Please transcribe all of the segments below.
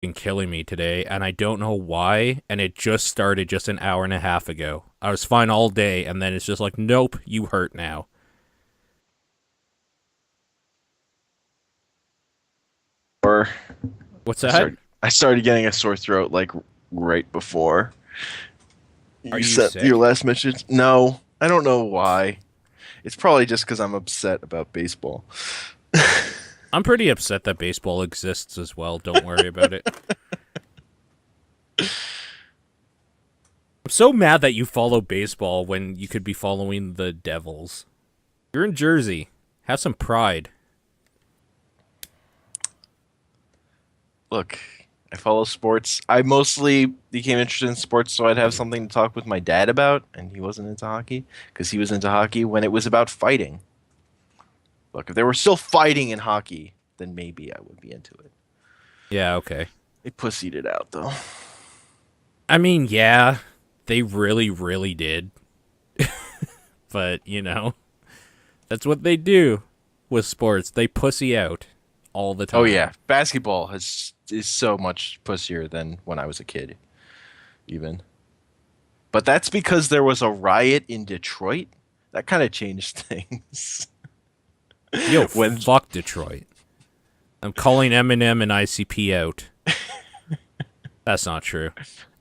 been killing me today, and I don't know why, and it just started just an hour and a half ago. I was fine all day, and then it's just like, nope, you hurt now. Or What's I that? started I started getting a sore throat like right before Are you you sent your sick? last message. No, I don't know why. It's probably just because I'm upset about baseball. I'm pretty upset that baseball exists as well. Don't worry about it. I'm so mad that you follow baseball when you could be following the Devils. You're in Jersey. Have some pride. Look, I follow sports. I mostly became interested in sports so I'd have something to talk with my dad about, and he wasn't into hockey because he was into hockey when it was about fighting. Look, if they were still fighting in hockey, then maybe I would be into it. Yeah, okay. They pussied it out though. I mean, yeah, they really, really did. But, that's what they do with sports. They pussy out all the Oh time. yeah, basketball is so much pussier than when I was a kid, even. But that's because there was a riot in Detroit. That kind of changed things. Yo, When fuck Detroit. I'm calling Eminem and ICP out. That's not true.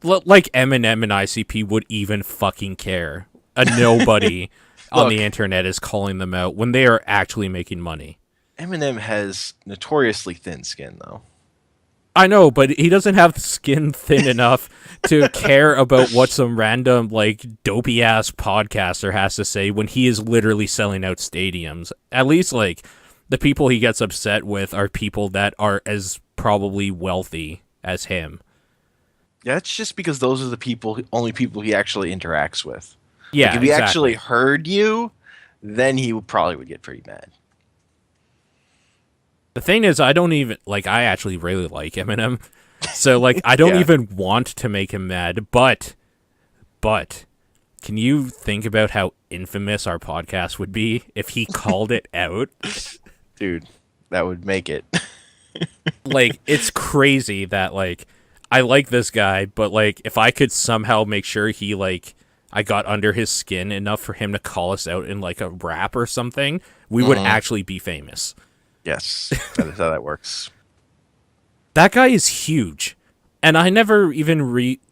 Like Eminem and ICP would even fucking care. A nobody on the look, internet is calling them out when they are actually making money. Eminem has notoriously thin skin, though. I know, but he doesn't have skin thin enough to care about what some random, like, dopey ass podcaster has to say when he is literally selling out stadiums. At least, like, the people he gets upset with are people that are as probably wealthy as him. Yeah, that's just because those are the only people he actually interacts with. Like, Yeah, if he actually exactly. heard you, then he probably would get pretty mad. The thing is, I don't even, like, I actually really like Eminem. So, like, I don't Yeah. even want to make him mad, but, can you think about how infamous our podcast would be if he called it out? Dude, that would make it. Like, it's crazy that, like, I like this guy, but, like, if I could somehow make sure he, like, I got under his skin enough for him to call us out in, like, a rap or something, we would Mhm. actually be famous. Yes, that is how that works. That guy is huge. And I never even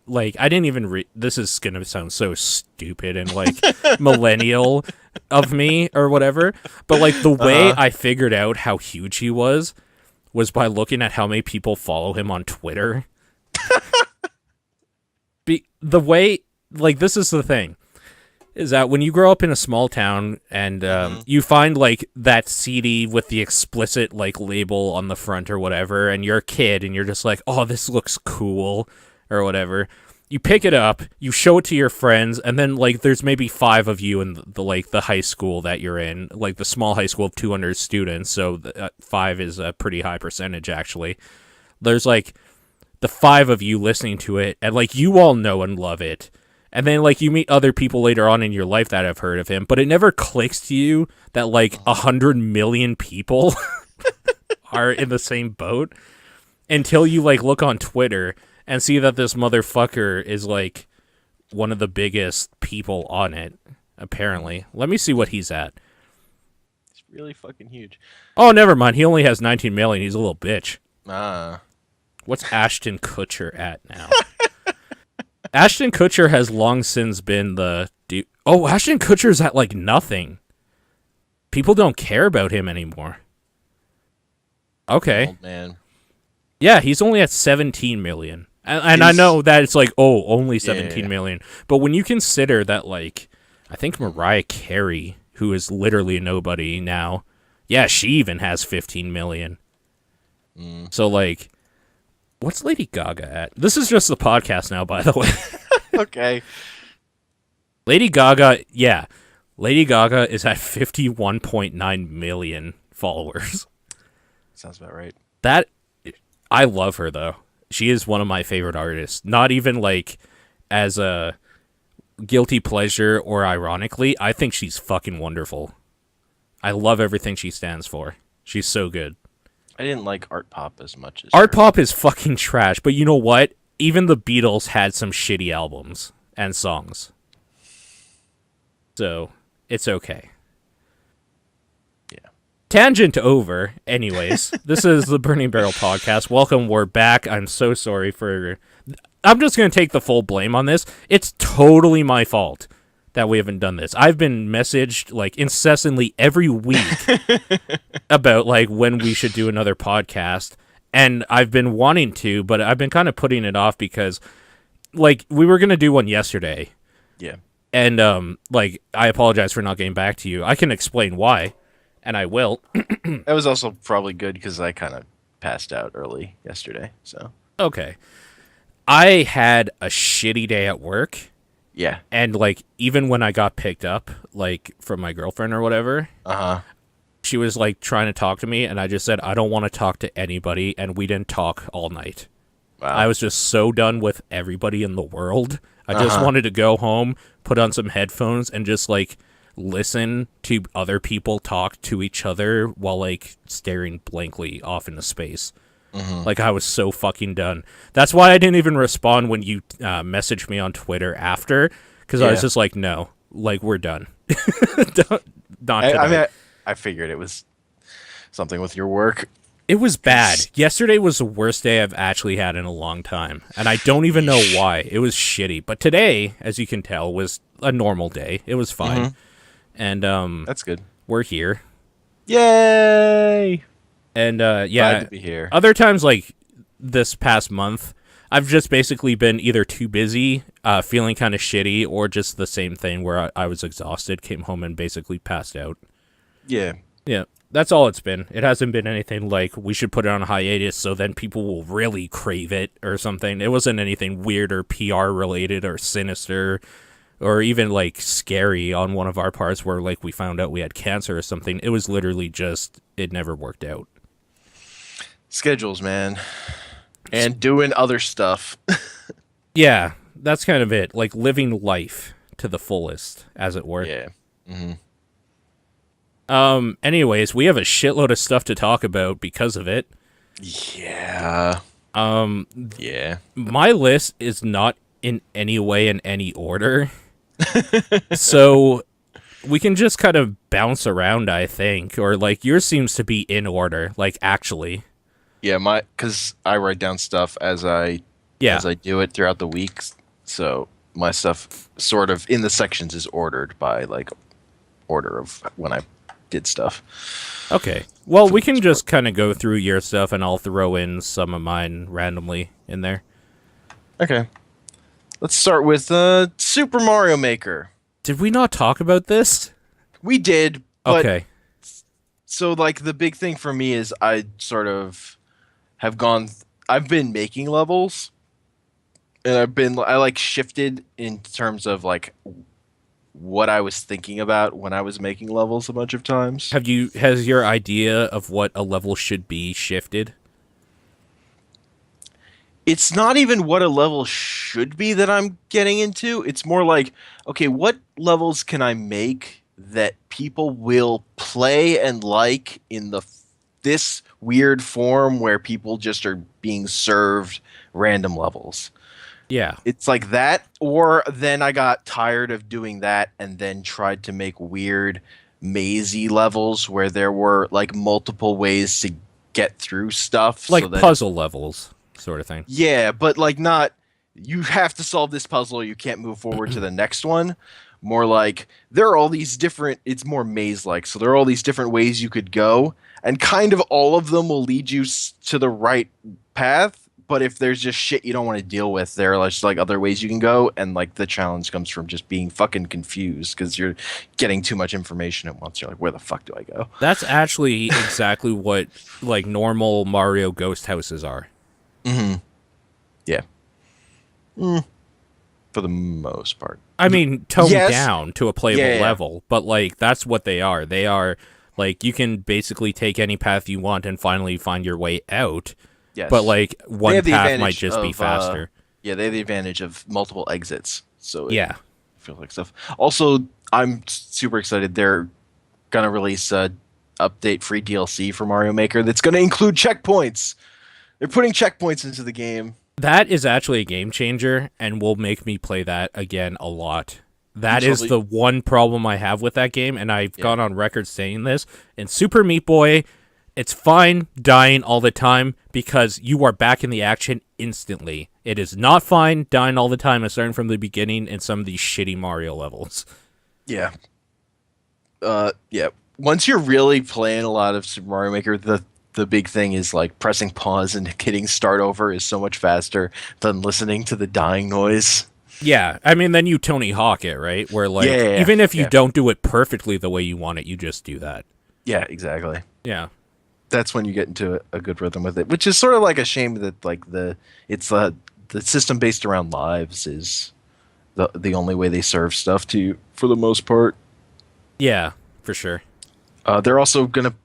I didn't even this is gonna sound so stupid and, like, millennial of me or whatever. But, like, the way Uh-huh. I figured out how huge he was by looking at how many people follow him on Twitter. The way, like, this is the thing, is that when you grow up in a small town and Hmm. you find, like, that CD with the explicit, like, label on the front or whatever, and you're a kid and you're just like, oh, this looks cool or whatever. You pick it up, you show it to your friends, and then, like, there's maybe five of you in the high school that you're in, like the small high school of 200 students. So five is a pretty high percentage, actually. There's, like, the five of you listening to it, and, like, you all know and love it. And then, like, you meet other people later on in your life that have heard of him, but it never clicks to you that, like, 100 million people are in the same boat until you, like, look on Twitter and see that this motherfucker is, like, one of the biggest people on it, apparently. Let me see what he's at. It's really fucking huge. Oh, never mind. He only has 19 million. He's a little bitch. Ah. What's Ashton Kutcher at now? Ashton Kutcher has long since been the dude. Oh, Ashton Kutcher's at, like, nothing. People don't care about him anymore. Okay. Old man. Yeah, he's only at 17 million. And I Is know that it's like, oh, only yeah, yeah, 17 yeah. million. But when you consider that, like, I think Mariah Carey, who is literally nobody now, yeah, she even has 15 million. Mm. So, like, what's Lady Gaga at? This is just the podcast now, by the way. Okay. Lady Gaga, yeah. Lady Gaga is at 51.9 million followers. Sounds about right. That, I love her, though. She is one of my favorite artists. Not even, like, as a guilty pleasure or ironically. I think she's fucking wonderful. I love everything she stands for. She's so good. I didn't like art pop as much as Art pop is fucking trash, but you know what? Even the Beatles had some shitty albums and songs. So, it's okay. Yeah. Tangent over. Anyways, this is the Burning Barrel podcast. Welcome, we're back. I'm so sorry for... I'm just going to take the full blame on this. It's totally my fault that we haven't done this. I've been messaged, like, incessantly every week about, like, when we should do another podcast. And I've been wanting to, but I've been kind of putting it off because, like, we were going to do one yesterday. Yeah. And, like, I apologize for not getting back to you. I can explain why, and I will. That was also probably good because I kind of passed out early yesterday, so. Okay. I had a shitty day at work. Yeah. And, like, even when I got picked up, like, from my girlfriend or whatever, she was, like, trying to talk to me, and I just said, I don't want to talk to anybody, and we didn't talk all night. Wow. I was just so done with everybody in the world. I just wanted to go home, put on some headphones, and just, like, listen to other people talk to each other while, like, staring blankly off into space. Like, I was so fucking done. That's why I didn't even respond when you messaged me on Twitter after, because I was just like, no, like, we're done. Not today. I mean, I figured it was something with your work. It was bad. Yesterday was the worst day I've actually had in a long time, and I don't even know why. It was shitty. But today, as you can tell, was a normal day. It was fine. And that's good. We're here. Yay! And Glad yeah, to be here. other times like this past month, I've just basically been either too busy, feeling kind of shitty, or just the same thing where I was exhausted, came home and basically passed out. Yeah. Yeah, that's all it's been. It hasn't been anything like we should put it on a hiatus so then people will really crave it or something. It wasn't anything weird or PR related or sinister or even like scary on one of our parts where like we found out we had cancer or something. It was literally just, it never worked out. Schedules, man. And doing other stuff. Yeah, that's kind of it. Like living life to the fullest, as it were. Yeah. Anyways, we have a shitload of stuff to talk about because of it. Yeah. Yeah. My list is not in any way in any order. So we can just kind of bounce around, I think. Or like yours seems to be in order, like actually. Yeah, because I write down stuff as I do it throughout the week. So my stuff sort of in the sections is ordered by like order of when I did stuff. Okay. Well, we can just kind of go through your stuff and I'll throw in some of mine randomly in there. Okay. Let's start with Super Mario Maker. Did we not talk about this? We did. But Okay. So like the big thing for me is I sort of have I've been making levels and I like shifted in terms of like what I was thinking about when I was making levels a bunch of times. Has your idea of what a level should be shifted? It's not even what a level should be that I'm getting into. It's more like, okay, what levels can I make that people will play and like in this weird form where people just are being served random levels. Yeah. It's like that, or then I got tired of doing that and then tried to make weird mazy levels where there were like multiple ways to get through stuff. Like puzzle levels sort of thing. Yeah, but like not, you have to solve this puzzle, you can't move forward to the next one. More like there are all these different, it's more maze-like, so there are all these different ways you could go, and kind of all of them will lead you to the right path, but if there's just shit you don't want to deal with, there are just like other ways you can go, and like the challenge comes from just being fucking confused because you're getting too much information at once. You're like, where the fuck do I go? That's actually exactly what like normal Mario ghost houses are. Yeah. For the most part. I mean, toned Yes. down to a playable Yeah. level, but like that's what they are. They are like you can basically take any path you want and finally find your way out. Yes. But like They one have the path advantage might just be of, faster. Yeah, they have the advantage of multiple exits. So Yeah. feels like stuff. Also, I'm super excited. They're gonna release update free DLC for Mario Maker that's going to include checkpoints. They're putting checkpoints into the game. That is actually a game changer and will make me play that again a lot. That is the one problem I have with that game, and I've gone on record saying this. In Super Meat Boy, it's fine dying all the time because you are back in the action instantly. It is not fine dying all the time and starting from the beginning in some of these shitty Mario levels. Yeah. Yeah. Once you're really playing a lot of Super Mario Maker, the big thing is like pressing pause and hitting start over is so much faster than listening to the dying noise. Yeah, I mean, then you Tony Hawk it, right? Where, like, even if you don't do it perfectly the way you want it, you just do that. Yeah, exactly. Yeah. That's when you get into a good rhythm with it, which is sort of like a shame that, like, the system based around lives is the only way they serve stuff to you, for the most part. Yeah, for sure. They're also going to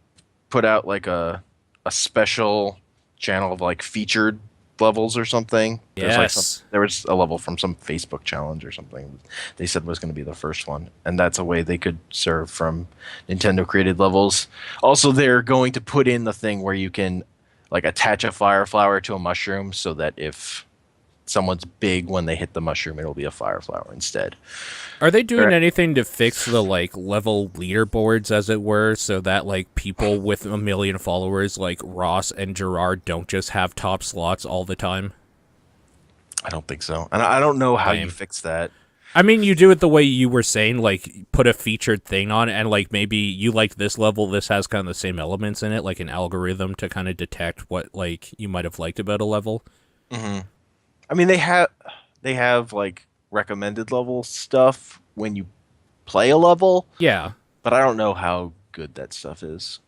put out, like, a special channel of, like, featured levels or something. Yes. There was a level from some Facebook challenge or something they said was going to be the first one, and that's a way they could serve from Nintendo created levels. Also, they're going to put in the thing where you can, like, attach a fire flower to a mushroom so that if someone's big when they hit the mushroom, it'll be a fire flower instead. Are they doing anything to fix the, like, level leaderboards, as it were, so that, like, people with 1 million followers like Ross and Gerard don't just have top slots all the time? I don't think so. And I don't know how you fix that. I mean, you do it the way you were saying, like, put a featured thing on it, and, like, maybe you like this level, this has kind of the same elements in it, like an algorithm to kind of detect what, like, you might have liked about a level. Mm-hmm. I mean, they have like recommended level stuff when you play a level. Yeah. But I don't know how good that stuff is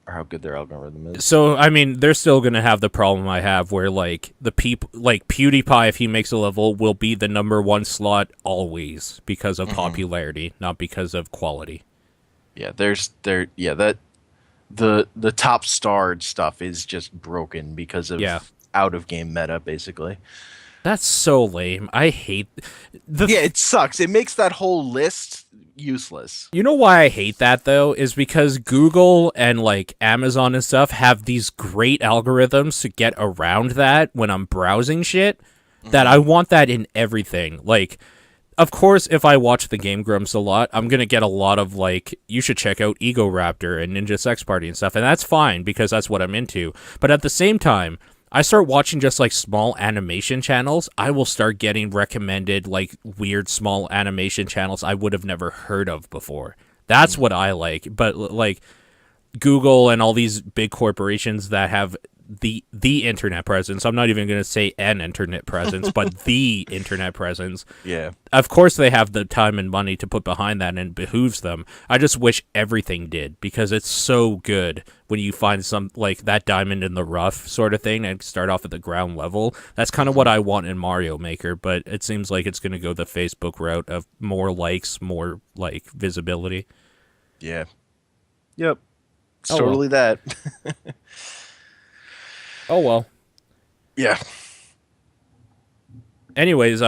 or how good their algorithm is. So, I mean, they're still going to have the problem I have where, like, the people, like, PewDiePie, if he makes a level, will be the #1 slot always because of popularity, not because of quality. Yeah, the top starred stuff is just broken because of out of game meta, basically. That's so lame. I hate it sucks. It makes that whole list useless. You know why I hate that, though, is because Google and, like, Amazon and stuff have these great algorithms to get around that when I'm browsing shit, that I want that in everything. Like, of course, if I watch the Game Grumps a lot, I'm going to get a lot of, like, you should check out Ego Raptor and Ninja Sex Party and stuff, and that's fine because that's what I'm into. But at the same time, I start watching just, like, small animation channels, I will start getting recommended, like, weird small animation channels I would have never heard of before. That's what I like. But, like, Google and all these big corporations that have the internet presence, I'm not even going to say an internet presence, but the internet presence. Yeah. Of course they have the time and money to put behind that, and it behooves them. I just wish everything did, because it's so good when you find some, like, that diamond in the rough sort of thing and start off at the ground level. That's kind of what I want in Mario Maker, but it seems like it's going to go the Facebook route of more likes, more, like, visibility. Yeah. Yep. It's totally that. Oh, well. Yeah. Anyways,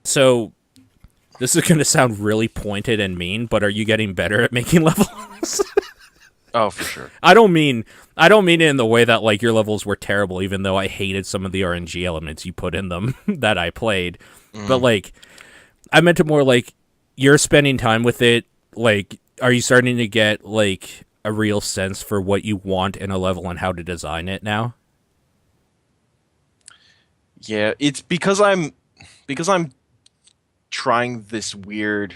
so this is going to sound really pointed and mean, but are you getting better at making levels? Oh, for sure. I don't mean it in the way that, like, your levels were terrible, even though I hated some of the RNG elements you put in them that I played. But, like, I meant it more like you're spending time with it. Like, are you starting to get, like, a real sense for what you want in a level and how to design it now? Yeah, it's because I'm trying this weird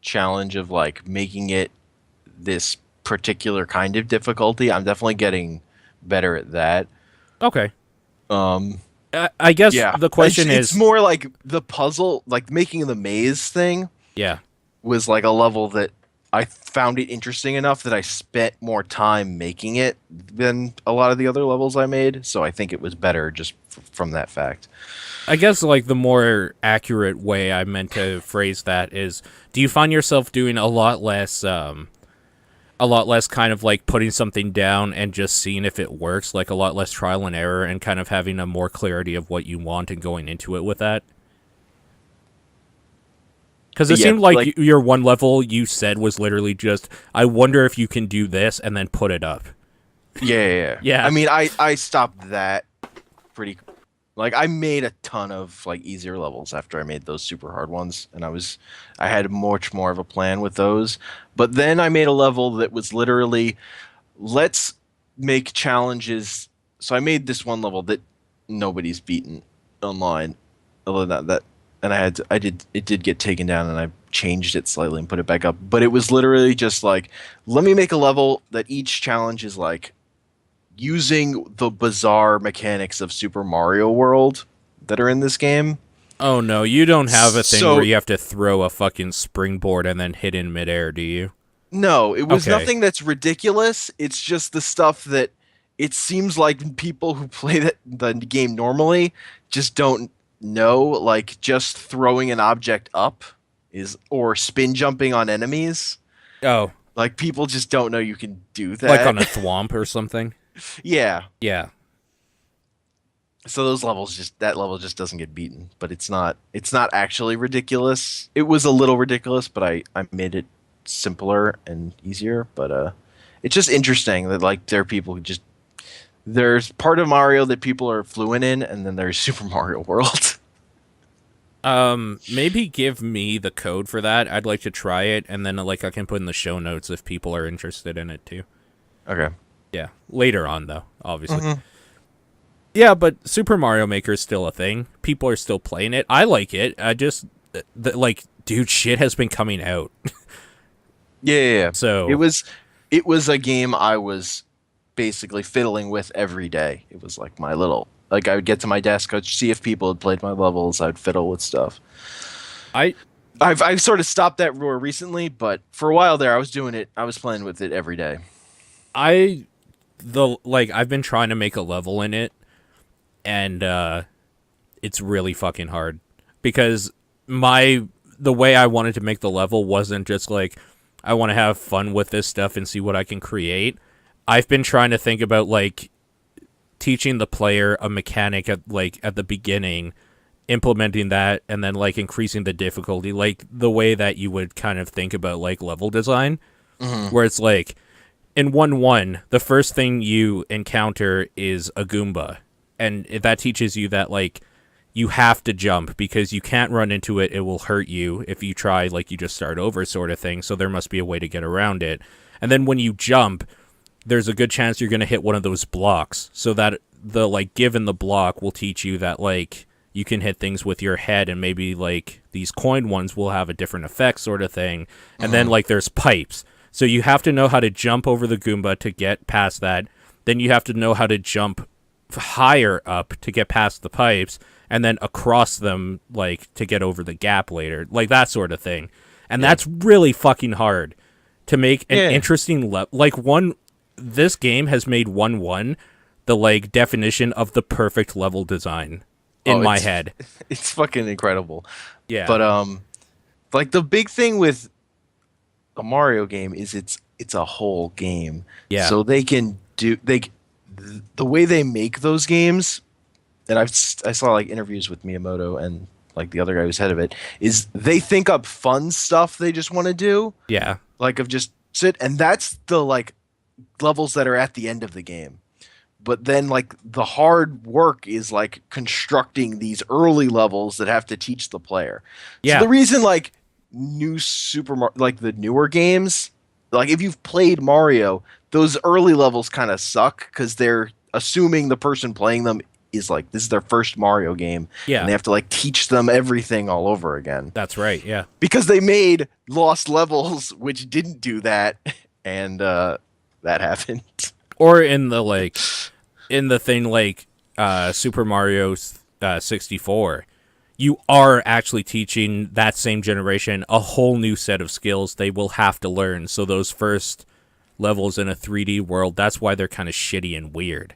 challenge of, like, making it this particular kind of difficulty. I'm definitely getting better at that. Okay. I guess the question is, it's more like the puzzle, like making the maze thing. Yeah. Was like a level that I found it interesting enough that I spent more time making it than a lot of the other levels I made. So I think it was better just from that fact. I guess, like, the more accurate way I meant to phrase that is, do you find yourself doing a lot less kind of, like, putting something down and just seeing if it works, like a lot less trial and error, and kind of having a more clarity of what you want and going into it with that? Because it Yeah, seemed like like- your one level you said was literally just, I wonder if you can do this, and then put it up. Yeah. Yeah. I mean, I stopped that pretty. Like, I made a ton of like easier levels after I made those super hard ones, and I had much more of a plan with those. But then I made a level that was literally, let's make challenges. So I made this one level that nobody's beaten online, other than that. And it did get taken down, and I changed it slightly and put it back up. But it was literally just like, let me make a level that each challenge is like using the bizarre mechanics of Super Mario World that are in this game. Oh no, you don't have a thing So- where you have to throw a fucking springboard and then hit in midair, do you? No, it was Okay. nothing that's ridiculous. It's just the stuff that it seems like people who play the game normally just don't know. Like just throwing an object up or spin jumping on enemies. Oh, Like people just don't know you can do that. like on a thwomp or something? Yeah. Yeah. So that level just doesn't get beaten, but it's not actually ridiculous. It was a little ridiculous, but I made it simpler and easier, but it's just interesting that like there are people who just there's part of Mario that people are fluent in, and then there's Super Mario World. Maybe give me the code for that. I'd like to try it, and then like I can put in the show notes if people are interested in it too. Okay. Yeah, later on though, obviously. Yeah, but Super Mario Maker is still a thing. People are still playing it. I like it. I just like, dude, shit has been coming out. Yeah. So it was a game I was basically fiddling with every day. It was like my little like I would get to my desk, I'd see if people had played my levels, I'd fiddle with stuff. I've sort of stopped that more recently, but for a while there I was doing it. I was playing with it every day. I've been trying to make a level in it, and it's really fucking hard because the way I wanted to make the level wasn't just like I want to have fun with this stuff and see what I can create. I've been trying to think about like teaching the player a mechanic at the beginning, implementing that, and then like increasing the difficulty, like the way that you would kind of think about like level design, where it's like in 1-1, the first thing you encounter is a Goomba, and that teaches you that like you have to jump because you can't run into it. It will hurt you if you try, like you just start over sort of thing. So there must be a way to get around it. And then when you jump, there's a good chance you're going to hit one of those blocks. So that the like given the block will teach you that like you can hit things with your head, and maybe like these coin ones will have a different effect sort of thing. And then like there's pipes. So you have to know how to jump over the Goomba to get past that. Then you have to know how to jump higher up to get past the pipes, and then across them like to get over the gap later, like that sort of thing. And that's really fucking hard to make an interesting this game has made 1-1 the like definition of the perfect level design in my head. It's fucking incredible. Yeah. But like the big thing with a Mario game is it's a whole game. Yeah. So they can do the way they make those games, and I saw like interviews with Miyamoto and like the other guy who's head of it, is they think up fun stuff they just want to do. Yeah. Like of just sit, and that's the like levels that are at the end of the game. But then like the hard work is like constructing these early levels that have to teach the player. Yeah. So the reason like like the newer games, like if you've played Mario, those early levels kind of suck because they're assuming the person playing them is like this is their first Mario game. Yeah. And they have to like teach them everything all over again. That's right. Yeah. Because they made lost levels which didn't do that, and that happened. Or in the thing like Super Mario 64, you are actually teaching that same generation a whole new set of skills they will have to learn. So those first levels in a 3D world, that's why they're kind of shitty and weird.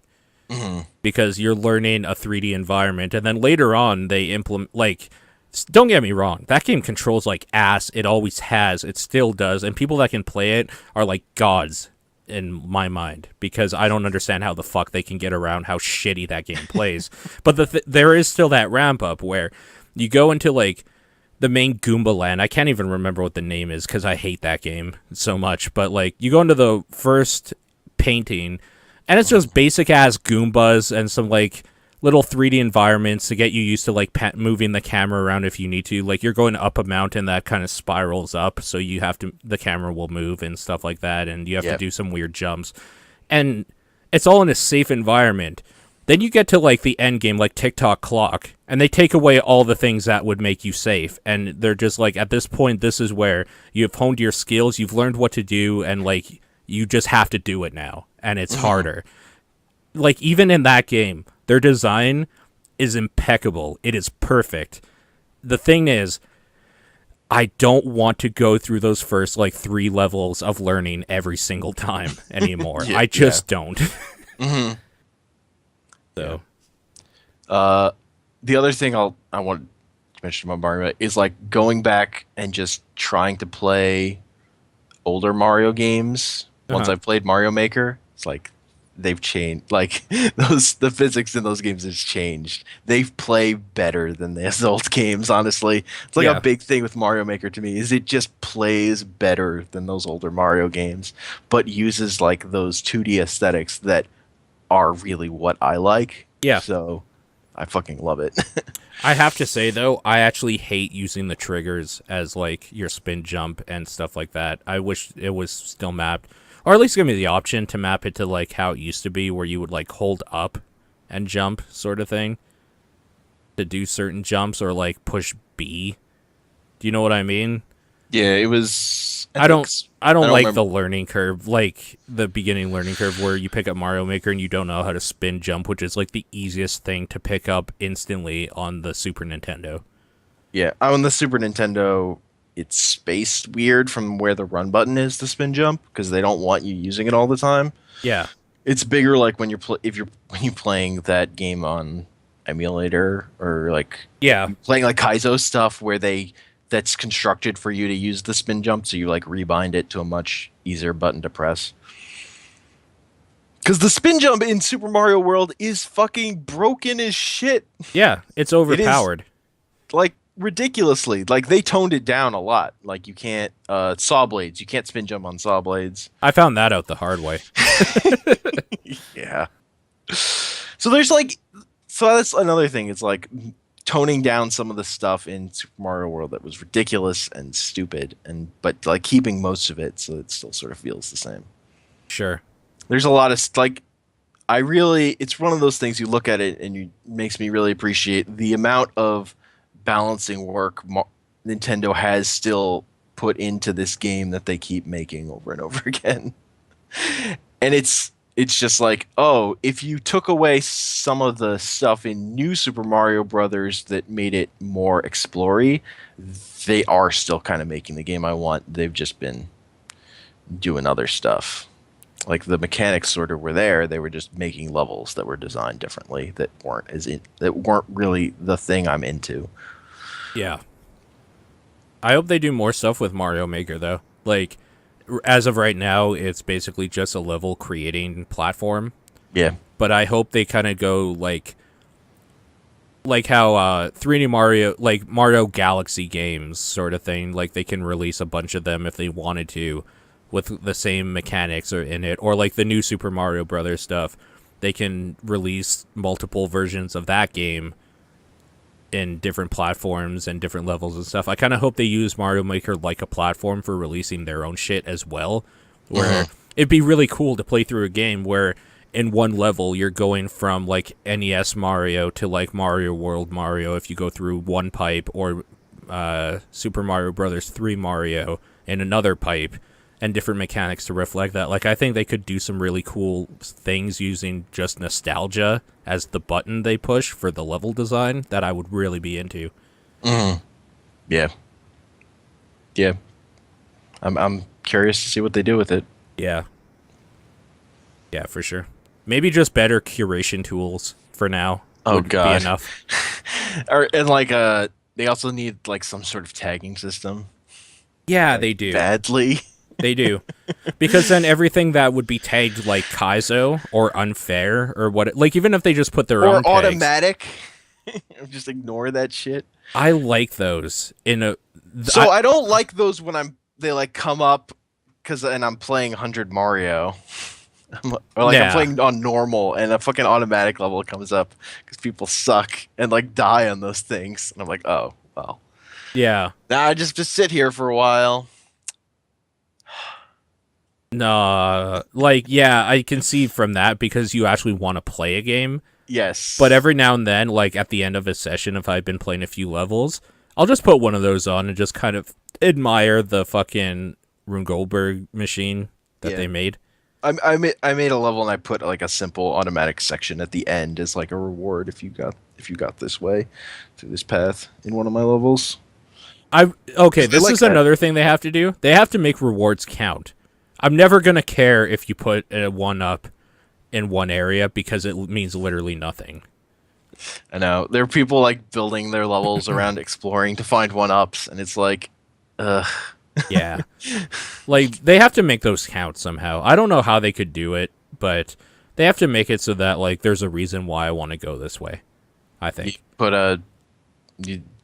Because you're learning a 3D environment, and then later on they implement, like, don't get me wrong, that game controls like ass. It always has. It still does. And people that can play it are like gods in my mind, because I don't understand how the fuck they can get around how shitty that game plays. But there is still that ramp up where you go into like the main Goomba land. I can't even remember what the name is because I hate that game so much. But like, you go into the first painting, and it's just basic ass Goombas and some like little 3D environments to get you used to like moving the camera around if you need to. Like, you're going up a mountain that kind of spirals up, so you have to, the camera will move and stuff like that, and you have to do some weird jumps. And it's all in a safe environment. Then you get to like the end game, like TikTok Clock, and they take away all the things that would make you safe. And they're just like, at this point, this is where you've honed your skills, you've learned what to do, and like, you just have to do it now. And it's harder. Like, even in that game, their design is impeccable. It is perfect. The thing is, I don't want to go through those first like 3 levels of learning every single time anymore. I just don't. So, the other thing I want to mention about Mario is like going back and just trying to play older Mario games. Once I've played Mario Maker, it's like they've changed. Like the physics in those games has changed. They play better than those old games. Honestly, it's like a big thing with Mario Maker to me is it just plays better than those older Mario games, but uses like those 2D aesthetics that are really what I like. Yeah. So I fucking love it. I have to say, though, I actually hate using the triggers as like your spin jump and stuff like that. I wish it was still mapped. Or at least give me the option to map it to like how it used to be, where you would like hold up and jump sort of thing to do certain jumps, or like push B. Do you know what I mean? Yeah, it was. I don't like remember. the learning curve, like the beginning learning curve where you pick up Mario Maker and you don't know how to spin jump, which is like the easiest thing to pick up instantly on the Super Nintendo. Yeah, on the Super Nintendo, it's spaced weird from where the run button is to spin jump because they don't want you using it all the time. Yeah, it's bigger like when you're playing that game on emulator or like playing like Kaizo stuff where that's constructed for you to use the spin jump, so you like rebind it to a much easier button to press. Because the spin jump in Super Mario World is fucking broken as shit. Yeah, it's overpowered. It is, like, ridiculously. Like, they toned it down a lot. Like, you can't saw blades. You can't spin jump on saw blades. I found that out the hard way. Yeah. So there's like, so that's another thing. It's like toning down some of the stuff in Super Mario World that was ridiculous and stupid, but like keeping most of it so it still sort of feels the same. Sure. There's a lot of like, it's one of those things you look at it and it makes me really appreciate the amount of balancing work Nintendo has still put into this game that they keep making over and over again. And it's just like, oh, if you took away some of the stuff in New Super Mario Brothers that made it more explory, they are still kind of making the game I want. They've just been doing other stuff. Like the mechanics sort of were there. They were just making levels that were designed differently that weren't really the thing I'm into. Yeah. I hope they do more stuff with Mario Maker though. Like, as of right now, it's basically just a level creating platform. Yeah. But I hope they kind of go like how 3D Mario, like Mario Galaxy games sort of thing, like they can release a bunch of them if they wanted to with the same mechanics or in it, or like the new Super Mario Brothers stuff, they can release multiple versions of that game in different platforms and different levels and stuff. I kind of hope they use Mario Maker like a platform for releasing their own shit as well, where it'd be really cool to play through a game where in one level you're going from like NES Mario to like Mario World Mario if you go through one pipe, or Super Mario Brothers 3 Mario in another pipe, and different mechanics to reflect that. Like, I think they could do some really cool things using just nostalgia as the button they push for the level design that I would really be into. Yeah. Yeah. I'm curious to see what they do with it. Yeah. Yeah, for sure. Maybe just better curation tools for now. Oh, would God. be enough. And like, they also need like some sort of tagging system. Yeah, like, they do. Badly. They do. Because then everything that would be tagged like Kaizo or unfair or what, like even if they just put their own or automatic, just ignore that shit. I like those in a. So I don't like those when they like come up and I'm playing 100 Mario. Or like I'm Yeah, playing on normal and a fucking automatic level comes up because people suck and like die on those things. And I'm like, oh, well. yeah. Now I just sit here for a while. Nah, like, yeah, I can see from that because you actually want to play a game. Yes. But every now and then, like at the end of a session, if I've been playing a few levels, I'll just put one of those on and just kind of admire the fucking Rune Goldberg machine that Yeah. they made. I made a level and I put like a simple automatic section at the end as like a reward if you got this way through this path in one of my levels. Okay, I this like is that. another thing they have to do. They have to make rewards count. I'm never gonna care if you put a one up in one area because it means literally nothing. I know there are people like building their levels around exploring to find one ups, and it's like, ugh. Yeah. Like, they have to make those count somehow. I don't know how they could do it, but they have to make it so that, like, there's a reason why I want to go this way, I You think. put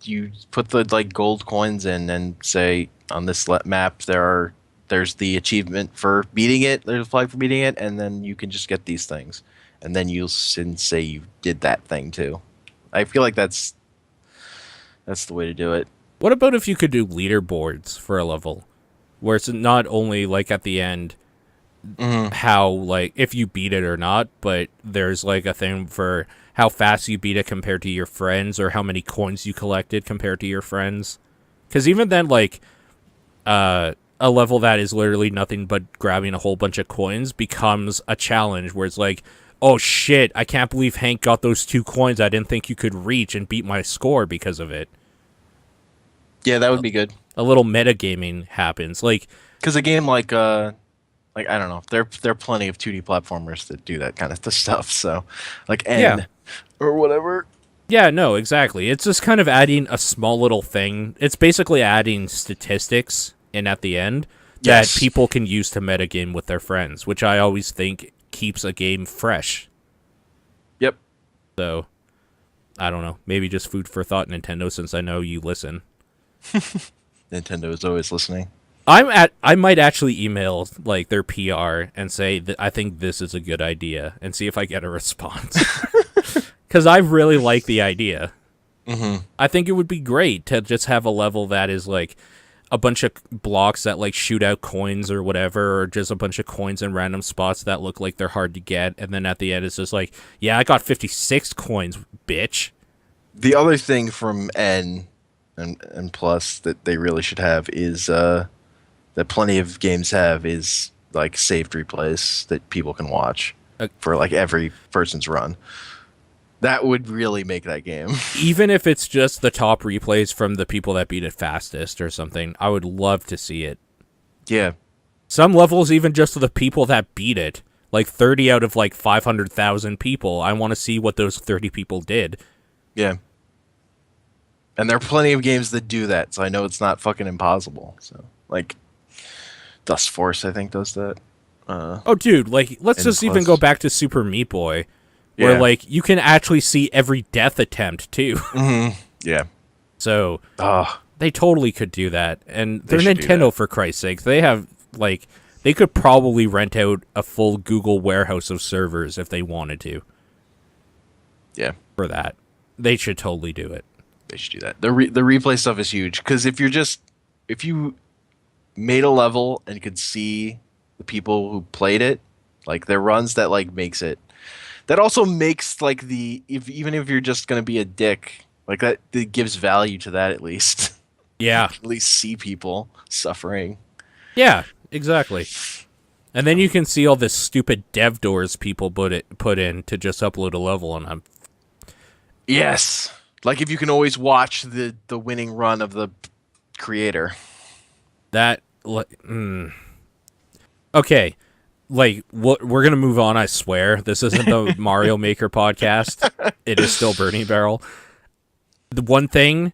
you put the like gold coins in and say on this map there's the achievement for beating it, there's a flag for beating it, and then you can just get these things, and then you'll say you did that thing too. I feel like that's the way to do it. What about if you could do leaderboards for a level? Where it's not only, like, at the end, how, like, if you beat it or not, but there's, like, a thing for how fast you beat it compared to your friends, or how many coins you collected compared to your friends. Because even then, like, a level that is literally nothing but grabbing a whole bunch of coins becomes a challenge where it's like, oh shit, I can't believe Hank got those 2 coins I didn't think you could reach and beat my score because of it. Yeah, that would be good. A little metagaming happens. Like, Because a game like I don't know, there are plenty of 2D platformers that do that kind of stuff. So like N Yeah. or whatever. yeah, no, exactly. It's just kind of adding a small little thing. It's basically adding statistics in at the end Yes. that people can use to metagame with their friends, which I always think keeps a game fresh. Yep. So, I don't know. Maybe just food for thought, Nintendo, since I know you listen. Nintendo is always listening. I might actually email like their PR and say that I think this is a good idea and see if I get a response. Because I really like the idea. I think it would be great to just have a level that is like a bunch of blocks that like shoot out coins or whatever, or just a bunch of coins in random spots that look like they're hard to get, and then at the end it's just like, yeah, I got 56 coins, bitch. The other thing from N and Plus that they really should have is that plenty of games have is like saved replays that people can watch for like every person's run. That would really make that game. Even if it's just the top replays from the people that beat it fastest or something, I would love to see it. Yeah. Some levels even just the people that beat it, like 30 out of like 500,000 people. I want to see what those 30 people did. Yeah. And there are plenty of games that do that, so I know it's not fucking impossible. So, like, Dust Force, I think, does that. Oh, dude, like, let's And just even plus- go back to Super Meat Boy, where, Yeah. like, you can actually see every death attempt, too. Yeah. So, Oh, they totally could do that. And they're should do Nintendo, that. for Christ's sake. They have, like, they could probably rent out a full Google warehouse of servers if they wanted to yeah. for that. They should totally do it. They should do that. The replay stuff is huge because if you made a level and could see the people who played it, like their runs, that like makes it. That also makes like even if you're just gonna be a dick, like that it gives value to that at least. Yeah. At least see people suffering. Yeah, exactly. And then you can see all this stupid dev doors people put in to just upload a level, and I'm Yes, like if you can always watch the winning run of the creator. that okay. Like, what, we're gonna move on. I swear, this isn't the Mario Maker podcast. It is still Burning Barrel. The one thing,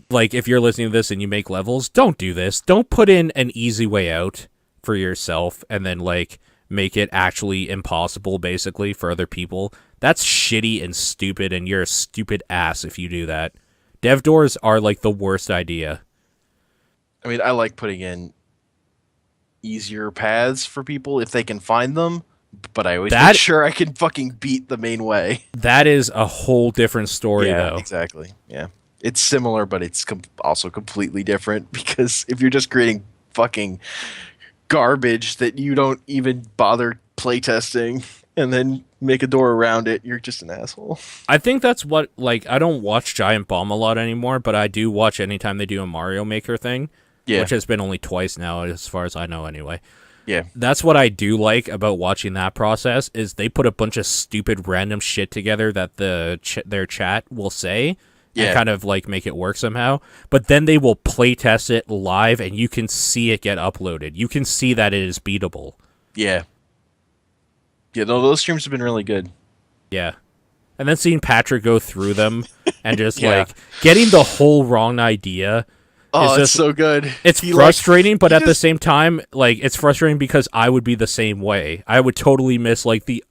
like, if you're listening to this and you make levels, don't do this. Don't put in an easy way out for yourself and then like make it actually impossible, basically, for other people. That's shitty and stupid, and you're a stupid ass if you do that. Dev doors are like the worst idea. I mean, I like putting in easier paths for people if they can find them, but I always make That sure I can fucking beat the main way. that is a whole different story, Yeah, though. exactly. Yeah. It's similar, but it's also completely different because if you're just creating fucking garbage that you don't even bother playtesting and then make a door around it, you're just an asshole. I think that's what, like, I don't watch Giant Bomb a lot anymore, but I do watch anytime they do a Mario Maker thing, Yeah. which has been only twice now, as far as I know, anyway. Yeah. That's what I do like about watching that process, is they put a bunch of stupid random shit together that their chat will say, and Yeah. kind of, like, make it work somehow. But then they will playtest it live, and you can see it get uploaded. You can see that it is beatable. Yeah. Yeah, no, those streams have been really good. Yeah. And then seeing Patrick go through them and just, Yeah. like, getting the whole wrong idea. Oh, It's it's so good. It's He, frustrating, but he at the just- same time, like, it's frustrating because I would be the same way. I would totally miss, like, the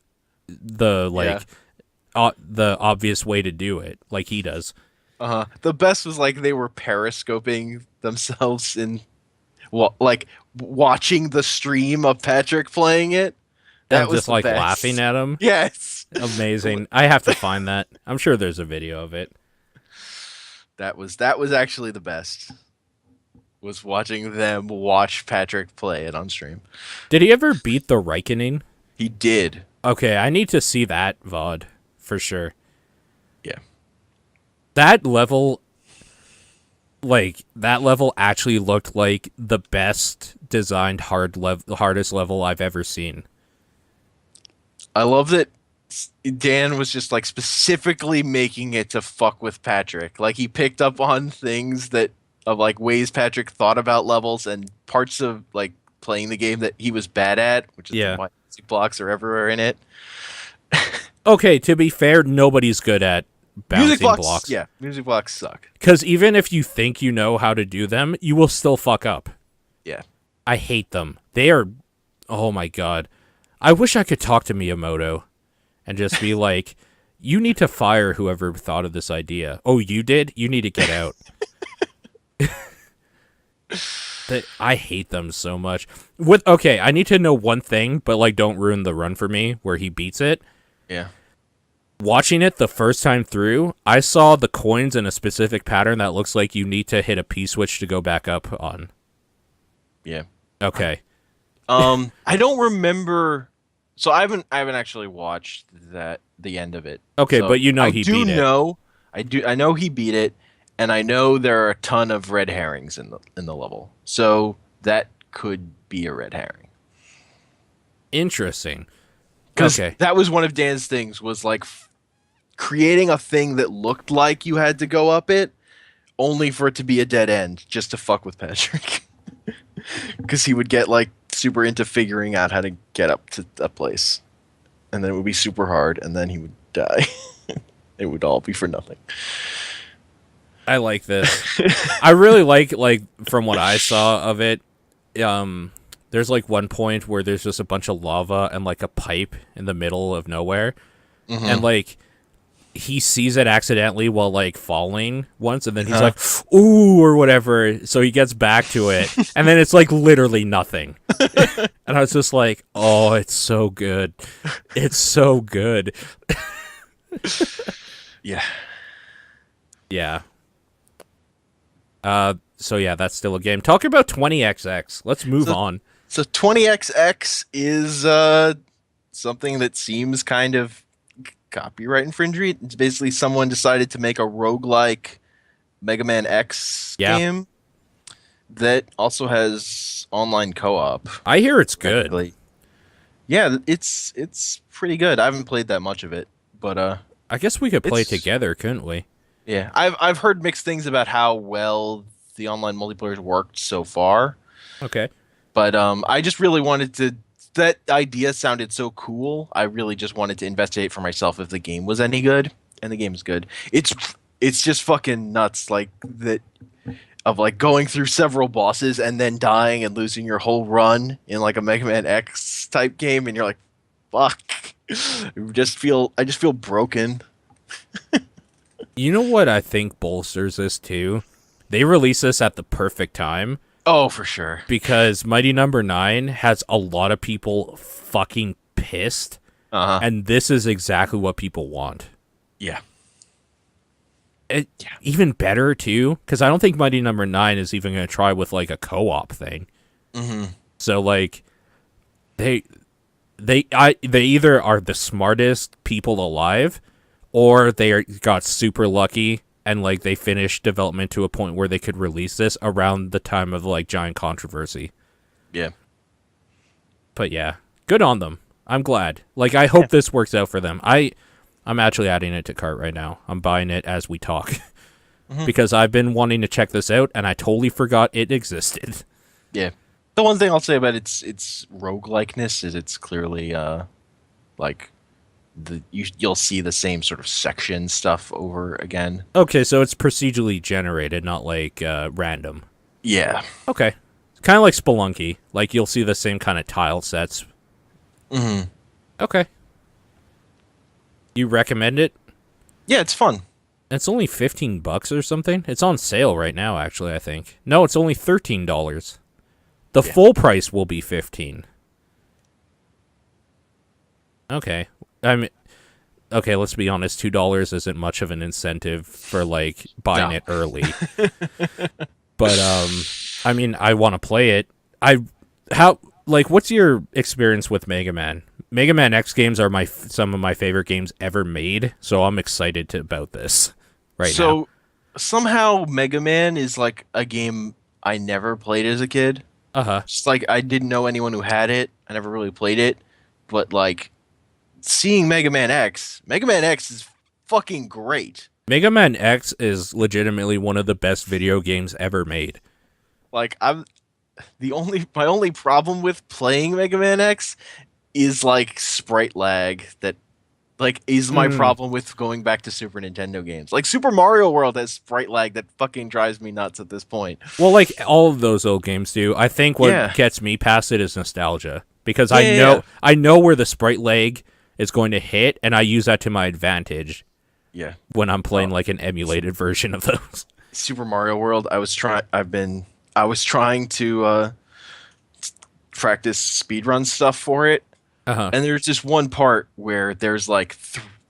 obvious way to do it, like he does. The best was like they were periscoping themselves in, like watching the stream of Patrick playing it. That And was just, the like, best. laughing at him. Yes, Amazing. I have to find that. I'm sure there's a video of it. that was actually the best. Was watching them watch Patrick play it on stream. Did he ever beat the Raikkonen? He did. Okay, I need to see that VOD for sure. Yeah. That level actually looked like the best designed hardest level I've ever seen. I love that Dan was just like specifically making it to fuck with Patrick. Like he picked up on things of like ways Patrick thought about levels and parts of like playing the game that he was bad at, which is why music blocks are everywhere in it. Okay, to be fair, nobody's good at bouncing blocks. Yeah, music blocks suck. Because even if you think you know how to do them, you will still fuck up. Yeah. I hate them. They are... Oh my god. I wish I could talk to Miyamoto and just be like, you need to fire whoever thought of this idea. Oh, you did? You need to get out. I hate them so much. Okay, I need to know one thing, but like don't ruin the run for me where he beats it. Yeah. Watching it the first time through, I saw the coins in a specific pattern that looks like you need to hit a P switch to go back up on. Yeah. Okay. I don't remember. So I haven't actually watched the end of it. Okay, So but you know he beat it. I know he beat it, and I know there are a ton of red herrings in the level. So that could be a red herring. Interesting. Because Okay. that was one of Dan's things, was like creating a thing that looked like you had to go up it, only for it to be a dead end, just to fuck with Patrick. Because he would get like super into figuring out how to get up to a place, and then it would be super hard, and then he would die. It would all be for nothing. I like this. I really like from what I saw of it, there's like one point where there's just a bunch of lava and like a pipe in the middle of nowhere. Mm-hmm. And like he sees it accidentally while like falling once, and then he's like, ooh, or whatever. So he gets back to it, and then it's like literally nothing. And I was just like, oh, it's so good. It's so good. Yeah. Yeah. So yeah, that's still a game. Talk about 20XX. Let's move on. So 20XX is something that seems kind of copyright infringement. It's basically someone decided to make a roguelike Mega Man X game that also has online co-op. I hear it's good. Technically. Yeah, it's pretty good. I haven't played that much of it, but I guess we could play together, couldn't we? yeah, I've heard mixed things about how well the online multiplayer worked so far. Okay. But I just really wanted to. That idea sounded so cool. I really just wanted to investigate for myself if the game was any good, and the game is good. It's just fucking nuts, like that, of like going through several bosses and then dying and losing your whole run in like a Mega Man X type game, and you're like, fuck. I just feel broken. You know what I think bolsters this too? They release this at the perfect time Oh, for sure. because Mighty Number 9 has a lot of people fucking pissed, Uh huh. and this is exactly what people want. Yeah. Even better too, because I don't think Mighty Number 9 is even going to try with like a co-op thing. Mm-hmm. So like they either are the smartest people alive, or got super lucky and like they finished development to a point where they could release this around the time of like giant controversy. Yeah. But yeah, good on them. I'm glad. Like I hope this works out for them. I'm actually adding it to cart right now. I'm buying it as we talk. Because I've been wanting to check this out and I totally forgot it existed. Yeah. The one thing I'll say about its roguelikeness is it's clearly like you'll see the same sort of section stuff over again. Okay, so it's procedurally generated, not like random. Yeah. Okay. Kind of like Spelunky. Like you'll see the same kind of tile sets. Mm-hmm. Okay. You recommend it? Yeah, it's fun. It's only $15 or something. It's on sale right now, actually, I think. No, it's only $13. The full price will be $15. Okay. Okay, let's be honest, $2 isn't much of an incentive for like buying it early. But I mean, I want to play it. What's your experience with Mega Man? Mega Man X games are some of my favorite games ever made, so I'm excited about this right now. So somehow Mega Man is like a game I never played as a kid. Uh-huh. Just like I didn't know anyone who had it. I never really played it. But like seeing Mega Man X is fucking great. Mega Man X is legitimately one of the best video games ever made. Like my only problem with playing Mega Man X is like sprite lag that like is my problem with going back to Super Nintendo games. Like Super Mario World has sprite lag that fucking drives me nuts at this point. Well, like all of those old games do. I think what gets me past it is nostalgia because I know where the sprite lag is going to hit and I use that to my advantage. Yeah. When I'm playing like an emulated version of those. Super Mario World, I was trying to practice speedrun stuff for it. Uh-huh. And there's this one part where there's like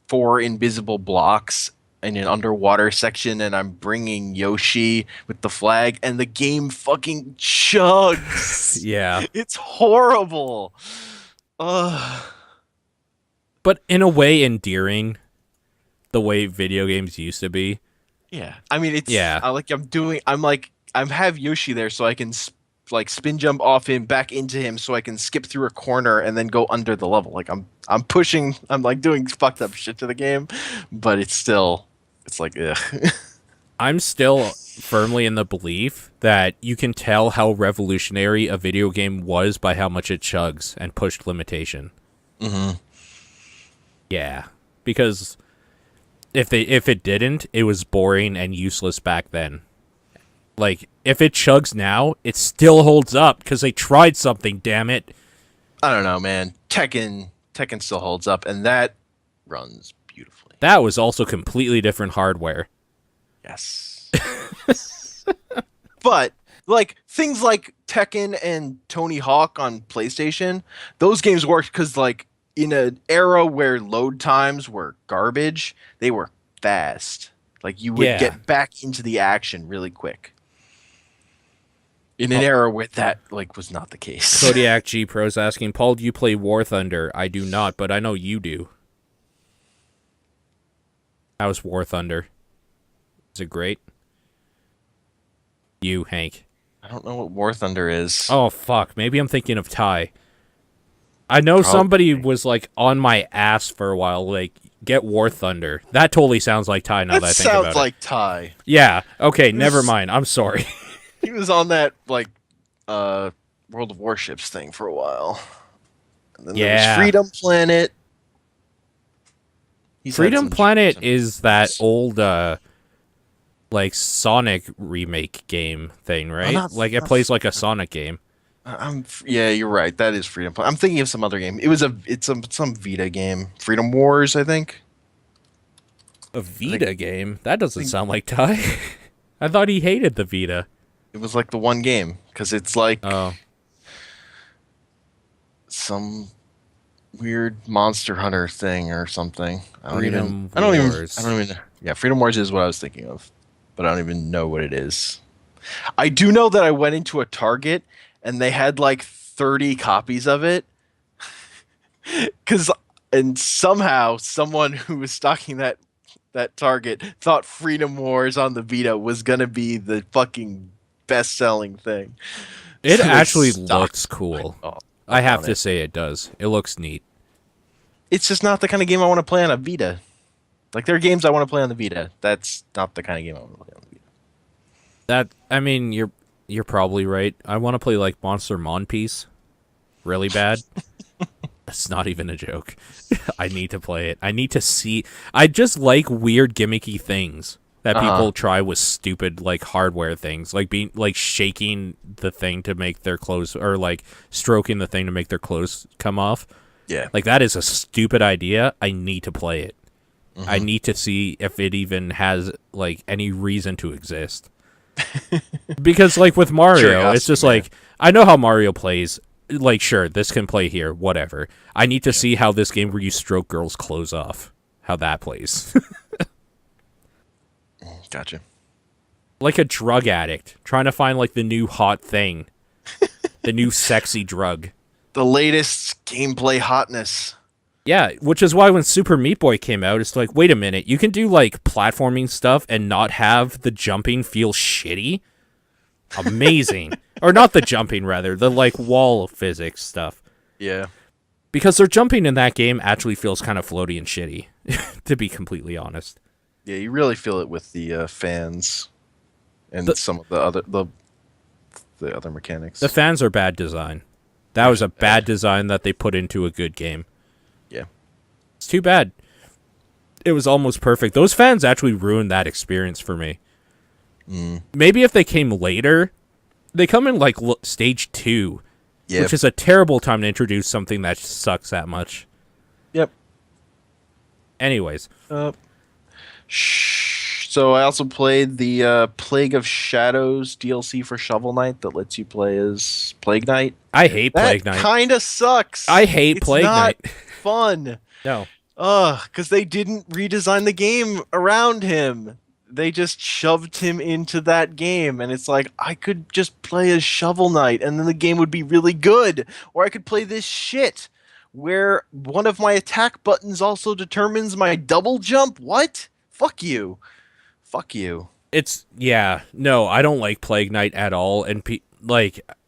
4 invisible blocks in an underwater section, and I'm bringing Yoshi with the flag, and the game fucking chugs. Yeah. It's horrible. Ugh. But in a way endearing, the way video games used to be. Yeah. I mean, it's... Yeah. I have Yoshi there so I can spin jump off him back into him so I can skip through a corner and then go under the level. Like I'm like doing fucked up shit to the game, but it's like ugh. I'm still firmly in the belief that you can tell how revolutionary a video game was by how much it chugs and pushed limitation. Mm-hmm. Yeah, because if it didn't, it was boring and useless back then. Like, if it chugs now, it still holds up because they tried something, damn it. I don't know, man. Tekken still holds up, and that runs beautifully. That was also completely different hardware. Yes. But, like, things like Tekken and Tony Hawk on PlayStation, those games worked because, like, in an era where load times were garbage, they were fast. Like, you would get back into the action really quick. In an era where that was not the case. Kodiak G Pro's asking, Paul, do you play War Thunder? I do not, but I know you do. How's War Thunder? Is it great? You, Hank. I don't know what War Thunder is. Oh, fuck. Maybe I'm thinking of Ty. I know somebody was, like, on my ass for a while, like, get War Thunder. That totally sounds like Ty now that I think about it. That sounds like Ty. Yeah. Okay, never mind. I'm sorry. He was on that, like, World of Warships thing for a while. And then there was Freedom Planet. Freedom Planet is that old, like, Sonic remake game thing, right? It plays like a Sonic game. Yeah, you're right. That is Freedom Planet. I'm thinking of some other game. It's some Vita game. Freedom Wars, I think. A Vita game? That doesn't sound like Ty. I thought he hated the Vita. It was like the one game because it's like Oh. some weird Monster Hunter thing or something. I don't even. Yeah, Freedom Wars is what I was thinking of, but I don't even know what it is. I do know that I went into a Target and they had like 30 copies of it. And somehow someone who was stocking that Target thought Freedom Wars on the Vita was gonna be the fucking best-selling thing. It So actually stocked- looks cool. I have to say it does. It looks neat. It's just not the kind of game I want to play on a Vita. Like, there are games I want to play on the Vita. That's not the kind of game I want to play on the Vita. I mean, you're probably right. I want to play like Monster Monpiece really bad. That's not even a joke. I need to play it. I need to see. I just like weird gimmicky things that people try with stupid like hardware things, like being like shaking the thing to make their clothes, or like stroking the thing to make their clothes come off. Yeah. Like, that is a stupid idea. I need to play it. I need to see if it even has like any reason to exist. Because like with Mario, it's just like, I know how Mario plays. Like, sure, this can play here, whatever. I need to see how this game where you stroke girls' clothes off, how that plays. Gotcha. Like a drug addict trying to find like the new hot thing, the new sexy drug. The latest gameplay hotness. Yeah, which is why when Super Meat Boy came out, it's like, wait a minute, you can do like platforming stuff and not have the jumping feel shitty? Amazing. Or not the jumping, rather, the like wall physics stuff. Yeah. Because their jumping in that game actually feels kind of floaty and shitty, to be completely honest. Yeah, you really feel it with the fans and some of the other mechanics. The fans are bad design. That was a bad design that they put into a good game. Yeah. It's too bad. It was almost perfect. Those fans actually ruined that experience for me. Maybe if they came later, they come in like stage 2, which is a terrible time to introduce something that sucks that much. Yep. Anyways. So I also played the Plague of Shadows DLC for Shovel Knight that lets you play as Plague Knight. I hate Plague Knight. That kind of sucks. I hate Plague Knight. It's not fun. No. Because they didn't redesign the game around him. They just shoved him into that game, and it's like, I could just play as Shovel Knight, and then the game would be really good. Or I could play this shit, where one of my attack buttons also determines my double jump. What? Fuck you. Fuck you. No, I don't like Plague Knight at all, and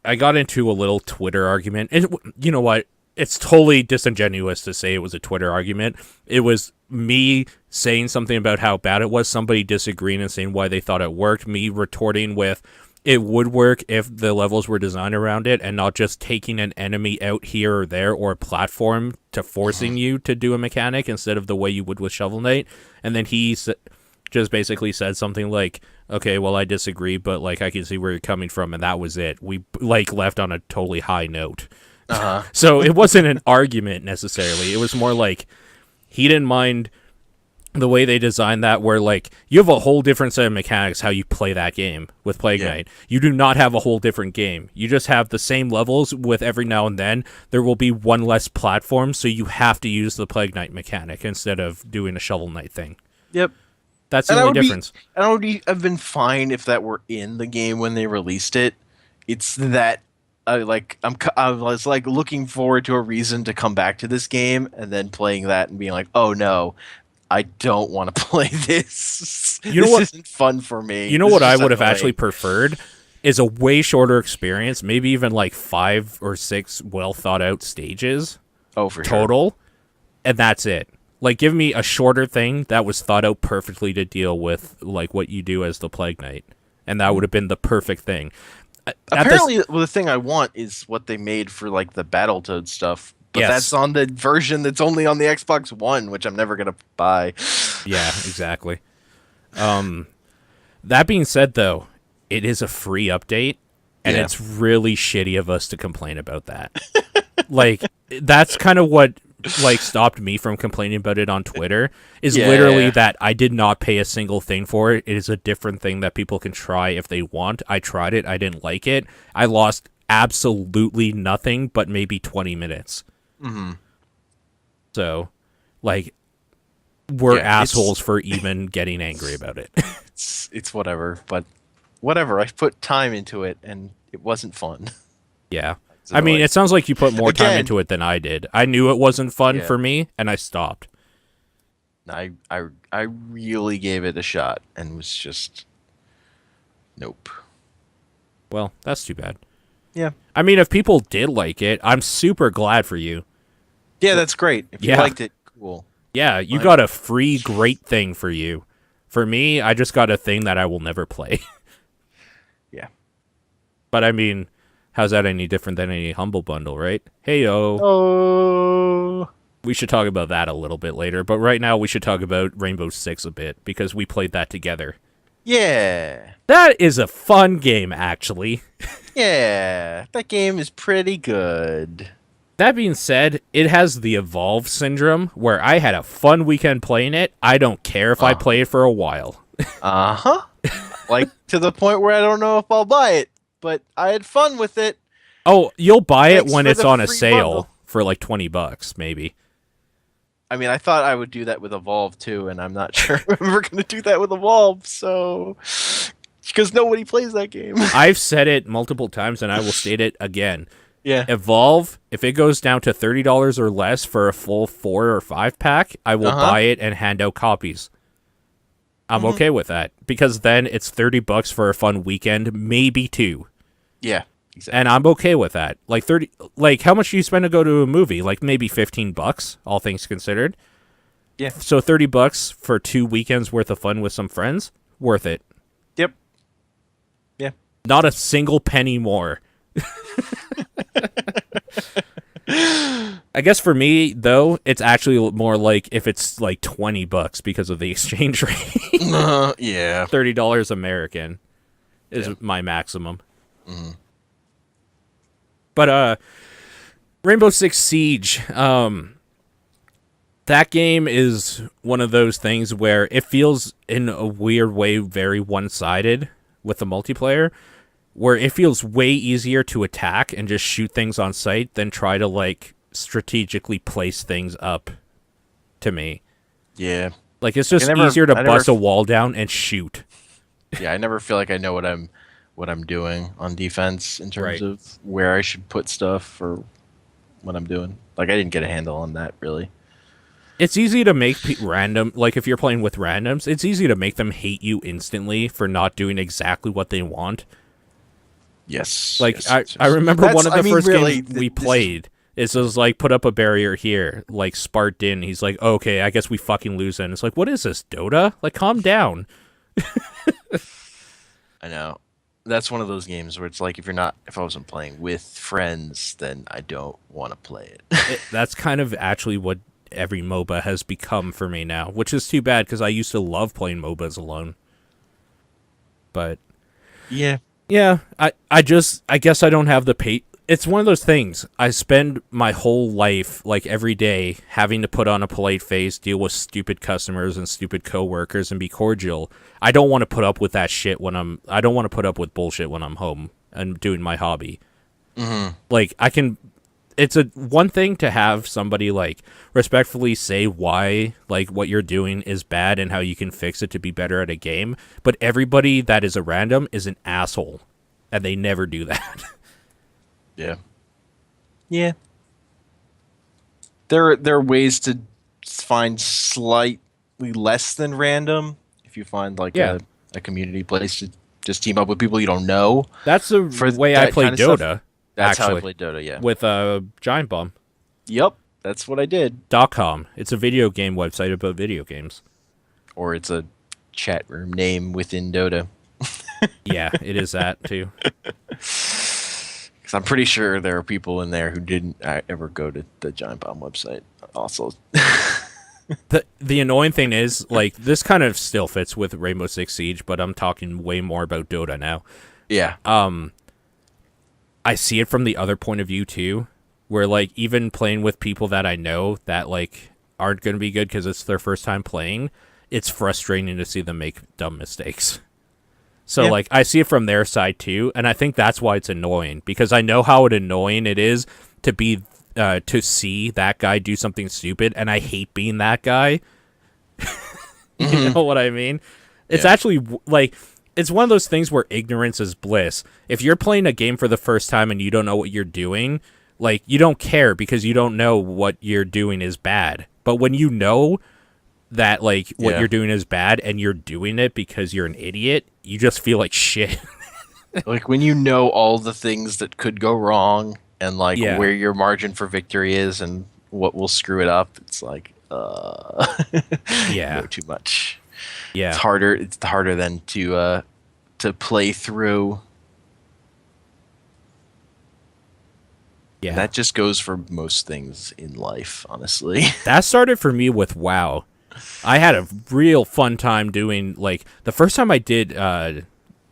I got into a little Twitter argument, and you know what? It's totally disingenuous to say it was a Twitter argument. It was me saying something about how bad it was, somebody disagreeing and saying why they thought it worked, me retorting with it would work if the levels were designed around it and not just taking an enemy out here or there or a platform to forcing you to do a mechanic instead of the way you would with Shovel Knight. And then he just basically said something like, okay, well, I disagree, but like I can see where you're coming from, and that was it. We like left on a totally high note. So it wasn't an argument necessarily. It was more like he didn't mind the way they designed that, where like you have a whole different set of mechanics how you play that game with Plague Knight. You do not have a whole different game. You just have the same levels with every now and then there will be one less platform, so you have to use the Plague Knight mechanic instead of doing a Shovel Knight thing. Yep. That's the only difference. And I would have been fine if that were in the game when they released it. It's that I was like looking forward to a reason to come back to this game, and then playing that and being like, oh no, I don't want to play this. This isn't fun for me. You know what I would have actually preferred is a way shorter experience, maybe even like 5 or 6 well thought out stages. Oh, for total, and that's it. Like, give me a shorter thing that was thought out perfectly to deal with like what you do as the Plague Knight, and that would have been the perfect thing. Apparently, the thing I want is what they made for like the Battletoad stuff, but that's on the version that's only on the Xbox One, which I'm never gonna buy. Yeah, exactly. That being said, though, it is a free update, and it's really shitty of us to complain about that. Like, that's kind of what like stopped me from complaining about it on Twitter is Yeah, literally yeah. that I did not pay a single thing for it. It is a different thing that people can try if they want. I tried it. I didn't like it. I lost absolutely nothing but maybe 20 minutes. Mm-hmm. So, like, we're Yeah, assholes for even getting angry about it. it's whatever, but whatever. I put time into it, and it wasn't fun. Yeah. So, I mean, like, it sounds like you put more time again, into it than I did. I knew it wasn't fun yeah. for me, and I stopped. I really gave it a shot and was just nope. Well, that's too bad. Yeah. I mean, if people did like it, I'm super glad for you. Yeah, that's great. If you Yeah. liked it, cool. Yeah, you Like- got a free great thing for you. For me, I just got a thing that I will never play. Yeah. But I mean, how's that any different than any Humble Bundle, right? Hey-yo. Oh. We should talk about that a little bit later, but right now we should talk about Rainbow Six a bit, because we played that together. Yeah. That is a fun game, actually. Yeah. That game is pretty good. That being said, it has the Evolve syndrome, where I had a fun weekend playing it. I don't care if I play it for a while. Uh-huh. Like, to the point where I don't know if I'll buy it, but I had fun with it. Oh, you'll buy it Thanks when for it's the on a free sale bundle. for like $20, maybe. I mean, I thought I would do that with Evolve too, and I'm not sure I'm ever going to do that with Evolve, so... Because nobody plays that game. I've said it multiple times, and I will state it again. Yeah. Evolve, if it goes down to $30 or less for a full 4 or 5 pack, I will buy it and hand out copies. I'm okay with that, because then it's $30 for a fun weekend, maybe 2. Yeah. Exactly. And I'm okay with that. Like how much do you spend to go to a movie? Like maybe $15, all things considered. Yeah. So $30 for 2 weekends worth of fun with some friends, worth it. Yep. Yeah. Not a single penny more. I guess for me though, it's actually more like if it's like $20 because of the exchange rate. Yeah. $30 American is my maximum. Mm-hmm. But Rainbow Six Siege, that game is one of those things where it feels in a weird way very one-sided with the multiplayer, where it feels way easier to attack and just shoot things on sight than try to like strategically place things up, to me. Yeah. Like it's just easier to bust a wall down and shoot. Yeah, I never feel like I know what I'm doing on defense in terms Right. of where I should put stuff or what I'm doing. Like I didn't get a handle on that really. It's easy to make random, like if you're playing with randoms, it's easy to make them hate you instantly for not doing exactly what they want. Yes. Like yes, I remember one of the first really, games we played. It was like put up a barrier here, like Spartan. He's like, okay, I guess we fucking lose. And it's like, what is this, Dota? Like, calm down. I know. That's one of those games where it's like if I wasn't playing with friends, then I don't want to play it. That's kind of actually what every MOBA has become for me now, which is too bad because I used to love playing MOBAs alone. But Yeah. I guess I don't have the it's one of those things. I spend my whole life, like every day, having to put on a polite face, deal with stupid customers and stupid coworkers, and be cordial. I don't want to put up with that shit I don't want to put up with bullshit when I'm home and doing my hobby. Mm-hmm. Like it's a one thing to have somebody like respectfully say why like what you're doing is bad and how you can fix it to be better at a game, but everybody that is a random is an asshole, and they never do that. Yeah. Yeah. There are ways to find slightly less than random if you find like a community place to just team up with people you don't know. That's the way I play Dota. Stuff. That's actually, how I play Dota, yeah. With Giant Bomb. Yep, that's what I did. .com. It's a video game website about video games. Or it's a chat room name within Dota. Yeah, it is that too. Because I'm pretty sure there are people in there who didn't ever go to the Giant Bomb website. Also, the annoying thing is, like, this kind of still fits with Rainbow Six Siege, but I'm talking way more about Dota now. Yeah. I see it from the other point of view too. where like even playing with people that I know that like aren't going to be good because it's their first time playing, it's frustrating to see them make dumb mistakes. So like I see it from their side too, and I think that's why it's annoying, because I know how annoying it is to be to see that guy do something stupid, and I hate being that guy. You know what I mean? It's actually like, it's one of those things where ignorance is bliss. If you're playing a game for the first time and you don't know what you're doing, like, you don't care because you don't know what you're doing is bad. But when you know that, like, what you're doing is bad and you're doing it because you're an idiot, you just feel like shit. Like, when you know all the things that could go wrong and, like, where your margin for victory is and what will screw it up, it's like, you know too much. Yeah. It's harder than to play through. Yeah. And that just goes for most things in life, honestly. That started for me with WoW. I had a real fun time doing, like, the first time I did,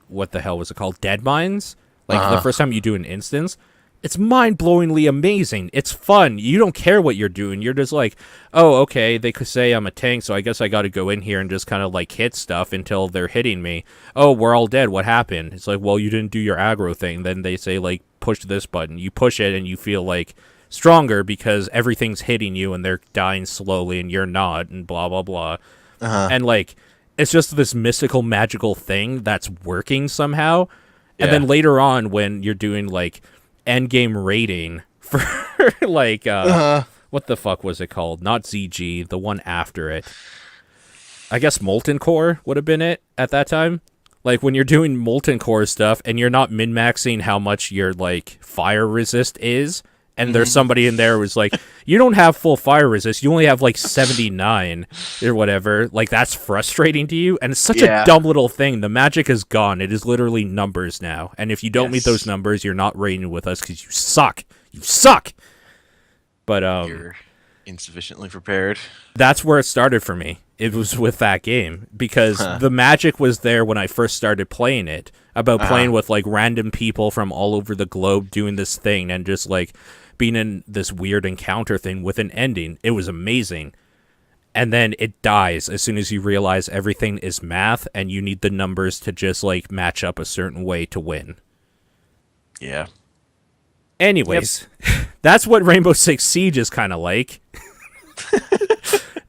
what the hell was it called? Dead Mines? Like, the first time you do an instance, it's mind-blowingly amazing. It's fun. You don't care what you're doing. You're just like, oh, okay, they could say I'm a tank, so I guess I got to go in here and just kind of, like, hit stuff until they're hitting me. Oh, we're all dead. What happened? It's like, well, you didn't do your aggro thing. Then they say, like, push this button. You push it, and you feel, like, stronger because everything's hitting you and they're dying slowly and you're not, and blah blah blah. And like, it's just this mystical magical thing that's working somehow. And then later on, when you're doing like end game rating for like what the fuck was it called? Not ZG, the one after it, I guess Molten Core would have been it at that time. Like, when you're doing Molten Core stuff and you're not min-maxing how much your like fire resist is, and there's somebody in there who's like, you don't have full fire resist, you only have like 79 or whatever. Like, that's frustrating to you, and it's such a dumb little thing. The magic is gone. It is literally numbers now, and if you don't meet those numbers, you're not raiding with us because you suck. You suck. But you're insufficiently prepared. That's where it started for me. It was with that game, because the magic was there when I first started playing it, about playing with like random people from all over the globe doing this thing and just like being in this weird encounter thing with an ending. It was amazing. And then it dies as soon as you realize everything is math and you need the numbers to just like match up a certain way to win. Yeah. Anyways, that's what Rainbow Six Siege is kind of like.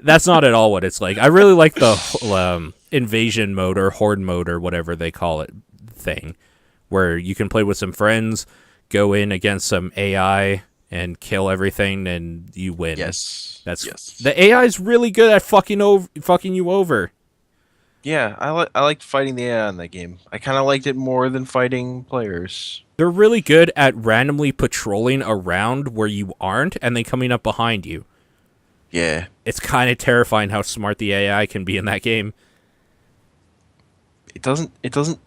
That's not at all what it's like. I really like the invasion mode or horde mode or whatever they call it thing, where you can play with some friends, go in against some AI and kill everything, and you win. The AI is really good at fucking you over. Yeah, I liked fighting the AI in that game. I kind of liked it more than fighting players. They're really good at randomly patrolling around where you aren't and then coming up behind you. Yeah. It's kind of terrifying how smart the AI can be in that game. It doesn't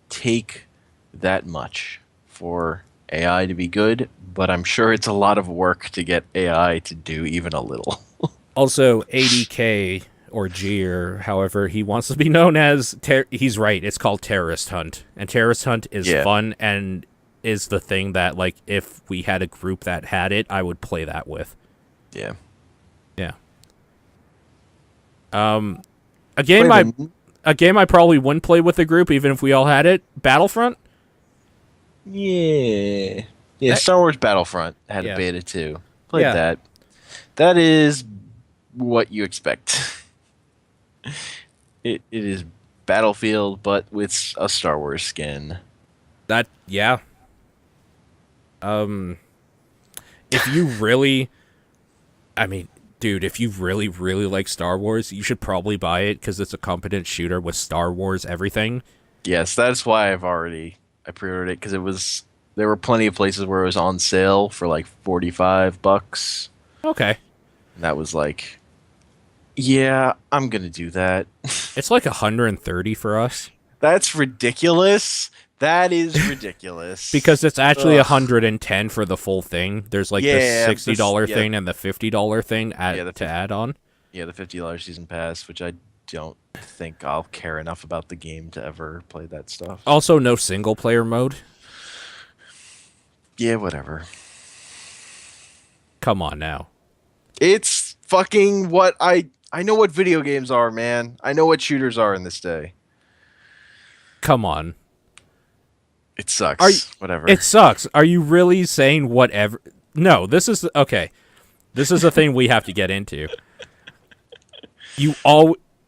take that much for AI to be good, but I'm sure it's a lot of work to get AI to do even a little. Also, ADK or G, or however he wants to be known as, he's right, it's called Terrorist Hunt. And Terrorist Hunt is fun and is the thing that, like, if we had a group that had it, I would play that with. Yeah. Yeah. A game I probably wouldn't play with a group even if we all had it, Battlefront. Yeah. Star Wars Battlefront had a beta too. Played that. That is what you expect. It is Battlefield, but with a Star Wars skin. If you really, dude, if you really, really like Star Wars, you should probably buy it because it's a competent shooter with Star Wars everything. Yes, that's why I pre-ordered it, because there were plenty of places where it was on sale for like $45. Okay. And that was like, yeah, I'm gonna do that. It's like 130 for us. That's ridiculous. That is ridiculous. Because it's actually 110 for the full thing. There's like the $60 thing and the $50 thing to add on. Yeah, the $50 season pass, which I don't think I'll care enough about the game to ever play that stuff. Also, no single player mode. Yeah, whatever. come on now. It's fucking what I know what video games are, man. I know what shooters are in this day. Come on. It sucks. Whatever. It sucks. Are you really saying whatever? No, this is okay. This is a thing we have to get into.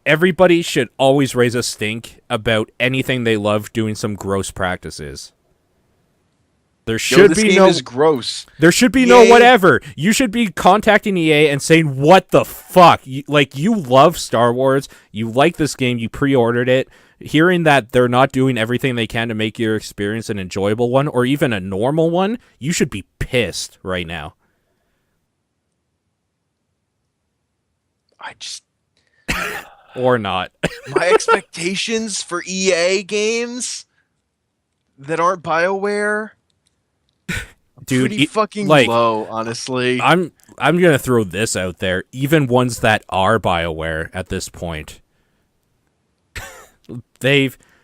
Everybody should always raise a stink about anything they love doing some gross practices. There should this be game no is gross. There should be EA. no whatever. You should be contacting EA and saying, "What the fuck? You love Star Wars. You like this game. You pre-ordered it. Hearing that they're not doing everything they can to make your experience an enjoyable one or even a normal one, you should be pissed right now." I just Or not. my expectations for EA games that aren't BioWare, Dude, pretty fucking like, low, honestly. I'm gonna throw this out there. Even ones that are BioWare at this point,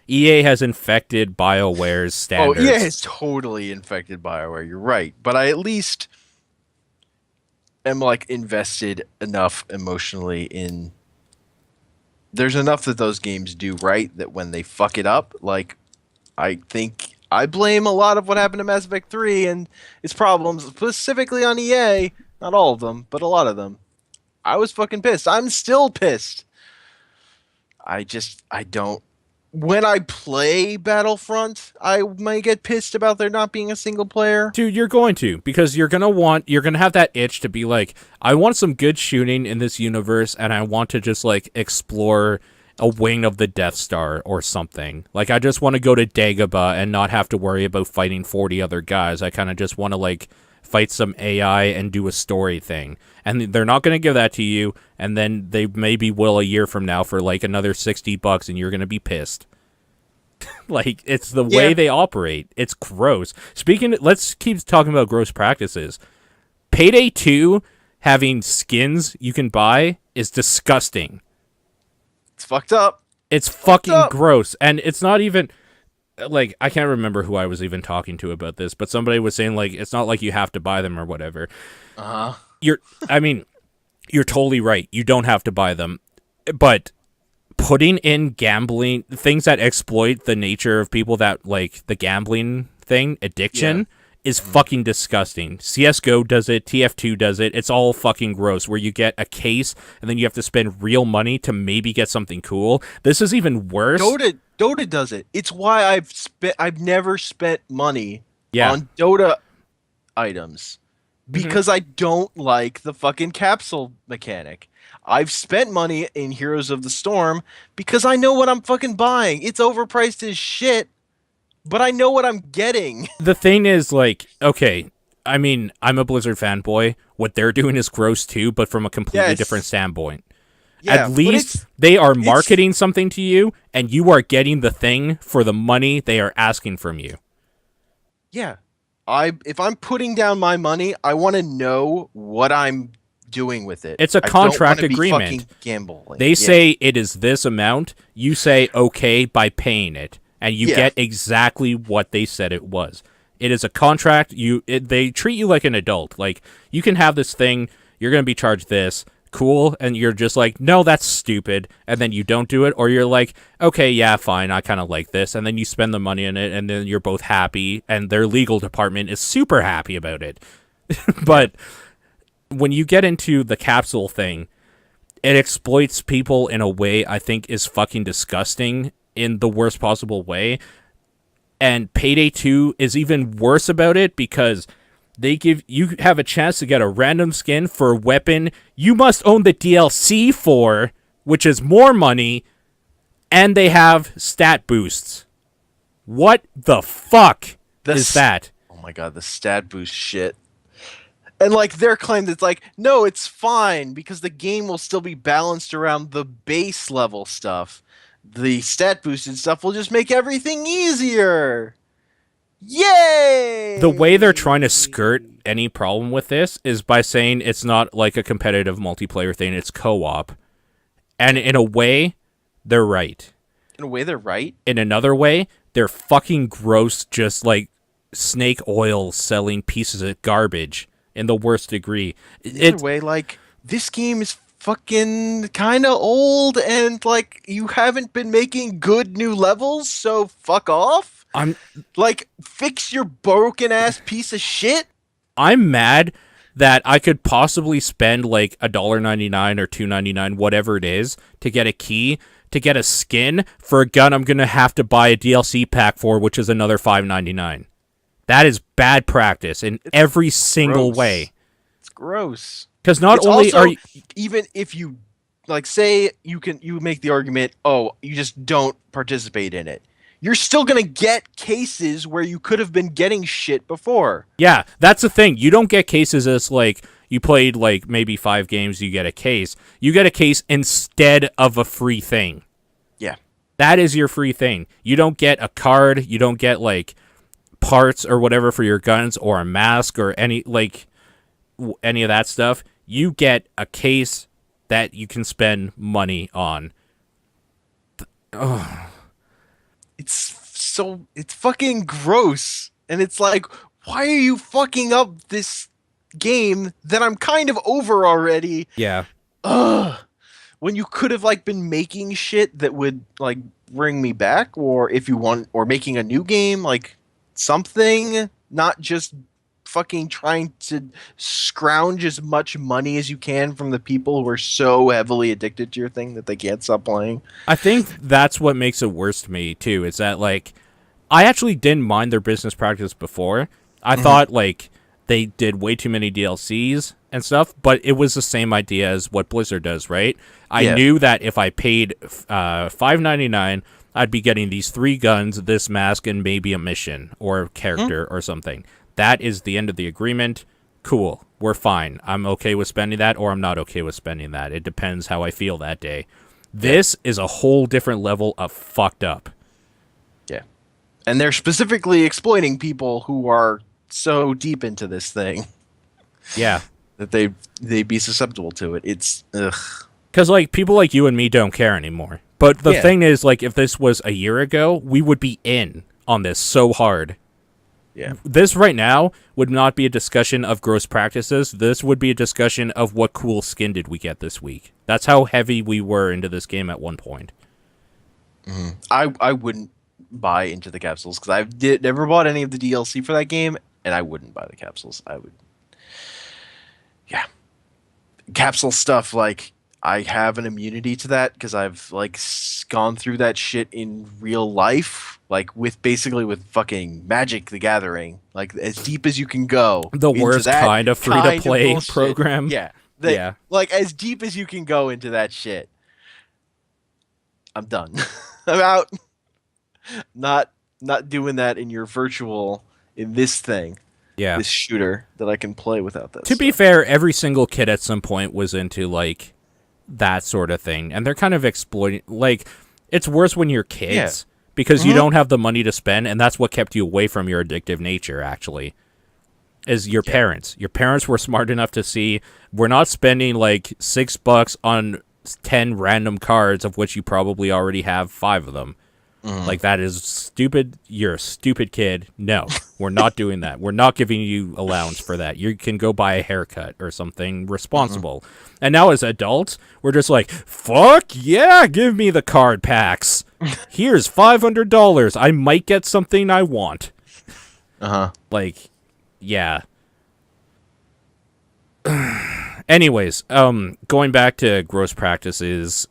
EA has infected BioWare's standards. Oh, EA has totally infected BioWare. You're right, but I at least am like invested enough emotionally in. There's enough that those games do right that when they fuck it up, like I think I blame a lot of what happened to Mass Effect 3 and its problems specifically on EA. Not all of them, but a lot of them. I was fucking pissed. I'm still pissed. I don't. When I play Battlefront, I might get pissed about there not being a single player. Dude, you're going to, because you're gonna have that itch to be like, I want some good shooting in this universe, and I want to just like explore a wing of the Death Star or something. Like, I just want to go to Dagobah and not have to worry about fighting 40 other guys. I kind of just want to like fight some AI and do a story thing. And they're not going to give that to you, and then they maybe will a year from now for like another $60, and you're going to be pissed. Like, it's the way they operate. It's gross. Let's keep talking about gross practices. Payday 2 having skins you can buy is disgusting. It's fucked up. It's fucking gross. And it's not even like, I can't remember who I was even talking to about this, but somebody was saying like, it's not like you have to buy them or whatever. You're totally right. You don't have to buy them, but putting in gambling things that exploit the nature of people that like the gambling thing, addiction, is fucking disgusting. CSGO does it, TF2 does it. It's all fucking gross, where you get a case and then you have to spend real money to maybe get something cool. This is even worse. Dota does it. It's why I've never spent money on Dota items, because I don't like the fucking capsule mechanic. I've spent money in Heroes of the Storm because I know what I'm fucking buying. It's overpriced as shit, but I know what I'm getting. The thing is, like, okay, I mean, I'm a Blizzard fanboy. What they're doing is gross too, but from a completely different standpoint. Yeah, at least they are marketing something to you, and you are getting the thing for the money they are asking from you. Yeah. If I'm putting down my money, I want to know what I'm doing with it. It's a contract agreement. Fucking gambling. They say it is this amount. You say okay by paying it, and you get exactly what they said it was. It is a contract. They treat you like an adult. Like, you can have this thing. You're going to be charged this. Cool. And you're just like, no, that's stupid. And then you don't do it. Or you're like, okay, yeah, fine. I kind of like this. And then you spend the money on it. And then you're both happy. And their legal department is super happy about it. But when you get into the capsule thing, it exploits people in a way I think is fucking disgusting in the worst possible way. And Payday 2 is even worse about it, because you have a chance to get a random skin for a weapon you must own the DLC for, which is more money, and they have stat boosts. What the fuck is that? Oh my god, the stat boost shit. And like their claim that's like, no, it's fine because the game will still be balanced around the base level stuff. The stat boosted stuff will just make everything easier. Yay! The way they're trying to skirt any problem with this is by saying it's not like a competitive multiplayer thing, it's co-op. And in a way, they're right. In a way, they're right. In another way, they're fucking gross, just like snake oil selling pieces of garbage in the worst degree. Either way, like, this game is fucking kind of old, and like, you haven't been making good new levels, so fuck off. I'm Like, fix your broken ass piece of shit. I'm mad that I could possibly spend like $1.99 or $2.99, whatever it is, to get a key, to get a skin for a gun I'm gonna have to buy a DLC pack for, which is another $5.99. That is bad practice in every single way. It's gross. Because not only also, are you, even if you like say you make the argument, oh, you just don't participate in it. You're still gonna get cases where you could have been getting shit before. yeah, that's the thing. You don't get cases as like you played like maybe 5 games, you get a case. You get a case instead of a free thing. Yeah. That is your free thing. You don't get a card. You don't get like parts or whatever for your guns or a mask or any of that stuff. You get a case that you can spend money on. It's fucking gross. And it's like, why are you fucking up this game that I'm kind of over already? Yeah. Ugh. When you could have like been making shit that would like bring me back, or if you want, or making a new game, like something, not just fucking trying to scrounge as much money as you can from the people who are so heavily addicted to your thing that they can't stop playing. I think that's what makes it worse to me too, is that like I actually didn't mind their business practice before. I thought like they did way too many DLCs and stuff, but it was the same idea as what Blizzard does, right? I knew that if I paid $5.99, I'd be getting these 3 guns, this mask, and maybe a mission or a character or something. That is the end of the agreement. Cool. We're fine. I'm okay with spending that, or I'm not okay with spending that. It depends how I feel that day. This is a whole different level of fucked up. Yeah. And they're specifically exploiting people who are so deep into this thing. Yeah. That they'd be susceptible to it. It's ugh. Because like people like you and me don't care anymore. But the thing is, like, if this was a year ago, we would be in on this so hard. Yeah. This right now would not be a discussion of gross practices. This would be a discussion of what cool skin did we get this week. That's how heavy we were into this game at one point. I wouldn't buy into the capsules because I've never bought any of the DLC for that game, and I wouldn't buy the capsules. I would. Yeah. Capsule stuff, like, I have an immunity to that because I've like gone through that shit in real life, like with fucking Magic the Gathering, like as deep as you can go. The worst kind of free to play program. Yeah. Yeah. Like as deep as you can go into that shit. I'm done. I'm out. Not doing that in your virtual, in this thing. Yeah. This shooter that I can play without that. To be fair, every single kid at some point was into like that sort of thing, and they're kind of exploiting. Like, it's worse when you're kids because you don't have the money to spend, and that's what kept you away from your addictive nature. Actually, is your parents. Your parents were smart enough to see we're not spending like $6 on 10 random cards, of which you probably already have 5 of them. Like, that is stupid. You're a stupid kid. No, we're not doing that. We're not giving you allowance for that. You can go buy a haircut or something responsible. And now as adults, we're just like, fuck yeah, give me the card packs. Here's $500. I might get something I want. Like, yeah. Anyways, going back to gross practices,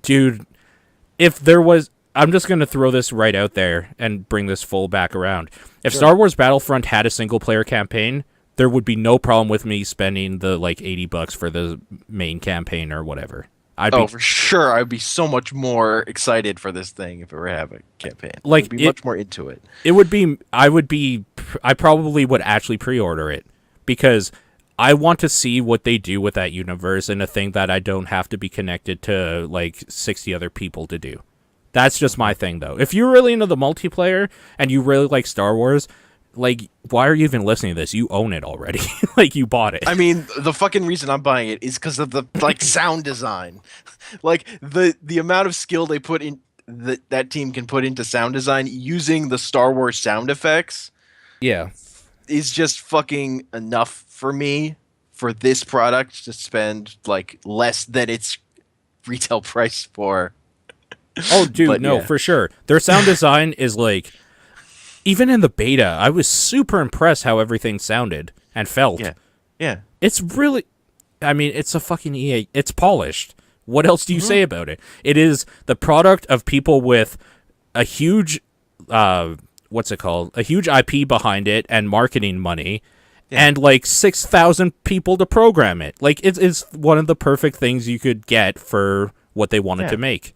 if there was... I'm just going to throw this right out there and bring this full back around. If Star Wars Battlefront had a single-player campaign, there would be no problem with me spending the, like, $80 for the main campaign or whatever. For sure. I'd be so much more excited for this thing if it were to have a campaign. Like, I'd be much more into it. I probably would actually pre-order it because I want to see what they do with that universe and a thing that I don't have to be connected to, like, 60 other people to do. That's just my thing, though. If you're really into the multiplayer and you really like Star Wars, like, why are you even listening to this? You own it already. Like, you bought it. I mean, the fucking reason I'm buying it is because of the, like, sound design. Like, the amount of skill they put in, that team can put into sound design using the Star Wars sound effects. Yeah. is just fucking enough for me for this product to spend like less than its retail price for. Oh, dude, But no, yeah, for sure. Their sound design is like, even in the beta, I was super impressed how everything sounded and felt. yeah, yeah. It's really, I mean, it's a fucking EA. It's polished. What else do you say about it? It is the product of people with a huge, what's it called? A huge IP behind it and marketing money, and like 6,000 people to program it. Like it's one of the perfect things you could get for what they wanted Yeah. to make.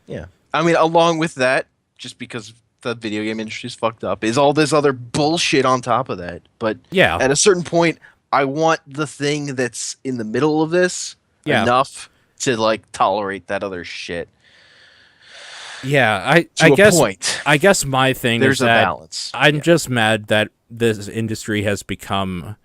Yeah. I mean, along with that, just because the video game industry is fucked up, is all this other bullshit on top of that. But Yeah, at a certain point, I want the thing that's in the middle of this yeah, enough to like tolerate that other shit yeah. to I a guess point. I guess my thing There's is a that balance. I'm just mad that this industry has become.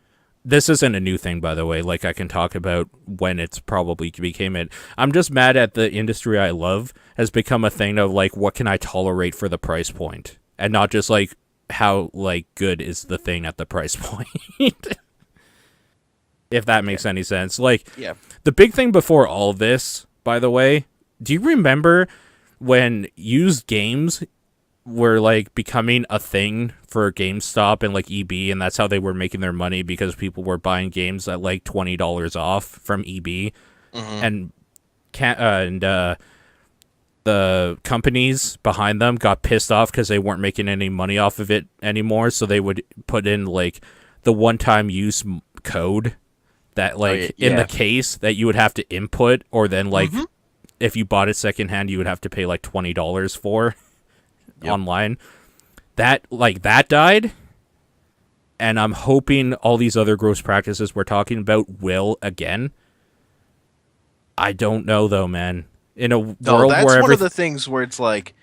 This isn't a new thing, by the way. Like, I can talk about when it's probably became it. I'm just mad at the industry I love has become a thing of, like, what can I tolerate for the price point? And not just, like, how, like, good is the thing at the price point. If that makes any sense. Like, Yeah. the big thing before all this, by the way, do you remember when used games were like becoming a thing for GameStop and like EB, and that's how they were making their money because people were buying games at like $20 off from EB, and the companies behind them got pissed off because they weren't making any money off of it anymore, so they would put in like the one-time use code that like in the case that you would have to input, or then like if you bought it secondhand you would have to pay like $20 for online. That died, and I'm hoping all these other gross practices we're talking about will again. I don't know though, man. In a world That's where one of the things where it's like,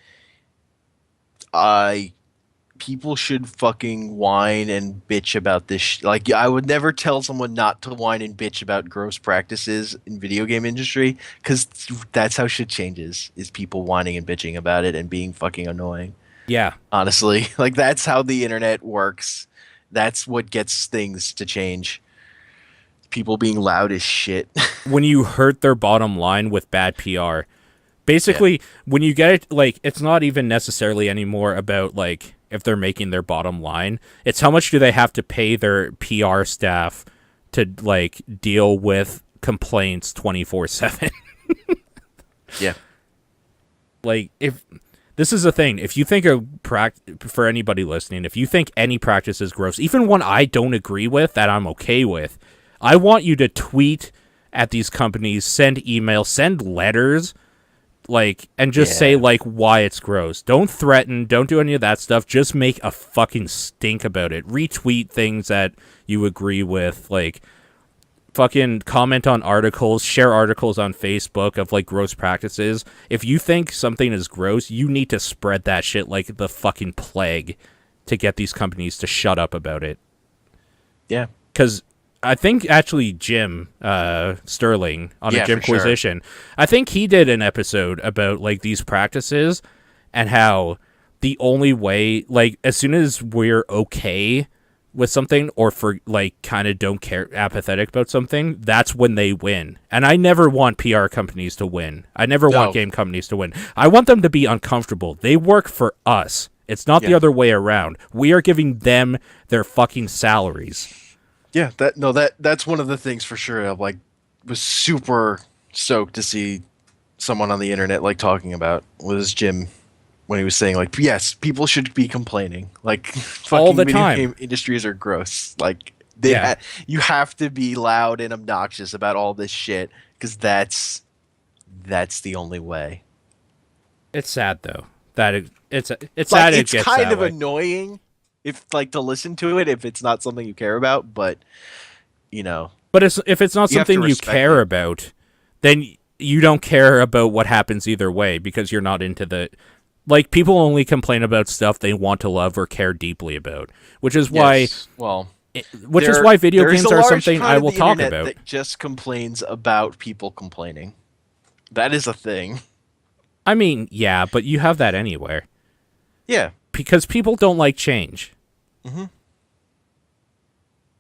people should fucking whine and bitch about this. Like, I would never tell someone not to whine and bitch about gross practices in video game industry, because that's how shit changes. Is people whining and bitching about it and being fucking annoying. yeah, Honestly, like that's how the internet works. That's what gets things to change. People being loud as shit. when you hurt their bottom line with bad PR. Basically, when you get it, like, it's not even necessarily anymore about, like, if they're making their bottom line. It's how much do they have to pay their PR staff to, like, deal with complaints 24/7. Yeah. Like, if this is the thing, if you think for anybody listening, if you think any practice is gross, even one I don't agree with that I'm okay with, I want you to tweet at these companies, send emails, send letters, like, and just say like why it's gross. Don't threaten, don't do any of that stuff. Just make a fucking stink about it. Retweet things that you agree with, like fucking comment on articles, share articles on Facebook of like gross practices. If you think something is gross, you need to spread that shit like the fucking plague to get these companies to shut up about it. Yeah. Because I think actually Jim Sterling on a Jimquisition, I think he did an episode about like these practices and how the only way, like, as soon as we're okay with something or for like kind of don't care, apathetic about something, that's when they win. And I never want PR companies to win. I never want game companies to win. I want them to be uncomfortable. They work for us. It's not the other way around. We are giving them their fucking salaries. Yeah, that's one of the things for sure. I like was super stoked to see someone on the internet like talking about was Jim when he was saying like, yes, people should be complaining, like fucking all the video time. game industries are gross. Like you have to be loud and obnoxious about all this shit because that's the only way. It's sad though that it's Like, sad. It's it gets kind that of way. annoying if like to listen to it if it's not something you care about, but you know. But if it's not You have to something you respect care it. about, then you don't care about what happens either way because you're not into the. Like, people only complain about stuff they want to love or care deeply about, which is why. Yes, well, Which is why video there is games a are large something part I of will the talk internet about. that just complains about people complaining. That is a thing. I mean, yeah, but you have that anywhere Yeah. because people don't like change. Mm-hmm.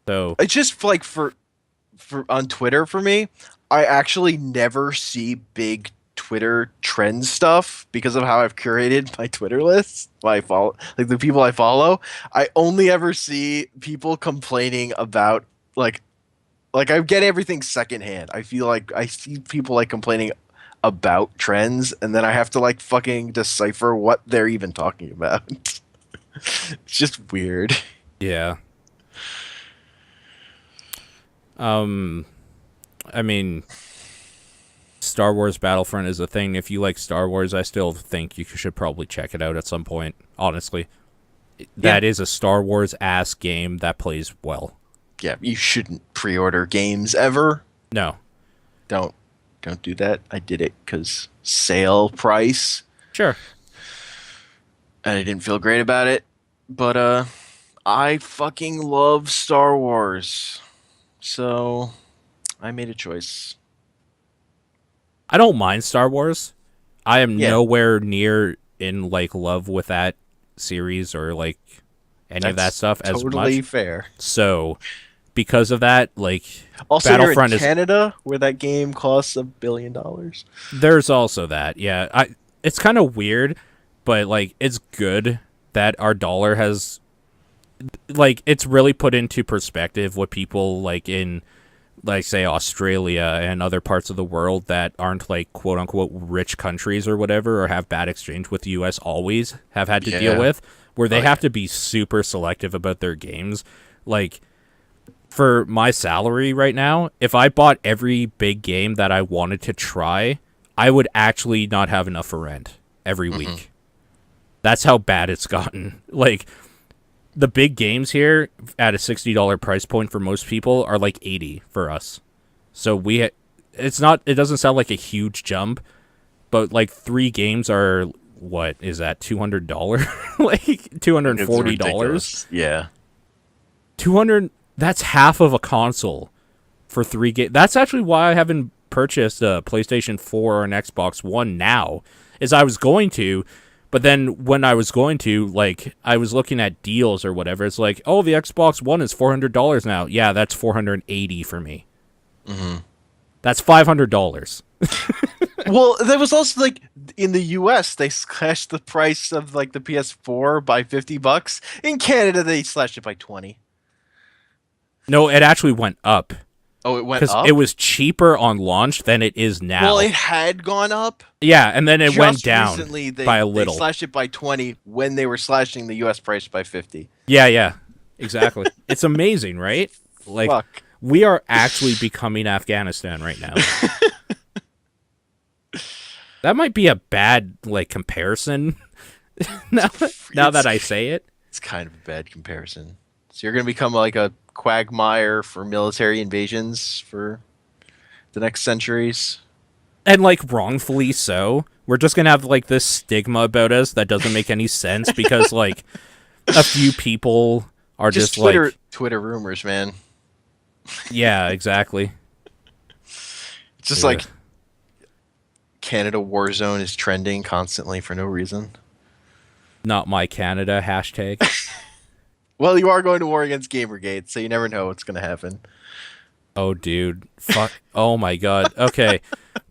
So It's just like for on Twitter for me, I actually never see big Twitter trend stuff because of how I've curated my Twitter list. I follow like the people I follow. I only ever see people complaining about like I get everything secondhand. I feel like I see people like complaining about trends, and then I have to like fucking decipher what they're even talking about. It's just weird. yeah. I mean, Star Wars Battlefront is a thing. If you like Star Wars, I still think you should probably check it out at some point. Honestly, that is a Star Wars ass game that plays well. Yeah, you shouldn't pre-order games ever. No, Don't do that. I did it because sale price, sure. and I didn't feel great about it. But I fucking love Star Wars, so I made a choice. I don't mind Star Wars. I am Yeah. nowhere near in like love with that series or like any of that That's stuff as totally much. fair. So, because of that, like Also, Battlefront you're is in Canada, where that game costs $1 billion. there's also that. Yeah, it's kind of weird, but like it's good that our dollar has like it's really put into perspective what people like in like say Australia and other parts of the world that aren't like quote unquote rich countries or whatever or have bad exchange with the US always have had to deal Yeah. with, where they have to be super selective about their games. Like for my salary right now, if I bought every big game that I wanted to try, I would actually not have enough for rent every week. That's how bad it's gotten. Like the big games here at a $60 price point for most people are like 80 for us. So it doesn't sound like a huge jump, but like 3 games are what is that $200? Like $240. It's ridiculous. Yeah. 200 that's half of a console for 3 games. That's actually why I haven't purchased a PlayStation 4 or an Xbox One now. Is I was going to, but then when I was going to, like, I was looking at deals or whatever. It's like, oh, the Xbox One is $400 now. Yeah, that's $480 for me. Mm-hmm. That's $500. Well, there was also like in the US they slashed the price of like the PS4 by $50. In Canada they slashed it by 20. No, it actually went up Oh, it went because up. it was cheaper on launch than it is now. Well, it had gone up. Yeah, and then it Just went down recently, by a little. They slashed it by 20 when they were slashing the US price by 50. Yeah, exactly. It's amazing, right? Like, Fuck. we are actually becoming Afghanistan right now. That might be a bad like comparison. now that I say it, It's kind of a bad comparison. So you're going to become like a quagmire for military invasions for the next centuries. and like wrongfully so. We're just gonna have like this stigma about us that doesn't make any sense because like a few people are just Twitter like, Twitter rumors, man. yeah, exactly. It's just Yeah. like Canada Warzone is trending constantly for no reason. Not my Canada hashtag. Well, you are going to war against Gamergate, so you never know what's going to happen. Oh, dude. Fuck. Oh, my God. Okay.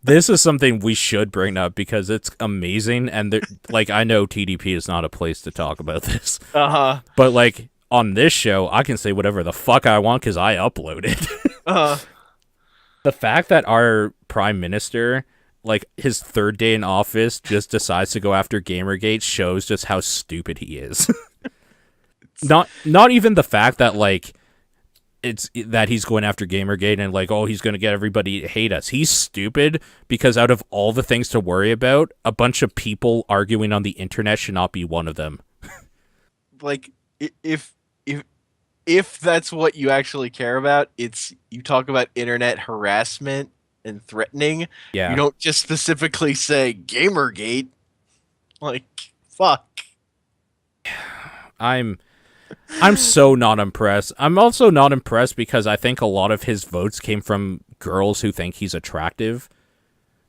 This is something we should bring up because it's amazing. And, like, I know TDP is not a place to talk about this. Uh-huh. But, like, on this show, I can say whatever the fuck I want because I uploaded. Uh-huh. The fact that our prime minister, like, his third day in office just decides to go after Gamergate shows just how stupid he is. Not even the fact that, like, it's that he's going after Gamergate and like, oh, he's going to get everybody to hate us. He's stupid because out of all the things to worry about, a bunch of people arguing on the internet should not be one of them. Like, if that's what you actually care about, it's you talk about internet harassment and threatening. Yeah. You don't just specifically say Gamergate. Like, fuck. I'm so not impressed. I'm also not impressed because I think a lot of his votes came from girls who think he's attractive,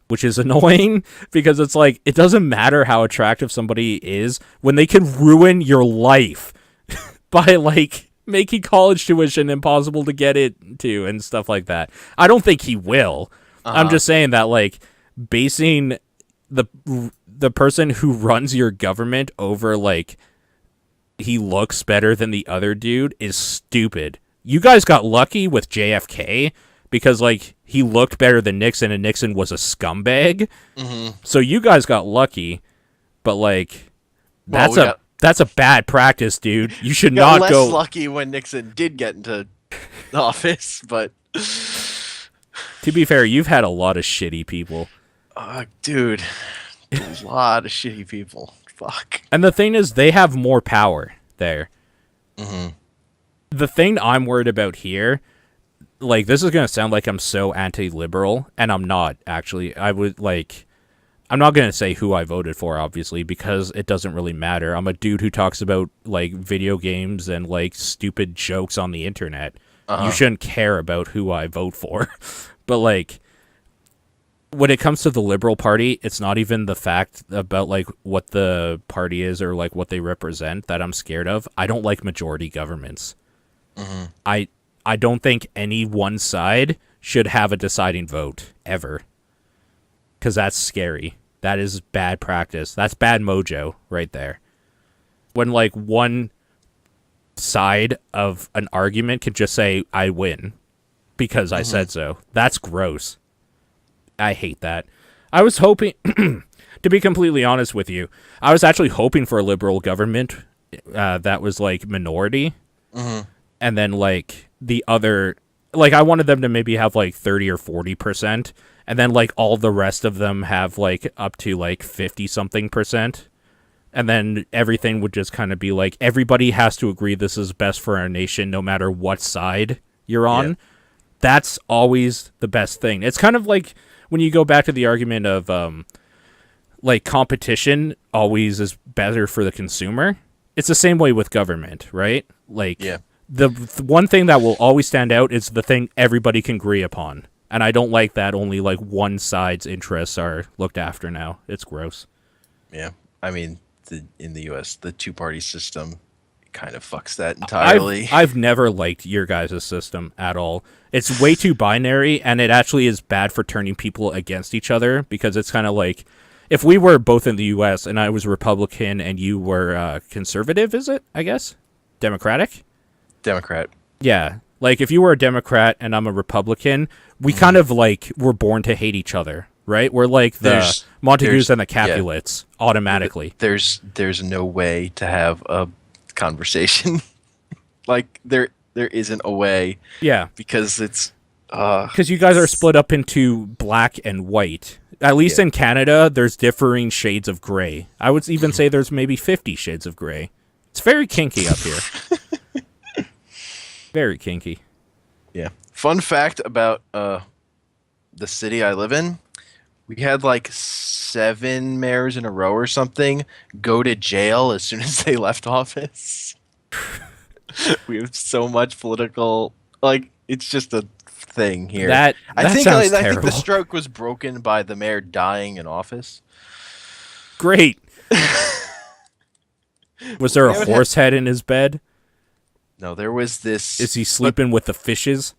which is annoying because it's like, it doesn't matter how attractive somebody is when they can ruin your life by like making college tuition impossible to get it to and stuff like that. I don't think he will. I'm just saying that, like, basing the person who runs your government over, like, he looks better than the other dude is stupid. You guys got lucky with JFK because, like, he looked better than Nixon and Nixon was a scumbag. So you guys got lucky, but, like, that's a bad practice, dude. You should not less go lucky when Nixon did get into office, but to be fair, you've had a lot of shitty people. Dude, a lot of shitty people. Fuck. And the thing is, they have more power there. The thing I'm worried about here, like, this is going to sound like I'm so anti-liberal, and I'm not, actually. I'm not going to say who I voted for, obviously, because it doesn't really matter. I'm a dude who talks about, like, video games and, like, stupid jokes on the internet. You shouldn't care about who I vote for. But, like, when it comes to the Liberal Party, it's not even the fact about, like, what the party is or, like, what they represent that I'm scared of. I don't like majority governments. I don't think any one side should have a deciding vote, ever. Because that's scary. That is bad practice. That's bad mojo right there. When, like, one side of an argument can just say, I win because I said so. That's gross. I hate that. I was hoping, to be completely honest with you, I was actually hoping for a liberal government that was, like, minority. And then, like, the other, like, I wanted them to maybe have, like, 30 or 40%. And then, like, all the rest of them have, like, up to, like, 50-something%. And then everything would just kind of be like, everybody has to agree this is best for our nation no matter what side you're on. Yeah. That's always the best thing. It's kind of like when you go back to the argument of, like, competition always is better for the consumer. It's the same way with government, right? Like, the one thing that will always stand out is the thing everybody can agree upon. And I don't like that only, like, one side's interests are looked after now. It's gross. Yeah. I mean, in the U.S., the two-party system kind of fucks that entirely. I've never liked your guys' system at all. It's way too binary, and it actually is bad for turning people against each other, because it's kind of like, if we were both in the U.S. and I was Republican and you were conservative, is it, I guess? Democratic? Democrat. Yeah. Like, if you were a Democrat and I'm a Republican, we kind of, like, were born to hate each other, right? We're like the Montagues and the Capulets, automatically. There's no way to have a conversation. Like, there isn't a way. Yeah. Because it's... Because you guys are split up into black and white. At least in Canada, there's differing shades of gray. I would even say there's maybe 50 shades of gray. It's very kinky up here. Very kinky. Yeah. Fun fact about the city I live in, we had like 7 mayors in a row or something go to jail as soon as they left office. We have so much political, like, it's just a thing here. I think the stroke was broken by the mayor dying in office. Great. Was there a horse head in his bed? No, there was this. Is he sleeping with the fishes?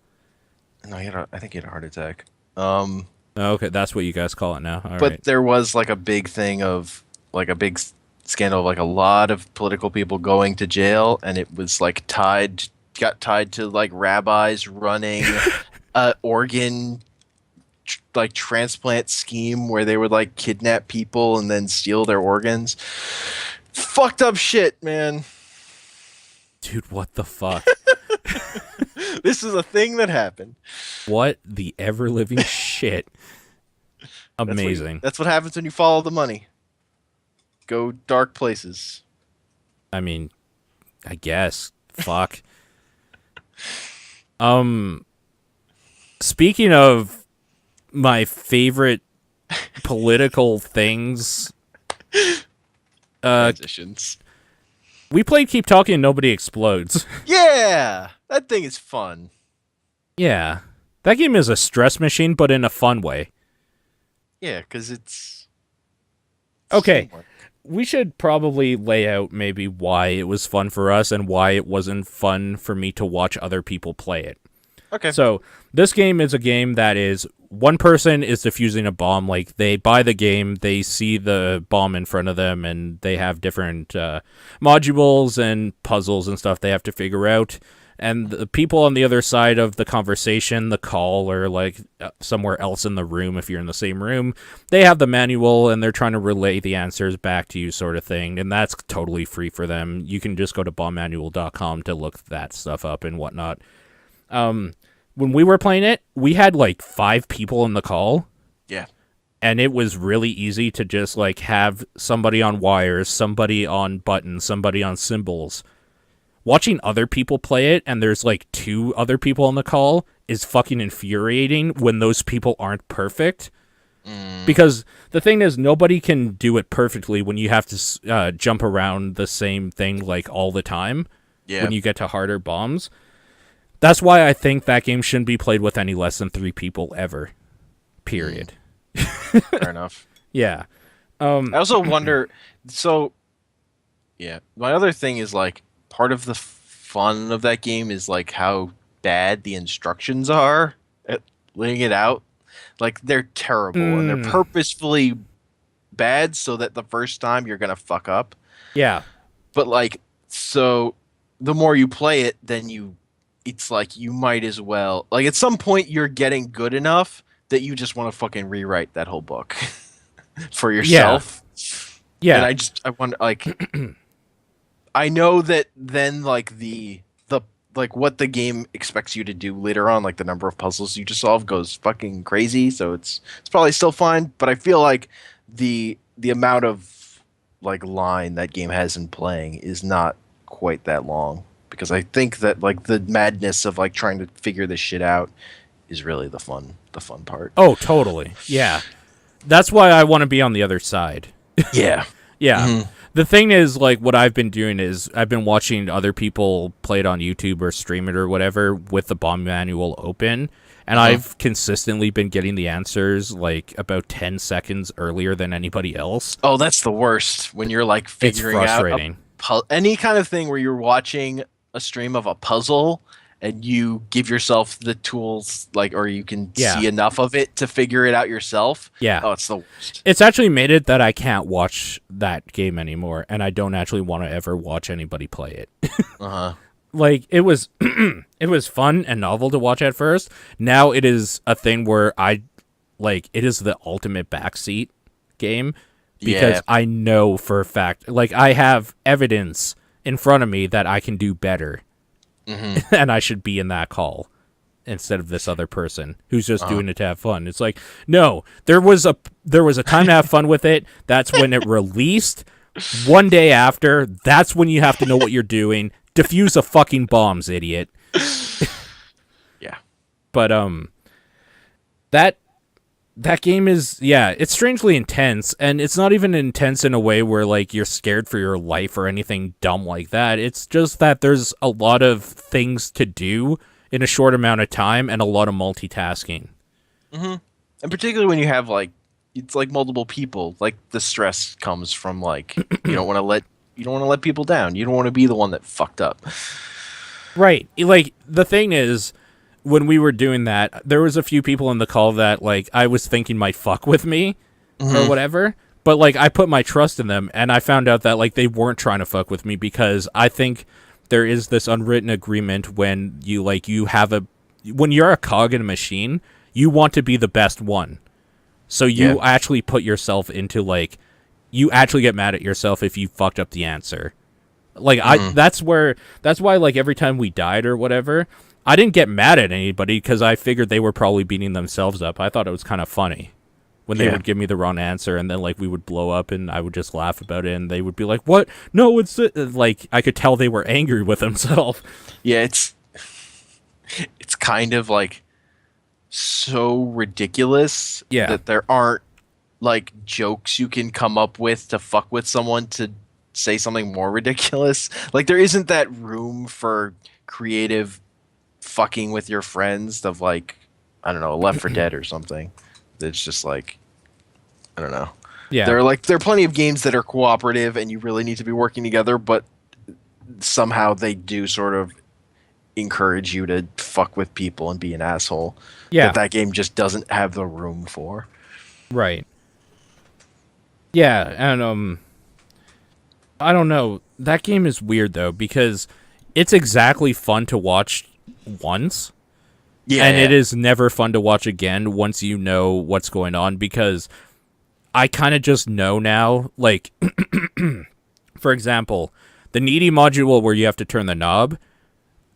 No, I think he had a heart attack. Okay, that's what you guys call it now. All but right. There was like a big thing of like a big scandal of like a lot of political people going to jail, and it was like got tied to like rabbis running organ like transplant scheme where they would like kidnap people and then steal their organs. Fucked up shit, man. Dude, what the fuck? This is a thing that happened. What the ever-living shit? Amazing. That's what happens when you follow the money. Go dark places. I mean, I guess. Fuck. Speaking of my favorite political things, transitions. We played Keep Talking and Nobody Explodes. Yeah! That thing is fun. Yeah. That game is a stress machine, but in a fun way. Yeah, because it's... Okay. we should probably lay out maybe why it was fun for us and why it wasn't fun for me to watch other people play it. Okay. So this game is a game that is one person is defusing a bomb. Like they buy the game, they see the bomb in front of them, and they have different modules and puzzles and stuff they have to figure out. And the people on the other side of the conversation, the call, or like somewhere else in the room, if you're in the same room, they have the manual and they're trying to relay the answers back to you, sort of thing. And that's totally free for them. You can just go to bombmanual.com to look that stuff up and whatnot. When we were playing it, we had like 5 people in the call. Yeah. And it was really easy to just like have somebody on wires, somebody on buttons, somebody on symbols. Watching other people play it and there's like 2 other people on the call is fucking infuriating when those people aren't perfect. Because the thing is, nobody can do it perfectly when you have to jump around the same thing like all the time. Yeah. When you get to harder bombs. That's why I think that game shouldn't be played with any less than 3 people ever. Period. Fair enough. Yeah. I also wonder, so, yeah, my other thing is, like, part of the fun of that game is, like, how bad the instructions are at laying it out. Like, they're terrible, and they're purposefully bad so that the first time you're going to fuck up. Yeah. But, like, so, the more you play it, then it's like you might as well, like, at some point you're getting good enough that you just want to fucking rewrite that whole book for yourself. Yeah. And I wonder, like, I know that then, like, the like what the game expects you to do later on, like the number of puzzles you just solve goes fucking crazy, so it's probably still fine, but I feel like the amount of like line that game has in playing is not quite that long, because I think that like the madness of like trying to figure this shit out is really the fun part. Oh, totally. Yeah. That's why I want to be on the other side. Yeah. Yeah. Mm-hmm. The thing is, like, what I've been doing is I've been watching other people play it on YouTube or stream it or whatever with the bomb manual open, and I've consistently been getting the answers, like, about 10 seconds earlier than anybody else. Oh, that's the worst, when you're, like, figuring it's frustrating. out any kind of thing where you're watching a stream of a puzzle and you give yourself the tools, like, or you can see enough of it to figure it out yourself. Yeah. Oh, it's the worst. It's actually made it that I can't watch that game anymore, and I don't actually want to ever watch anybody play it. Uh-huh. Like, it was it was fun and novel to watch at first. Now it is a thing where it is the ultimate backseat game, because I know for a fact, like, I have evidence in front of me that I can do better. Mm-hmm. And I should be in that call instead of this other person who's just doing it to have fun. It's like, no, there was a time to have fun with it. That's when it released. One day after, that's when you have to know what you're doing. Defuse the fucking bombs, idiot. Yeah. But that game is, it's strangely intense, and it's not even intense in a way where, like, you're scared for your life or anything dumb like that. It's just that there's a lot of things to do in a short amount of time and a lot of multitasking. Mm-hmm. And particularly when you have, like, it's like multiple people, like, the stress comes from, like, you don't want to let people down. You don't want to be the one that fucked up. Right. Like, the thing is, when we were doing that, there was a few people in the call that, like, I was thinking might fuck with me or whatever. But, like, I put my trust in them, and I found out that, like, they weren't trying to fuck with me, because I think there is this unwritten agreement when when you're a cog in a machine, you want to be the best one. So you actually put yourself into, like, you actually get mad at yourself if you fucked up the answer. Like, that's why, like, every time we died or whatever, I didn't get mad at anybody, because I figured they were probably beating themselves up. I thought it was kind of funny when they would give me the wrong answer, and then, like, we would blow up, and I would just laugh about it, and they would be like, "What? No, it's like, I could tell they were angry with themselves." Yeah, it's kind of, like, so ridiculous that there aren't, like, jokes you can come up with to fuck with someone to say something more ridiculous. Like, there isn't that room for creative fucking with your friends of, like, I don't know, Left 4 Dead or something. It's just like, I don't know. Yeah. There are plenty of games that are cooperative and you really need to be working together, but somehow they do sort of encourage you to fuck with people and be an asshole Yeah. that game just doesn't have the room for. Right. Yeah, and I don't know. That game is weird though because it's exactly fun to watch once. Yeah. And it is never fun to watch again once you know what's going on because I kind of just know now, like, for example, the needy module where you have to turn the knob,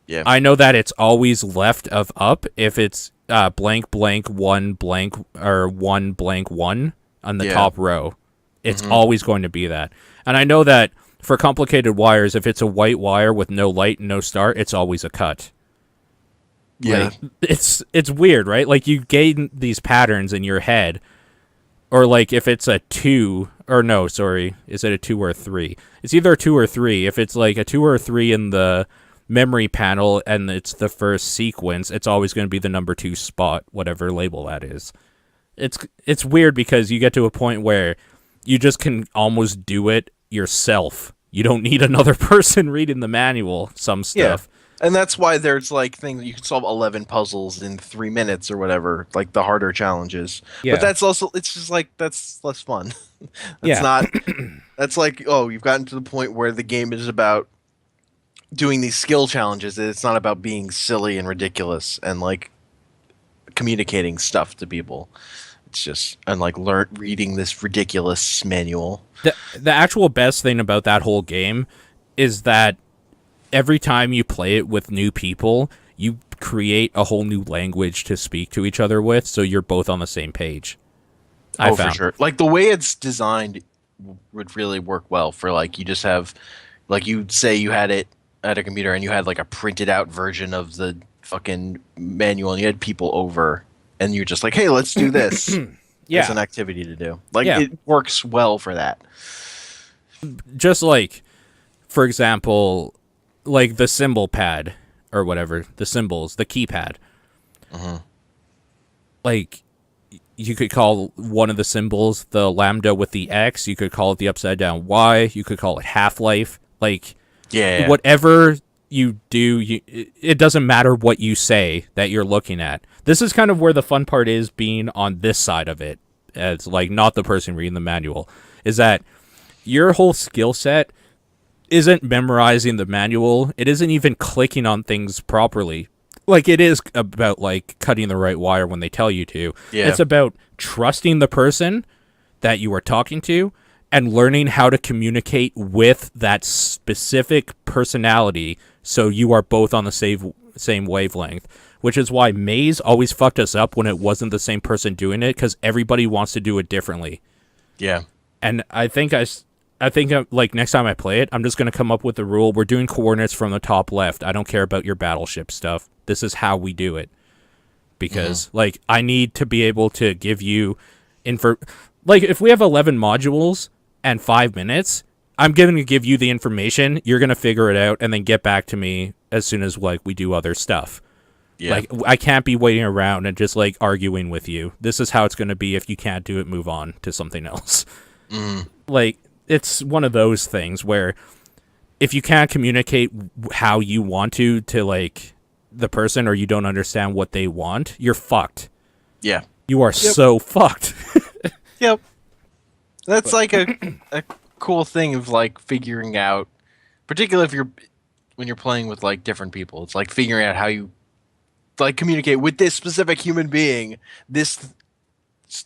Yeah. I know that it's always left of up if it's blank blank one blank or one blank one on the top row. It's always going to be that. And I know that for complicated wires, if it's a white wire with no light and no start, it's always a cut. Yeah. Like, it's weird, right? Like you gain these patterns in your head. Or like if it's a 2 or no, sorry, is it a 2 or a 3? It's either a 2 or 3. If it's like a 2 or a 3 in the memory panel and it's the first sequence, it's always going to be the number 2 spot, whatever label that is. It's weird because you get to a point where you just can almost do it yourself. You don't need another person reading the manual, some stuff. Yeah. And that's why there's like things you can solve 11 puzzles in 3 minutes or whatever, like the harder challenges. Yeah. But that's also, it's just like, that's less fun. Yeah. Not, that's like, oh, you've gotten to the point where the game is about doing these skill challenges. It's not about being silly and ridiculous and like communicating stuff to people. It's just, and like reading this ridiculous manual. The actual best thing about that whole game is that every time you play it with new people, you create a whole new language to speak to each other with, so you're both on the same page. I found. For sure. Like the way it's designed would really work well for like you just have, like you say you had it at a computer and you had like a printed out version of the fucking manual and you had people over and you're just like, hey, let's do this. Yeah. It's an activity to do. Like Yeah. it works well for that. Just like, for example, like the symbol pad or whatever, the symbols, the keypad. Like, you could call one of the symbols the lambda with the X. You could call it the upside down Y. You could call it Half-Life. Like, Yeah. whatever you do, it doesn't matter what you say that you're looking at. This is kind of where the fun part is being on this side of it, as like not the person reading the manual, is that your whole skill set isn't memorizing the manual. It isn't even clicking on things properly. Like, it is about like cutting the right wire when they tell you to. Yeah. It's about trusting the person that you are talking to and learning how to communicate with that specific personality so you are both on the same wavelength, which is why Maze always fucked us up when it wasn't the same person doing it, because everybody wants to do it differently. Yeah. And I think like next time I play it, I'm just going to come up with a rule. We're doing coordinates from the top left. I don't care about your battleship stuff. This is how we do it. Because like I need to be able to give you like if we have 11 modules and 5 minutes, I'm going to give you the information. You're going to figure it out and then get back to me as soon as like we do other stuff. Yeah. Like I can't be waiting around and just like arguing with you. This is how it's going to be. If you can't do it, move on to something else. Like, it's one of those things where if you can't communicate how you want to like the person, or you don't understand what they want, you're fucked. Yeah. You are so fucked. Yep. That's like a cool thing of like figuring out, particularly when you're playing with like different people. It's like figuring out how you like communicate with this specific human being, this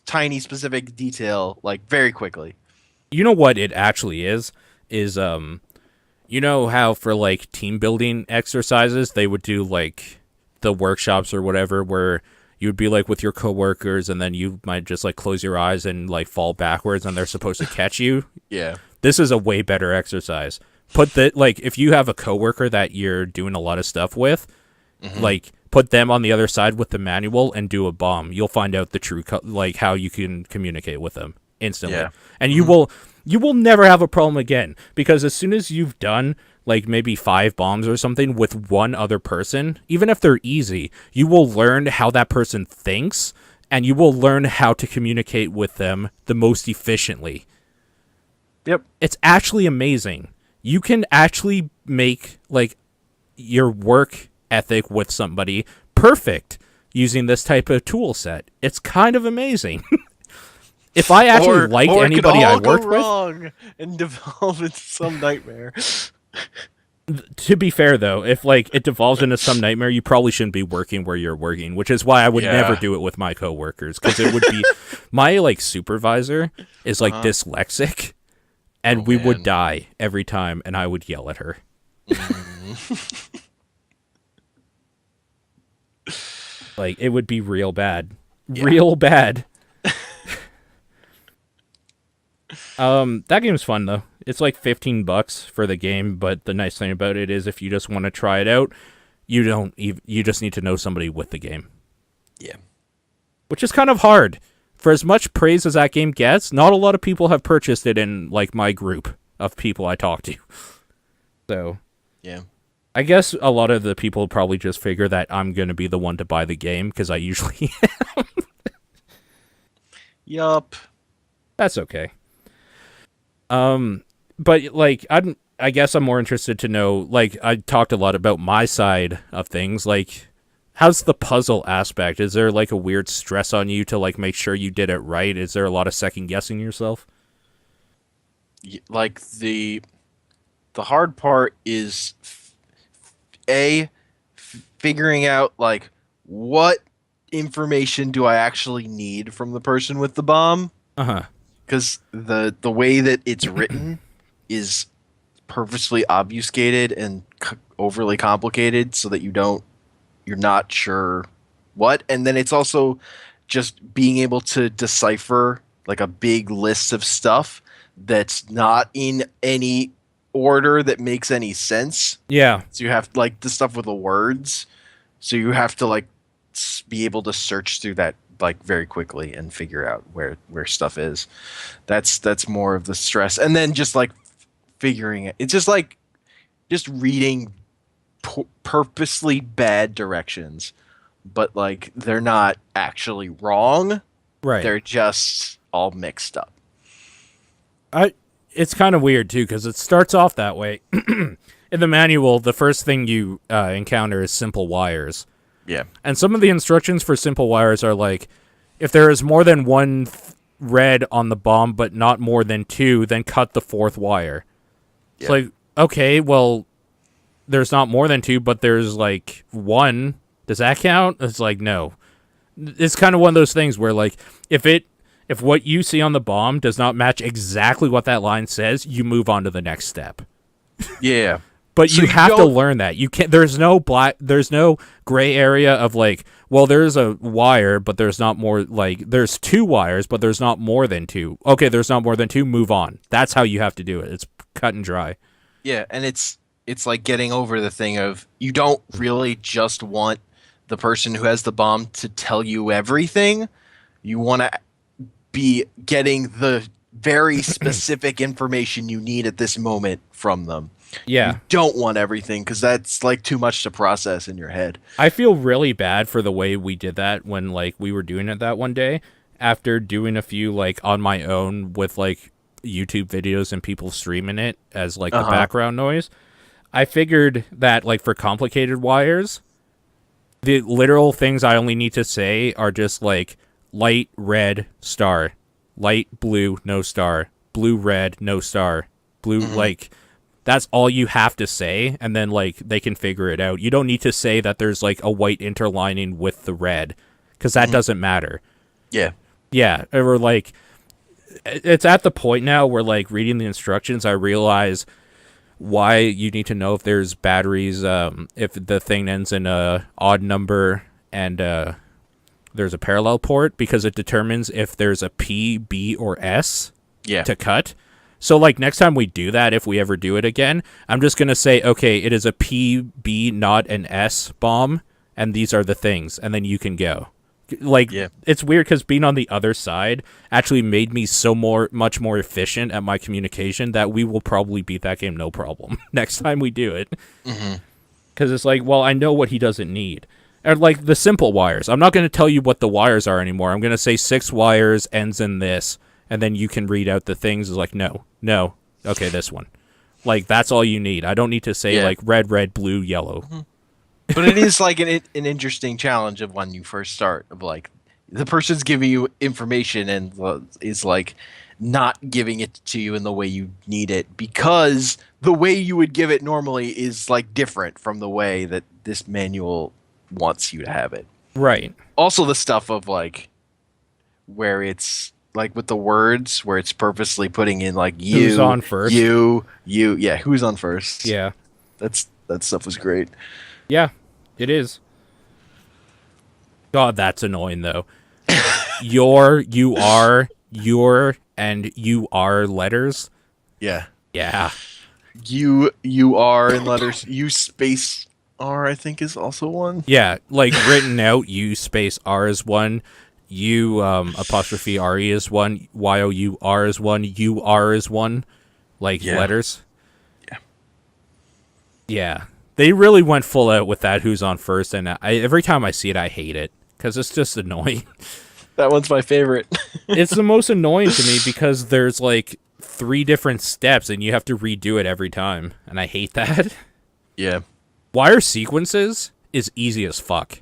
tiny specific detail, like very quickly. You know what it actually is you know how for like team building exercises they would do like the workshops or whatever where you would be like with your coworkers and then you might just like close your eyes and like fall backwards and they're supposed to catch you. Yeah. This is a way better exercise. Like if you have a coworker that you're doing a lot of stuff with, like put them on the other side with the manual and do a bomb. You'll find out the true like how you can communicate with them instantly. Yeah. And you will never have a problem again, because as soon as you've done like maybe 5 bombs or something with one other person, even if they're easy, you will learn how that person thinks and you will learn how to communicate with them the most efficiently. Yep. It's actually amazing. You can actually make like your work ethic with somebody perfect using this type of tool set. It's kind of amazing. If I actually liked anybody I worked with, wrong and devolve into some nightmare. To be fair though, if like it devolves into some nightmare, you probably shouldn't be working where you're working, which is why I would never do it with my coworkers, because it would be my like supervisor is like dyslexic, and we would die every time, and I would yell at her. Like it would be real bad, real bad. That game's fun though. It's like $15 for the game, but the nice thing about it is if you just want to try it out, you just need to know somebody with the game. Yeah. Which is kind of hard. For as much praise as that game gets, not a lot of people have purchased it in like my group of people I talk to. So, yeah. I guess a lot of the people probably just figure that I'm going to be the one to buy the game because I usually am. Yup. That's okay. But like I guess I'm more interested to know, like I talked a lot about my side of things, like how's the puzzle aspect? Is there like a weird stress on you to like make sure you did it right? Is there a lot of second guessing yourself? Like the hard part is figuring out like what information do I actually need from the person with the bomb? Uh-huh. Because the way that it's written is purposely obfuscated and overly complicated so that you're not sure what. And then it's also just being able to decipher like a big list of stuff that's not in any order that makes any sense. Yeah. So you have like the stuff with the words. So you have to like be able to search through that like very quickly and figure out where stuff is. That's more of the stress. And then just like figuring it. It's just like just reading purposely bad directions, but like they're not actually wrong. Right. They're just all mixed up. It's kind of weird too because it starts off that way. In the manual, the first thing you encounter is simple wires. Yeah. And some of the instructions for simple wires are like, if there is more than one red on the bomb, but not more than two, then cut the fourth wire. Yeah. It's like, okay, well, there's not more than two, but there's like one. Does that count? It's like, no. It's kind of one of those things where like, if what you see on the bomb does not match exactly what that line says, you move on to the next step. Yeah. But so you have to learn that. You can't. There's no gray area of like, well, there's a wire, but there's not more. Like, there's two wires, but there's not more than two. Okay, there's not more than two. Move on. That's how you have to do it. It's cut and dry. Yeah, and it's like getting over the thing of you don't really just want the person who has the bomb to tell you everything. You want to be getting the very specific information you need at this moment from them. Yeah. You don't want everything because that's like too much to process in your head. I feel really bad for the way we did that when like we were doing it that one day after doing a few like on my own with like YouTube videos and people streaming it as like the background noise. I figured that like for complicated wires, the literal things I only need to say are just like light red star, light blue no star, blue red no star, blue like that's all you have to say, and then like they can figure it out. You don't need to say that there's like a white interlining with the red, because that doesn't matter. Yeah. Yeah, or like it's at the point now where like reading the instructions, I realize why you need to know if there's batteries, if the thing ends in a odd number and there's a parallel port, because it determines if there's a P, B, or S to cut. So, like, next time we do that, if we ever do it again, I'm just going to say, okay, it is a P, B, not an S bomb, and these are the things, and then you can go. Like, it's weird because being on the other side actually made me much more efficient at my communication that we will probably beat that game no problem next time we do it. Because it's like, well, I know what he doesn't need. Or like the simple wires. I'm not going to tell you what the wires are anymore. I'm going to say 6 wires ends in this, and then you can read out the things. It's like, no, okay, this one. Like, that's all you need. I don't need to say, like, red, blue, yellow. Mm-hmm. But it is, like, an interesting challenge of when you first start. Of, like, the person's giving you information and is, like, not giving it to you in the way you need it. Because the way you would give it normally is, like, different from the way that this manual wants you to have it. Right. Also the stuff of, like, where it's... like with the words where it's purposely putting in like you, who's on first, you, yeah, who's on first. Yeah, that stuff was great. Yeah, it is. God, that's annoying though. Your, you are, your, and you are letters. Yeah. You are in letters. You space R I think is also one. Yeah, like written out, you space R is one. U apostrophe RE is one, YOUR is one, UR is one, like letters. Yeah. They really went full out with that who's on first, and every time I see it, I hate it, because it's just annoying. That one's my favorite. It's the most annoying to me, because there's like 3 different steps, and you have to redo it every time, and I hate that. Yeah. Wire sequences is easy as fuck.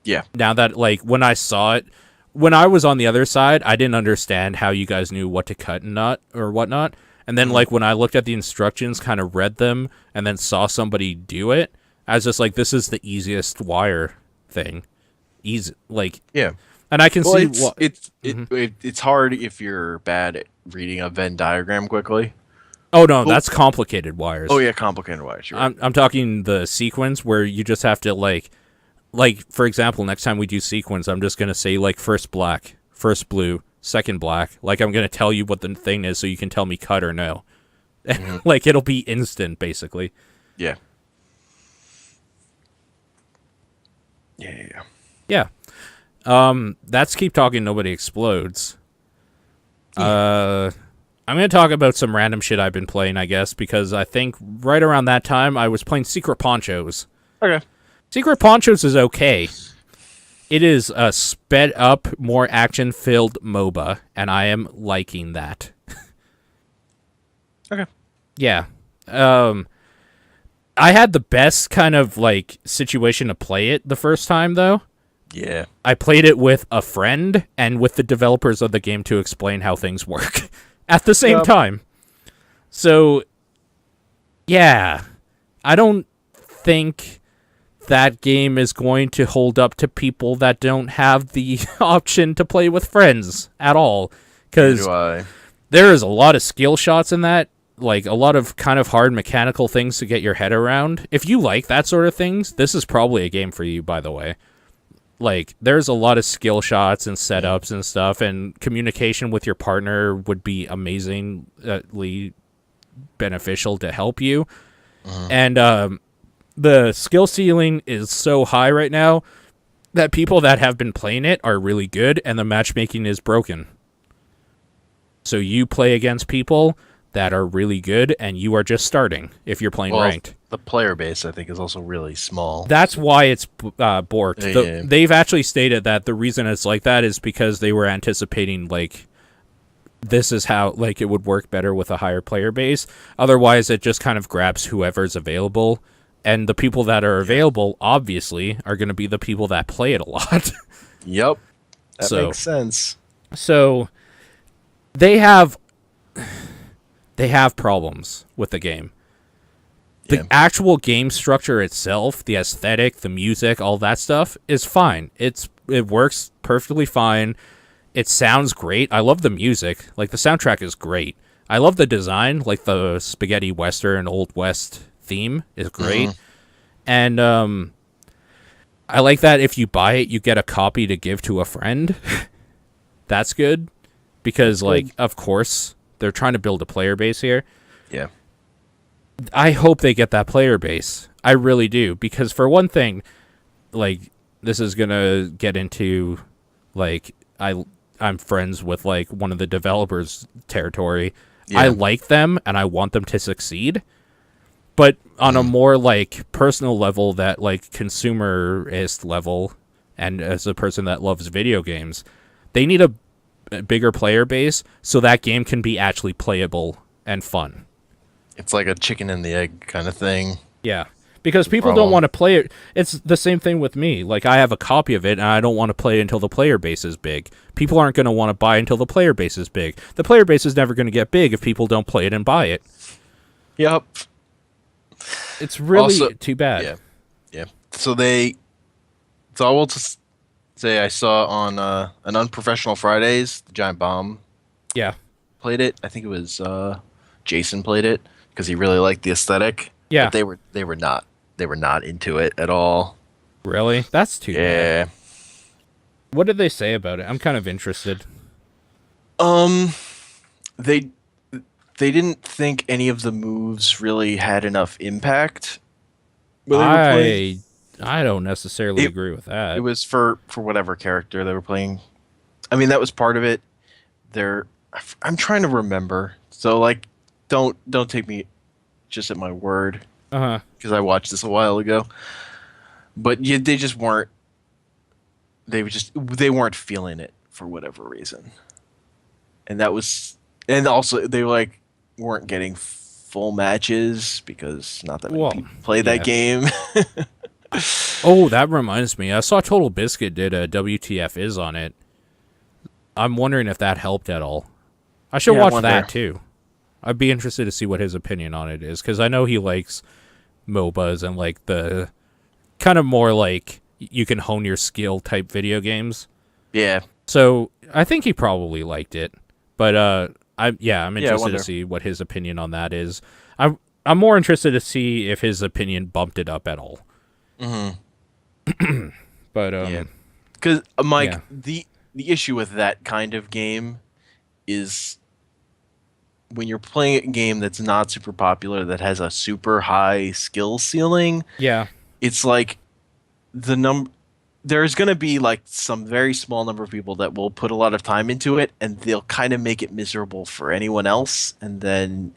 Yeah. Now that, like, when I saw it, when I was on the other side, I didn't understand how you guys knew what to cut and not, or whatnot. And then, like, when I looked at the instructions, kind of read them, and then saw somebody do it, I was just like, this is the easiest wire thing. Easy, like... Yeah. And I can see... It's hard if you're bad at reading a Venn diagram quickly. Oh, no, that's complicated wires. Oh, yeah, complicated wires. Right. I'm talking the sequence where you just have to, like, for example, next time we do sequence, I'm just going to say, like, first black, first blue, second black. Like, I'm going to tell you what the thing is so you can tell me cut or no. Mm-hmm. Like, it'll be instant, basically. Yeah. Yeah. That's Keep Talking, Nobody Explodes. Yeah. I'm going to talk about some random shit I've been playing, I guess, because I think right around that time I was playing Secret Ponchos. Okay. Secret Ponchos is okay. It is a sped up, more action-filled MOBA, and I am liking that. Okay. Yeah. I had the best kind of, like, situation to play it the first time, though. Yeah. I played it with a friend and with the developers of the game to explain how things work at the same time. So, yeah. I don't think that game is going to hold up to people that don't have the option to play with friends at all. Because there is a lot of skill shots in that, like a lot of kind of hard mechanical things to get your head around. If you like that sort of things, this is probably a game for you, by the way. Like, there's a lot of skill shots and setups and stuff, and communication with your partner would be amazingly beneficial to help you. And, the skill ceiling is so high right now that people that have been playing it are really good, and the matchmaking is broken. So you play against people that are really good, and you are just starting if you're playing ranked. The player base, I think, is also really small. That's why it's borked. They've actually stated that the reason it's like that is because they were anticipating, like, this is how, like, it would work better with a higher player base. Otherwise, it just kind of grabs whoever's available. And the people that are available, obviously, are going to be the people that play it a lot. Yep. That makes sense. So, they have problems with the game. The actual game structure itself, the aesthetic, the music, all that stuff, is fine. It works perfectly fine. It sounds great. I love the music. Like, the soundtrack is great. I love the design, like the spaghetti western, Old West theme is great. And I like that if you buy it, you get a copy to give to a friend. That's good. Because, of course, they're trying to build a player base here. Yeah. I hope they get that player base. I really do. Because, for one thing, like, this is going to get into, like, I'm friends with, like, one of the developers' territory. Yeah. I like them, and I want them to succeed. But on a more like personal level, that like consumerist level, and as a person that loves video games, they need a bigger player base so that game can be actually playable and fun. It's like a chicken and the egg kind of thing. Yeah. Because people don't Problem. want to play it. It's the same thing with me. Like, I have a copy of it, and I don't want to play it until the player base is big. People aren't going to want to buy until the player base is big. The player base is never going to get big if people don't play it and buy it. Yep. It's really Also, too bad. yeah, yeah. So I will just say I saw on an Unprofessional Fridays, the Giant Bomb Yeah. played it. I think it was Jason played it because he really liked the aesthetic. Yeah. But they were not into it at all. Really? That's too bad. Yeah. What did they say about it? I'm kind of interested. They they didn't think any of the moves really had enough impact. When they were playing. I don't necessarily It- agree with that. It was for whatever character they were playing. I mean, that was part of it. I'm trying to remember. So like, don't take me just at my word Uh-huh. because I watched this a while ago. But yeah, they just weren't. They weren't feeling it for whatever reason, and also they like weren't getting full matches because not that many Well, people play that yeah. game. Oh, that reminds me. I saw Total Biscuit did a WTF is on it. I'm wondering if that helped at all. I should Yeah, I watch wonder. that too. I'd be interested to see what his opinion on it is, because I know he likes MOBAs and like the kind of more like you can hone your skill type video games. Yeah, So I think he probably liked it, but I'm I interested wonder. to see what his opinion on that is. I'm more interested to see if his opinion bumped it up at all. But yeah. Because Mike, yeah. the issue with that kind of game is when you're playing a game that's not super popular, that has a super high skill ceiling. Yeah. It's like there's going to be like some very small number of people that will put a lot of time into it, and they'll kind of make it miserable for anyone else, and then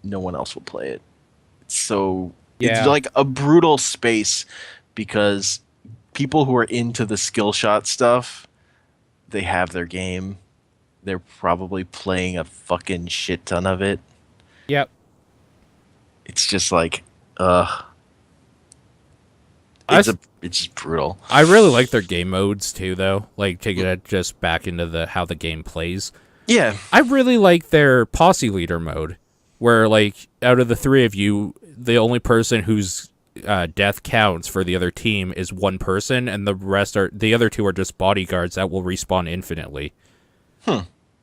no one else will play it. So it's Yeah. like a brutal space because people who are into the skill shot stuff, they have their game. They're probably playing a fucking shit ton of it. Yep. It's just like, it's just brutal. I really like their game modes too, though. Like taking it just back into the how the game plays. Yeah, I really like their posse leader mode, where like out of the three of you, the only person whose death counts for the other team is one person, and the other two are just bodyguards that will respawn infinitely.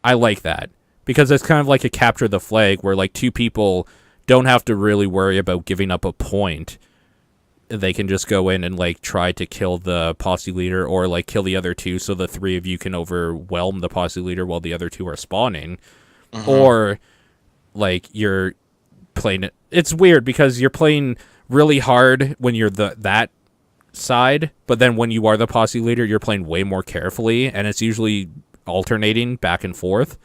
I like that because it's kind of like a capture the flag, where like two people don't have to really worry about giving up a point. They can just go in and like try to kill the posse leader or like kill the other two, so the three of you can overwhelm the posse leader while the other two are spawning. Or like you're playing it. It's weird because you're playing really hard when you're that side, but then when you are the posse leader, you're playing way more carefully, and it's usually alternating back and forth.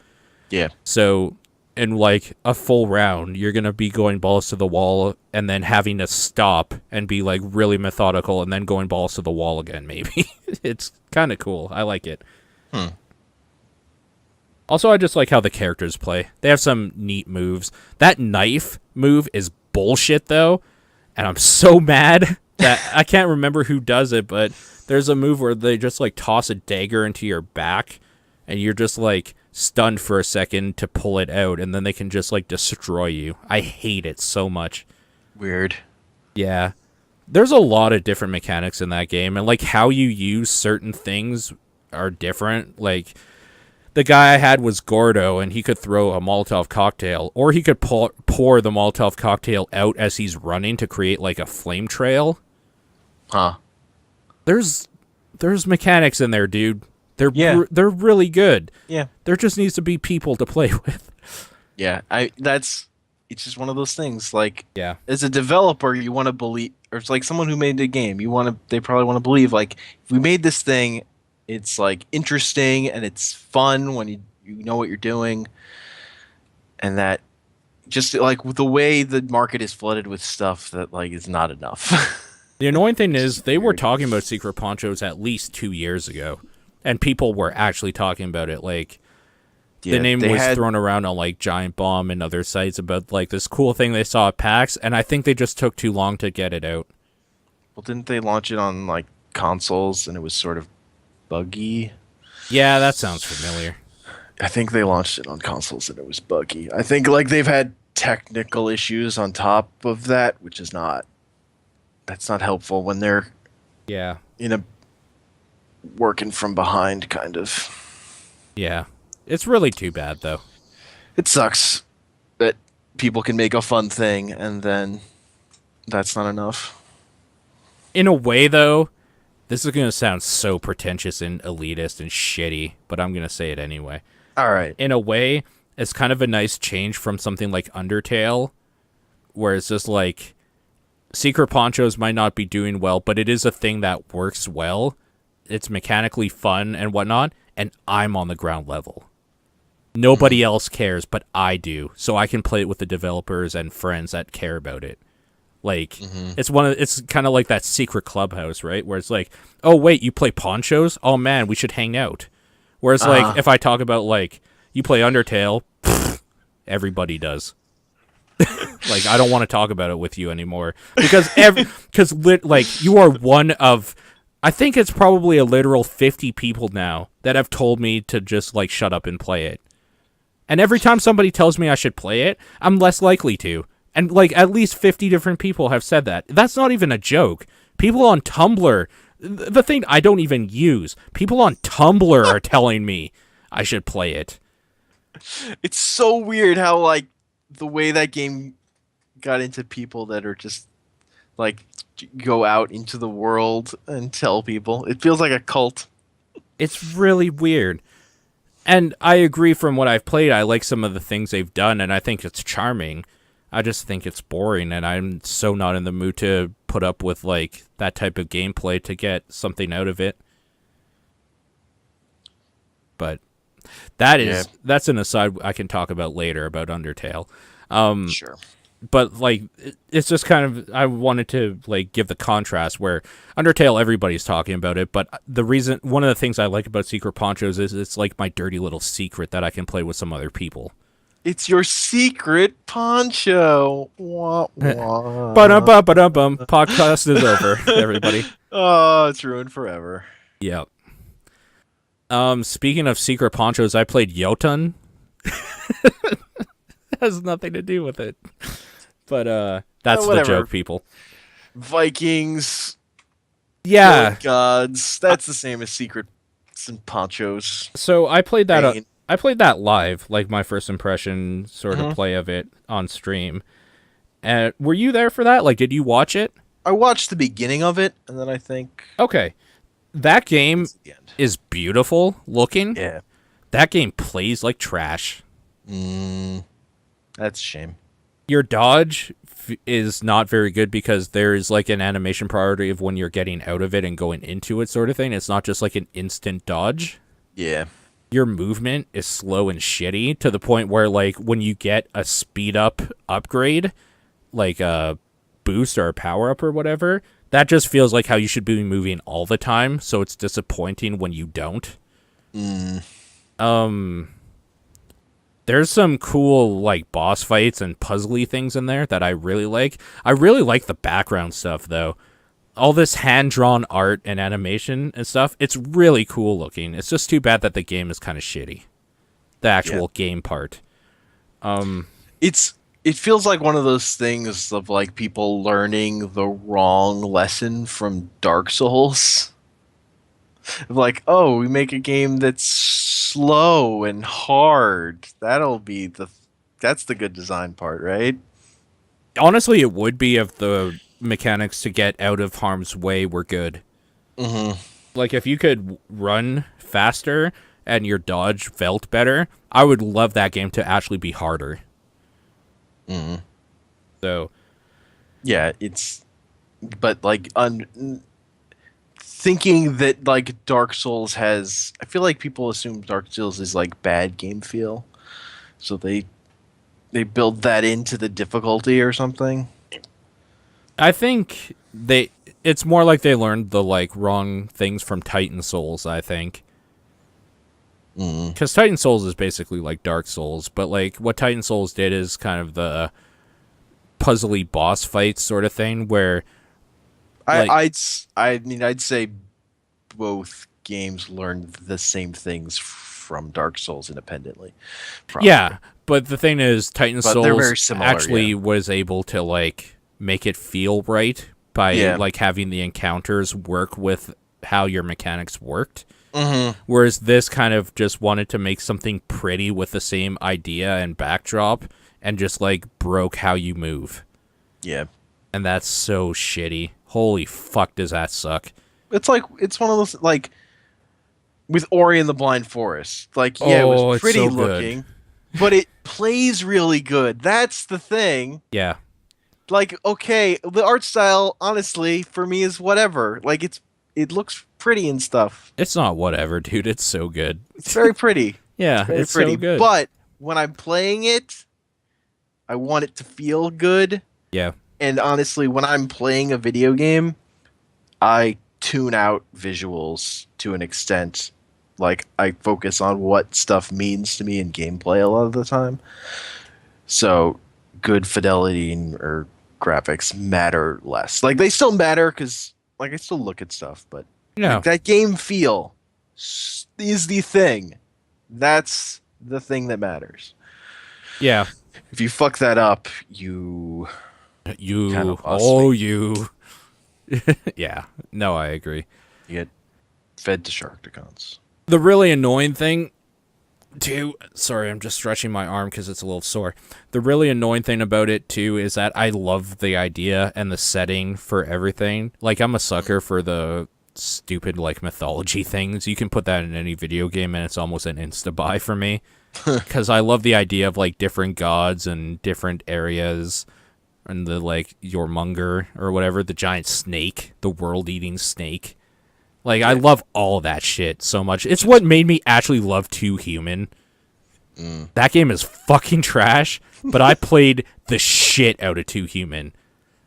yeah, So in like a full round, you're going to be going balls to the wall and then having to stop and be like really methodical and then going balls to the wall again, maybe. It's kind of cool. I like it. Also, I just like how the characters play. They have some neat moves. That knife move is bullshit, though, and I'm so mad that I can't remember who does it, but there's a move where they just like toss a dagger into your back and you're just like stunned for a second to pull it out, and then they can just like destroy you. I hate it so much. weird. Yeah. There's a lot of different mechanics in that game, and like how you use certain things are different. Like the guy I had was Gordo, and he could throw a Molotov cocktail, or he could pour the Molotov cocktail out as he's running to create like a flame trail. Huh? There's mechanics in there, dude. Yeah. They're really good. Yeah, There just needs to be people to play with. yeah. It's just one of those things. Like, Yeah. as a developer, you want to believe, or it's like someone who made the game. They probably want to believe, like, if we made this thing, it's like interesting and it's fun when you know what you're doing, and that just like the way the market is flooded with stuff that like is not enough. The annoying thing is they were Weird. talking about Secret Ponchos at least 2 years ago, and people were actually talking about it. Like the Yeah, name they was had. thrown around on like Giant Bomb and other sites about like this cool thing they saw at PAX, and I think they just took too long to get it out. Well, didn't they launch it on like consoles and it was sort of buggy? Yeah, that sounds familiar. I think they launched it on consoles and it was buggy. I think like they've had technical issues on top of that, which is not that's not helpful when they're Yeah, in a working from behind kind of. yeah. It's really too bad though. It sucks that people can make a fun thing and then that's not enough. In a way, though, this is going to sound so pretentious and elitist and shitty, but I'm going to say it anyway. All right. In a way, it's kind of a nice change from something like Undertale, where it's just like Secret Ponchos might not be doing well, but it is a thing that works well. It's mechanically fun and whatnot, and I'm on the ground level. Nobody else cares, but I do, so I can play it with the developers and friends that care about it. Like it's kind of like that secret clubhouse, right? Where it's like, oh wait, you play Ponchos? Oh man, we should hang out. Whereas like if I talk about like you play Undertale, everybody does. Like I don't want to talk about it with you anymore because like you are one of I think it's probably a literal 50 people now that have told me to just like shut up and play it. And every time somebody tells me I should play it, I'm less likely to. And, like, at least 50 different people have said that. That's not even a joke. People on Tumblr, the thing I don't even use, people on Tumblr are telling me I should play it. It's so weird how like the way that game got into people that are just like go out into the world and tell people. It feels like a cult. It's really weird. And I agree from what I've played, I like some of the things they've done, and I think it's charming. I just think it's boring, and I'm so not in the mood to put up with like that type of gameplay to get something out of it. But that's an aside I can talk about later about Undertale. Sure. But like it's just kind of I wanted to like give the contrast where Undertale everybody's talking about it, but one of the things I like about Secret Ponchos is it's like my dirty little secret that I can play with some other people. It's your secret poncho. Wah, wah. Ba-dum-bum. Podcast is over, everybody. Oh, it's ruined forever. Yep. Speaking of Secret Ponchos, I played Jotun. Has nothing to do with it. But that's the joke, people. Vikings. Yeah. Gods. That's the same as secrets and ponchos. So I played that I played that live, like my first impression sort of play of it on stream. And were you there for that? Like, did you watch it? I watched the beginning of it, and then I think Okay. That game the end. is beautiful looking. Yeah. That game plays like trash. That's a shame. Your dodge is not very good because there is like an animation priority of when you're getting out of it and going into it sort of thing. It's not just like an instant dodge. Yeah. Your movement is slow and shitty to the point where like when you get a speed up upgrade, like a boost or a power up or whatever, that just feels like how you should be moving all the time. So it's disappointing when you don't. There's some cool like boss fights and puzzly things in there that I really like. I really like the background stuff though. All this hand-drawn art and animation and stuff, it's really cool looking. It's just too bad that the game is kind of shitty. The actual game part. It feels like one of those things of like people learning the wrong lesson from Dark Souls. Like, oh, we make a game that's slow and hard. That's the good design part, right? Honestly, it would be if the mechanics to get out of harm's way were good. Like, if you could run faster and your dodge felt better, I would love that game to actually be harder. So, Yeah, but like thinking that like Dark Souls I feel like people assume Dark Souls is like bad game feel, so they they build that into the difficulty or something. I think it's more like they learned the like wrong things from Titan Souls, I think. Because Titan Souls is basically like Dark Souls, but like what Titan Souls did is kind of the puzzly boss fight sort of thing where I'd say both games learned the same things from Dark Souls independently. Probably. Yeah, but the thing is Titan But they're very Souls similar, actually was able to like make it feel right by Yeah. like having the encounters work with how your mechanics worked. Mm-hmm. Whereas this kind of just wanted to make something pretty with the same idea and backdrop and just like broke how you move. Yeah. And that's so shitty. Holy fuck, does that suck? It's one of those like with Ori and the Blind Forest. Like, yeah, it Oh, was it's pretty so good. looking, but it plays really good. That's the thing. Yeah. Like, okay, the art style, honestly, for me is whatever. Like, it looks pretty and stuff. It's not whatever, dude. It's so good. It's very pretty. Yeah, Very it's pretty. so good. But when I'm playing it, I want it to feel good. Yeah. And honestly, when I'm playing a video game, I tune out visuals to an extent. Like, I focus on what stuff means to me in gameplay a lot of the time. So, good fidelity or graphics matter less. Like, they still matter because, like, I still look at stuff, but No. like, that game feel is the thing. That's the thing that matters. Yeah. If you fuck that up, you You. kind of lost Oh, me. you. Yeah. No, I agree. You get fed to Sharkticons. The really annoying thing, too. Sorry, I'm just stretching my arm because it's a little sore. The really annoying thing about it, too, is that I love the idea and the setting for everything. Like, I'm a sucker for the stupid, like, mythology things. You can put that in any video game, and it's almost an insta-buy for me. Because I love the idea of, like, different gods and different areas. And the, like, Jormungandr or whatever, the giant snake, the world-eating snake. Like, I love all that shit so much. It's what made me actually love 2 Human. That game is fucking trash, but I played the shit out of 2 Human.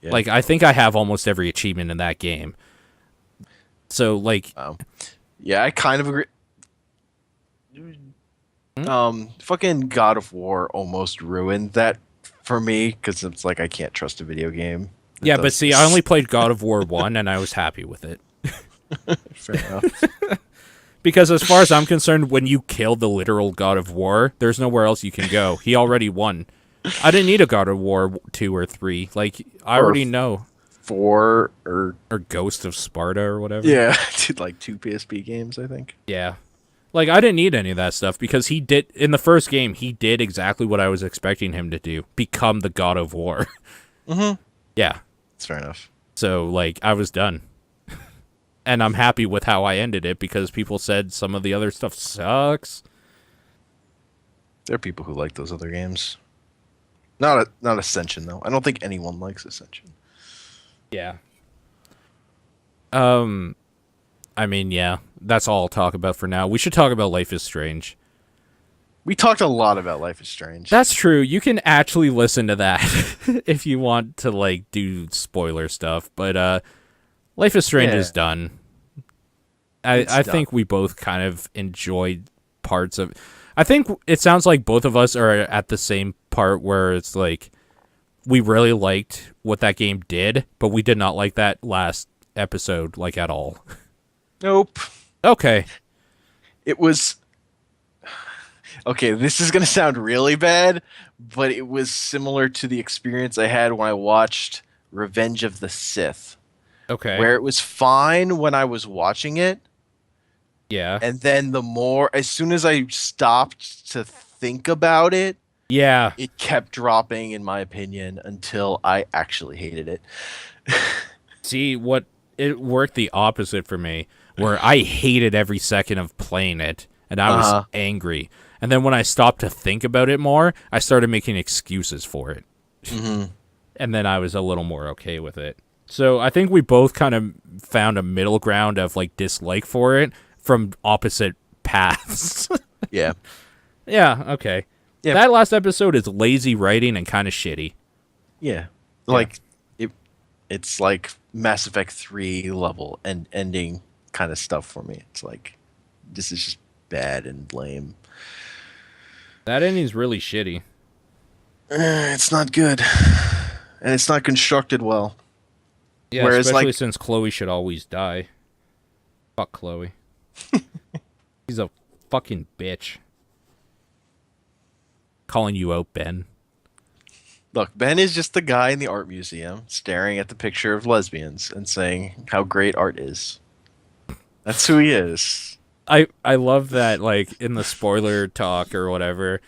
Yeah. Like, I think I have almost every achievement in that game. So, like... Yeah, I kind of agree. Fucking God of War almost ruined that for me because it's like I can't trust a video game. that Yeah, but does see, this. I only played God of War 1, and I was happy with it. Fair enough. Because as far as I'm concerned, when you kill the literal God of War, there's nowhere else you can go. He already won. I didn't need a God of War 2 or 3. Like, I Or already know. 4 or Or Ghost of Sparta or whatever. yeah, did like 2 PSP games, I think. Yeah. Like, I didn't need any of that stuff because he did, in the first game, he did exactly what I was expecting him to do. Become the God of War. Mm-hmm. Yeah. That's fair enough. So, like, I was done. And I'm happy with how I ended it because people said some of the other stuff sucks. There are people who like those other games. Not Ascension though. I don't think anyone likes Ascension. Yeah. I mean, yeah, that's all I'll talk about for now. We should talk about Life is Strange. We talked a lot about Life is Strange. That's true. You can actually listen to that if you want to, like, do spoiler stuff. But Life is Strange is done. I think we both kind of enjoyed parts of... I think it sounds like both of us are at the same part where it's like we really liked what that game did, but we did not like that last episode, like, at all. Nope. Okay. It was... Okay, this is going to sound really bad, but it was similar to the experience I had when I watched Revenge of the Sith. Okay. Where it was fine when I was watching it, Yeah. and then as soon as I stopped to think about it, Yeah. it kept dropping, in my opinion, until I actually hated it. See, it worked the opposite for me, where I hated every second of playing it, and I was angry. And then when I stopped to think about it more, I started making excuses for it. Mm-hmm. And then I was a little more okay with it. So I think we both kind of found a middle ground of, like, dislike for it from opposite paths. Yeah. Yeah, okay. Yeah. That last episode is lazy writing and kind of shitty. Yeah. Like it's like Mass Effect 3 level and ending kind of stuff for me. It's like this is just bad and lame. That ending's really shitty. It's not good. And it's not constructed well. Yeah, Whereas, especially like, since Chloe should always die. Fuck Chloe. He's a fucking bitch. Calling you out, Ben. look, Ben is just the guy in the art museum staring at the picture of lesbians and saying how great art is. That's who he is. I love that, like, in the spoiler talk or whatever,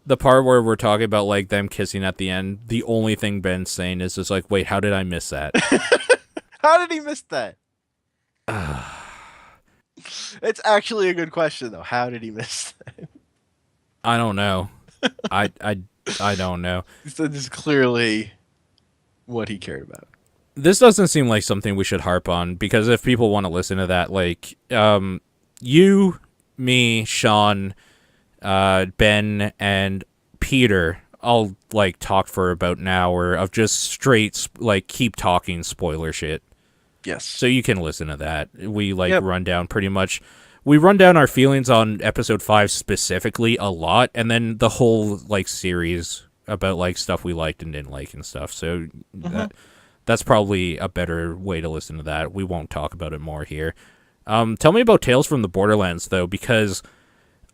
the part where we're talking about, like, them kissing at the end, the only thing Ben's saying is just like, wait, how did I miss that? How did he miss that? It's actually a good question, though. How did he miss that? I don't know. I don't know. This is clearly what he cared about. This doesn't seem like something we should harp on, because if people want to listen to that, like, you, me, Sean, Ben, and Peter all, like, talk for about an hour of just straight, like, keep talking spoiler shit. Yes. So you can listen to that. We, like, run down pretty much... We run down our feelings on episode 5 specifically a lot, and then the whole, like, series about, like, stuff we liked and didn't like and stuff. So that's probably a better way to listen to that. We won't talk about it more here. Tell me about Tales from the Borderlands, though, because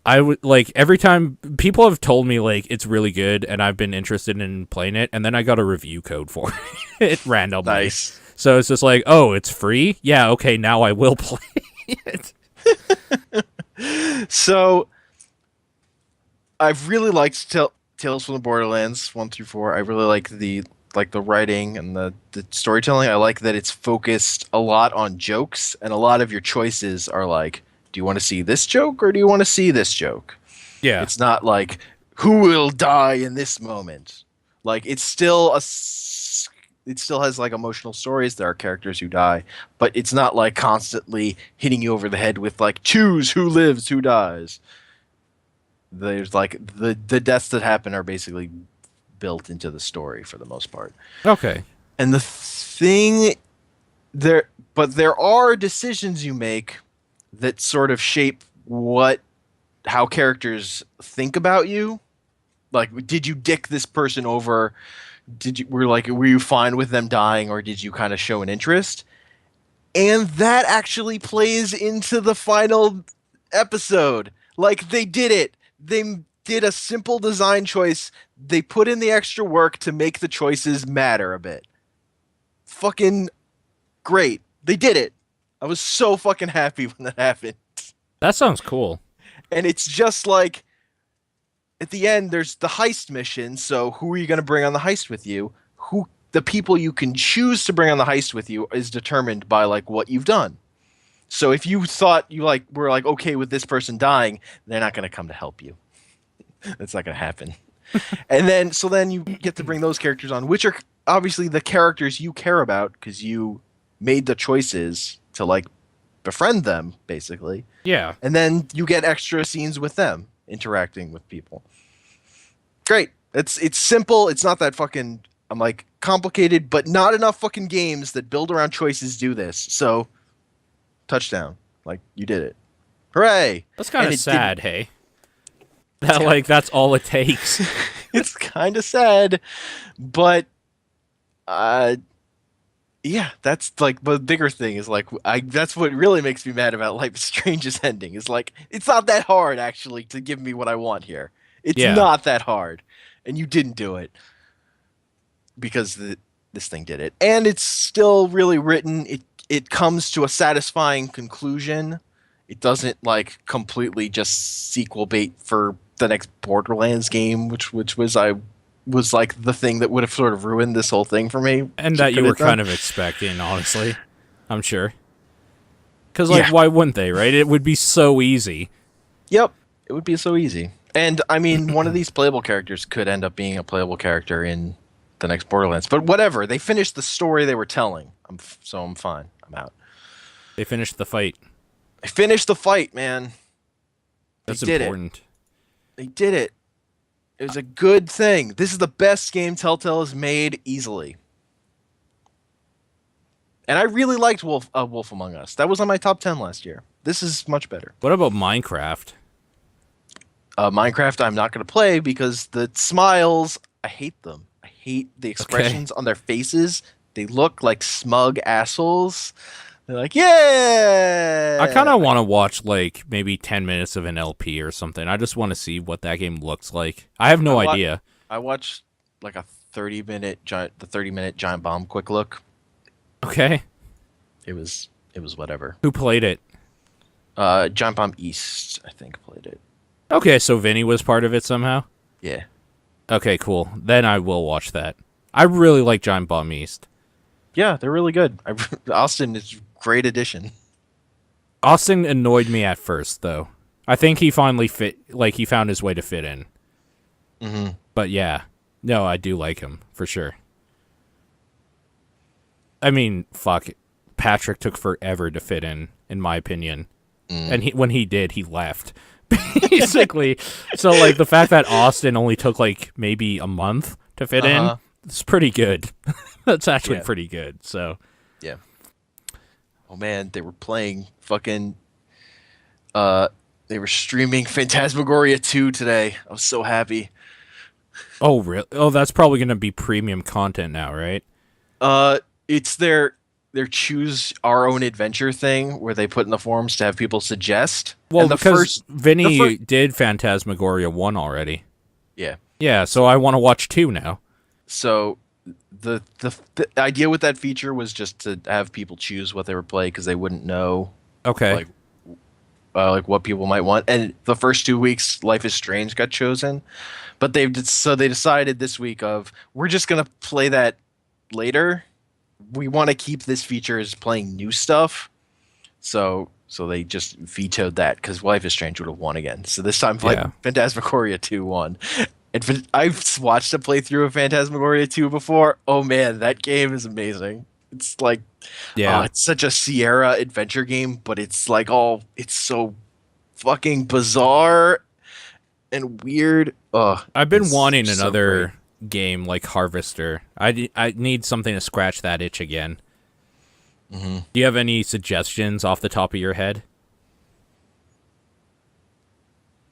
I would, like, every time people have told me, like, it's really good and I've been interested in playing it, and then I got a review code for it randomly. Nice. So it's just like, oh, it's free? Yeah, okay, now I will play it. So I've really liked Tales from the Borderlands 1 through 4. I really like the writing and the storytelling. I like that it's focused a lot on jokes, and a lot of your choices are like, do you want to see this joke or do you want to see this joke? Yeah. It's not like, who will die in this moment? Like, it's still it still has, like, emotional stories. There are characters who die, but it's not, like, constantly hitting you over the head with, like, choose who lives, who dies. There's, like, the deaths that happen are basically built into the story for the most part. Okay. And the thing there are decisions you make that sort of shape how characters think about you. Like, did you dick this person over? Were you fine with them dying, or did you kind of show an interest? And that actually plays into the final episode. Like, they did it. They did a simple design choice. They put in the extra work to make the choices matter a bit. Fucking great. They did it. I was so fucking happy when that happened. That sounds cool. And it's just like, at the end, there's the heist mission. So who are you going to bring on the heist with you? The people you can choose to bring on the heist with you is determined by, like, what you've done. So if you thought you, like, were, like, okay with this person dying, they're not going to come to help you. That's not going to happen. And then you get to bring those characters on, which are obviously the characters you care about because you made the choices to, like, befriend them, basically. Yeah. And then you get extra scenes with them interacting with people. Great. It's simple. It's not that fucking, I'm like, complicated, but not enough fucking games that build around choices do this. So, touchdown. Like, you did it. Hooray. That's kind of sad, hey? That, like, that's all it takes. It's kind of sad, but yeah, that's, like, the bigger thing is, like, that's what really makes me mad about Life is Strange's ending. Is, like, it's not that hard, actually, to give me what I want here. It's not that hard, and you didn't do it because this thing did it, and it's still really written. It comes to a satisfying conclusion. It doesn't, like, completely just sequel bait for the next Borderlands game, which was like the thing that would have sort of ruined this whole thing for me. And that you were kind of expecting, honestly. I'm sure. Because, like, why wouldn't they, right? It would be so easy. Yep. It would be so easy. And, I mean, one of these playable characters could end up being a playable character in the next Borderlands. But whatever. They finished the story they were telling. So I'm fine. I'm out. They finished the fight. They finished the fight, man. That's important. They did it. It was a good thing. This is the best game Telltale has made easily. And I really liked Wolf Among Us. That was on my top 10 last year. This is much better. What about Minecraft? Minecraft, I'm not going to play because the smiles, I hate them. I hate the expressions on their faces. They look like smug assholes. They're like, yeah! I kind of want to watch, like, maybe 10 minutes of an LP or something. I just want to see what that game looks like. I have no idea. I watched, like, a 30-minute Giant Bomb quick look. Okay. It was whatever. Who played it? Giant Bomb East, I think, played it. Okay, so Vinny was part of it somehow? Yeah. Okay, cool. Then I will watch that. I really like Giant Bomb East. Yeah, they're really good. Austin is a great addition. Austin annoyed me at first, though. I think he finally he found his way to fit in. Mm-hmm. But yeah. No, I do like him, for sure. I mean, fuck. Patrick took forever to fit in my opinion. And when he did, he left. Basically. So, like, the fact that Austin only took, like, maybe a month to fit in, it's pretty good. That's actually pretty good, so. Yeah. Oh, man, they were playing fucking... they were streaming Phantasmagoria 2 today. I was so happy. Oh, really? Oh, that's probably going to be premium content now, right? It's their choose our own adventure thing where they put in the forums to have people suggest. Well, because Vinny did Phantasmagoria 1 already. Yeah. Yeah, so I want to watch 2 now. So the idea with that feature was just to have people choose what they would play because they wouldn't know. Okay. Like what people might want. And the first 2 weeks, Life is Strange got chosen, but they decided this week we're just gonna play that later. We want to keep this feature as playing new stuff, so they just vetoed that because Life is Strange would have won again. So this time, Phantasmagoria 2 won. And I've watched a playthrough of Phantasmagoria 2 before. Oh man, that game is amazing. It's like, it's such a Sierra adventure game, but it's like it's so fucking bizarre and weird. I've been wanting another game like Harvester. I need something to scratch that itch again. Mm-hmm. Do you have any suggestions off the top of your head?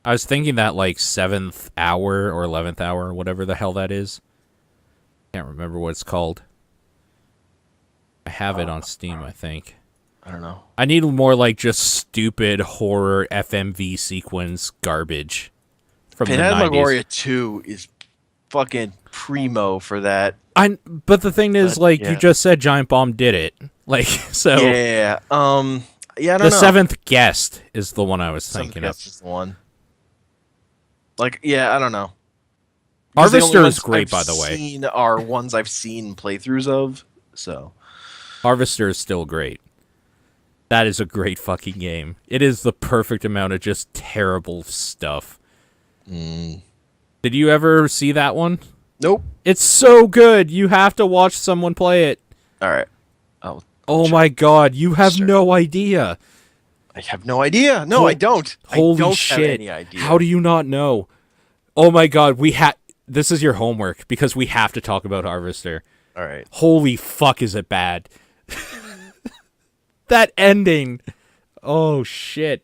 I was thinking that like 7th hour or 11th hour, whatever the hell that is. Can't remember what it's called. I have it on Steam, I think. I don't know. I need more like just stupid horror FMV sequence garbage from the 90s. Phantasmagoria 2 is fucking primo for that. But the thing is, you just said Giant Bomb did it. Like, so... Yeah, I don't know. The Seventh Guest is the one I was thinking of. Guest is the one. Like, yeah, I don't know. Harvester is great, by the way. Are ones I've seen playthroughs of, so... Harvester is still great. That is a great fucking game. It is the perfect amount of just terrible stuff. Did you ever see that one? Nope. It's so good. You have to watch someone play it. All right. Oh my god, you have no idea. I have no idea. No, I don't. Holy I don't shit. have any idea. How do you not know? Oh my god, this is your homework because we have to talk about Harvester. All right. Holy fuck, is it bad? That ending. Oh shit.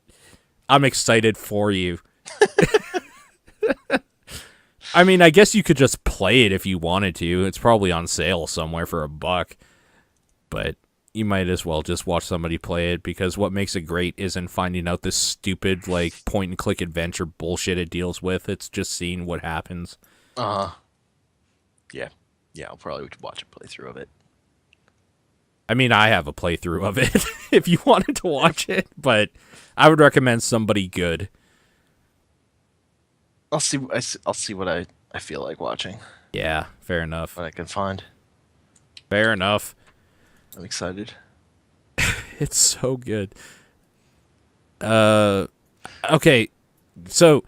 I'm excited for you. I mean, I guess you could just play it if you wanted to. It's probably on sale somewhere for $1. But you might as well just watch somebody play it because what makes it great isn't finding out this stupid, like, point-and-click adventure bullshit it deals with. It's just seeing what happens. Yeah. Yeah, I'll probably watch a playthrough of it. I mean, I have a playthrough of it if you wanted to watch it, but I would recommend somebody good. I'll see what I feel like watching. Yeah, fair enough. What I can find. Fair enough. I'm excited. It's so good. Okay, so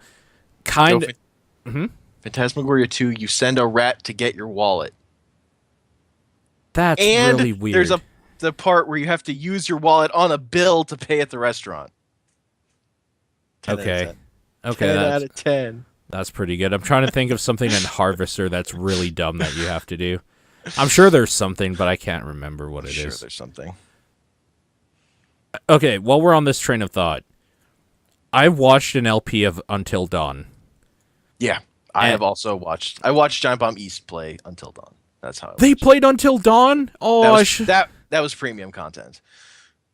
Phantasmagoria 2, you send a rat to get your wallet. That's really weird. There's the part where you have to use your wallet on a bill to pay at the restaurant. 10 okay. out of 10. 10 out of 10. That's pretty good. I'm trying to think of something in Harvester that's really dumb that you have to do. I'm sure there's something, but I can't remember what it Sure, is. there's something. Okay, while we're on this train of thought, I watched an LP of Until Dawn. Yeah, I And- have also watched. I watched Giant Bomb East play Until Dawn. That's how They played Until Dawn? Oh, that I was, should... that was premium content.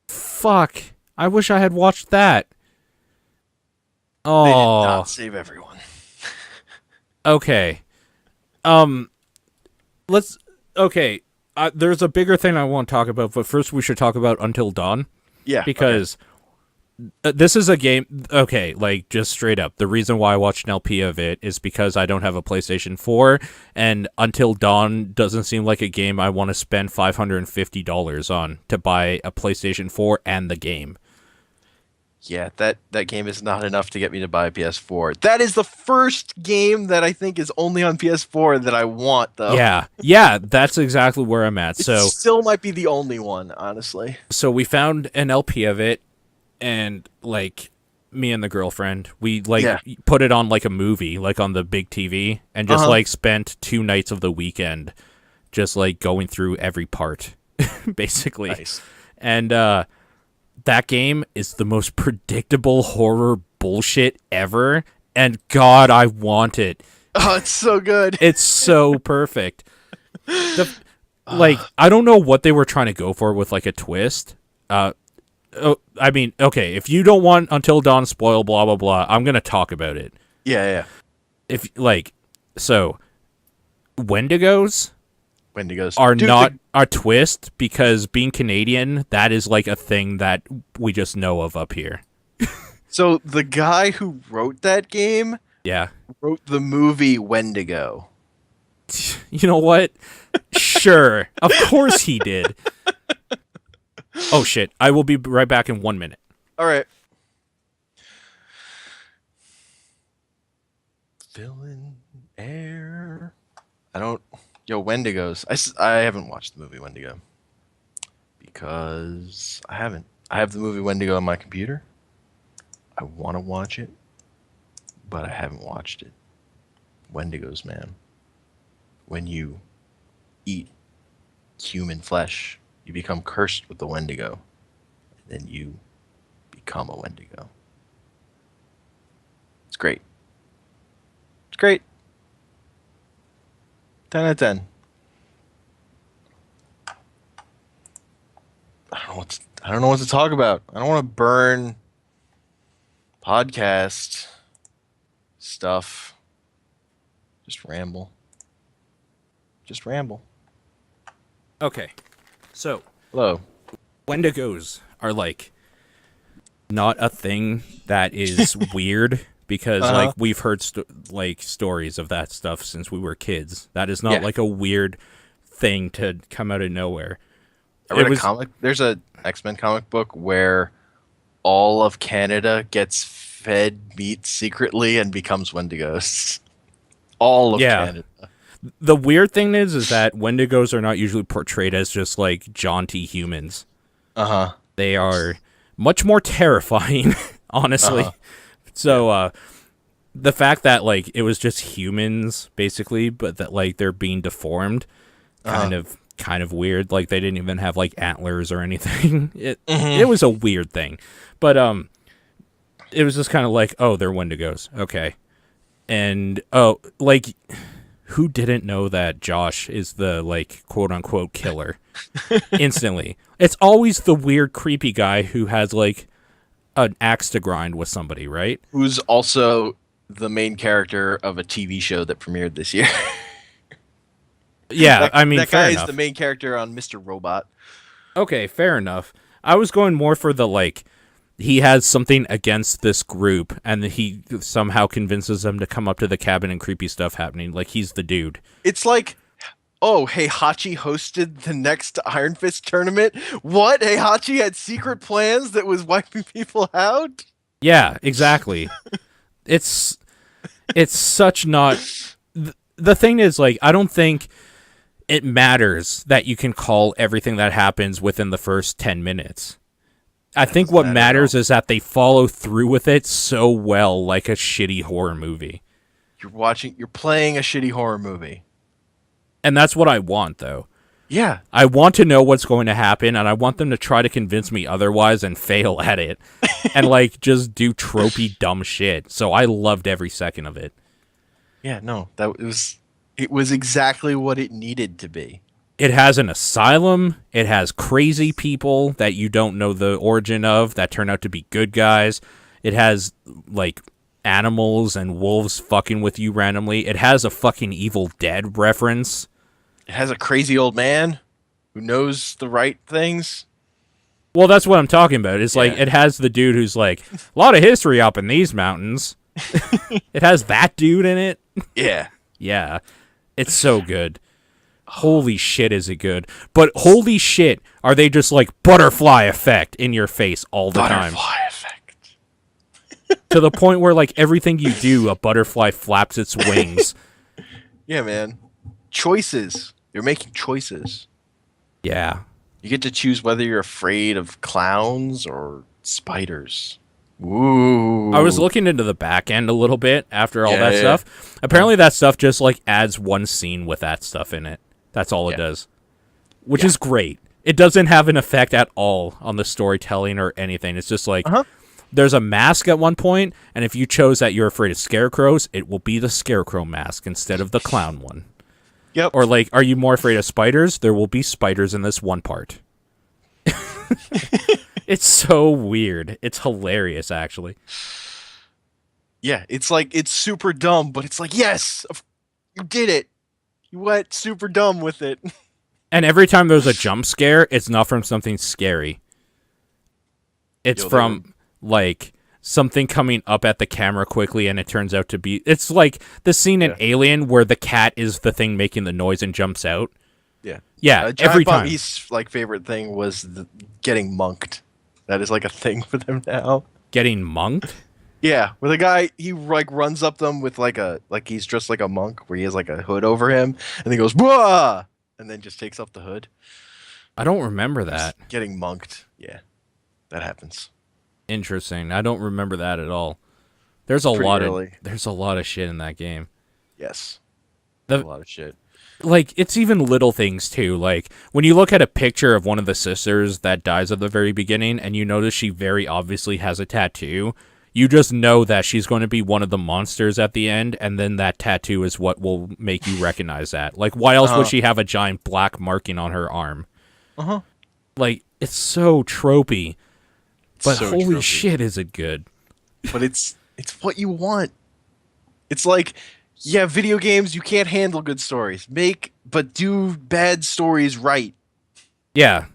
Fuck. I wish I had watched that. They did Oh, not save everyone. okay. Let's... Okay, there's a bigger thing I want to talk about, but first we should talk about Until Dawn. Yeah, Because this is a game... Okay, like, just straight up. The reason why I watched an LP of it is because I don't have a PlayStation 4, and Until Dawn doesn't seem like a game I want to spend $550 on to buy a PlayStation 4 and the game. yeah, that game is not enough to get me to buy a PS4. That is the first game that I think is only on PS4 that I want, though. Yeah, that's exactly where I'm at. It So still might be the only one, honestly. we found an LP of it, and like me and the girlfriend, we like Yeah. put it on like a movie, like on the big TV, and just Uh-huh. like spent 2 nights of the weekend just like going through every part, basically. Nice. And that game is the most predictable horror bullshit ever, and God, I want it. Oh, it's so good. It's so perfect. Like, I don't know what they were trying to go for with like a twist. I mean, okay, if you don't want Until Dawn spoil, blah blah blah, I'm gonna talk about it. Yeah. If like, so Wendigos Wendigos are Dude, not a twist because being Canadian, that is like a thing that we just know of up here. So the guy who wrote that game Yeah. wrote the movie Wendigo. You know what? Sure. Of course he did. Oh shit. I will be right back in 1 minute. All right. Fill in air. Wendigos. I haven't watched the movie Wendigo because I haven't. I have the movie Wendigo on my computer. I want to watch it, but I haven't watched it. Wendigos, man. When you eat human flesh, you become cursed with the Wendigo. And then you become a Wendigo. It's great. It's great. 10 out of 10. I don't know what to talk about. I don't want to burn podcast stuff. Just ramble. Okay. So, Hello. Wendigos are like not a thing that is weird because Uh-huh. like we've heard stories of that stuff since we were kids. That is not Yeah. like a weird thing to come out of nowhere. I read It a was- comic. There's a X-Men comic book where all of Canada gets fed meat secretly and becomes Wendigos. All of Yeah. Canada. The weird thing is that Wendigos are not usually portrayed as just like jaunty humans. Uh-huh. They are much more terrifying, honestly. Uh-huh. So, the fact that like it was just humans basically, but that like they're being deformed, kind of weird. Like they didn't even have like antlers or anything. It was a weird thing, but it was just kind of like, oh, they're Wendigos, okay, and like. Who didn't know that Josh is the, like, quote-unquote killer? Instantly. It's always the weird, creepy guy who has, like, an axe to grind with somebody, right? Who's also the main character of a TV show that premiered this year. Yeah, I mean, that fair guy enough. is the main character on Mr. Robot. Okay, fair enough. I was going more for the, like, he has something against this group, and he somehow convinces them to come up to the cabin and creepy stuff happening. Like, he's the dude. It's like, oh, Heihachi hosted the next Iron Fist tournament. What? Heihachi had secret plans that was wiping people out? Yeah, exactly. It's such not... The thing is, like, I don't think it matters that you can call everything that happens within the first 10 minutes. I think what matters is that they follow through with it so well, like a shitty horror movie. You're playing a shitty horror movie. And that's what I want, though. Yeah. I want to know what's going to happen, and I want them to try to convince me otherwise and fail at it. And, like, just do tropey dumb shit. So I loved every second of it. Yeah, no. It was exactly what it needed to be. It has an asylum. It has crazy people that you don't know the origin of that turn out to be good guys. It has, like, animals and wolves fucking with you randomly. It has a fucking Evil Dead reference. It has a crazy old man who knows the right things. Well, that's what I'm talking about. It's like, it has the dude who's like, a lot of history up in these mountains. It has that dude in it. Yeah. Yeah. It's so good. Holy shit, is it good. But holy shit, are they just like butterfly effect in your face all the time. Butterfly effect. To the point where, like, everything you do, a butterfly flaps its wings. Yeah, man. Choices. You're making choices. Yeah. You get to choose whether you're afraid of clowns or spiders. Ooh. I was looking into the back end a little bit after all that Yeah. stuff. Apparently that stuff just, like, adds one scene with that stuff in it. That's all it does. Which is great. It doesn't have an effect at all on the storytelling or anything. It's just like, there's a mask at one point, and if you chose that you're afraid of scarecrows, it will be the scarecrow mask instead of the clown one. Yep. Or, like, are you more afraid of spiders? There will be spiders in this one part. It's so weird. It's hilarious, actually. Yeah, it's like, it's super dumb, but it's like, yes, you did it. You went super dumb with it. And every time there's a jump scare, it's not from something scary. It's from, like, something coming up at the camera quickly, and it turns out to be... It's like the scene in Alien where the cat is the thing making the noise and jumps out. Yeah. Yeah, every time. His, like, favorite thing was getting monked. That is, like, a thing for them now. Getting monked? Yeah, where the guy, he, like, runs up them with, like, he's dressed like a monk, where he has, like, a hood over him, and he goes, "Wah!" and then just takes off the hood. I don't remember that. Just getting monked. Yeah, that happens. Interesting. I don't remember that at all. There's a lot of shit in that game. Yes. A lot of shit. Like, it's even little things, too. Like, when you look at a picture of one of the sisters that dies at the very beginning, and you notice she very obviously has a tattoo, you just know that she's going to be one of the monsters at the end, and then that tattoo is what will make you recognize that. Like, why else would she have a giant black marking on her arm? Like, it's so tropey. But so holy shit, is it good. But it's what you want. It's like, yeah, video games, you can't handle good stories. But do bad stories right. Yeah.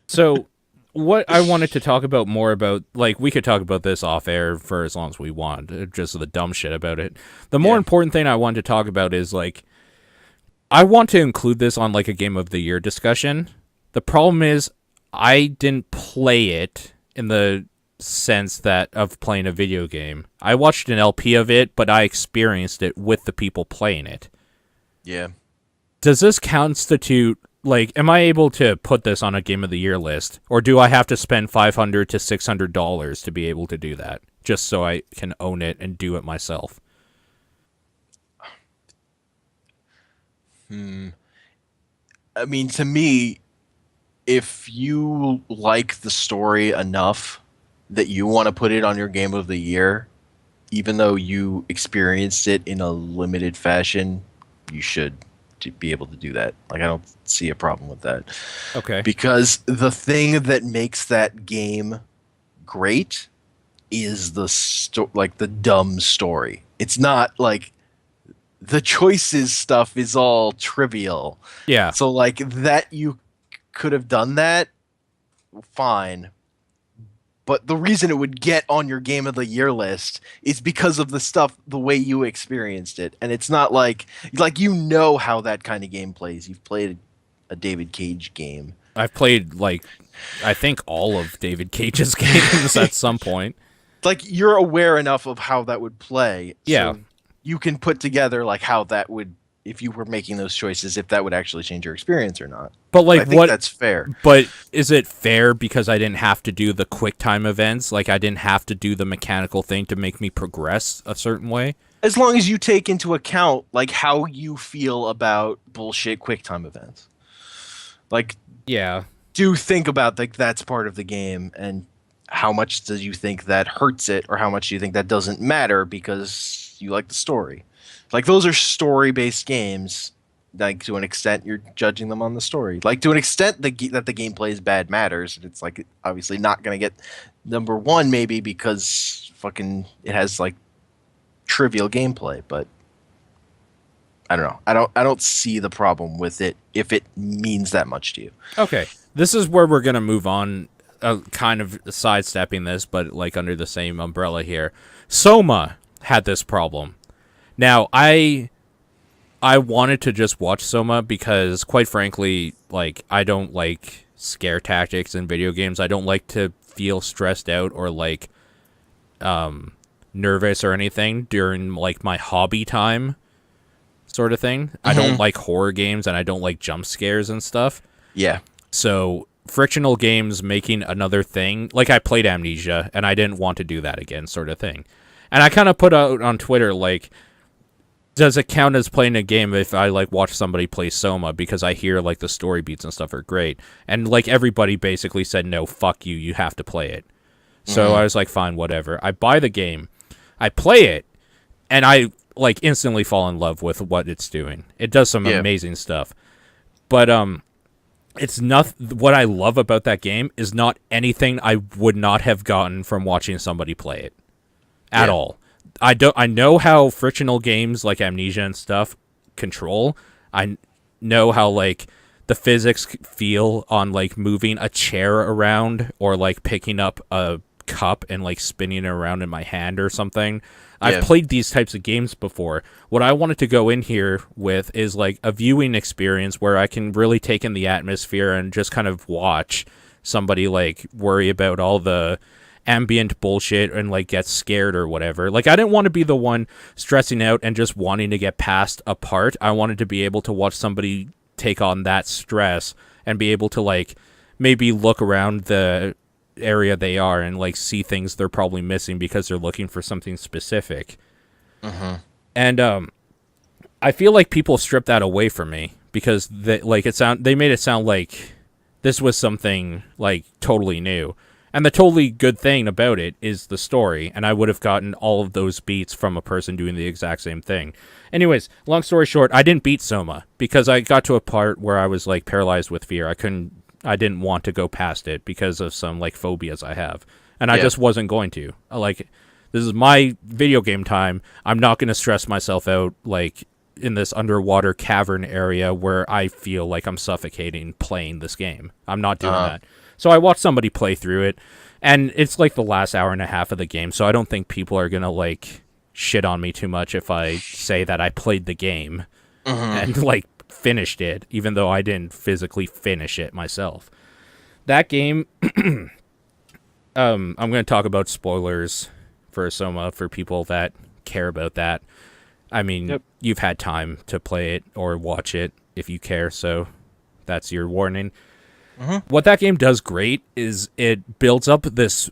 So, what I wanted to talk about more about, like, we could talk about this off air for as long as we want, just the dumb shit about it. The more important thing I wanted to talk about is, like, I want to include this on, like, a Game of the Year discussion. The problem is, I didn't play it in the sense that of playing a video game. I watched an LP of it, but I experienced it with the people playing it. Yeah. Does this constitute, like, am I able to put this on a Game of the Year list, or do I have to spend $500 to $600 to be able to do that, just so I can own it and do it myself? I mean, to me, if you like the story enough that you want to put it on your Game of the Year, even though you experienced it in a limited fashion, you should be able to do that. Like, I don't see a problem with that. Okay. Because the thing that makes that game great is the dumb story. It's not like the choices stuff is all trivial. Yeah. So, like, that you could have done that, fine. But the reason it would get on your Game of the Year list is because of the way you experienced it. And it's not like you know how that kind of game plays. You've played a David Cage game. I've played, like, I think all of David Cage's games at some point. Like, you're aware enough of how that would play. Yeah. So you can put together, like, how that would if you were making those choices, if that would actually change your experience or not. But like, I think that's fair. But is it fair because I didn't have to do the quick time events? Like, I didn't have to do the mechanical thing to make me progress a certain way? As long as you take into account like how you feel about bullshit quick time events. Like, Yeah. do think about like that's part of the game, and how much do you think that hurts it, or how much do you think that doesn't matter because you like the story. Like, those are story based games. Like, to an extent you're judging them on the story. Like, to an extent that the gameplay is bad matters. It's like obviously not going to get number one maybe because fucking it has like trivial gameplay, but I don't know. I don't see the problem with it if it means that much to you. Okay. This is where we're going to move on, kind of sidestepping this, but like under the same umbrella here. SOMA had this problem. Now, I wanted to just watch SOMA because, quite frankly, like, I don't like scare tactics in video games. I don't like to feel stressed out or like nervous or anything during like my hobby time sort of thing. I don't like horror games and I don't like jump scares and stuff. Yeah. So frictional games making another thing, like I played Amnesia and I didn't want to do that again sort of thing. And I kind of put out on Twitter, like, does it count as playing a game if I like watch somebody play SOMA because I hear like the story beats and stuff are great? And like everybody basically said, no, fuck you, you have to play it. So I was like, fine, whatever. I buy the game, I play it, and I like instantly fall in love with what it's doing. It does some amazing stuff. But it's not, what I love about that game is not anything I would not have gotten from watching somebody play it at all. I know how frictional games like Amnesia and stuff control. I know how like the physics feel on like moving a chair around or like picking up a cup and like spinning it around in my hand or something. I've played these types of games before. What I wanted to go in here with is like a viewing experience where I can really take in the atmosphere and just kind of watch somebody like worry about all the ambient bullshit and like get scared or whatever. Like, I didn't want to be the one stressing out and just wanting to get past a part. I wanted to be able to watch somebody take on that stress and be able to like maybe look around the area they are and like see things they're probably missing because they're looking for something specific. And I feel like people stripped that away from me because they made it sound like this was something like totally new. And the totally good thing about it is the story, and I would have gotten all of those beats from a person doing the exact same thing. Anyways, long story short, I didn't beat SOMA because I got to a part where I was like paralyzed with fear. I didn't want to go past it because of some like phobias I have, and I just wasn't going to. Like, this is my video game time. I'm not going to stress myself out like in this underwater cavern area where I feel like I'm suffocating playing this game. I'm not doing that. So I watched somebody play through it, and it's like the last hour and a half of the game, so I don't think people are going to like shit on me too much if I say that I played the game and like finished it, even though I didn't physically finish it myself. That game, I'm going to talk about spoilers for SOMA for people that care about that. I mean, you've had time to play it or watch it if you care, so that's your warning. What that game does great is it builds up this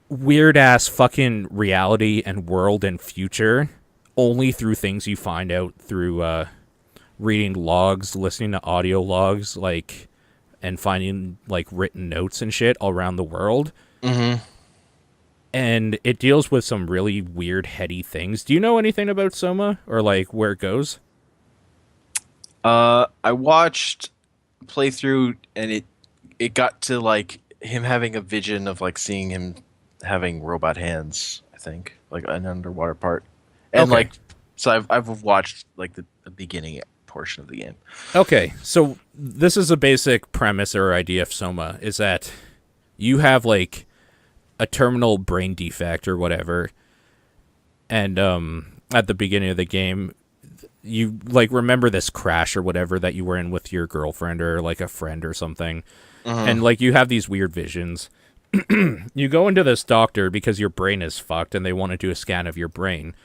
weird-ass fucking reality and world and future only through things you find out through reading logs, listening to audio logs, like, and finding, like, written notes and shit all around the world. And it deals with some really weird, heady things. Do you know anything about SOMA or, like, where it goes? I watched playthrough, and it got to like him having a vision of like seeing him having robot hands, I think, like an underwater part, and like, so I've watched like the beginning portion of the game. Okay, so this is a basic premise or idea of SOMA, is that you have like a terminal brain defect or whatever, and at the beginning of the game you like remember this crash or whatever that you were in with your girlfriend or like a friend or something. And like you have these weird visions. You go into this doctor because your brain is fucked and they want to do a scan of your brain.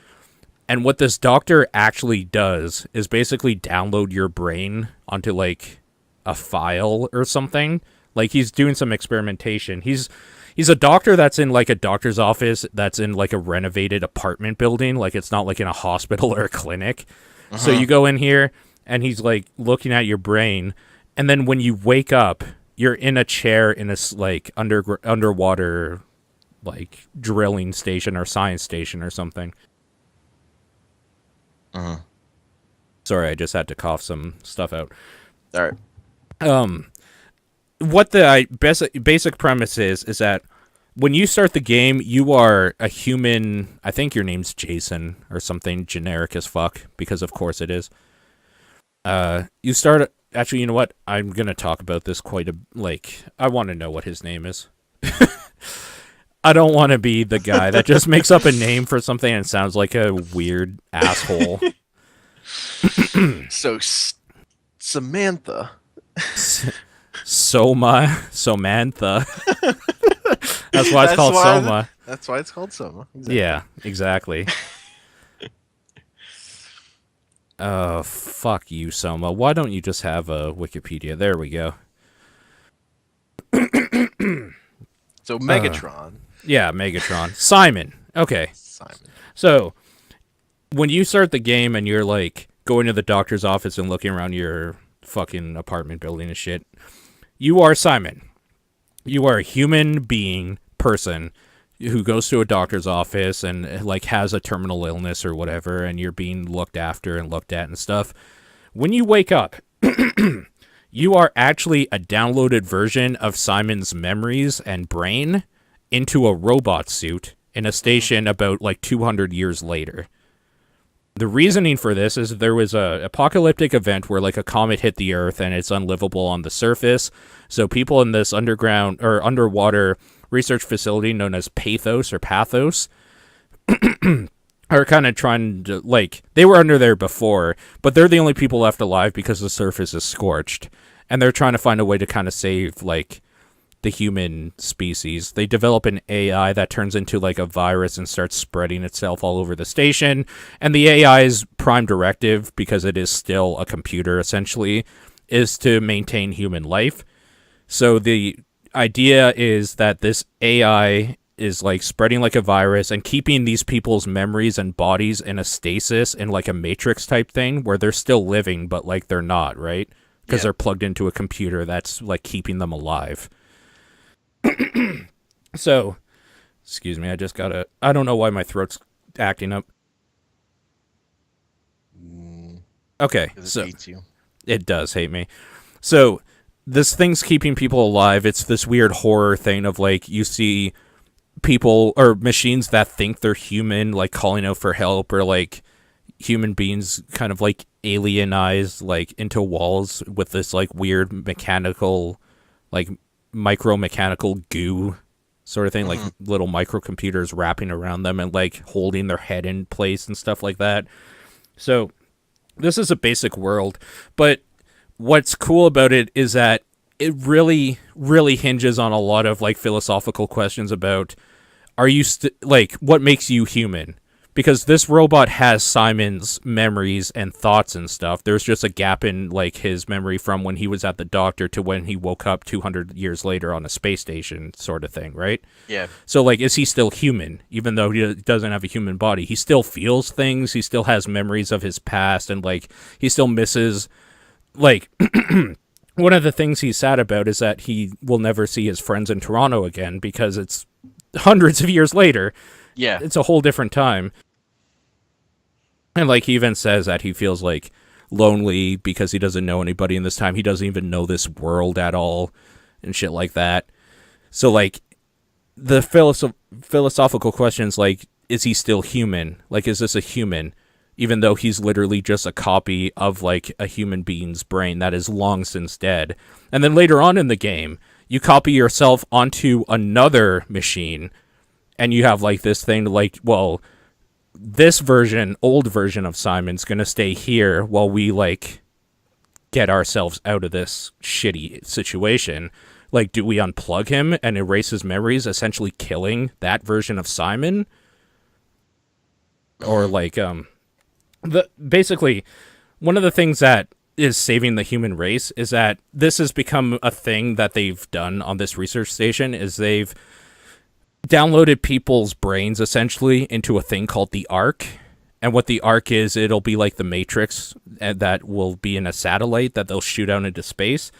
And what this doctor actually does is basically download your brain onto like a file or something. Like he's doing some experimentation. He's a doctor that's in like a doctor's office that's in like a renovated apartment building. Like it's not like in a hospital or a clinic. So you go in here and he's like looking at your brain, and then when you wake up, you're in a chair in a like underwater like drilling station or science station or something. Sorry, I just had to cough some stuff out. All right. What the basic premise is that when you start the game, you are a human. I think your name's Jason or something generic as fuck, because of course it is. You start. Actually, you know what? I'm gonna talk about this quite a like. I want to know what his name is. I don't want to be the guy that just makes up a name for something and sounds like a weird asshole. So, Samantha. Samantha. That's why it's called Soma. That's why it's called Soma. Exactly. Yeah, exactly. Oh, fuck you, Soma. Why don't you just have a Wikipedia? There we go. So, Megatron. Yeah, Megatron. Simon. Okay. Simon. So, when you start the game and you're like going to the doctor's office and looking around your fucking apartment building and shit, you are Simon. You are a human being person who goes to a doctor's office and like has a terminal illness or whatever, and you're being looked after and looked at and stuff. When you wake up, you are actually a downloaded version of Simon's memories and brain into a robot suit in a station about like 200 years later. The reasoning for this is there was a apocalyptic event where like a comet hit the Earth and it's unlivable on the surface. So people in this underground or underwater research facility known as Pathos are kind of trying to, like, they were under there before, but they're the only people left alive because the surface is scorched. And they're trying to find a way to kind of save like the human species. They develop an AI that turns into like a virus and starts spreading itself all over the station. And the AI's prime directive, because it is still a computer essentially, is to maintain human life. So the idea is that this AI is like spreading like a virus and keeping these people's memories and bodies in a stasis in like a Matrix type thing where they're still living, but like they're not, right? Because they're plugged into a computer that's like keeping them alive. So, excuse me, I don't know why my throat's acting up. Okay, so It hates you. it does hate me. So, this thing's keeping people alive. It's this weird horror thing of like, you see people or machines that think they're human, like calling out for help, or like human beings kind of like alienized like into walls with this like weird mechanical, like micro-mechanical goo sort of thing, like little microcomputers wrapping around them and like holding their head in place and stuff like that. So this is a basic world, but what's cool about it is that it really, really hinges on a lot of like philosophical questions about, are you like, what makes you human? Because this robot has Simon's memories and thoughts and stuff. There's just a gap in like his memory from when he was at the doctor to when he woke up 200 years later on a space station sort of thing, right? Yeah. So like, is he still human? Even though he doesn't have a human body, he still feels things. He still has memories of his past, and like he still misses like one of the things he's sad about is that he will never see his friends in Toronto again because it's hundreds of years later. Yeah. It's a whole different time. And like he even says that he feels like lonely because he doesn't know anybody in this time. He doesn't even know this world at all and shit like that. So like the philosophical questions, like, is he still human? Like, is this a human? Even though he's literally just a copy of like a human being's brain that is long since dead. And then later on in the game, you copy yourself onto another machine and you have like this thing like, well, this old version of Simon's gonna stay here while we like get ourselves out of this shitty situation. Like, do we unplug him and erase his memories, essentially killing that version of Simon? Or like, basically one of the things that is saving the human race is that this has become a thing that they've done on this research station is they've downloaded people's brains essentially into a thing called the Ark. And what the Ark is, it'll be like the Matrix, and that will be in a satellite that they'll shoot out into space.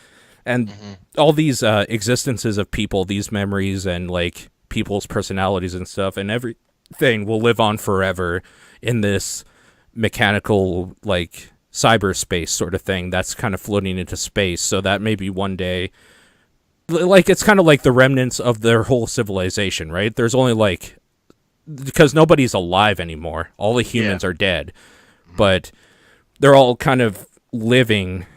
And all these existences of people, these memories and like people's personalities and stuff and everything will live on forever in this mechanical like cyberspace sort of thing that's kind of floating into space. So that maybe one day, like, it's kind of like the remnants of their whole civilization, right? There's only like, because nobody's alive anymore. All the humans are dead, but they're all kind of living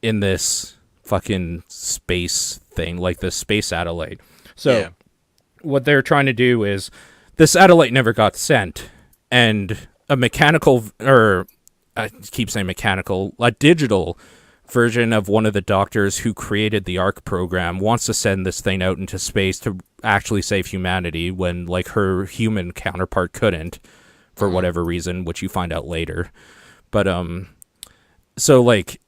in this fucking space thing, like this space satellite. So what they're trying to do is the satellite never got sent, and a mechanical, or I keep saying mechanical, a digital version of one of the doctors who created the Ark program wants to send this thing out into space to actually save humanity when like her human counterpart couldn't for whatever reason, which you find out later. But so like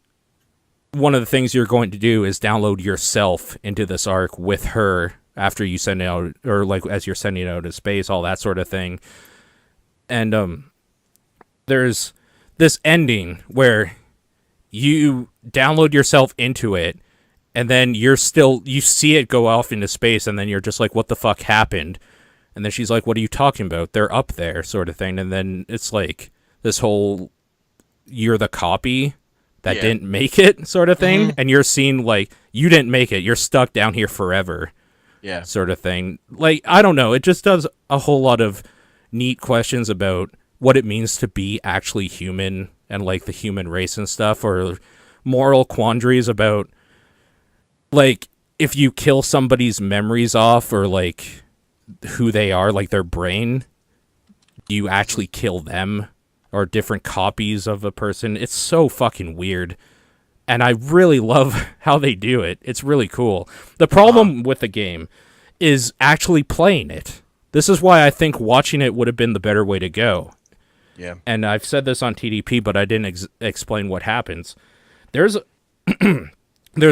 one of the things you're going to do is download yourself into this Ark with her after you send it out, or like as you're sending it out in space, all that sort of thing. And there's this ending where you download yourself into it, and then you see it go off into space, and then you're just like, what the fuck happened? And then she's like, what are you talking about? They're up there, sort of thing. And then it's like this whole, you're the copy that didn't make it sort of thing. And you're seen like, you didn't make it. You're stuck down here forever. Yeah. Sort of thing. Like, I don't know. It just does a whole lot of neat questions about what it means to be actually human and like the human race and stuff, or moral quandaries about like if you kill somebody's memories off or like who they are, like their brain, you actually kill them, or different copies of a person. It's so fucking weird. And I really love how they do it. It's really cool. The problem with the game is actually playing it. This is why I think watching it would have been the better way to go. Yeah. And I've said this on TDP, but I didn't explain what happens. There's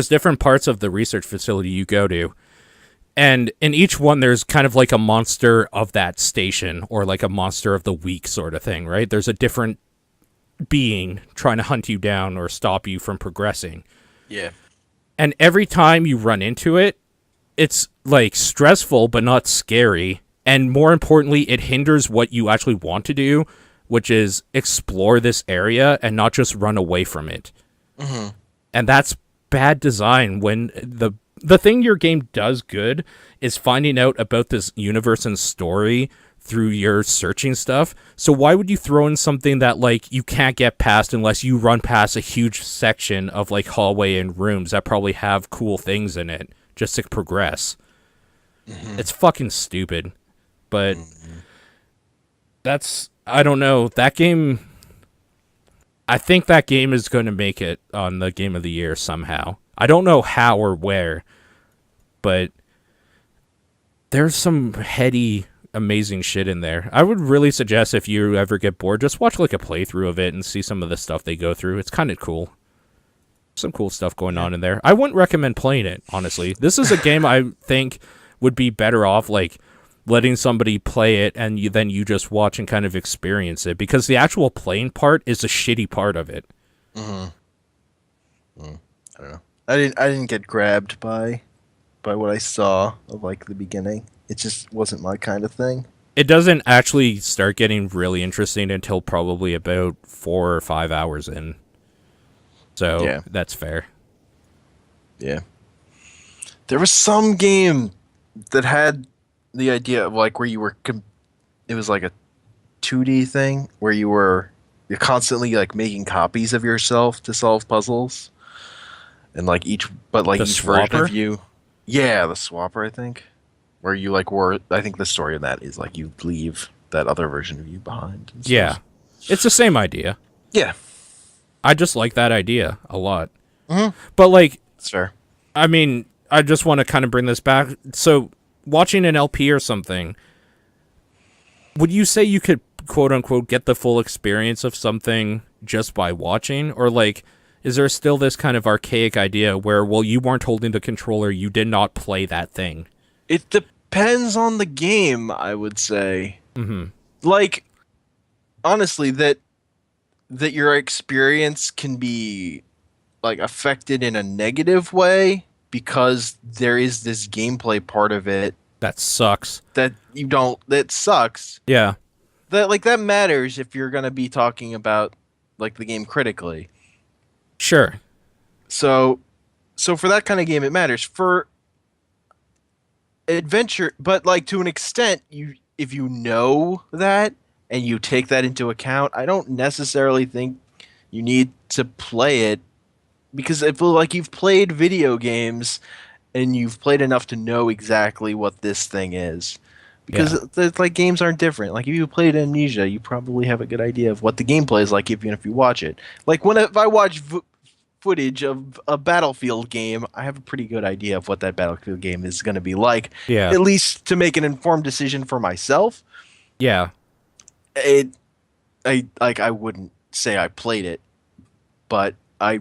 different parts of the research facility you go to, and in each one there's kind of like a monster of that station, or like a monster of the week sort of thing, right? There's a different being trying to hunt you down or stop you from progressing. Yeah. And every time you run into it, it's like stressful but not scary, and more importantly, it hinders what you actually want to do, which is explore this area and not just run away from it. And that's bad design. When the thing your game does good is finding out about this universe and story through your searching stuff. So why would you throw in something that like you can't get past unless you run past a huge section of like hallway and rooms that probably have cool things in it just to progress? It's fucking stupid. But that's, I don't know, that game, I think that game is going to make it on the Game of the Year somehow. I don't know how or where, but there's some heady, amazing shit in there. I would really suggest, if you ever get bored, just watch like a playthrough of it and see some of the stuff they go through. It's kind of cool. Some cool stuff going on in there. I wouldn't recommend playing it, honestly. This is a game I think would be better off like letting somebody play it and then you just watch and kind of experience it, because the actual playing part is a shitty part of it. I don't know. I didn't get grabbed by what I saw of like the beginning. It just wasn't my kind of thing. It doesn't actually start getting really interesting until probably about 4 or 5 hours in. So yeah, that's fair. Yeah. There was some game that had the idea of like where you were it was like a 2D thing where you're constantly like making copies of yourself to solve puzzles, and like each version of you, the swapper, I think, where you like were, I think the story of that is like you leave that other version of you behind. Yeah, it's the same idea. Yeah, I just like that idea a lot. But like, it's fair. I mean, I just want to kind of bring this back. So watching an LP or something, would you say you could quote unquote get the full experience of something just by watching, or like is there still this kind of archaic idea where, well, you weren't holding the controller, you did not play that thing? It depends on the game, I would say. Mm-hmm. Like, honestly, that your experience can be like affected in a negative way because there is this gameplay part of it That sucks. that sucks. Yeah. That matters if you're going to be talking about like the game critically. Sure. So for that kind of game it matters. For adventure, but like to an extent, you if you know that and you take that into account, I don't necessarily think you need to play it, because I feel like you've played video games and you've played enough to know exactly what this thing is. Because like games aren't different. Like if you played Amnesia, you probably have a good idea of what the gameplay is like, even if you watch it. Like if I watch footage of a Battlefield game, I have a pretty good idea of what that Battlefield game is going to be like. Yeah. At least to make an informed decision for myself. Yeah. I wouldn't say I played it, but I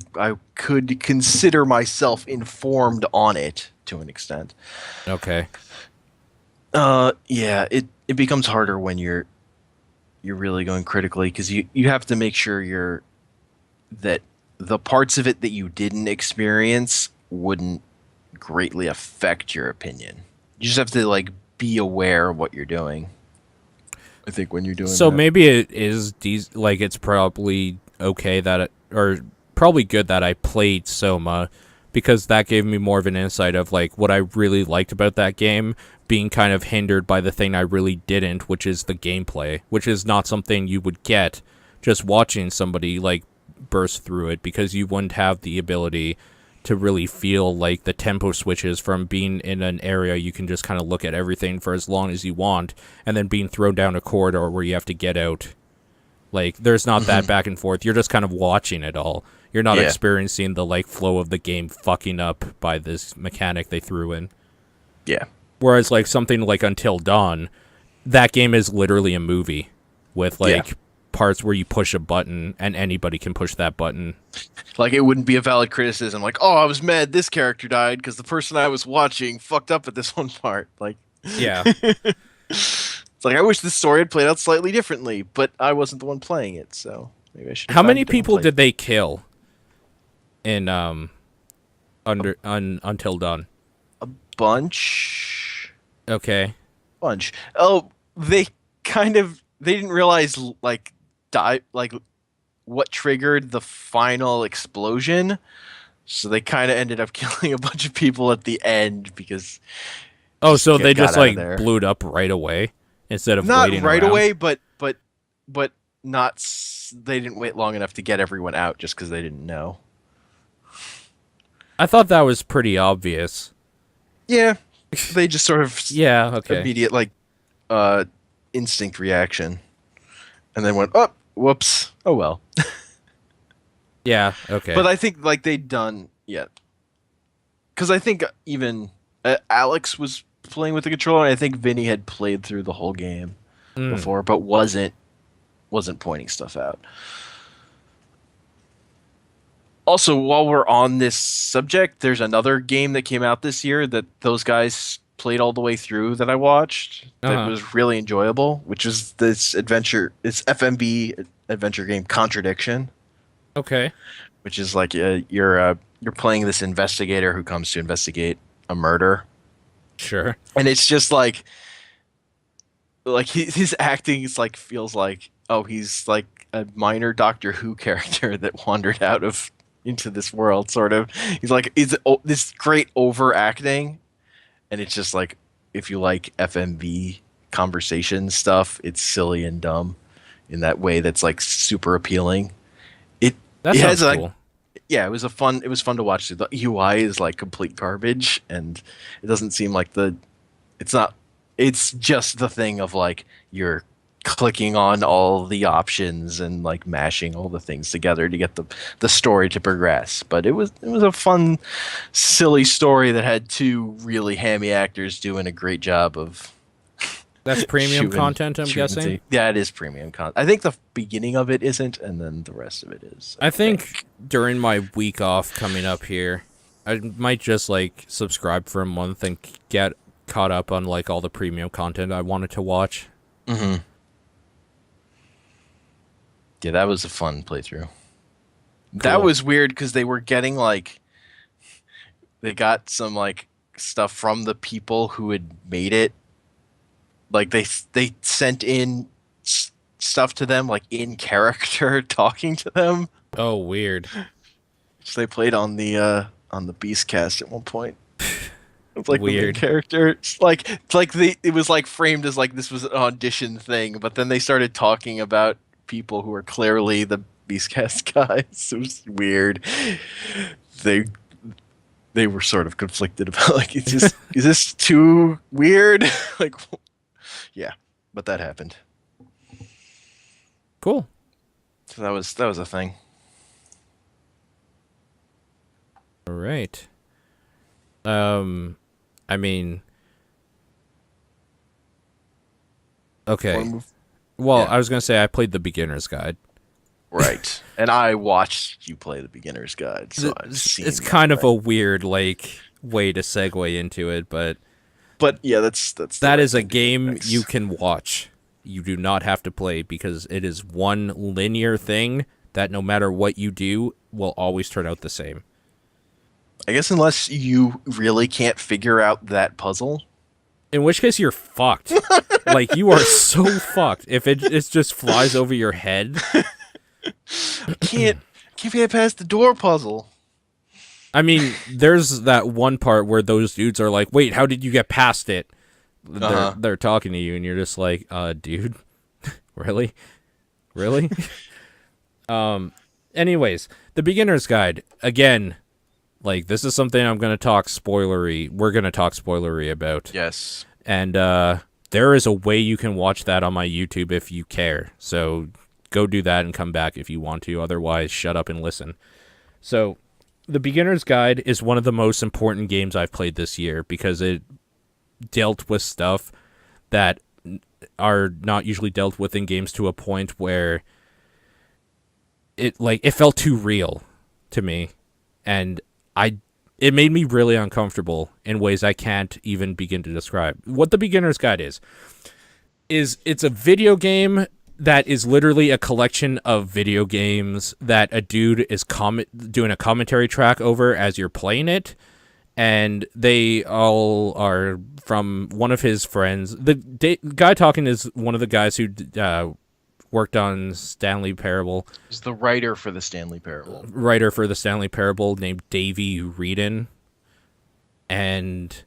could consider myself informed on it to an extent. Okay. Yeah, it becomes harder when you're really going critically, because you have to make sure that the parts of it that you didn't experience wouldn't greatly affect your opinion. You just have to like be aware of what you're doing, I think, when you're doing so that. maybe it is like it's probably okay that or probably good that I played Soma, because that gave me more of an insight of like what I really liked about that game being kind of hindered by the thing I really didn't, which is the gameplay, which is not something you would get just watching somebody like burst through it, because you wouldn't have the ability to really feel like the tempo switches from being in an area you can just kind of look at everything for as long as you want, and then being thrown down a corridor where you have to get out. Like there's not that back and forth. You're just kind of watching it all. You're not experiencing the like flow of the game fucking up by this mechanic they threw in. Yeah. Whereas like something like Until Dawn, that game is literally a movie with like parts where you push a button and anybody can push that button. Like it wouldn't be a valid criticism. Like, oh, I was mad this character died because the person I was watching fucked up at this one part. Like, yeah. It's like I wish this story had played out slightly differently, but I wasn't the one playing it, so maybe I should. How many people did they kill in Until Dawn? A bunch. Okay. Bunch. Oh, they didn't realize like what triggered the final explosion, so they kind of ended up killing a bunch of people at the end because. Oh, so they just like blew it up right away instead of waiting right around? away, but not. They didn't wait long enough to get everyone out just because they didn't know. I thought that was pretty obvious. Yeah, they just sort of immediate like instinct reaction, and then went, oh, whoops, oh well. Yeah, okay. But I think like they'd done because I think even Alex was playing with the controller, and I think Vinny had played through the whole game before, but wasn't pointing stuff out. Also, while we're on this subject, there's another game that came out this year that those guys played all the way through that I watched that was really enjoyable, which is this FMV adventure game Contradiction. Okay. Which is like you're playing this investigator who comes to investigate a murder. Sure. And it's just like his acting is like feels like, oh, he's like a minor Doctor Who character that wandered out of into this world, sort of. He's like this great overacting, and it's just like if you like FMV conversation stuff, it's silly and dumb in that way that's like super appealing. That sounds cool. Yeah, it was fun to watch. The UI is like complete garbage, and it doesn't seem like it's just the thing of like you're clicking on all the options and like mashing all the things together to get the story to progress. But it was a fun, silly story that had two really hammy actors doing a great job of That's premium Shooting- content, I'm shooting guessing. thing. Yeah, it is premium content. I think the beginning of it isn't, and then the rest of it is. I think during my week off coming up here, I might just like subscribe for a month and get caught up on like all the premium content I wanted to watch. Mm-hmm. Yeah, that was a fun playthrough. That Cool. was weird because they were getting like, they got some like stuff from the people who had made it. Like they sent in stuff to them like in character, talking to them. Oh, weird. So they played on the Beastcast at one point. It's like the main Weird. character. It's like it was like framed as like this was an audition thing, but then they started talking about people who are clearly the Beastcast guys. It was weird. They were sort of conflicted about like, is this too weird? Like, yeah, but that happened. Cool. So that was a thing. All right. I mean, okay. Wanna move- Well, yeah. I was gonna say I played the beginner's guide. Right, and I watched you play the beginner's guide, so I've seen. It's that, kind of right? a weird like way to segue into it, but Yeah, that's the that right is a thing to do. game Thanks. you can watch. You do not have to play because it is one linear thing that no matter what you do will always turn out the same. I guess unless you really can't figure out that puzzle. In which case you're fucked. Like you are so fucked if it just flies over your head. Can't get past the door puzzle. I mean, there's that one part where those dudes are like, "Wait, how did you get past it?" They're talking to you, and you're just like, dude, really?" Anyways, the beginner's guide again. Like this is something I'm gonna talk spoilery. We're gonna talk spoilery about, Yes. and there is a way you can watch that on my YouTube if you care. So go do that and come back if you want to. Otherwise, shut up and listen. So. The Beginner's Guide is one of the most important games I've played this year because it dealt with stuff that are not usually dealt with in games to a point where it felt too real to me, and it made me really uncomfortable in ways I can't even begin to describe. What The Beginner's Guide is it's a video game that is literally a collection of video games that a dude is doing a commentary track over as you're playing it, and they all are from one of his friends. The guy talking is one of the guys who worked on Stanley Parable. He's the writer for the Stanley Parable. Writer for the Stanley Parable named Davey Reedon. And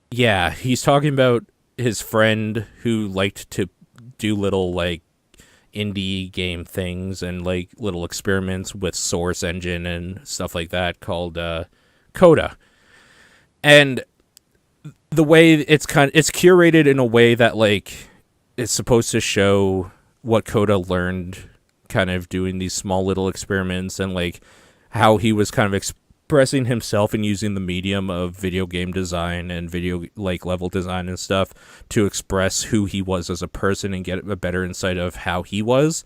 yeah, he's talking about his friend who liked to do little like indie game things and like little experiments with Source Engine and stuff like that called Coda. And the way it's curated in a way that like it's supposed to show what Coda learned kind of doing these small little experiments and like how he was kind of expressing himself and using the medium of video game design and video like level design and stuff to express who he was as a person and get a better insight of how he was.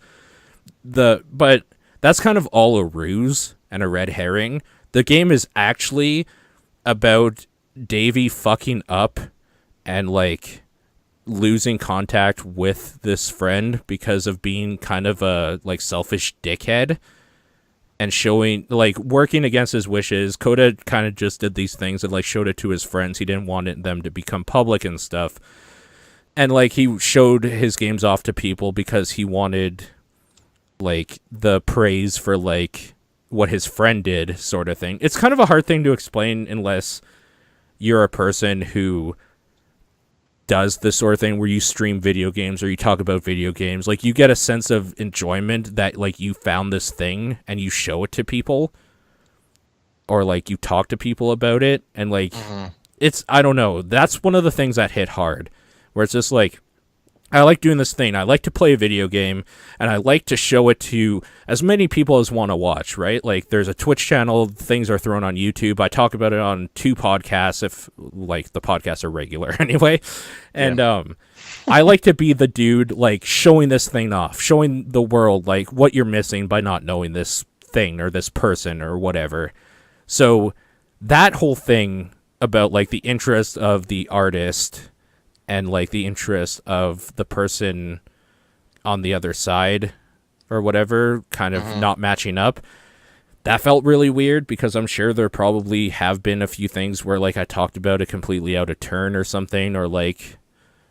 But that's kind of all a ruse and a red herring. The game is actually about Davey fucking up and like losing contact with this friend because of being kind of a like selfish dickhead and showing like working against his wishes. Coda kind of just did these things and like showed it to his friends. He didn't want them to become public and stuff. And like he showed his games off to people because he wanted like the praise for like what his friend did sort of thing. It's kind of a hard thing to explain unless you're a person who does this sort of thing where you stream video games or you talk about video games. Like you get a sense of enjoyment that like you found this thing and you show it to people or like you talk to people about it and like it's I don't know, that's one of the things that hit hard where it's just like I like doing this thing. I like to play a video game, and I like to show it to as many people as want to watch, right? Like, there's a Twitch channel, things are thrown on YouTube. I talk about it on 2 podcasts, if, like, the podcasts are regular anyway. And, I like to be the dude, like, showing this thing off, showing the world, like, what you're missing by not knowing this thing or this person or whatever. So, that whole thing about, like, the interest of the artist and like the interest of the person on the other side or whatever kind of not matching up, that felt really weird, because I'm sure there probably have been a few things where like I talked about it completely out of turn or something, or like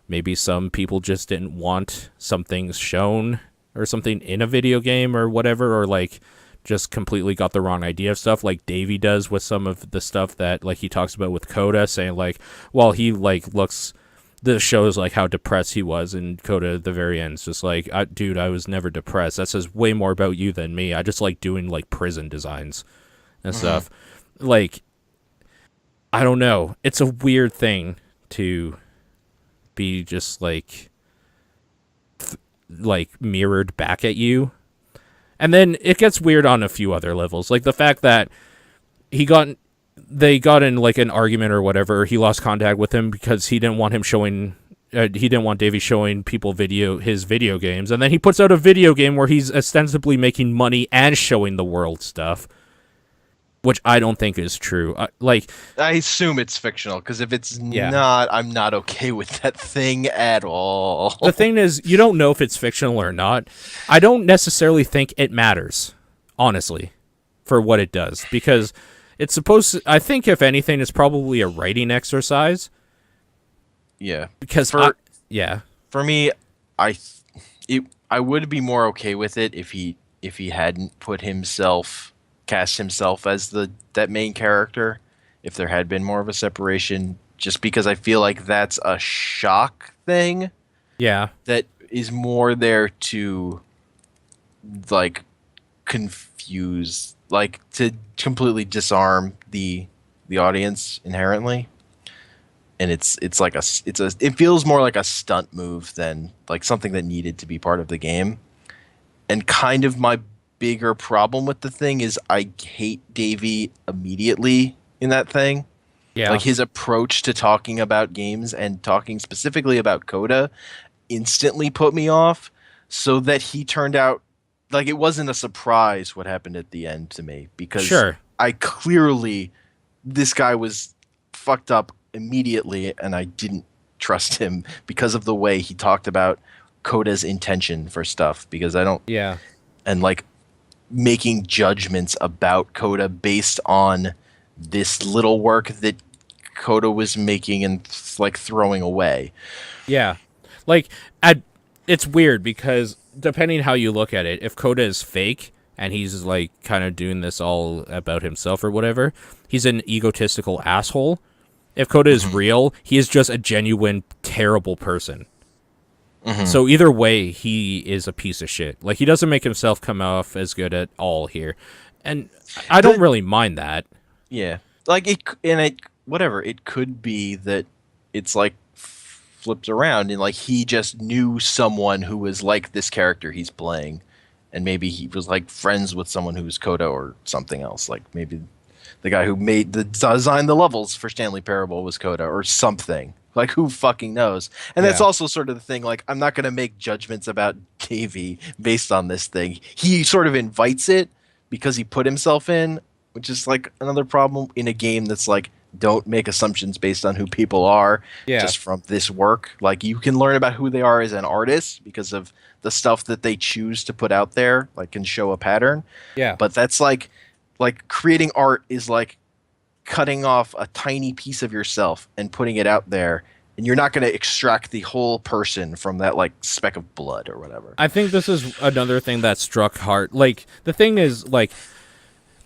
maybe some people just didn't want some things shown or something in a video game or whatever, or like just completely got the wrong idea of stuff, like Davey does with some of the stuff that like he talks about with Coda, saying like, well, he like looks, this shows like how depressed he was, and Coda at the very end is just like, dude, I was never depressed. That says way more about you than me. I just like doing like prison designs and stuff. Like, I don't know. It's a weird thing to be just like mirrored back at you. And then it gets weird on a few other levels. Like the fact that they got in like an argument or whatever. He lost contact with him because he didn't want him showing. He didn't want Davey showing people his video games, and then he puts out a video game where he's ostensibly making money and showing the world stuff, which I don't think is true. I assume it's fictional, because if it's not, I'm not okay with that thing at all. The thing is, you don't know if it's fictional or not. I don't necessarily think it matters, honestly, for what it does, because it's supposed to, I think if anything, it's probably a writing exercise. Yeah. Because for me, I would be more okay with it if he hadn't cast himself as that main character, if there had been more of a separation, just because I feel like that's a shock thing. Yeah. That is more there to like confuse, like to completely disarm the audience inherently. And it feels more like a stunt move than like something that needed to be part of the game. And kind of my bigger problem with the thing is I hate Davey immediately in that thing. Yeah. Like his approach to talking about games and talking specifically about Coda instantly put me off, so that he turned out like it wasn't a surprise what happened at the end to me, because this guy was fucked up immediately, and I didn't trust him because of the way he talked about Coda's intention for stuff, because I don't. Yeah. And like making judgments about Coda based on this little work that Coda was making and like throwing away. Yeah. Like, it's weird because depending how you look at it, if Coda is fake and he's like kind of doing this all about himself or whatever, he's an egotistical asshole. If Coda is real, he is just a genuine terrible person. So either way, he is a piece of shit. Like, he doesn't make himself come off as good at all here. And I don't really mind that. Yeah. Like, whatever, it could be that it's like flipped around and like he just knew someone who was like this character he's playing, and maybe he was like friends with someone who was Coda or something else. Like maybe the guy who designed the levels for Stanley Parable was Coda or something. Like, who fucking knows? And that's also sort of the thing. Like, I'm not going to make judgments about Davey based on this thing. He sort of invites it because he put himself in, which is like another problem in a game that's like, don't make assumptions based on who people are just from this work. Like, you can learn about who they are as an artist because of the stuff that they choose to put out there, like can show a pattern. Yeah. But that's like creating art is like cutting off a tiny piece of yourself and putting it out there, and you're not going to extract the whole person from that like speck of blood or whatever. I think this is another thing that struck hard. Like, the thing is, like,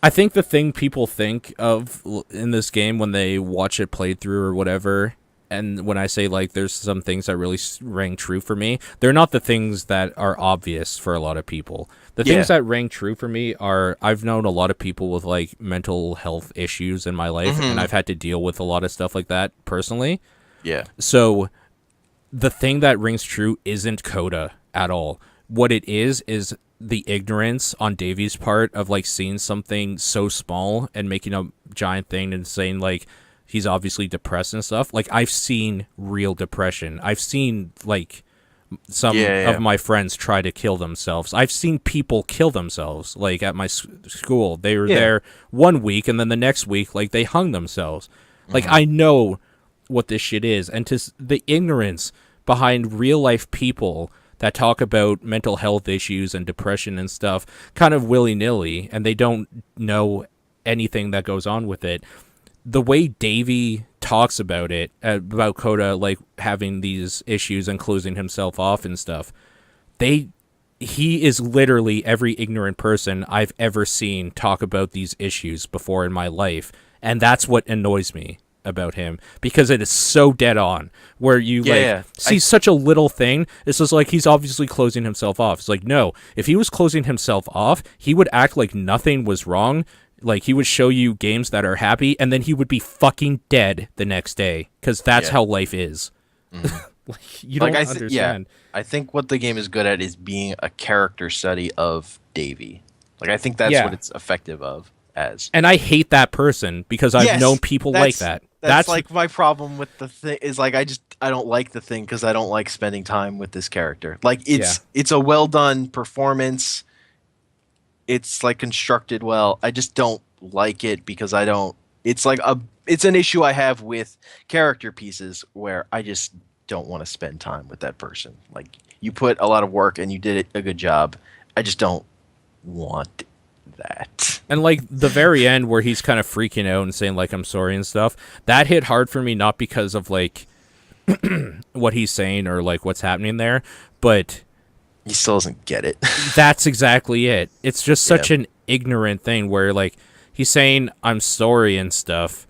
I think the thing people think of in this game when they watch it played through or whatever, and when I say like there's some things that really rang true for me, they're not the things that are obvious for a lot of people. The things that rang true for me are, I've known a lot of people with like mental health issues in my life, and I've had to deal with a lot of stuff like that personally. Yeah. So the thing that rings true isn't Coda at all. What it is the ignorance on Davy's part of like seeing something so small and making a giant thing and saying like he's obviously depressed and stuff. Like, I've seen real depression. I've seen like some of my friends try to kill themselves. I've seen people kill themselves. Like at my school, they were there 1 week and then the next week, like they hung themselves. Like, I know what this shit is, and to the ignorance behind real life people that talk about mental health issues and depression and stuff kind of willy-nilly, and they don't know anything that goes on with it. The way Davey talks about it, about Coda like having these issues and closing himself off and stuff, he is literally every ignorant person I've ever seen talk about these issues before in my life, and that's what annoys me about him, because it is so dead on, where you see such a little thing. It's just like he's obviously closing himself off. It's like, no, if he was closing himself off, he would act like nothing was wrong. Like, he would show you games that are happy, and then he would be fucking dead the next day, because that's how life is. Like, you don't understand. I think what the game is good at is being a character study of Davy. Like, I think that's what it's effective as. And I hate that person, because I've known people like that. That's like my problem with the thing is like I don't like the thing because I don't like spending time with this character. Like, it's a well done performance. It's like constructed well. I just don't like it because I don't. It's like it's an issue I have with character pieces where I just don't want to spend time with that person. Like, you put a lot of work and you did a good job. I just don't want that. And like the very end where he's kind of freaking out and saying like I'm sorry and stuff, that hit hard for me, not because of like what he's saying or like what's happening there, but he still doesn't get it. That's exactly it. It's just such an ignorant thing where like he's saying I'm sorry and stuff,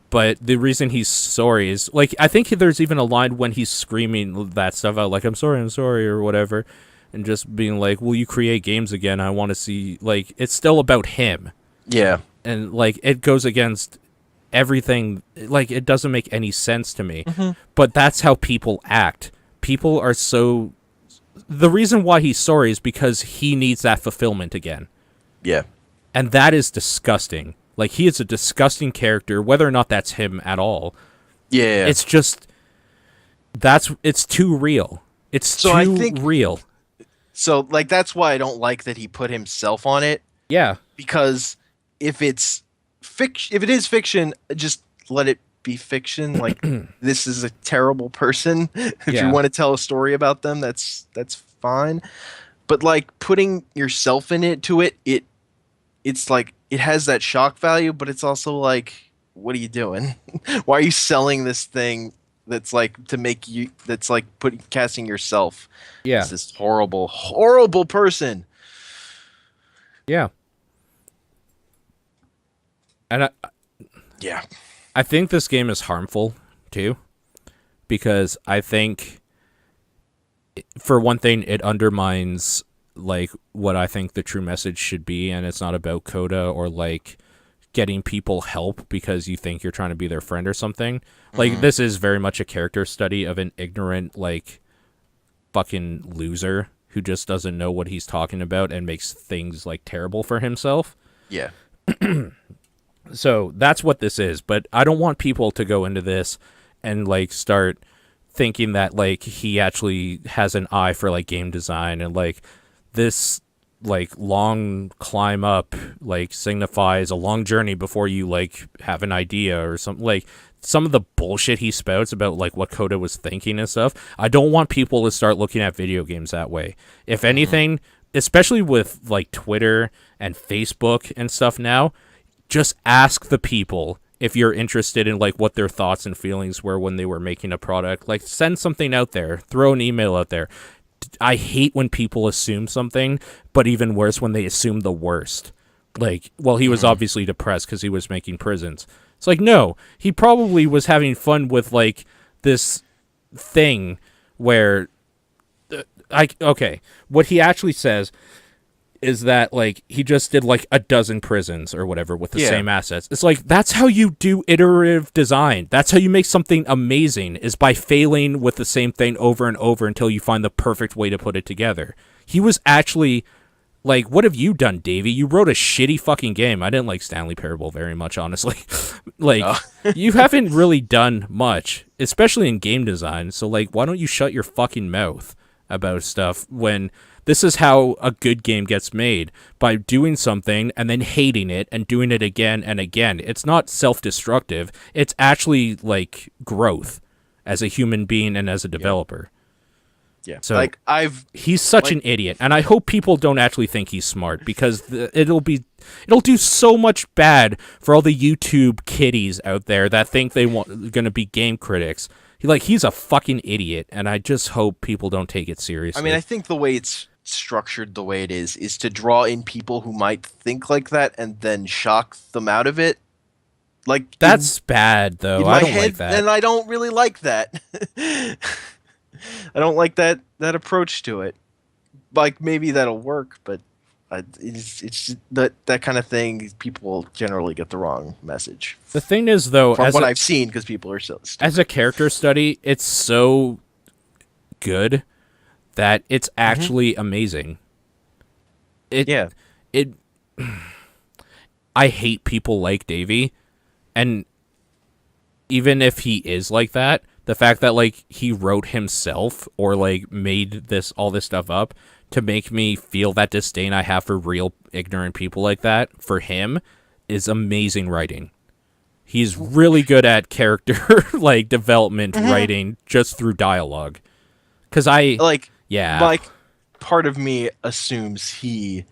but the reason he's sorry is like, I think there's even a line when he's screaming that stuff out like I'm sorry or whatever, and just being like, will you create games again? I want to see, like, it's still about him. Yeah. And, like, it goes against everything. Like, it doesn't make any sense to me. Mm-hmm. But that's how people act. People are so... The reason why he's sorry is because he needs that fulfillment again. Yeah. And that is disgusting. Like, he is a disgusting character, whether or not that's him at all. Yeah. It's just... It's too real. It's too real. So, like, that's why I don't like that he put himself on it. Yeah. Because if it's fiction, if it is fiction, just let it be fiction. Like, this is a terrible person. If you want to tell a story about them, that's fine. But like putting yourself in it, it's like it has that shock value, but it's also like, what are you doing? Why are you selling this thing? That's like to make you. That's like casting yourself as this horrible, horrible person. Yeah. And I think this game is harmful too, because I think, for one thing, it undermines like what I think the true message should be, and it's not about Coda or like getting people help because you think you're trying to be their friend or something. Like, this is very much a character study of an ignorant, like, fucking loser who just doesn't know what he's talking about and makes things, like, terrible for himself. Yeah. So that's what this is. But I don't want people to go into this and, like, start thinking that, like, he actually has an eye for, like, game design and, like, this... like long climb up like signifies a long journey before you like have an idea or something. Like some of the bullshit he spouts about like what Coda was thinking and stuff, I don't want people to start looking at video games that way. If anything, especially with like Twitter and Facebook and stuff now, just ask the people if you're interested in like what their thoughts and feelings were when they were making a product. Like, send something out there, throw an email out there. I hate when people assume something, but even worse when they assume the worst. Like, well, he was obviously depressed because he was making prisons. It's like, no, he probably was having fun with, like, this thing where... okay, what he actually says is that like he just did like a dozen prisons or whatever with the Yeah. same assets. It's like that's how you do iterative design. That's how you make something amazing, is by failing with the same thing over and over until you find the perfect way to put it together. He was actually like, what have you done, Davey? You wrote a shitty fucking game. I didn't like Stanley Parable very much, honestly. Like, you haven't really done much, especially in game design. So, like, why don't you shut your fucking mouth about stuff when this is how a good game gets made, by doing something and then hating it and doing it again and again. It's not self-destructive. It's actually, like, growth as a human being and as a developer. Yeah. So Like he's such an idiot, and I hope people don't actually think he's smart, because it'll do so much bad for all the YouTube kiddies out there that think they going to be game critics. He's a fucking idiot, and I just hope people don't take it seriously. I mean, I think the way it's structured the way it is to draw in people who might think like that and then shock them out of it. Like, that's bad, though. in I my don't head, like that. and I don't really like that. I don't like that approach to it. Like, maybe that'll work, but it's that kind of thing. People generally get the wrong message. The thing is, though, From what I've seen, because people are so stupid. As a character study, it's so good that it's actually amazing. Yeah. I hate people like Davey, and even if he is like that, the fact that like he wrote himself or like made all this stuff up to make me feel that disdain I have for real ignorant people like that, for him, is amazing writing. He's really good at character like development writing just through dialogue. Cause like part of me assumes he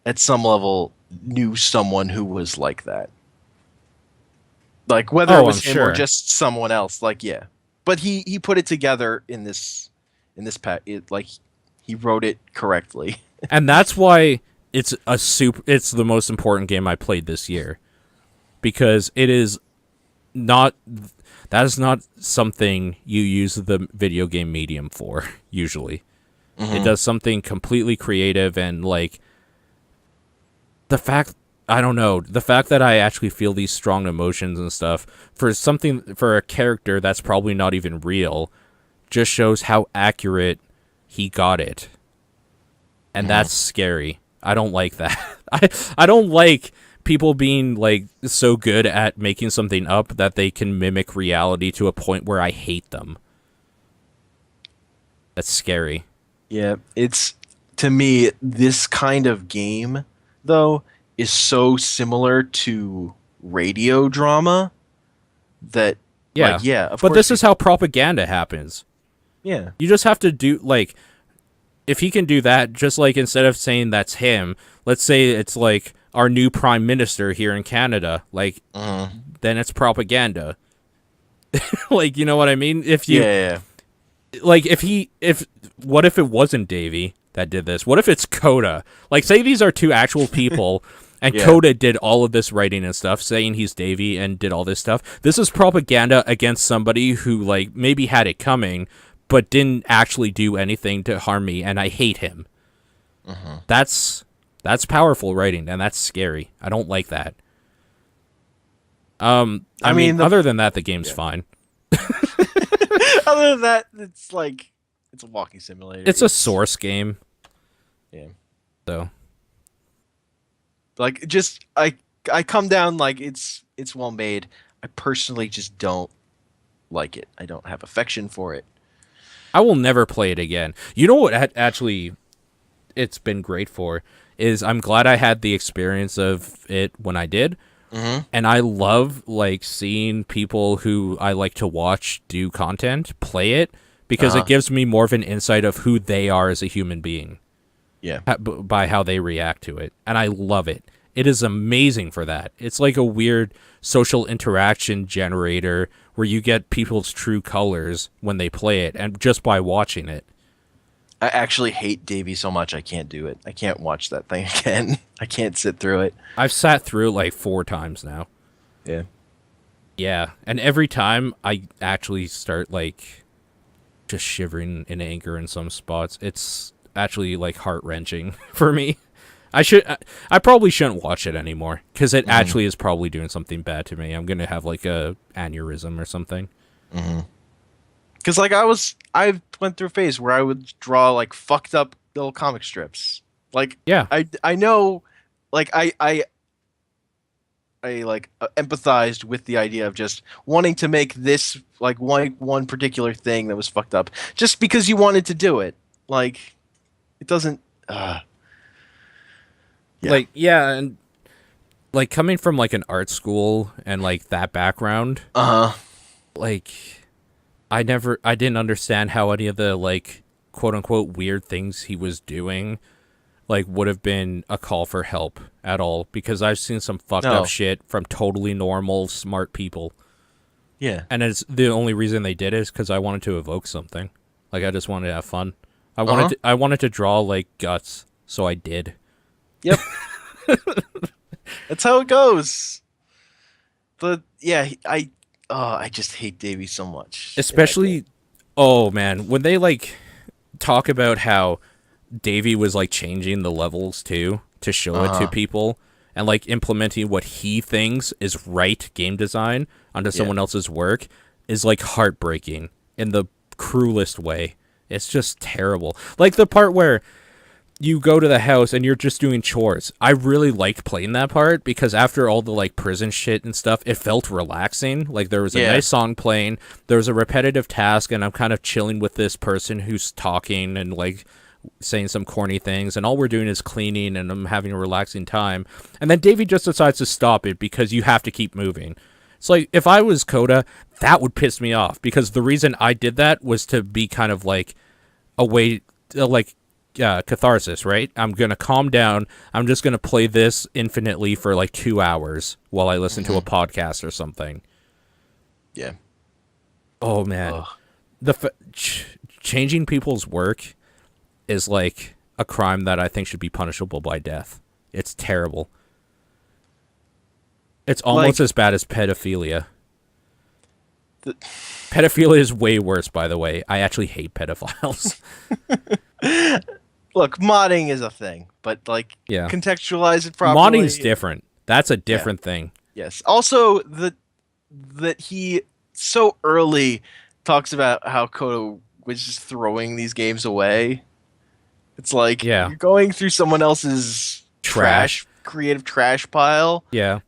at some level knew someone who was like that. Like, whether it was him or just someone else, like, yeah. But he put it together in this like, he wrote it correctly. And that's why it's the most important game I played this year. Because that is not something you use the video game medium for, usually. It does something completely creative, and like the fact that I actually feel these strong emotions and stuff for a character that's probably not even real just shows how accurate he got it. And that's scary. I don't like that. I don't like people being like so good at making something up that they can mimic reality to a point where I hate them. That's scary. Yeah, it's, to me, this kind of game, though, is so similar to radio drama that, yeah, like, yeah, of but course this is how propaganda happens. Yeah. You just have to do, like, if he can do that, just like instead of saying that's him, let's say it's like our new prime minister here in Canada, like, then it's propaganda. Like, you know what I mean? If you, like, what if it wasn't Davey that did this? What if it's Coda? Like, say these are two actual people, and Coda did all of this writing and stuff, saying he's Davey and did all this stuff. This is propaganda against somebody who, like, maybe had it coming, but didn't actually do anything to harm me, and I hate him. That's powerful writing, and that's scary. I don't like that. I mean, other than that, the game's fine. Other than that, it's like, it's a walking simulator. It's a Source game. Yeah. So, like, just I come down like it's well made. I personally just don't like it. I don't have affection for it. I will never play it again. You know what actually it's been great for is I'm glad I had the experience of it when I did. And I love like seeing people who I like to watch do content play it, because it gives me more of an insight of who they are as a human being. Yeah. By how they react to it. And I love it. It is amazing for that. It's like a weird social interaction generator where you get people's true colors when they play it, and just by watching it. I actually hate Davey so much I can't do it. I can't watch that thing again. I can't sit through it. I've sat through it like 4 times now. Yeah. Yeah, and every time I actually start like just shivering in anger in some spots. It's actually like heart-wrenching for me. I probably shouldn't watch it anymore because it actually is probably doing something bad to me. I'm gonna have like a aneurysm or something. Because like I went through a phase where I would draw like fucked up little comic strips. Like Yeah, I know, like I like empathized with the idea of just wanting to make this like one particular thing that was fucked up just because you wanted to do it. Like it doesn't. Yeah. like and like coming from like an art school and like that background, Uh huh. like I didn't understand how any of the like quote unquote weird things he was doing like would have been a call for help at all because I've seen some fucked No. up shit from totally normal smart people. Yeah. And it's the only reason they did it is because I wanted to evoke something. Like I just wanted to have fun. Uh-huh. I wanted to draw like guts, so I did. Yep. That's how it goes. But yeah, I just hate Davey so much. Especially, oh man, when they like talk about how Davey was like changing the levels too to show it to people and like implementing what he thinks is right game design onto someone else's work is like heartbreaking in the cruelest way. It's just terrible. Like the part where you go to the house and you're just doing chores. I really liked playing that part because after all the like prison shit and stuff, it felt relaxing. Like there was a nice song playing, there was a repetitive task, and I'm kind of chilling with this person who's talking and like saying some corny things, and all we're doing is cleaning and I'm having a relaxing time. And then Davey just decides to stop it because you have to keep moving. It's like if I was Coda, that would piss me off because the reason I did that was to be kind of like a way like catharsis, right? I'm gonna calm down. I'm just gonna play this infinitely for like 2 hours while I listen to a podcast or something. Yeah. Oh man, changing people's work is like a crime that I think should be punishable by death. It's terrible. It's almost as bad as pedophilia. Pedophilia is way worse, by the way. I actually hate pedophiles. Look, modding is a thing, but like contextualize it properly. Modding's different. That's a different thing. Yes. Also, that he so early talks about how Kodo was just throwing these games away. It's like you're going through someone else's creative trash pile. Yeah.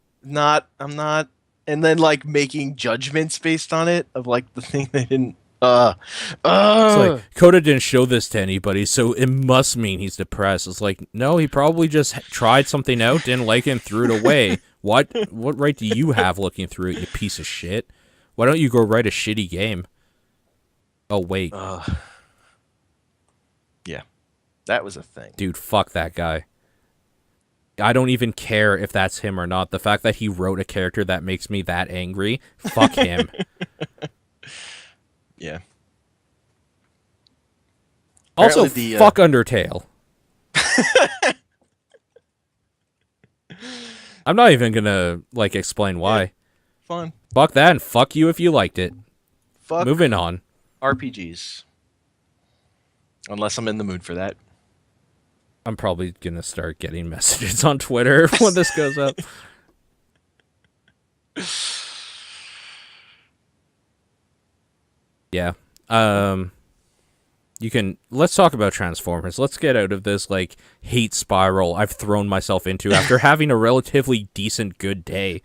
I'm not, and then like making judgments based on it of like the thing they didn't. It's like Coda didn't show this to anybody, so it must mean he's depressed. It's like no, he probably just tried something out, didn't like it, and threw it away. What right do you have looking through it, you piece of shit? Why don't you go write a shitty game? Oh wait, yeah, that was a thing, dude. Fuck that guy. I don't even care if that's him or not. The fact that he wrote a character that makes me that angry, fuck him. Yeah. Also, fuck Undertale. I'm not even gonna like explain why. Yeah, fun. Fuck that, and fuck you if you liked it. Fuck Moving on. RPGs. Unless I'm in the mood for that. I'm probably gonna start getting messages on Twitter when this goes up. Yeah. Let's talk about Transformers. Let's get out of this like hate spiral I've thrown myself into after having a relatively decent good day.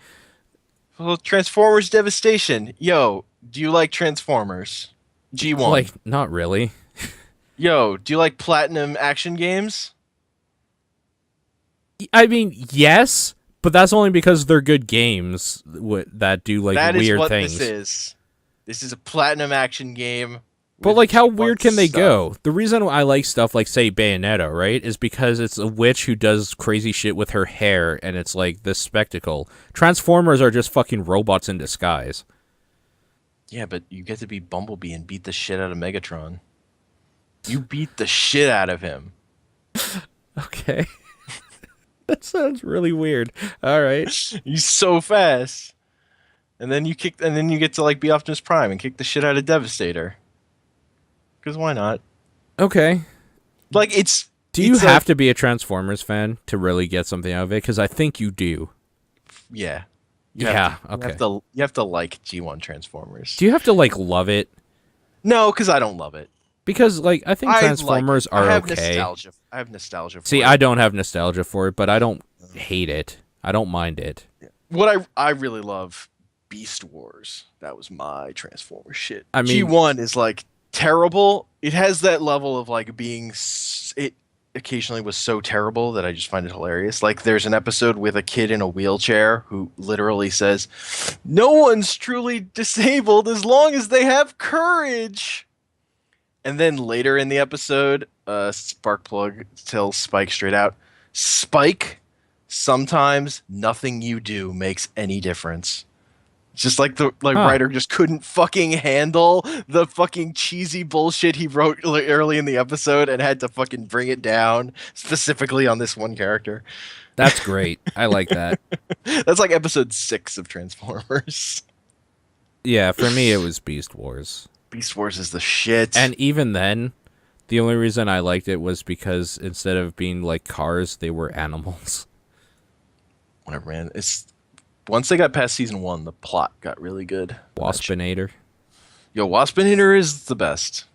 Well, Transformers Devestation. Yo, do you like Transformers? G1. Like, not really. Yo, do you like platinum action games? I mean, yes, but that's only because they're good games that do like that weird is what things. This is. This is a platinum action game. But like, how weird can they go? The reason I like stuff like, say, Bayonetta, right, is because it's a witch who does crazy shit with her hair, and it's like this spectacle. Transformers are just fucking robots in disguise. Yeah, but you get to be Bumblebee and beat the shit out of Megatron. You beat the shit out of him. Okay. That sounds really weird. All right. He's so fast. And then you get to like be Optimus Prime and kick the shit out of Devastator. Because why not? Okay. Like it's Do you have to be a Transformers fan to really get something out of it? Because I think you do. Yeah. Okay. You have to like G1 Transformers. Do you have to like love it? No, because I don't love it. Because like I think Transformers are okay. I have nostalgia for See, it. I don't have nostalgia for it, but I don't hate it. I don't mind it. What I really love, Beast Wars. That was my Transformers shit. I mean, G1 is like terrible. It has that level of like it occasionally was so terrible that I just find it hilarious. Like there's an episode with a kid in a wheelchair who literally says, "No one's truly disabled as long as they have courage." And then later in the episode, Sparkplug tells Spike straight out, "Spike, sometimes nothing you do makes any difference." Just like the writer just couldn't fucking handle the fucking cheesy bullshit he wrote early in the episode and had to fucking bring it down specifically on this one character. That's great. I like that. That's like episode 6 of Transformers. Yeah, for me it was Beast Wars. Beast Wars is the shit. And even then, the only reason I liked it was because instead of being like cars, they were animals. Whatever, man. Once they got past season 1, the plot got really good. Waspinator. Yo, Waspinator is the best.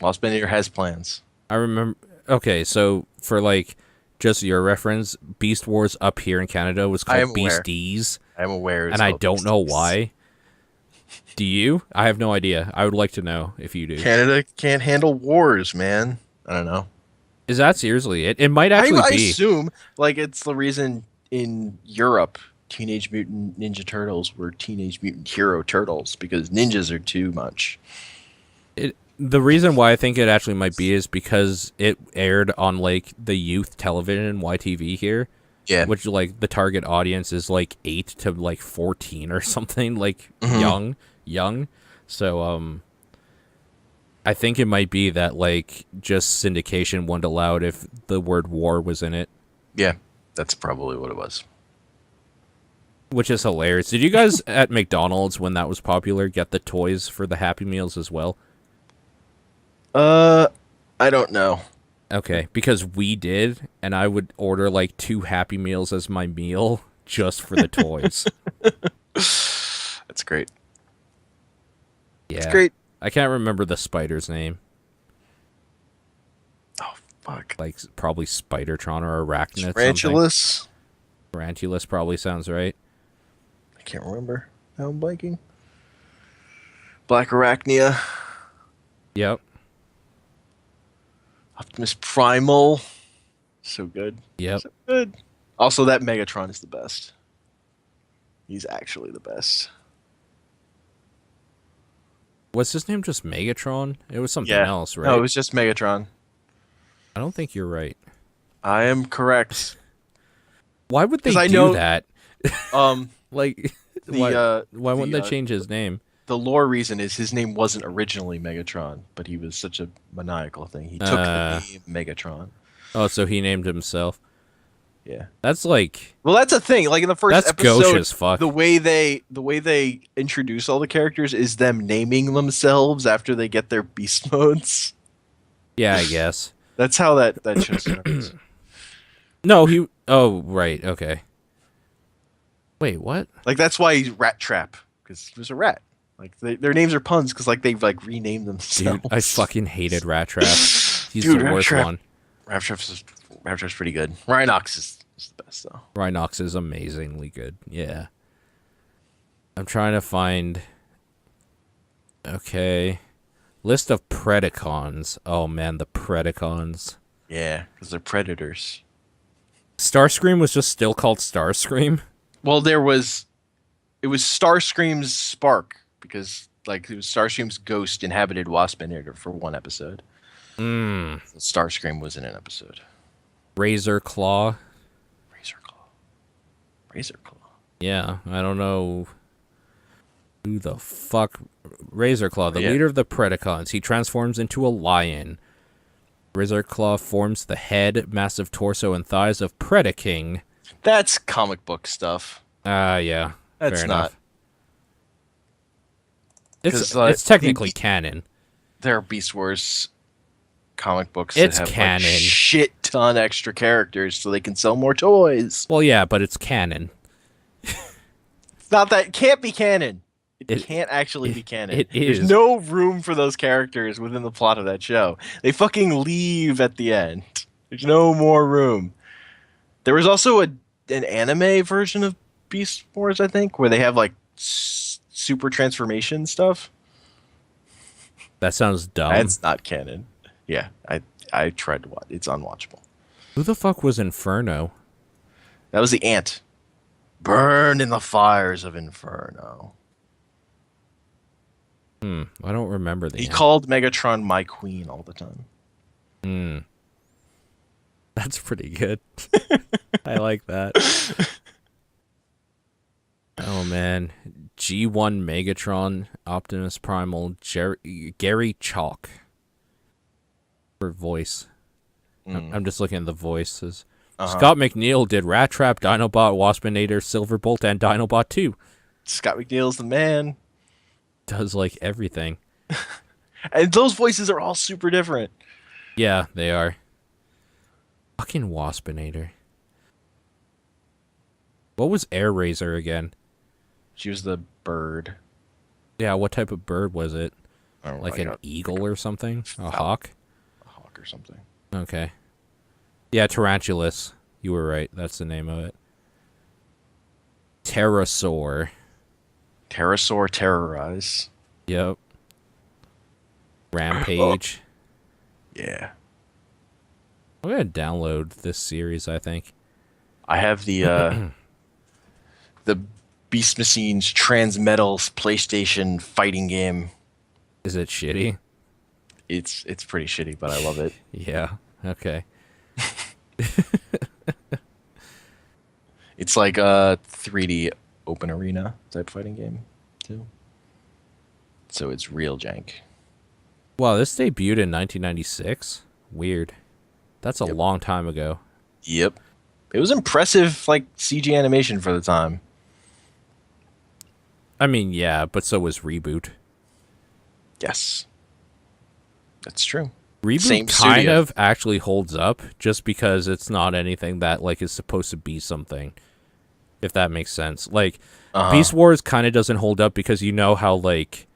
Waspinator has plans. I remember. Okay, so for like just your reference, Beast Wars up here in Canada was called Beasties. I'm aware. And I don't know why. Do you? I have no idea. I would like to know if you do. Canada can't handle wars, man. I don't know. Is that seriously it? It might actually be. I assume like it's the reason in Europe Teenage Mutant Ninja Turtles were Teenage Mutant Hero Turtles because ninjas are too much. The reason why I think it actually might be is because it aired on like the youth television YTV here. Yeah. Which like the target audience is like 8 to like 14 or something, like young. So I think it might be that like just syndication wouldn't allow it if the word war was in it. Yeah, that's probably what it was. Which is hilarious. Did you guys at McDonald's when that was popular get the toys for the Happy Meals as well? I don't know. Okay, because we did, and I would order like 2 Happy Meals as my meal just for the toys. That's great. Yeah. That's great. I can't remember the spider's name. Oh, fuck. Like probably Spidertron or Arachnid. Tarantulas? Tarantulas probably sounds right. I can't remember. Now I'm blanking. Black Arachnia. Yep. Optimus Primal. So good. Yep. So good. Also, that Megatron is the best. He's actually the best. Was his name just Megatron? It was something else, right? No, it was just Megatron. I don't think you're right. I am correct. Why would they do that? Like, why wouldn't they change his name? The lore reason is his name wasn't originally Megatron, but he was such a maniacal thing. He took the name Megatron. Oh, so he named himself. Yeah. That's like... Well, that's a thing. Like in the first episode, gauche as fuck. the way they introduce all the characters is them naming themselves after they get their beast modes. Yeah, I guess. That's how that show starts. No, he... Oh, right. Okay. Wait, what? Like that's why he's Rat Trap, because he was a rat. Like their names are puns because like they've like renamed themselves. Dude, I fucking hated Rat Trap. He's the worst one. Rat Trap's pretty good. Rhinox is the best though. Rhinox is amazingly good. Yeah. I'm trying to find. Okay. List of Predacons. Oh man, the Predacons. Yeah, because they're predators. Starscream was just still called Starscream? Well, it was Starscream's spark because like it was Starscream's ghost inhabited Waspinator for one episode. So Starscream was in an episode. Razor Claw. Razor Claw. Yeah, I don't know who the fuck. Razor Claw, the leader of the Predacons. He transforms into a lion. Razor Claw forms the head, massive torso, and thighs of Predaking. That's comic book stuff. Yeah. That's fair not. Enough. It's technically canon. There are Beast Wars comic books It's that have canon. like shit ton extra characters so they can sell more toys. Well, yeah, but it's canon. It's not that, it can't be canon. It It- can't actually be canon. it There's is. no room for those characters within the plot of that show. They fucking leave at the end. There's no more room. There was also an anime version of Beast Wars, I think, where they have like super transformation stuff. That sounds dumb. That's not canon. Yeah, I tried to watch. It's unwatchable. Who the fuck was Inferno? That was the ant. Burn in the fires of Inferno. I don't remember the He end. called Megatron my queen all the time. That's pretty good. I like that. Oh man, G1 Megatron, Optimus Primal, Gary Chalk for voice. I'm just looking at the voices. Scott McNeil did Rat Trap, Dinobot, Waspinator, Silverbolt, and Dinobot 2. Scott McNeil's the man. Does like everything. And those voices are all super different. Yeah, they are. Fucking Waspinator. What was Air Razor again? She was the bird. Yeah, what type of bird was it? I don't know, Like like an eagle or something? A hawk? a hawk or something. Okay. Yeah, Tarantulas. You were right. That's the name of it. Pterosaur. Pterosaur Terrorize. Yep. Rampage. Yeah. I'm gonna download this series, I think. I have the the Beast Machines Transmetals PlayStation fighting game. Is it shitty? It's pretty shitty, but I love it. Yeah. Okay. It's like a 3D open arena type fighting game too. So it's real jank. Wow, this debuted in 1996? Weird. That's a long time ago. Yep. It was impressive, like CG animation for the time. I mean, yeah, but so was Reboot. Yes. That's true. Reboot Same kind studio. of actually holds up just because it's not anything that like is supposed to be something. If that makes sense. Like Beast Wars kind of doesn't hold up because you know how like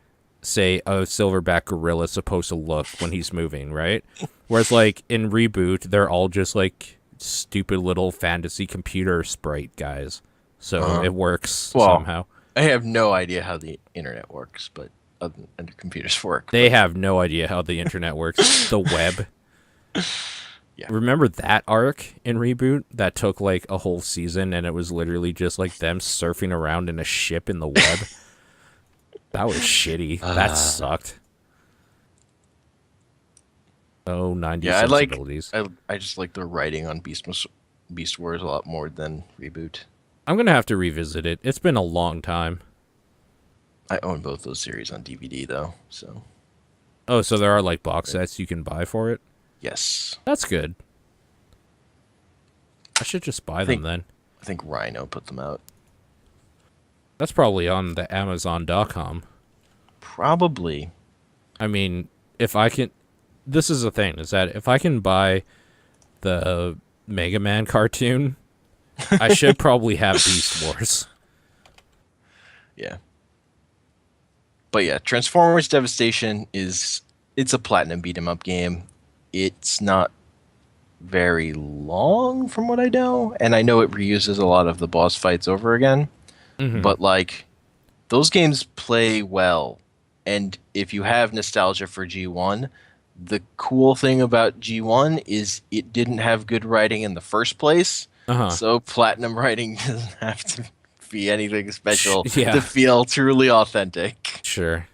say a silverback gorilla is supposed to look when he's moving, right? Whereas like in Reboot, they're all just like stupid little fantasy computer sprite guys. So it works somehow. I have no idea how the internet works, but and computers work. They have no idea how the internet works. The web. Yeah. Remember that arc in Reboot that took like a whole season and it was literally just like them surfing around in a ship in the web? That was shitty. That sucked. Oh, 90 Yeah, sensibilities. I just like the writing on Beast Wars a lot more than Reboot. I'm going to have to revisit it. It's been a long time. I own both those series on DVD though, so Oh, so there are like box sets you can buy for it? yes. That's good. I should just buy them then. I think Rhino put them out. That's probably on the Amazon.com. Probably. I mean, if I can... This is the thing, is that if I can buy the Mega Man cartoon, I should probably have Beast Wars. Yeah. But yeah, Transformers Devastation it's a platinum beat 'em up game. It's not very long from what I know, and I know it reuses a lot of the boss fights over again. But like those games play well. And if you have nostalgia for G1, the cool thing about G1 is it didn't have good writing in the first place. So platinum writing doesn't have to be anything special to feel truly authentic. Sure.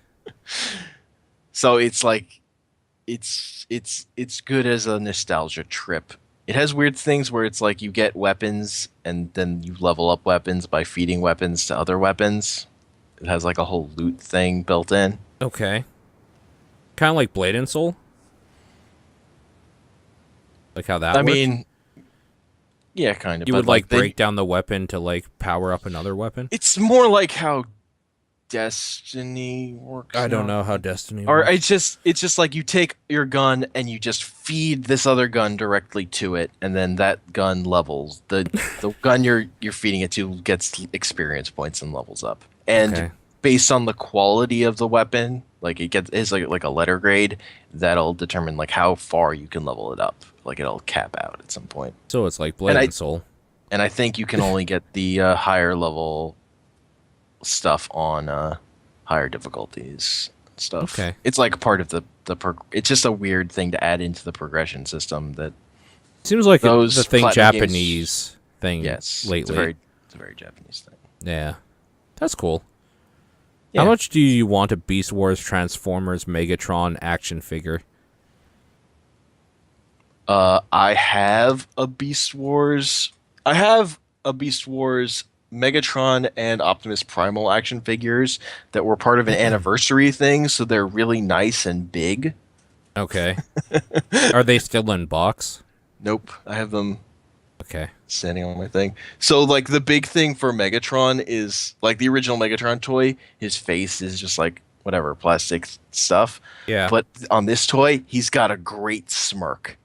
So it's like it's good as a nostalgia trip. It has weird things where it's like you get weapons and then you level up weapons by feeding weapons to other weapons. It has like a whole loot thing built in. Okay. Kind of like Blade and Soul? Like how that I works? mean, yeah, kind of. You but would like they- break down the weapon to like power up another weapon? It's more like how Destiny works I don't now. know how Destiny Or works. it's just like you take your gun and you just feed this other gun directly to it, and then that gun levels. The gun you're feeding it to gets experience points and levels up. And Okay. based on the quality of the weapon, like it gets is like a letter grade, that'll determine like how far you can level it up. Like it'll cap out at some point. So it's like And Blade I and Soul. and I think you can only get the higher level stuff on higher difficulties and stuff. Okay. It's like part of it's just a weird thing to add into the progression system that Seems like the those thing platinum games. Japanese thing Yes, lately. it's a very Japanese thing. Yeah. That's cool. Yeah. How much do you want a Beast Wars Transformers Megatron action figure? I have a Beast Wars. I have a Beast Wars Megatron and Optimus Primal action figures that were part of an anniversary thing, so they're really nice and big. Okay. Are they still in box? Nope, I have them Okay. standing on my thing. So like the big thing for Megatron is like the original Megatron toy, his face is just like whatever plastic stuff. Yeah. But on this toy, he's got a great smirk.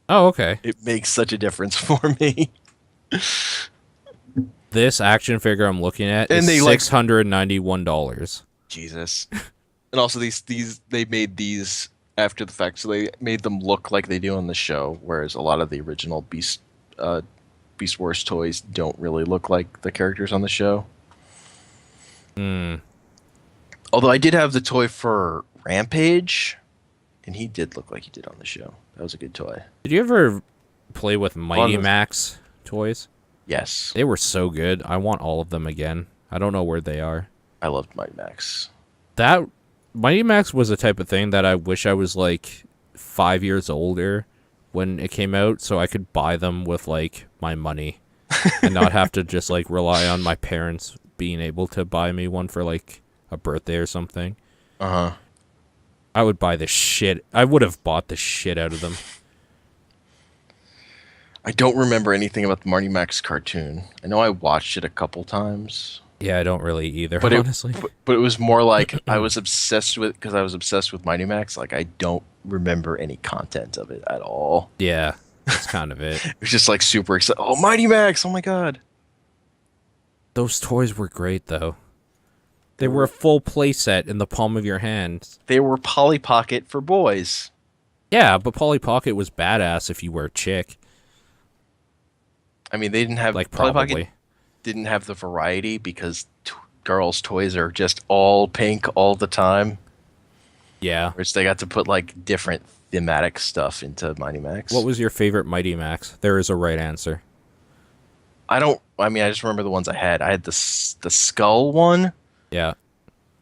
Oh, okay. It makes such a difference for me. This action figure I'm looking at And is they, like- $691. Jesus. And also these they made these after the fact, so they made them look like they do on the show, whereas a lot of the original Beast Wars toys don't really look like the characters on the show. Hmm. Although I did have the toy for Rampage, and he did look like he did on the show. That was a good toy. Did you ever play with Mighty of- Max toys? Yes, They were so good. I want all of them again. I don't know where they are. I loved Mighty Max. That Mighty Max was the type of thing that I wish I was like 5 years older when it came out, so I could buy them with like my money and not have to just like rely on my parents being able to buy me one for like a birthday or something. Uh-huh. I would buy the shit. I would have bought the shit out of them. I don't remember anything about the Mighty Max cartoon. I know I watched it a couple times. Yeah, I don't really either, But honestly. but it was more like I was obsessed with because I was obsessed with Mighty Max. Like I don't remember any content of it at all. Yeah, that's kind of it. It was just like super excited. Oh, Mighty Max! Oh my god! Those toys were great, though. They were a full playset in the palm of your hand. They were Polly Pocket for boys. Yeah, but Polly Pocket was badass if you were a chick. I mean, they didn't have Like, Polly probably. Pocket didn't have the variety because girls' toys are just all pink all the time. Yeah. Which they got to put like different thematic stuff into Mighty Max. What was your favorite Mighty Max? There is a right answer. I just remember the ones I had. I had the skull one. Yeah.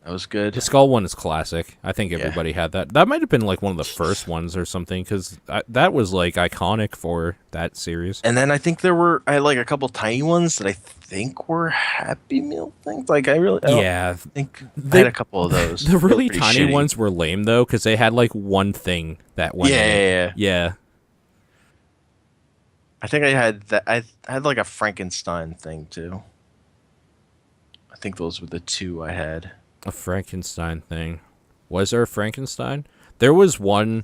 That was good. The skull one is classic. I think Yeah. everybody had that. That might have been like one of the first ones or something, because that was like iconic for that series. And then I think I had like a couple tiny ones that I think were Happy Meal things. Like I don't Yeah. think I They- had a couple of those. The They were really pretty tiny shitty. ones were lame, though, because they had like one thing that went in. Yeah. Yeah. I think I had that. I had like a Frankenstein thing too. I think those were the two I had. A Frankenstein thing. Was there a Frankenstein? There was one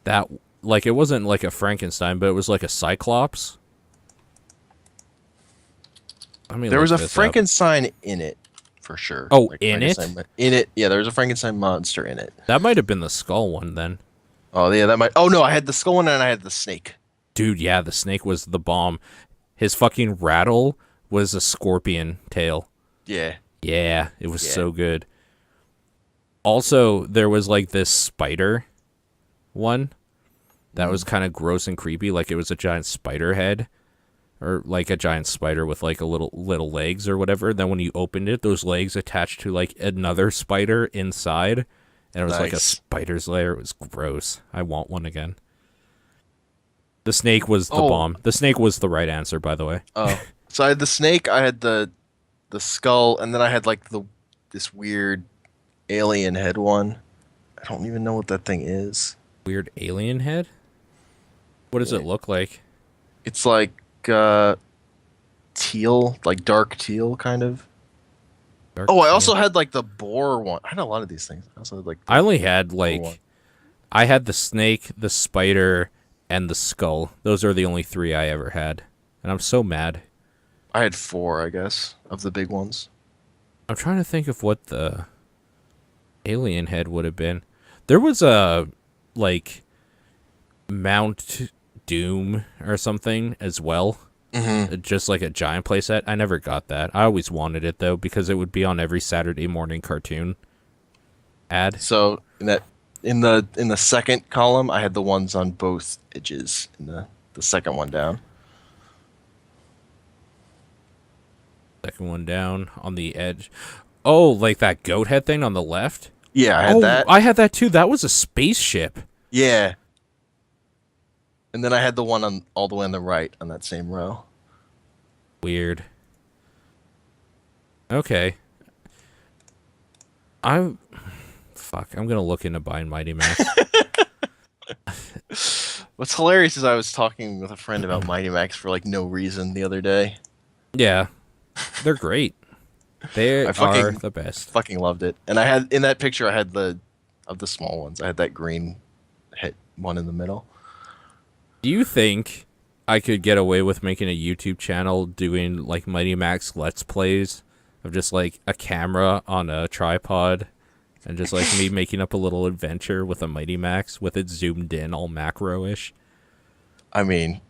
that, like, it wasn't like a Frankenstein, but it was like a Cyclops. There was a Frankenstein in it, for sure. Oh, Like in it? Frankenstein- In it, yeah. There was a Frankenstein monster in it. That might have been the skull one then. Oh yeah, that might. Oh no, I had the skull one and I had the snake. Dude, yeah, the snake was the bomb. His fucking rattle was a scorpion tail. Yeah. Yeah, it was Yeah. so good. Also, there was like this spider one that was kind of gross and creepy, like it was a giant spider head, or like a giant spider with like a little legs or whatever. Then when you opened it, those legs attached to like another spider inside, and it was like a Nice. spider's lair. It was gross. I want one again. The snake was the Oh. bomb. The snake was the right answer, by the way. Oh, so I had the snake, I had the skull, and then I had like this weird alien head one. I don't even know what that thing is. Weird alien head. What does Yeah. it look like? It's like teal, like dark teal, kind of. Dark Oh, I teal. also had like the boar one. I had a lot of these things. I also had like the I only had boar one. I had the snake, the spider, and the skull. Those are the only 3 I ever had, and I'm so mad. I had 4, I guess, of the big ones. I'm trying to think of what the alien head would have been. There was a like Mount Doom or something as well. Mm-hmm. Just like a giant playset. I never got that. I always wanted it though because it would be on every Saturday morning cartoon ad. So in the second column, I had the ones on both edges. In the second one down. Second one down on the edge. Oh, like that goat head thing on the left? Yeah, I had that. I had that too. That was a spaceship. Yeah. And then I had the one on all the way on the right on that same row. Weird. Okay. Fuck, I'm gonna look into buying Mighty Max. What's hilarious is I was talking with a friend about Mighty Max for like no reason the other day. Yeah. They're great. They I are the best. fucking loved it. And I had in that picture I had the small ones. I had that green hit one in the middle. Do you think I could get away with making a YouTube channel doing like Mighty Max Let's Plays of just like a camera on a tripod and just like me making up a little adventure with a Mighty Max with it zoomed in all macro-ish? I mean,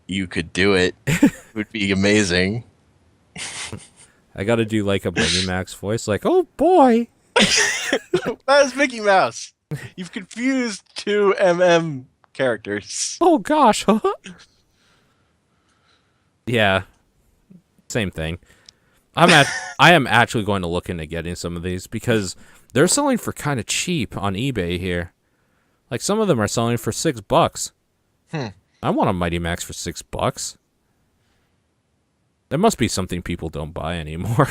you could do it. It would be amazing. I gotta do like a Mighty Max voice like, oh boy. That is Mickey Mouse. You've confused 2 characters. Oh gosh. Yeah. Same thing. I am actually going to look into getting some of these because they're selling for kind of cheap on eBay here. Like some of them are selling for $6. I want a Mighty Max for $6. That must be something people don't buy anymore.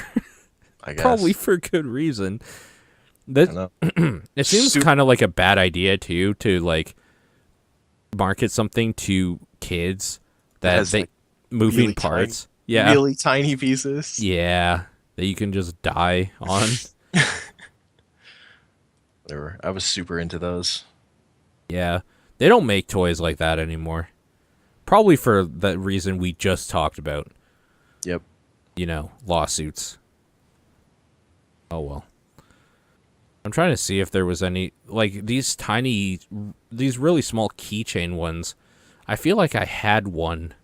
I guess. Probably for good reason. That it seems Sup- kind of like a bad idea too to like market something to kids that has, they like, moving really parts. Tiny, Yeah. really tiny pieces. Yeah, that you can just die on. Whatever. I was super into those. Yeah. They don't make toys like that anymore. Probably for the reason we just talked about. Yep. You know, lawsuits. Oh well. I'm trying to see if there was any like these really small keychain ones. I feel like I had one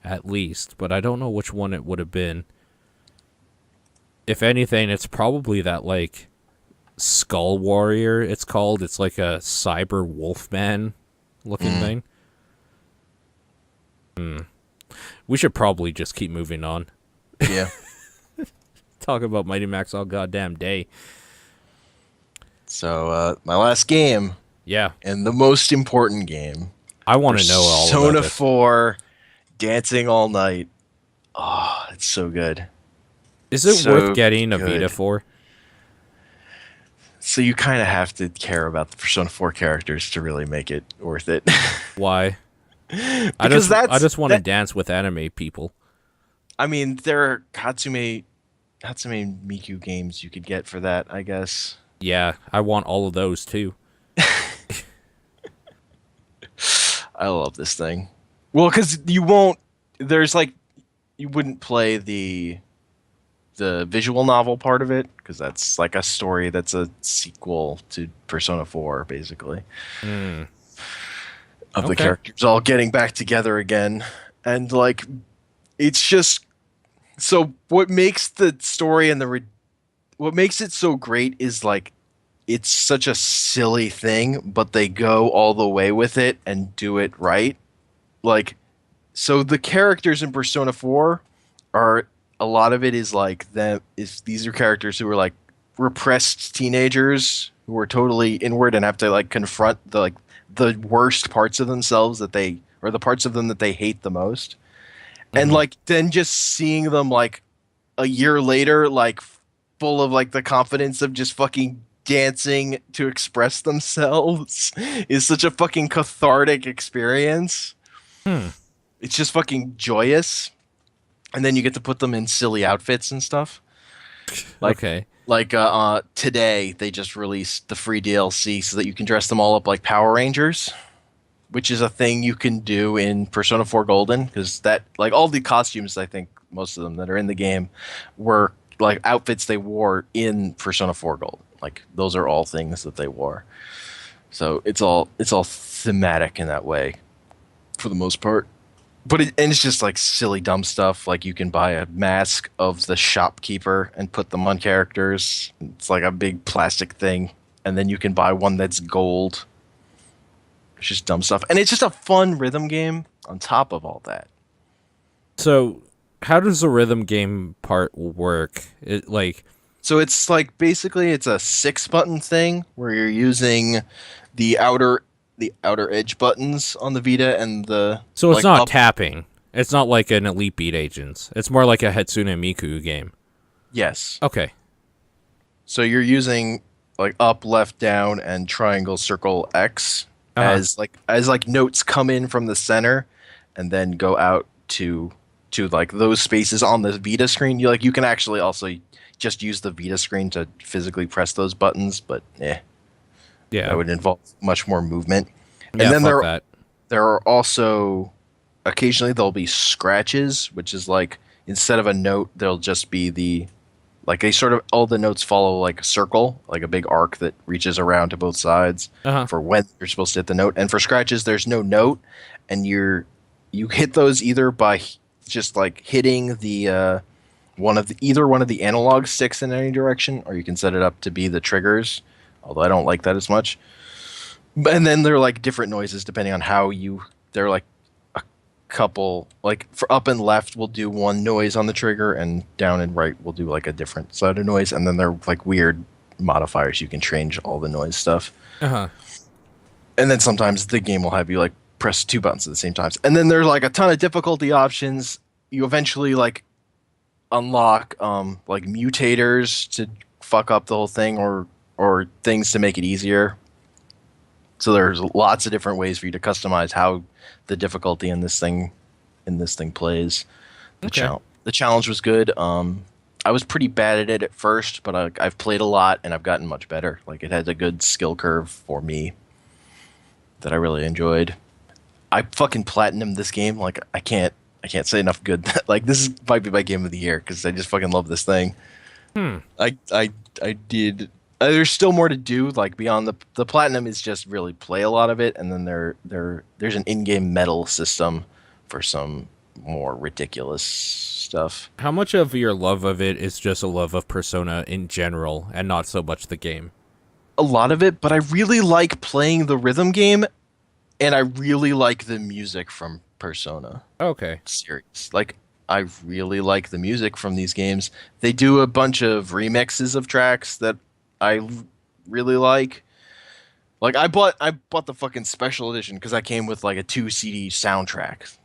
at least, but I don't know which one it would have been. If anything, it's probably that like Skull Warrior it's called. It's like a cyber wolfman looking thing. We should probably just keep moving on. Yeah. Talk about Mighty Max all goddamn day. So, my last game, Yeah. and the most important game. I want to know all Persona about this. 4, Dancing All Night. Oh, it's so good. Is it so worth getting a good. Vita for? So you kind of have to care about the Persona 4 characters to really make it worth it. Why? I Because just want to dance with anime people. I mean, there are Hatsume Miku games you could get for that, I guess. Yeah, I want all of those too. I love this thing. Well, because you won't. There's like, you wouldn't play the visual novel part of it because that's like a story that's a sequel to Persona 4, basically. Of the characters all getting back together again, and like, it's just so. What makes the story and what makes it so great is like, it's such a silly thing, but they go all the way with it and do it right. Like, so the characters in Persona 4 are, a lot of it is like these are characters who are like repressed teenagers who are totally inward and have to like confront the worst parts of themselves or the parts of them that they hate the most. And like, then just seeing them like a year later, like full of like the confidence of just fucking dancing to express themselves is such a fucking cathartic experience. It's just fucking joyous. And then you get to put them in silly outfits and stuff. Like Okay. today they just released the free DLC so that you can dress them all up like Power Rangers, which is a thing you can do in Persona 4 Golden, because that like all the costumes, I think most of them that are in the game were like outfits they wore in Persona 4 Golden. Like those are all things that they wore. So it's all thematic in that way for the most part. And it's just like silly dumb stuff. Like you can buy a mask of the shopkeeper and put them on characters. It's like a big plastic thing, and then you can buy one that's gold. It's just dumb stuff, and it's just a fun rhythm game on top of all that. So, how does the rhythm game part work? It like So it's like basically it's a 6 button thing where you're using the outer edge buttons on the Vita and the so it's like not up. tapping. It's not like an Elite Beat Agents. It's more like a Hatsune Miku game. Yes. Okay. So you're using like up, left, down, and triangle, circle, X Uh-huh. as notes come in from the center and then go out to like those spaces on the Vita screen. You can actually also just use the Vita screen to physically press those buttons, but Yeah. that would involve much more movement. And Yeah, then fuck that. there are also occasionally there'll be scratches, which is like instead of a note, there'll just be they sort of all the notes follow like a circle, like a big arc that reaches around to both sides Uh-huh. for when you're supposed to hit the note. And for scratches, there's no note, and you hit those either by just like hitting the either one of the analog sticks in any direction, or you can set it up to be the triggers. Although I don't like that as much. And then there are like different noises depending on how you. They're like a couple. Like for up and left, we'll do one noise on the trigger, and down and right, we'll do like a different side of noise. And then there are like weird modifiers. You can change all the noise stuff. Uh-huh. And then sometimes the game will have you like press 2 buttons at the same time. And then there's like a ton of difficulty options. You eventually like unlock like mutators to fuck up the whole thing, or things to make it easier. So there's lots of different ways for you to customize how the difficulty in this thing plays. Okay. The challenge was good. I was pretty bad at it at first, but I've played a lot and I've gotten much better. Like it has a good skill curve for me that I really enjoyed. I fucking platinumed this game. Like I can't say enough good. Like might be my game of the year because I just fucking love this thing. I did. There's still more to do. Like beyond the platinum is just really play a lot of it, and then there's an in-game medal system for some more ridiculous stuff. How much of your love of it is just a love of Persona in general and not so much the game? A lot of it, but I really like playing the rhythm game, and I really like the music from Persona Okay. series. Like I really like the music from these games. They do a bunch of remixes of tracks that I really like. Like I bought the fucking special edition because I came with like a 2 CD soundtrack.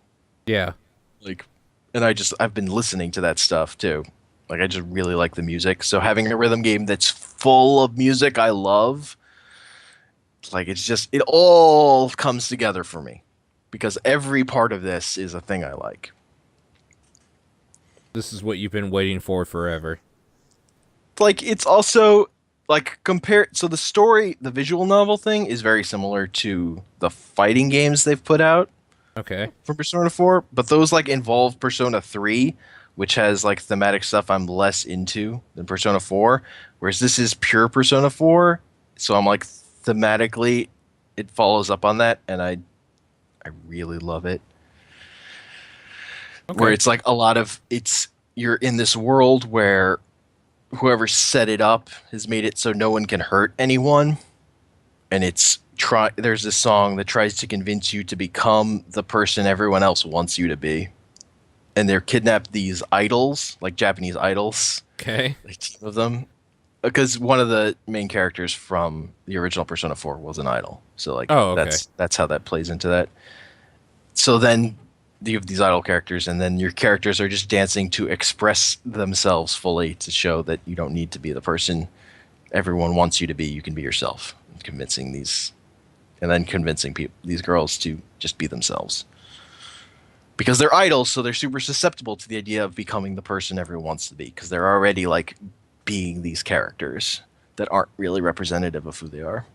Yeah. Like, and I've been listening to that stuff too. Like I just really like the music. So having a rhythm game that's full of music I love, like it all comes together for me because every part of this is a thing I like. This is what you've been waiting for forever. Like it's also like so the visual novel thing is very similar to the fighting games they've put out Okay. for Persona 4, but those like involve Persona 3, which has like thematic stuff I'm less into than Persona 4, whereas this is pure Persona 4, so I'm like thematically it follows up on that, and I really love it. Okay. Where it's like you're in this world where whoever set it up has made it so no one can hurt anyone, and there's this song that tries to convince you to become the person everyone else wants you to be, and they're kidnapped these idols, like Japanese idols, Okay. like 10 of them, because one of the main characters from the original Persona 4 was an idol, so like Oh, okay. that's how that plays into that. So then you have these idol characters, and then your characters are just dancing to express themselves fully to show that you don't need to be the person everyone wants you to be. You can be yourself. Convincing these girls to just be themselves. Because they're idols, so they're super susceptible to the idea of becoming the person everyone wants to be. Because they're already like being these characters that aren't really representative of who they are.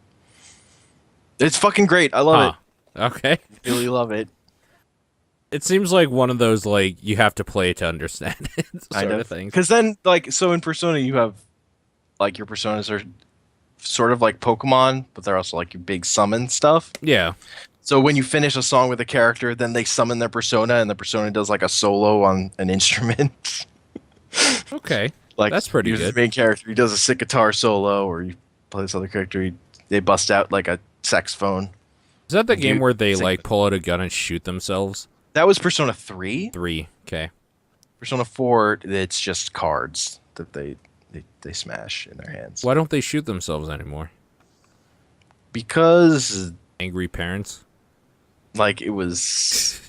It's fucking great. I love Huh. Okay. it. Really love it. It seems like one of those, like, you have to play to understand it sort of things. Because then, like, so in Persona, you have, like, your personas are sort of like Pokemon, but they're also like your big summon stuff. Yeah. So when you finish a song with a character, then they summon their persona, and the persona does like a solo on an instrument. Okay. Like That's pretty he's good. the main character, he does a sick guitar solo, or you play this other character, they bust out like a saxophone. Is that the game Dude, where they, sing- like, pull out a gun and shoot themselves? That was Persona 3. 3. Okay. Persona 4, it's just cards that they smash in their hands. Why don't they shoot themselves anymore? Because Angry parents? like it was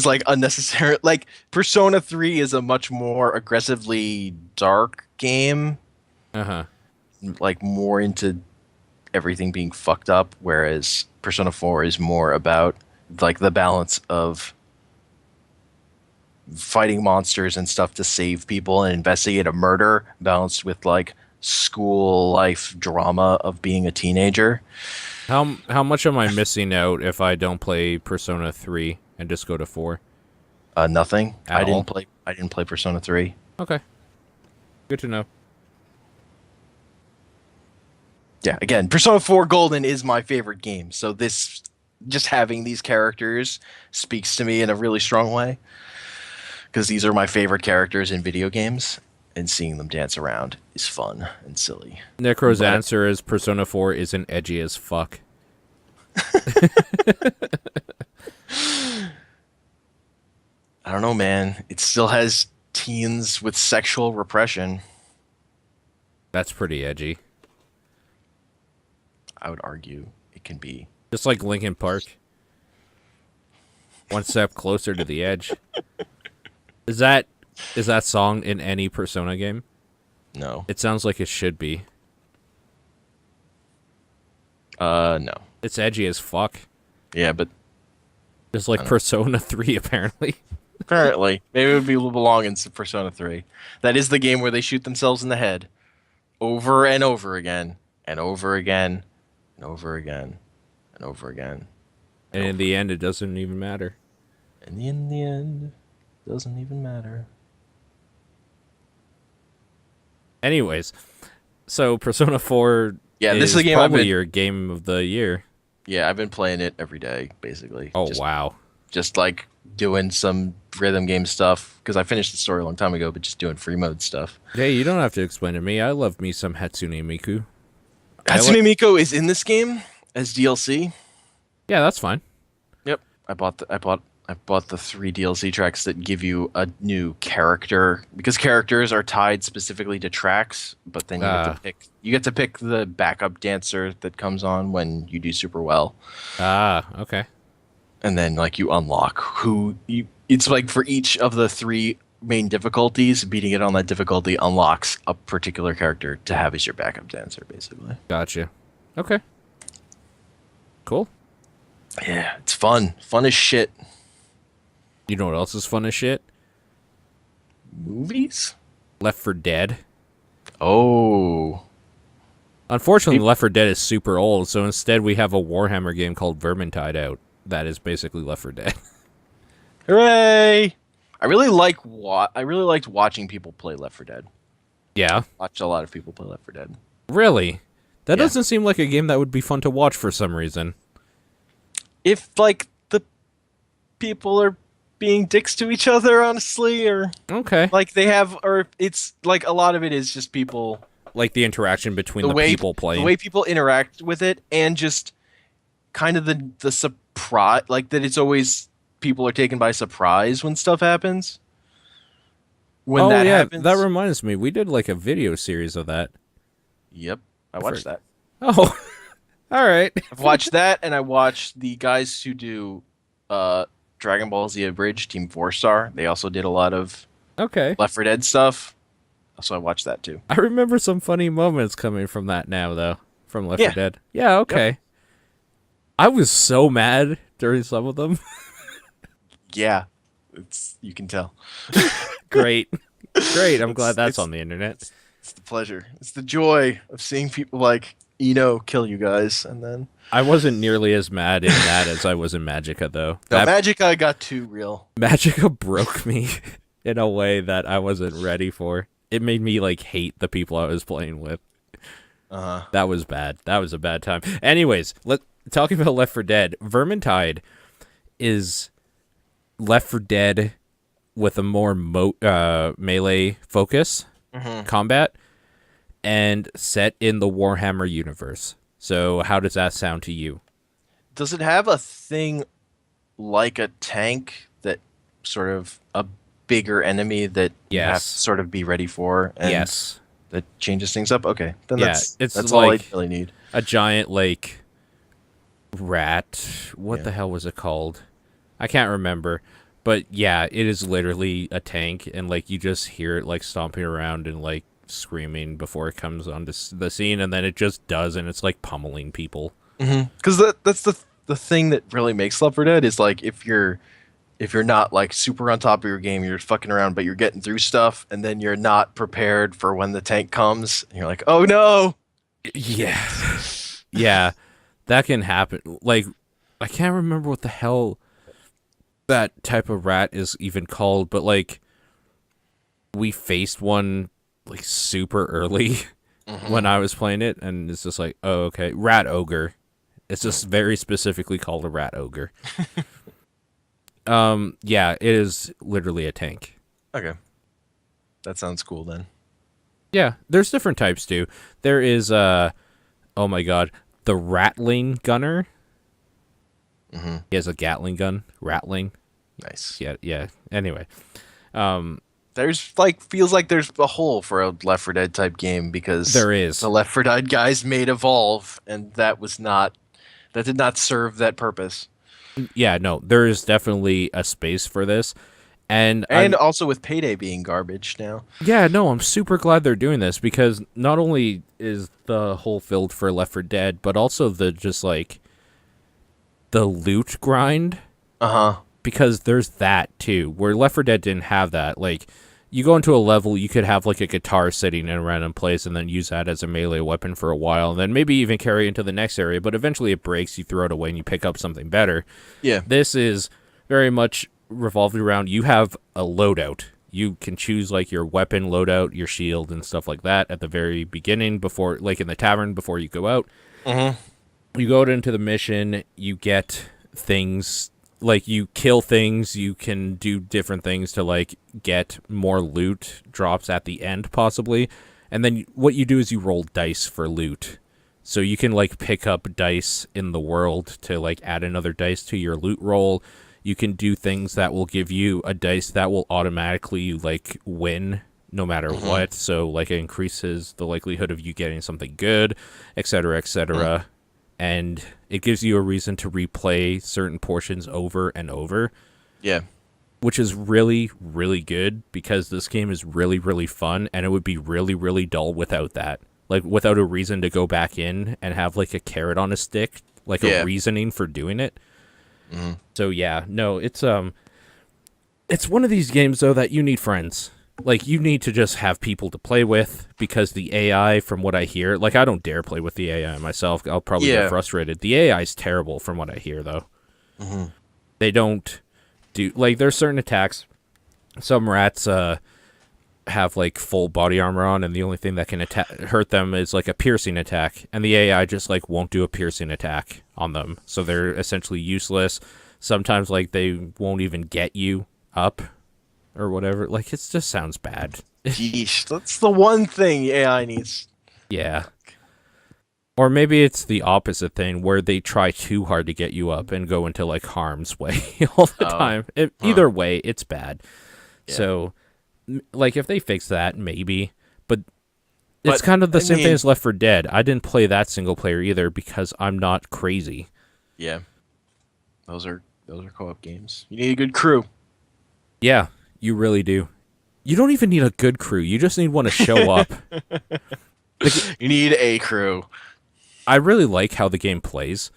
like unnecessary. Like Persona 3 is a much more aggressively dark game, Uh-huh. like more into everything being fucked up, whereas Persona 4 is more about like the balance of fighting monsters and stuff to save people and investigate a murder, balanced with like school life drama of being a teenager. How much am I missing out if I don't play Persona 3 and just go to 4? Nothing. At all? I didn't play Persona 3. Okay. Good to know. Yeah, again, Persona 4 Golden is my favorite game. So this, just having these characters speaks to me in a really strong way. Because these are my favorite characters in video games, and seeing them dance around is fun and silly. Necro's But- answer is Persona 4 isn't edgy as fuck. I don't know, man. It still has teens with sexual repression. That's pretty edgy. I would argue it can be. Just like Linkin Park. One step closer to the edge. Is that song in any Persona game? No. It sounds like it should be. No. It's edgy as fuck. Yeah, but Just like Persona 3, apparently. apparently, maybe it would belong in Persona 3. That is the game where they shoot themselves in the head over and over again, and over again, and over again, and over again. And in the end, it doesn't even matter. And in the end, doesn't even matter. Anyways, so Persona 4 Yeah, this is a game probably I've been, your game of the year. yeah, I've been playing it every day, basically. Oh, Just- wow. Just like doing some rhythm game stuff, because I finished the story a long time ago, but just doing free mode stuff. Hey, you don't have to explain to me. I love me some Hatsune Miku. Hatsune Miku is in this game as DLC. Yeah, that's fine. Yep, I bought the 3 DLC tracks that give you a new character, because characters are tied specifically to tracks, but then you get to pick the backup dancer that comes on when you do super well. Okay. And then like you unlock it's like for each of the 3 main difficulties, beating it on that difficulty unlocks a particular character to have as your backup dancer, basically. Gotcha. Okay. Cool. Yeah, it's fun as shit. You know what else is fun as shit? Movies? Left 4 Dead. Oh, Unfortunately, Left 4 Dead is super old, so instead we have a Warhammer game called Vermintide out. That is basically Left 4 Dead. hooray! I really liked watching people play Left 4 Dead. Yeah. Watched a lot of people play Left 4 Dead. Really? That Yeah. doesn't seem like a game that would be fun to watch for some reason. If like the people are being dicks to each other, honestly, or Okay. like they have, or it's like a lot of it is just people, Like the interaction between the way people playing. the way people interact with it, and just kind of the surprise, like that it's always people are taken by surprise when stuff happens. When that happens, that reminds me. We did like a video series of that. yep, I watched that. Oh, all right. I've watched that, and I watched the guys who do Dragon Ball Z Abridged, Team 4-Star. They also did a lot of Okay. Left 4 Dead stuff. So I watched that too. I remember some funny moments coming from that now, though. From Left 4 Yeah. Dead. Yeah, okay. I was so mad during some of them. Yeah, you can tell. Great. Great. I'm glad that's it's- on the internet. It's the pleasure. It's the joy of seeing people like kill you guys, and then I wasn't nearly as mad in that as I was in Magicka, though. no, That Magic I got too real. Magicka broke me in a way that I wasn't ready for. It made me like hate the people I was playing with. That was bad. That was a bad time. Anyways, talking about Left 4 Dead, Vermintide is Left 4 Dead with a more melee focus combat and set in the Warhammer universe. So how does that sound to you? Does it have a thing like a tank that sort of a bigger enemy that you have to Yes. sort of be ready for? And Yes. that changes things up. Okay, then Yeah, that's it's all I like really need. a giant like rat. What Yeah. the hell was it called? I can't remember. But yeah, it is literally a tank, and like you just hear it like stomping around and like screaming before it comes onto the scene, and then it just does, and it's like pummeling people. Because that's the thing that really makes Left 4 Dead is like if you're not like super on top of your game, you're fucking around, but you're getting through stuff, and then you're not prepared for when the tank comes, and you're like, oh no. Yeah, yeah, that can happen. Like, I can't remember what the hell that type of rat is even called, but like, we faced one like super early when I was playing it, and it's just like, oh, okay, rat ogre. It's just very specifically called a rat ogre. Yeah, it is literally a tank. Okay, that sounds cool then. Yeah, there's different types too. There is oh my god, the rattling gunner. He has a Gatling gun, rattling. Nice. Yeah. Anyway, There's like feels like there's a hole for a Left 4 Dead type game because there is. the Left 4 Dead guys made Evolve, and that did not serve that purpose. Yeah, no, there is definitely a space for this. And Also with Payday being garbage now. yeah, no, I'm super glad they're doing this because not only is the hole filled for Left 4 Dead, but also the just like the loot grind. Because there's that too, where Left 4 Dead didn't have that. Like, you go into a level, you could have like a guitar sitting in a random place and then use that as a melee weapon for a while, and then maybe even carry into the next area, but eventually it breaks, you throw it away, and you pick up something better. Yeah. This is very much revolved around, you have a loadout. You can choose like your weapon loadout, your shield, and stuff like that at the very beginning, before, like in the tavern, before you go out. You go out into the mission, you get things. Like, you kill things, you can do different things to, like, get more loot drops at the end, possibly. And then what you do is you roll dice for loot. So you can, like, pick up dice in the world to, like, add another dice to your loot roll. You can do things that will give you a dice that will automatically, like, win no matter what. So, like, it increases the likelihood of you getting something good, etc., etc. And it gives you a reason to replay certain portions over and over. Yeah. Which is really, really good because this game is really, really fun, and it would be really, really dull without that. Like, without a reason to go back in and have, like, a carrot on a stick, like a reasoning for doing it. So, yeah, no, it's one of these games, though, that you need friends. Like, you need to just have people to play with because the AI, from what I hear, like, I don't dare play with the AI myself. I'll probably get frustrated. The AI is terrible from what I hear, though. They don't do, like, there's certain attacks. Some rats have, like, full body armor on, and the only thing that can hurt them is, like, a piercing attack. And the AI just, like, won't do a piercing attack on them. So they're essentially useless. Sometimes, like, they won't even get you up or whatever. Like, it just sounds bad. Yeesh, that's the one thing AI needs. Yeah. Or maybe it's the opposite thing, where they try too hard to get you up and go into, like, harm's way all the time. Either way, it's bad. Yeah. So, like, if they fix that, maybe. But it's kind of the same thing as Left 4 Dead. I didn't play that single player either because I'm not crazy. Yeah. Those are co-op games. You need a good crew. Yeah. You really do. You don't even need a good crew. You just need one to show up. Like, you need a crew. I really like how the game plays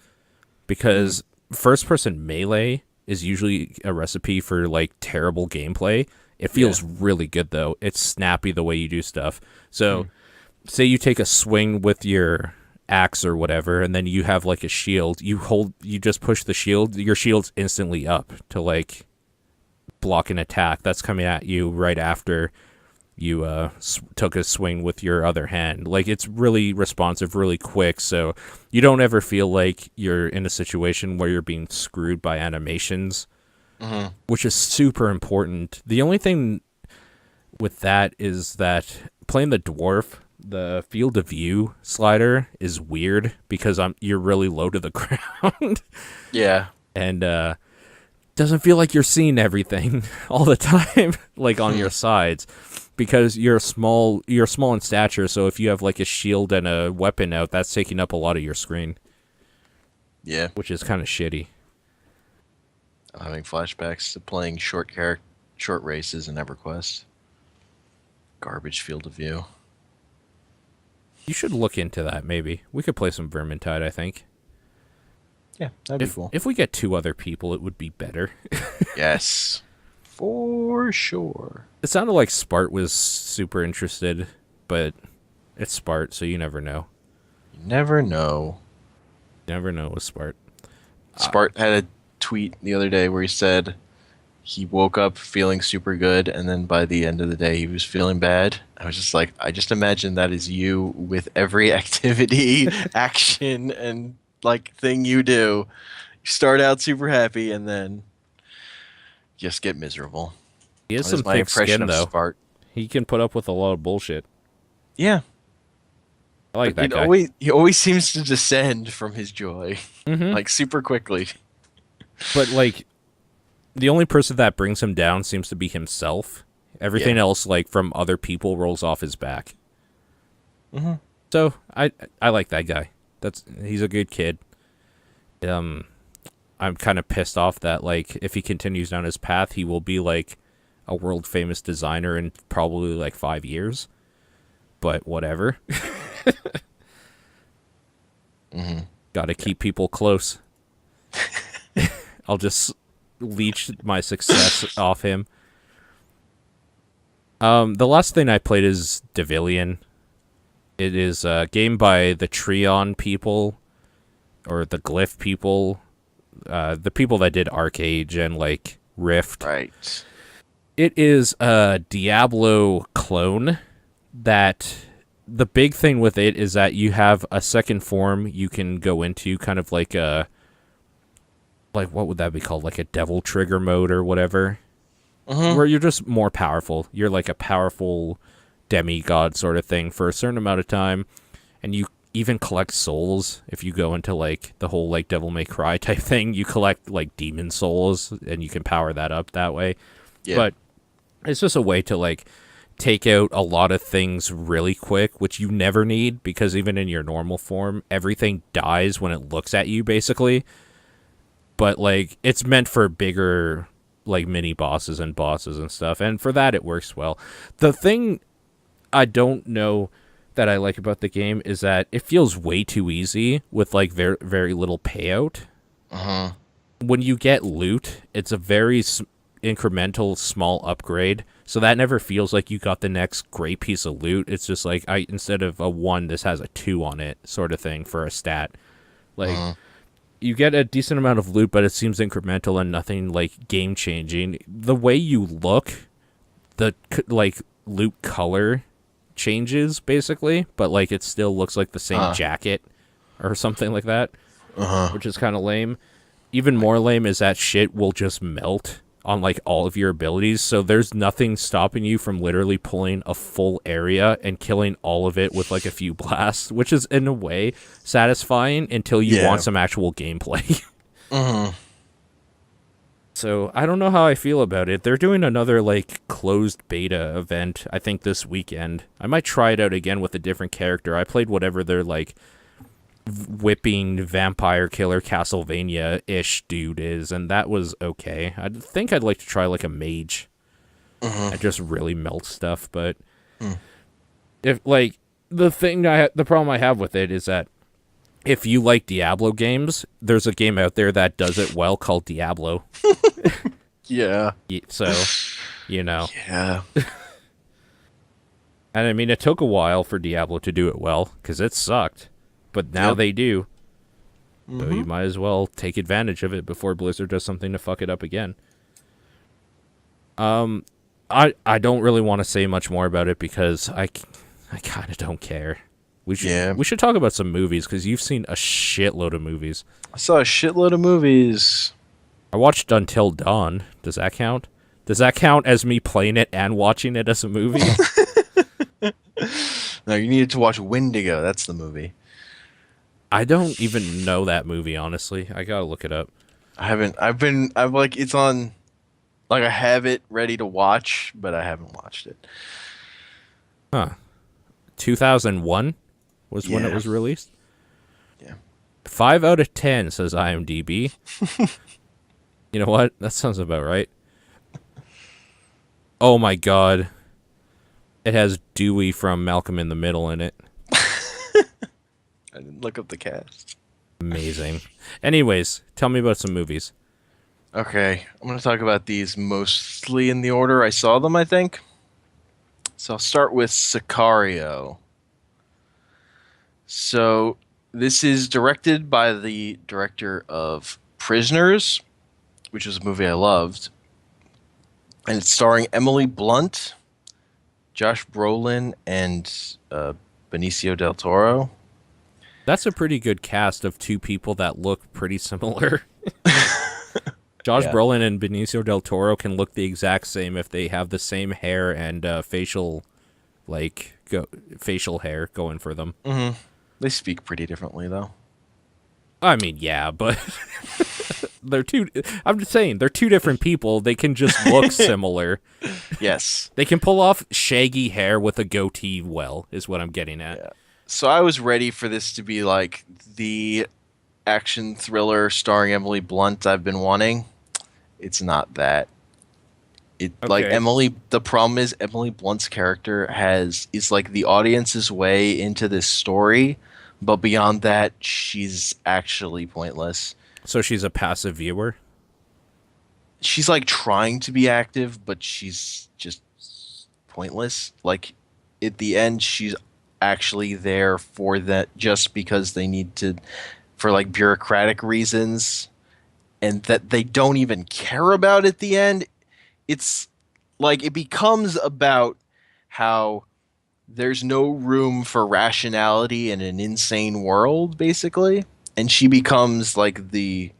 because first-person melee is usually a recipe for, like, terrible gameplay. It feels really good, though. It's snappy the way you do stuff. So say you take a swing with your axe or whatever, and then you have like a shield. You just push the shield. Your shield's instantly up to like block an attack that's coming at you right after you took a swing with your other hand. Like, it's really responsive, really quick, so you don't ever feel like you're in a situation where you're being screwed by animations, which is super important. The only thing with that is that playing the dwarf, the field of view slider is weird because you're really low to the ground. Yeah. And doesn't feel like you're seeing everything all the time, like on your sides, because you're small in stature. So if you have like a shield and a weapon out, that's taking up a lot of your screen. Yeah. Which is kind of shitty. I'm having flashbacks to playing short races in EverQuest. Garbage field of view. You should look into that, maybe. We could play some Vermintide, I think. Yeah, that'd be cool. If we get 2 other people, it would be better. Yes. For sure. It sounded like Spart was super interested, but it's Spart, so you never know. You never know. Never know with Spart. Spart had a tweet the other day where he said he woke up feeling super good, and then by the end of the day he was feeling bad. I was just like, I just imagine that is you with every activity, action, and like thing you do. You start out super happy and then just get miserable. He has That is some my thick impression skin, of though. Spart. He can put up with a lot of bullshit. Yeah. I like that guy. He always seems to descend from his joy, like super quickly. But like, the only person that brings him down seems to be himself. Everything else, like from other people, rolls off his back. So I like that guy. He's a good kid. I'm kind of pissed off that like if he continues down his path, he will be like a world famous designer in probably like 5 years. But whatever. Got to keep people close. I'll just leech my success off him. The last thing I played is Devilian. It is a game by the Treon people, or the Glyph people, the people that did Arcade and like Rift. Right. It is a Diablo clone. That the big thing with it is that you have a second form you can go into, kind of like what would that be called? Like a devil trigger mode or whatever. Where you're just more powerful. You're like a powerful demigod sort of thing for a certain amount of time, and you even collect souls. If you go into like the whole like Devil May Cry type thing, you collect like demon souls and you can power that up that way. Yeah. But it's just a way to like take out a lot of things really quick, which you never need, because even in your normal form, everything dies when it looks at you, basically. But like, it's meant for bigger like mini bosses and stuff, and for that it works well. The thing I don't know that I like about the game is that it feels way too easy with like very, very little payout. When you get loot, it's a very incremental small upgrade, so that never feels like you got the next great piece of loot. It's just like, instead of a 1, this has a 2 on it, sort of thing, for a stat. Like, you get a decent amount of loot, but it seems incremental and nothing like game changing. The way you look, the like loot color changes basically, but like it still looks like the same jacket or something like that, which is kind of lame. Even more lame is that shit will just melt on like all of your abilities, so there's nothing stopping you from literally pulling a full area and killing all of it with like a few blasts, which is in a way satisfying until you want some actual gameplay. So I don't know how I feel about it. They're doing another like closed beta event, I think, this weekend. I might try it out again with a different character. I played whatever their like whipping vampire killer Castlevania-ish dude is, and that was okay. I think I'd like to try like a mage and just really melt stuff. But if like the problem I have with it is that if you like Diablo games, there's a game out there that does it well called Diablo. Yeah. So, you know. Yeah. And I mean, it took a while for Diablo to do it well, because it sucked. But now Yep. they do. So Mm-hmm. you might as well take advantage of it before Blizzard does something to fuck it up again. I don't really want to say much more about it because I kind of don't care. Yeah. We should talk about some movies because you've seen a shitload of movies. I saw a shitload of movies. I watched Until Dawn. Does that count? Does that count as me playing it and watching it as a movie? No, you needed to watch Wendigo. That's the movie. I don't even know that movie, honestly. I gotta look it up. I haven't. I've like it's on. Like I have it ready to watch, but I haven't watched it. Huh. 2001 was when it Yeah. was released. Yeah. 5 out of 10 says IMDb. You know what? That sounds about right. Oh my god. It has Dewey from Malcolm in the Middle in it. I didn't look up the cast. Amazing. Anyways, tell me about some movies. Okay, I'm going to talk about these mostly in the order I saw them, I think. So I'll start with Sicario. So this is directed by the director of Prisoners, which was a movie I loved. And it's starring Emily Blunt, Josh Brolin, and Benicio del Toro. That's a pretty good cast of two people that look pretty similar. Josh Yeah. Brolin and Benicio del Toro can look the exact same if they have the same hair and facial hair going for them. Mm-hmm. They speak pretty differently, though. I mean, yeah, but they're two. I'm just saying they're two different people. They can just look similar. Yes. They can pull off shaggy hair with a goatee. Well, is what I'm getting at. Yeah. So I was ready for this to be like the action thriller starring Emily Blunt I've been wanting. It's not that. Like Okay. Emily. The problem is Emily Blunt's character is like the audience's way into this story, but beyond that, she's actually pointless. So she's a passive viewer. She's like trying to be active, but she's just pointless. Like at the end, she's actually there for that just because they need to, for like bureaucratic reasons, and that they don't even care about at the end. It's like it becomes about how there's no room for rationality in an insane world, basically, and she becomes like the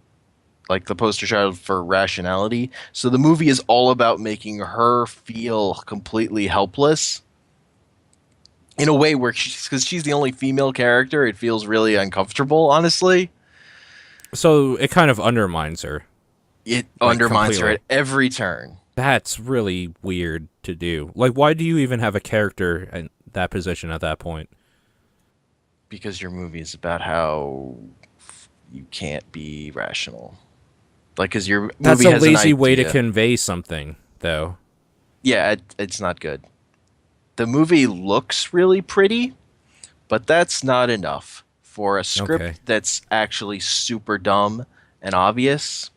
poster child for rationality. So the movie is all about making her feel completely helpless in a way where because she's the only female character, it feels really uncomfortable, honestly. So it kind of undermines her. It Like, undermines her completely. at every turn. That's really weird to do. Like, why do you even have a character in that position at that point? Because your movie is about how you can't be rational. Like, because your movie That's a has an lazy way to idea. convey something, though. Yeah, it's not good. The movie looks really pretty, but that's not enough for a script Okay. that's actually super dumb and obvious.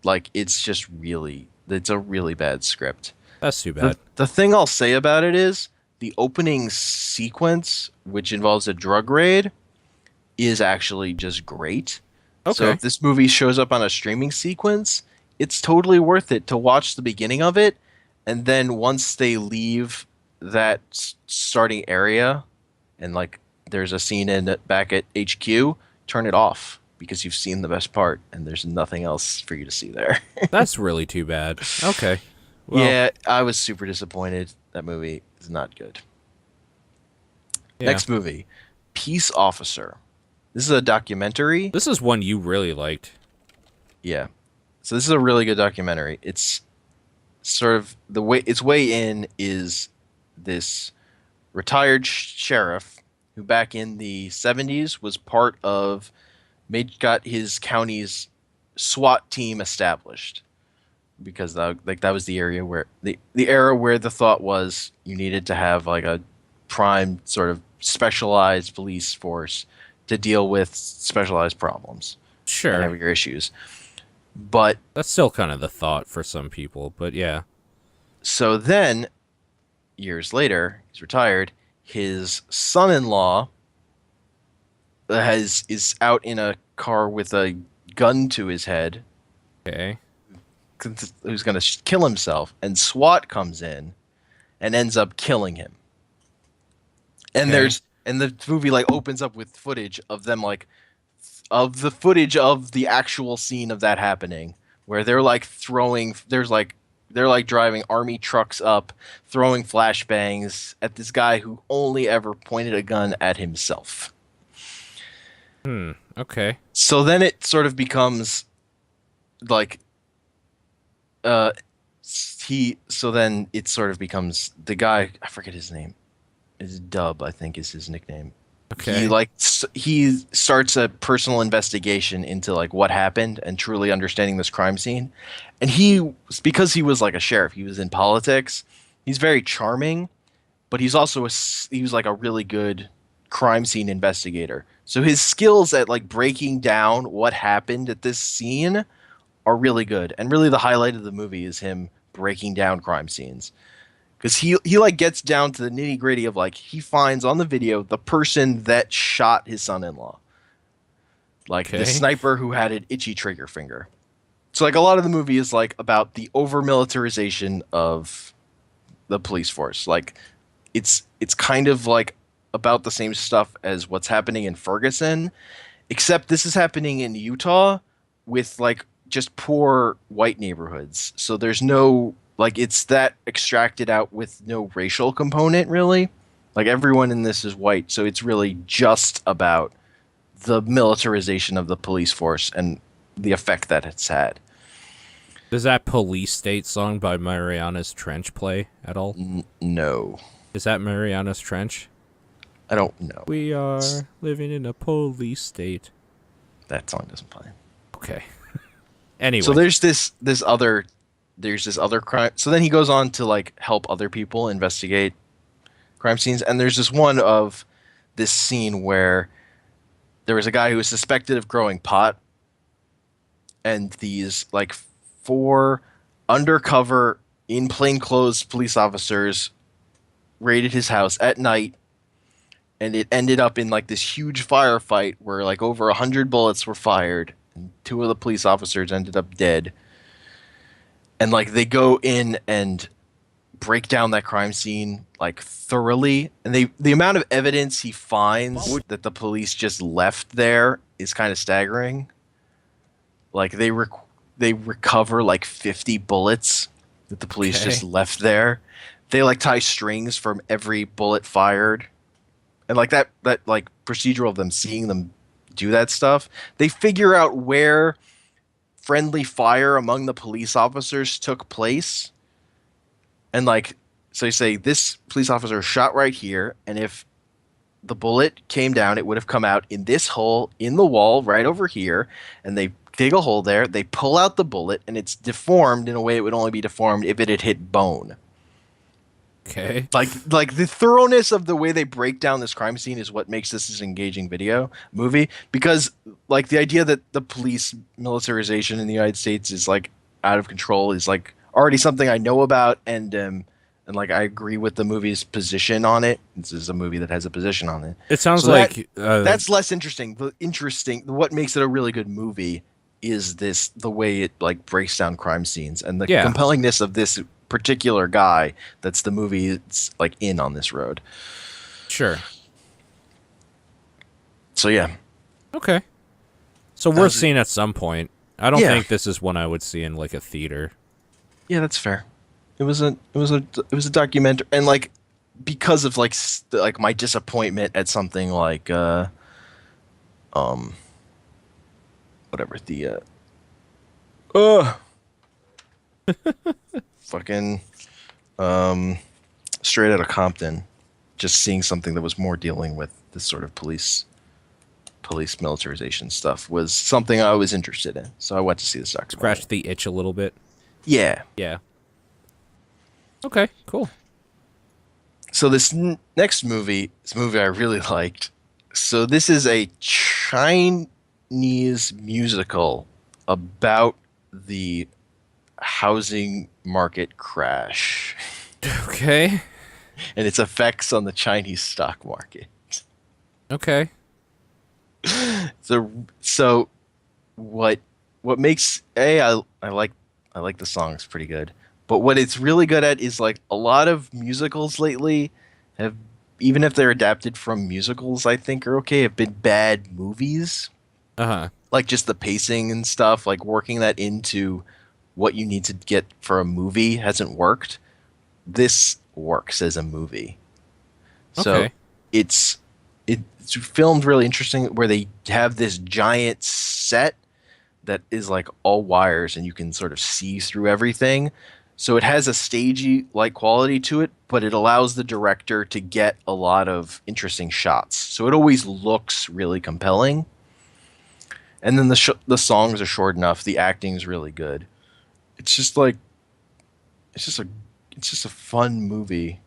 Like, it's a really bad script. That's too bad. The thing I'll say about it is the opening sequence, which involves a drug raid, is actually just great. So Okay. if this movie shows up on a streaming sequence, it's totally worth it to watch the beginning of it, and then once they leave that starting area, and like there's a scene back at HQ, turn it off because you've seen the best part, and there's nothing else for you to see there. That's really too bad. Okay. Well, Yeah, I was super disappointed. That movie is not good. yeah. Next movie, Peace Officer. This is a documentary. This is one you really liked. Yeah. So this is a really good documentary. It's sort of the way its way in is this retired sheriff who back in the 70s was part of got his county's SWAT team established because that was the area where the era where the thought was you needed to have like a prime sort of specialized police force to deal with specialized problems and Sure. have your issues. But That's still kind of the thought for some people, but yeah. so then years later, he's retired. His son-in-law is out in a car with a gun to his head, Okay. who's going to kill himself, and SWAT comes in and ends up killing him. And Okay. the movie like opens up with footage of them like of the footage of the actual scene of that happening, where they're like they're like driving army trucks up, throwing flashbangs at this guy who only ever pointed a gun at himself. Okay. So then it sort of becomes like uh so then it sort of becomes the guy, I forget his name. Is Dub, I think is his nickname. Okay. He starts a personal investigation into like what happened and truly understanding this crime scene. And because he was like a sheriff, he was in politics. He's very charming, but he was like a really good crime scene investigator. So his skills at like breaking down what happened at this scene are really good. And really the highlight of the movie is him breaking down crime scenes. Because he like gets down to the nitty gritty of like he finds on the video the person that shot his son-in-law, like the Okay. sniper who had an itchy trigger finger. So like a lot of the movie is like about the over militarization of the police force. Like it's kind of like about the same stuff as what's happening in Ferguson, except this is happening in Utah with like just poor white neighborhoods. So there's no like it's that extracted out with no racial component really. Like everyone in this is white, so it's really just about the militarization of the police force and the effect that it's had. Does that Police State song by Mariana's Trench play at all? No, Is that Mariana's Trench? I don't know. We are living in a police state. That song doesn't play. Okay. Anyway. So there's this other crime. So then he goes on to like help other people investigate crime scenes, and there's this one of this scene where there was a guy who was suspected of growing pot, and these like four undercover in plainclothes police officers raided his house at night, and it ended up in like this huge firefight where like over 100 bullets were fired, and two of the police officers ended up dead. And like they go in and break down that crime scene like thoroughly, and the amount of evidence he finds that the police just left there is kind of staggering. Like they recover like 50 bullets that the police just left there. They like tie strings from every bullet fired, and like that like procedural of them seeing them do that stuff. They figure out where friendly fire among the police officers took place. And like, so you say this police officer shot right here, and if the bullet came down, it would have come out in this hole in the wall right over here. And they dig a hole there, they pull out the bullet, and it's deformed in a way it would only be deformed if it had hit bone. Okay. Like the thoroughness of the way they break down this crime scene is what makes this an engaging movie, because like the idea that the police militarization in the United States is like out of control is like already something I know about, and like I agree with the movie's position on it. This is a movie that has a position on it. It sounds So like that's less interesting. What makes it a really good movie is the way it like breaks down crime scenes and the compellingness of this particular guy that's the movie it's like in on this road. Sure. So yeah. Okay. So worth seeing at some point. I don't Yeah. think this is one I would see in like a theater. Yeah, that's fair. It was a documentary, and like because of like like my disappointment at something like whatever the fucking Straight Outta Compton, just seeing something that was more dealing with this sort of police militarization stuff was something I was interested in. So I went to see this documentary. Scratch the itch a little bit. Yeah. Yeah. Okay, cool. So this next movie, I really liked. So this is a Chinese musical about the housing market crash. Okay. and its effects on the Chinese stock market. Okay. So what makes I like the songs pretty good. But what it's really good at is like a lot of musicals lately have, even if they're adapted from musicals, I think are okay, have been bad movies. Uh-huh. Like just the pacing and stuff, like working that into what you need to get for a movie hasn't worked. This works as a movie. So Okay. it's it's filmed really interesting where they have this giant set that is like all wires and you can sort of see through everything. So it has a stagey like quality to it, but it allows the director to get a lot of interesting shots. So it always looks really compelling. And then the songs are short enough. The acting's really good. It's just like it's just a fun movie.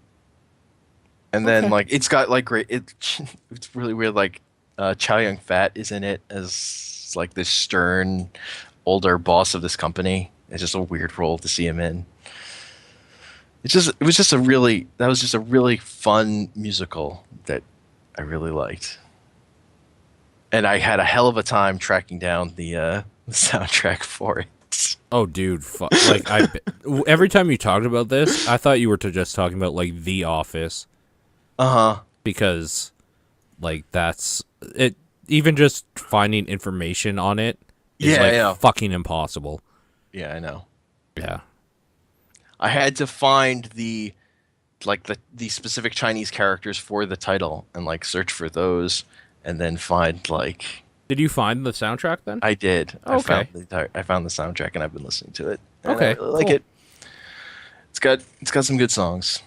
And then Okay. like it's got like great it's really weird like Chow Yun Fat is in it as like this stern older boss of this company. It's just a weird role to see him in. It was just a really that was just a really fun musical that I really liked. And I had a hell of a time tracking down the soundtrack for it. Oh, dude, like every time you talked about this, I thought you were just talking about like The Office Uh-huh. because like that's it. Even just finding information on it is like Yeah. fucking impossible. Yeah, I know. Yeah. I had to find the specific Chinese characters for the title and like search for those and then find like Did you find the soundtrack then? I did. Okay. I found the soundtrack and I've been listening to it. And Okay, I really like cool. it. It's got some good songs.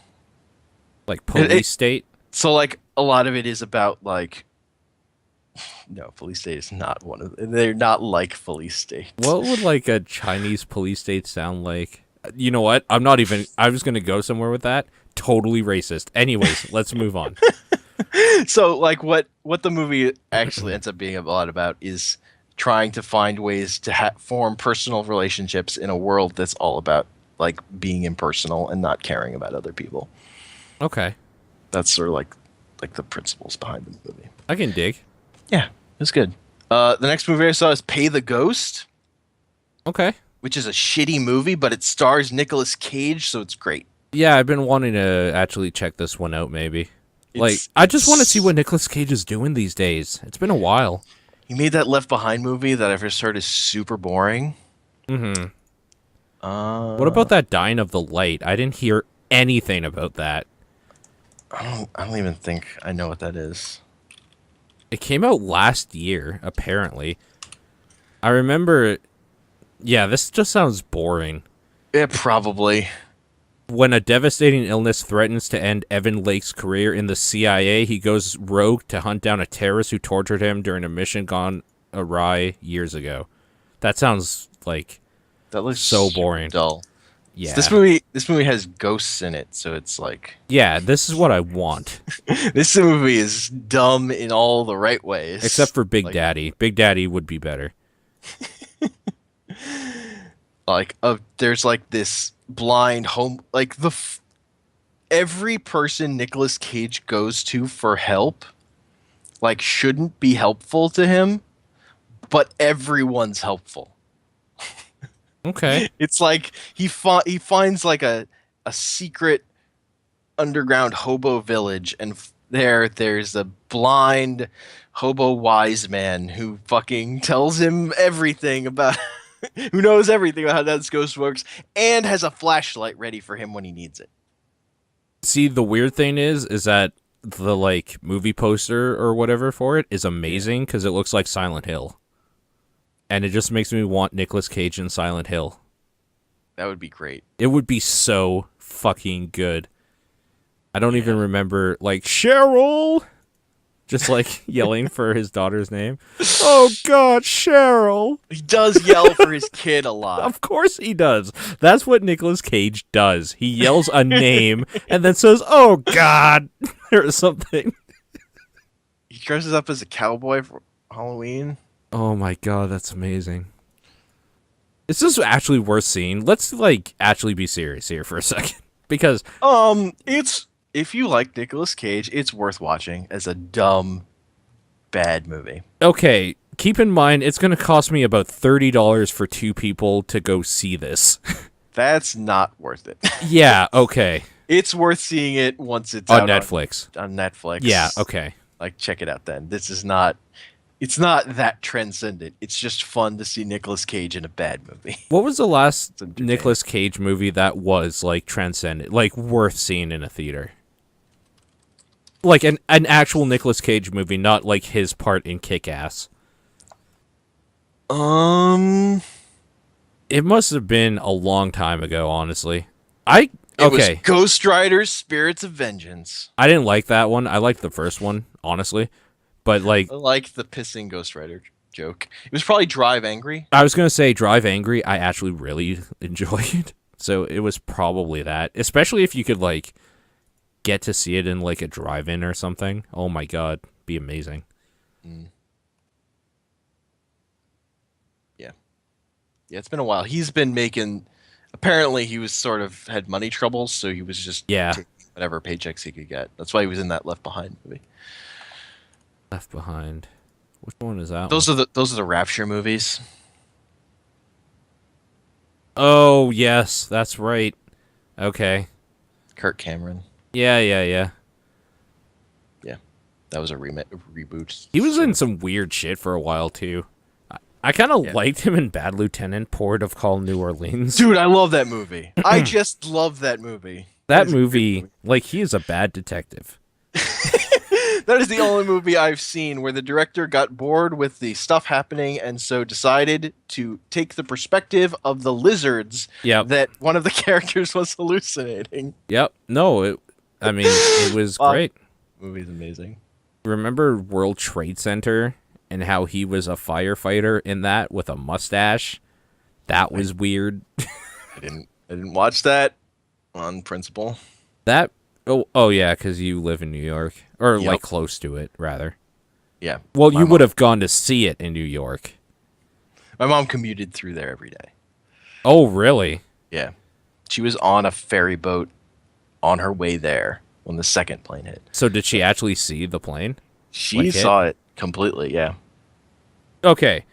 Like Police State. So like a lot of it is about like no, Police State is not one of they're not like Police State. What would like a Chinese police state sound like? You know what? I'm not even. I was gonna go somewhere with that. Totally racist. Anyways, let's move on. So like what the movie actually ends up being a lot about is trying to find ways to form personal relationships in a world that's all about like being impersonal and not caring about other people. Okay, That's sort of like the principles behind the movie. I can dig. Yeah, it's good. The next movie I saw is Pay the Ghost, Okay. which is a shitty movie, but it stars Nicolas Cage, so it's great. Yeah, I've been wanting to actually check this one out. Maybe. Like, It's I just want to see what Nicolas Cage is doing these days. It's been a while. he made that Left Behind movie that I've just heard is super boring. Mm-hmm. Uh, What about that Dying of the Light? I didn't hear anything about that. I don't even think I know what that is. It came out last year, apparently. I remember. Yeah, this just sounds boring. Yeah, probably. When a devastating illness threatens to end Evan Lake's career in the CIA, he goes rogue to hunt down a terrorist who tortured him during a mission gone awry years ago. That sounds like That looks so super boring. dull. Yeah. This movie has ghosts in it, so it's like Yeah, this is what I want. this movie is dumb in all the right ways. Except for Big Like- Daddy. Big Daddy would be better. There's like this blind home like every person Nicolas Cage goes to for help like shouldn't be helpful to him, but everyone's helpful. Okay. It's like he finds like a secret underground hobo village, and there's a blind hobo wise man who fucking tells him everything about who knows everything about how that ghost works and has a flashlight ready for him when he needs it. See, the weird thing is that the like movie poster or whatever for it is amazing because it looks like Silent Hill. And it just makes me want Nicolas Cage in Silent Hill. That would be great. It would be so fucking good. I don't even remember, like, Cheryl! Just, like, yelling for his daughter's name. Oh, God, Cheryl! He does yell for his kid a lot. Of course he does. That's what Nicolas Cage does. He yells a name and then says, oh, God, or something. He dresses up as a cowboy for Halloween. Oh, my God, that's amazing. Is this actually worth seeing? Let's, like, actually be serious here for a second. Because It's if you like Nicolas Cage, it's worth watching as a dumb, bad movie. Okay, keep in mind it's going to cost me about $30 for two people to go see this. That's not worth it. Yeah, okay. It's worth seeing it once it's On out Netflix. On Netflix. Yeah, okay. Like, check it out then. This is not... It's not that transcendent. It's just fun to see Nicolas Cage in a bad movie. What was the last Nicolas Cage movie that was, like, transcendent, like, worth seeing in a theater? Like, an actual Nicolas Cage movie, not, like, his part in Kick-Ass. It It must have been a long time ago, honestly. Okay. was Ghost Rider's Spirits of Vengeance. I didn't like that one. I liked the first one, honestly. But, like... I like the pissing Ghost Rider joke. It was probably Drive Angry. I was going to say Drive Angry, I actually really enjoyed. So it was probably that. Especially if you could, like, get to see it in, like, a drive-in or something. Oh, my God. Be amazing. Mm. Yeah. Yeah, it's been a while. He's been making... Apparently, he was sort of had money troubles, so he was just taking whatever paychecks he could get. That's why he was in that Left Behind movie. Left Behind. Which one is that? Those are the Rapture movies. Oh, yes, that's right. Okay. Kirk Cameron. Yeah. Yeah. That was a reboot. He was in some weird shit for a while, too. I kind of liked him in Bad Lieutenant, Port of Call, New Orleans. Dude, I love that movie. I just love that movie. That movie, like, he is a bad detective. That is the only movie I've seen where the director got bored with the stuff happening and so decided to take the perspective of the lizards that one of the characters was hallucinating. Yep. No, it was great. Movie's amazing. Remember World Trade Center and how he was a firefighter in that with a mustache? That was weird. I didn't watch that on principle. That oh yeah, because you live in New York. Or, like, close to it, rather. Yeah. Well, you would have gone to see it in New York. My mom commuted through there every day. Oh, really? Yeah. She was on a ferry boat on her way there when the second plane hit. So did she actually see the plane? She saw it completely, yeah. Okay.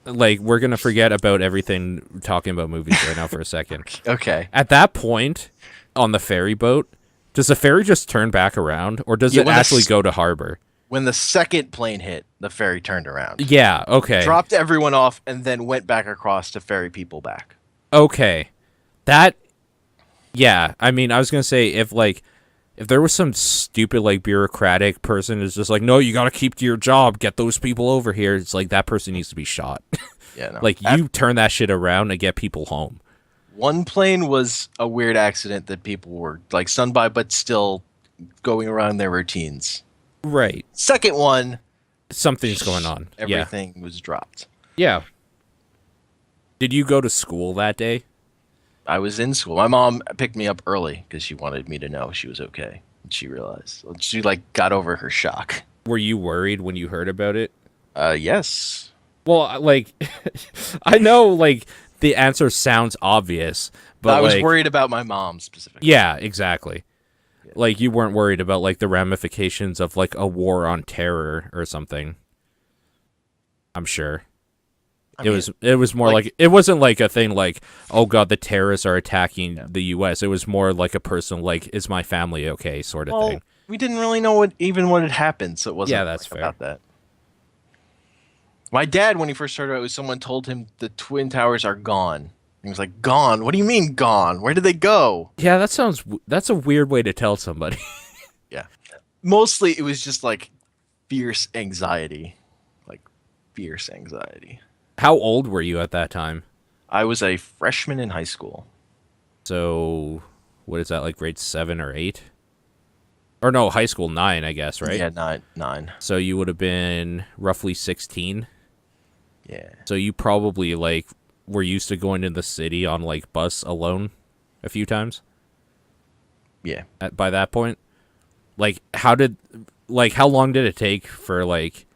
Like, we're going to forget about everything talking about movies right now for a second. Okay. At that point, on the ferry boat, does the ferry just turn back around, or does it actually go to harbor? When the second plane hit, the ferry turned around. Yeah, okay. Dropped everyone off, and then went back across to ferry people back. Okay. Yeah, I mean, I was going to say, if there was some stupid, like, bureaucratic person who's just like, no, you got to keep to your job, get those people over here, it's like, that person needs to be shot. Yeah, no. Like, you turn that shit around and get people home. One plane was a weird accident that people were, like, stunned by, but still going around their routines. Right. Second one... Something's going on. Everything was dropped. Yeah. Did you go to school that day? I was in school. My mom picked me up early because she wanted me to know she was okay. And she realized. She, like, got over her shock. Were you worried when you heard about it? Yes. Well, like, I know, like... The answer sounds obvious, but I was worried about my mom specifically. Yeah, exactly. Yeah. Like, you weren't worried about, like, the ramifications of, like, a war on terror or something. I'm sure. It was more like it wasn't like a thing like, oh god, the terrorists are attacking the US. It was more like a person like, is my family okay, sort of thing. We didn't really know what had happened, so it wasn't that's fair. About that. My dad, when he first started out, someone told him the Twin Towers are gone. He was like, gone? What do you mean gone? Where did they go? Yeah, that's a weird way to tell somebody. Yeah. Mostly it was just like fierce anxiety. Like fierce anxiety. How old were you at that time? I was a freshman in high school. So, what is that, like grade 7 or 8? Or no, high school 9, I guess, right? Yeah, 9. So you would have been roughly 16? Yeah. So you probably, like, were used to going to the city on, like, bus alone a few times? Yeah. By that point? Like, how long did it take for, like,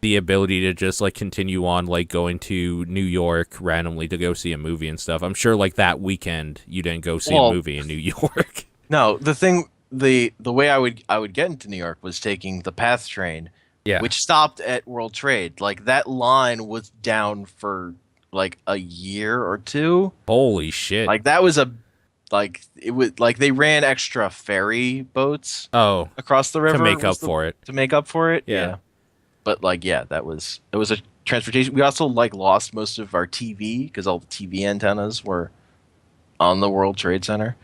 the ability to just, like, continue on, like, going to New York randomly to go see a movie and stuff? I'm sure, like, that weekend you didn't go see a movie in New York. No, the thing the way I would get into New York was taking the PATH train, Yeah. which stopped at World Trade. Like that line was down for like a year or two. Holy shit. Like that was a like it was like they ran extra ferry boats Oh, across the to river make was up the for it. to make up for it. Yeah. Yeah. But like yeah, that was it was a transportation. We also like lost most of our TV because all the TV antennas were on the World Trade Center.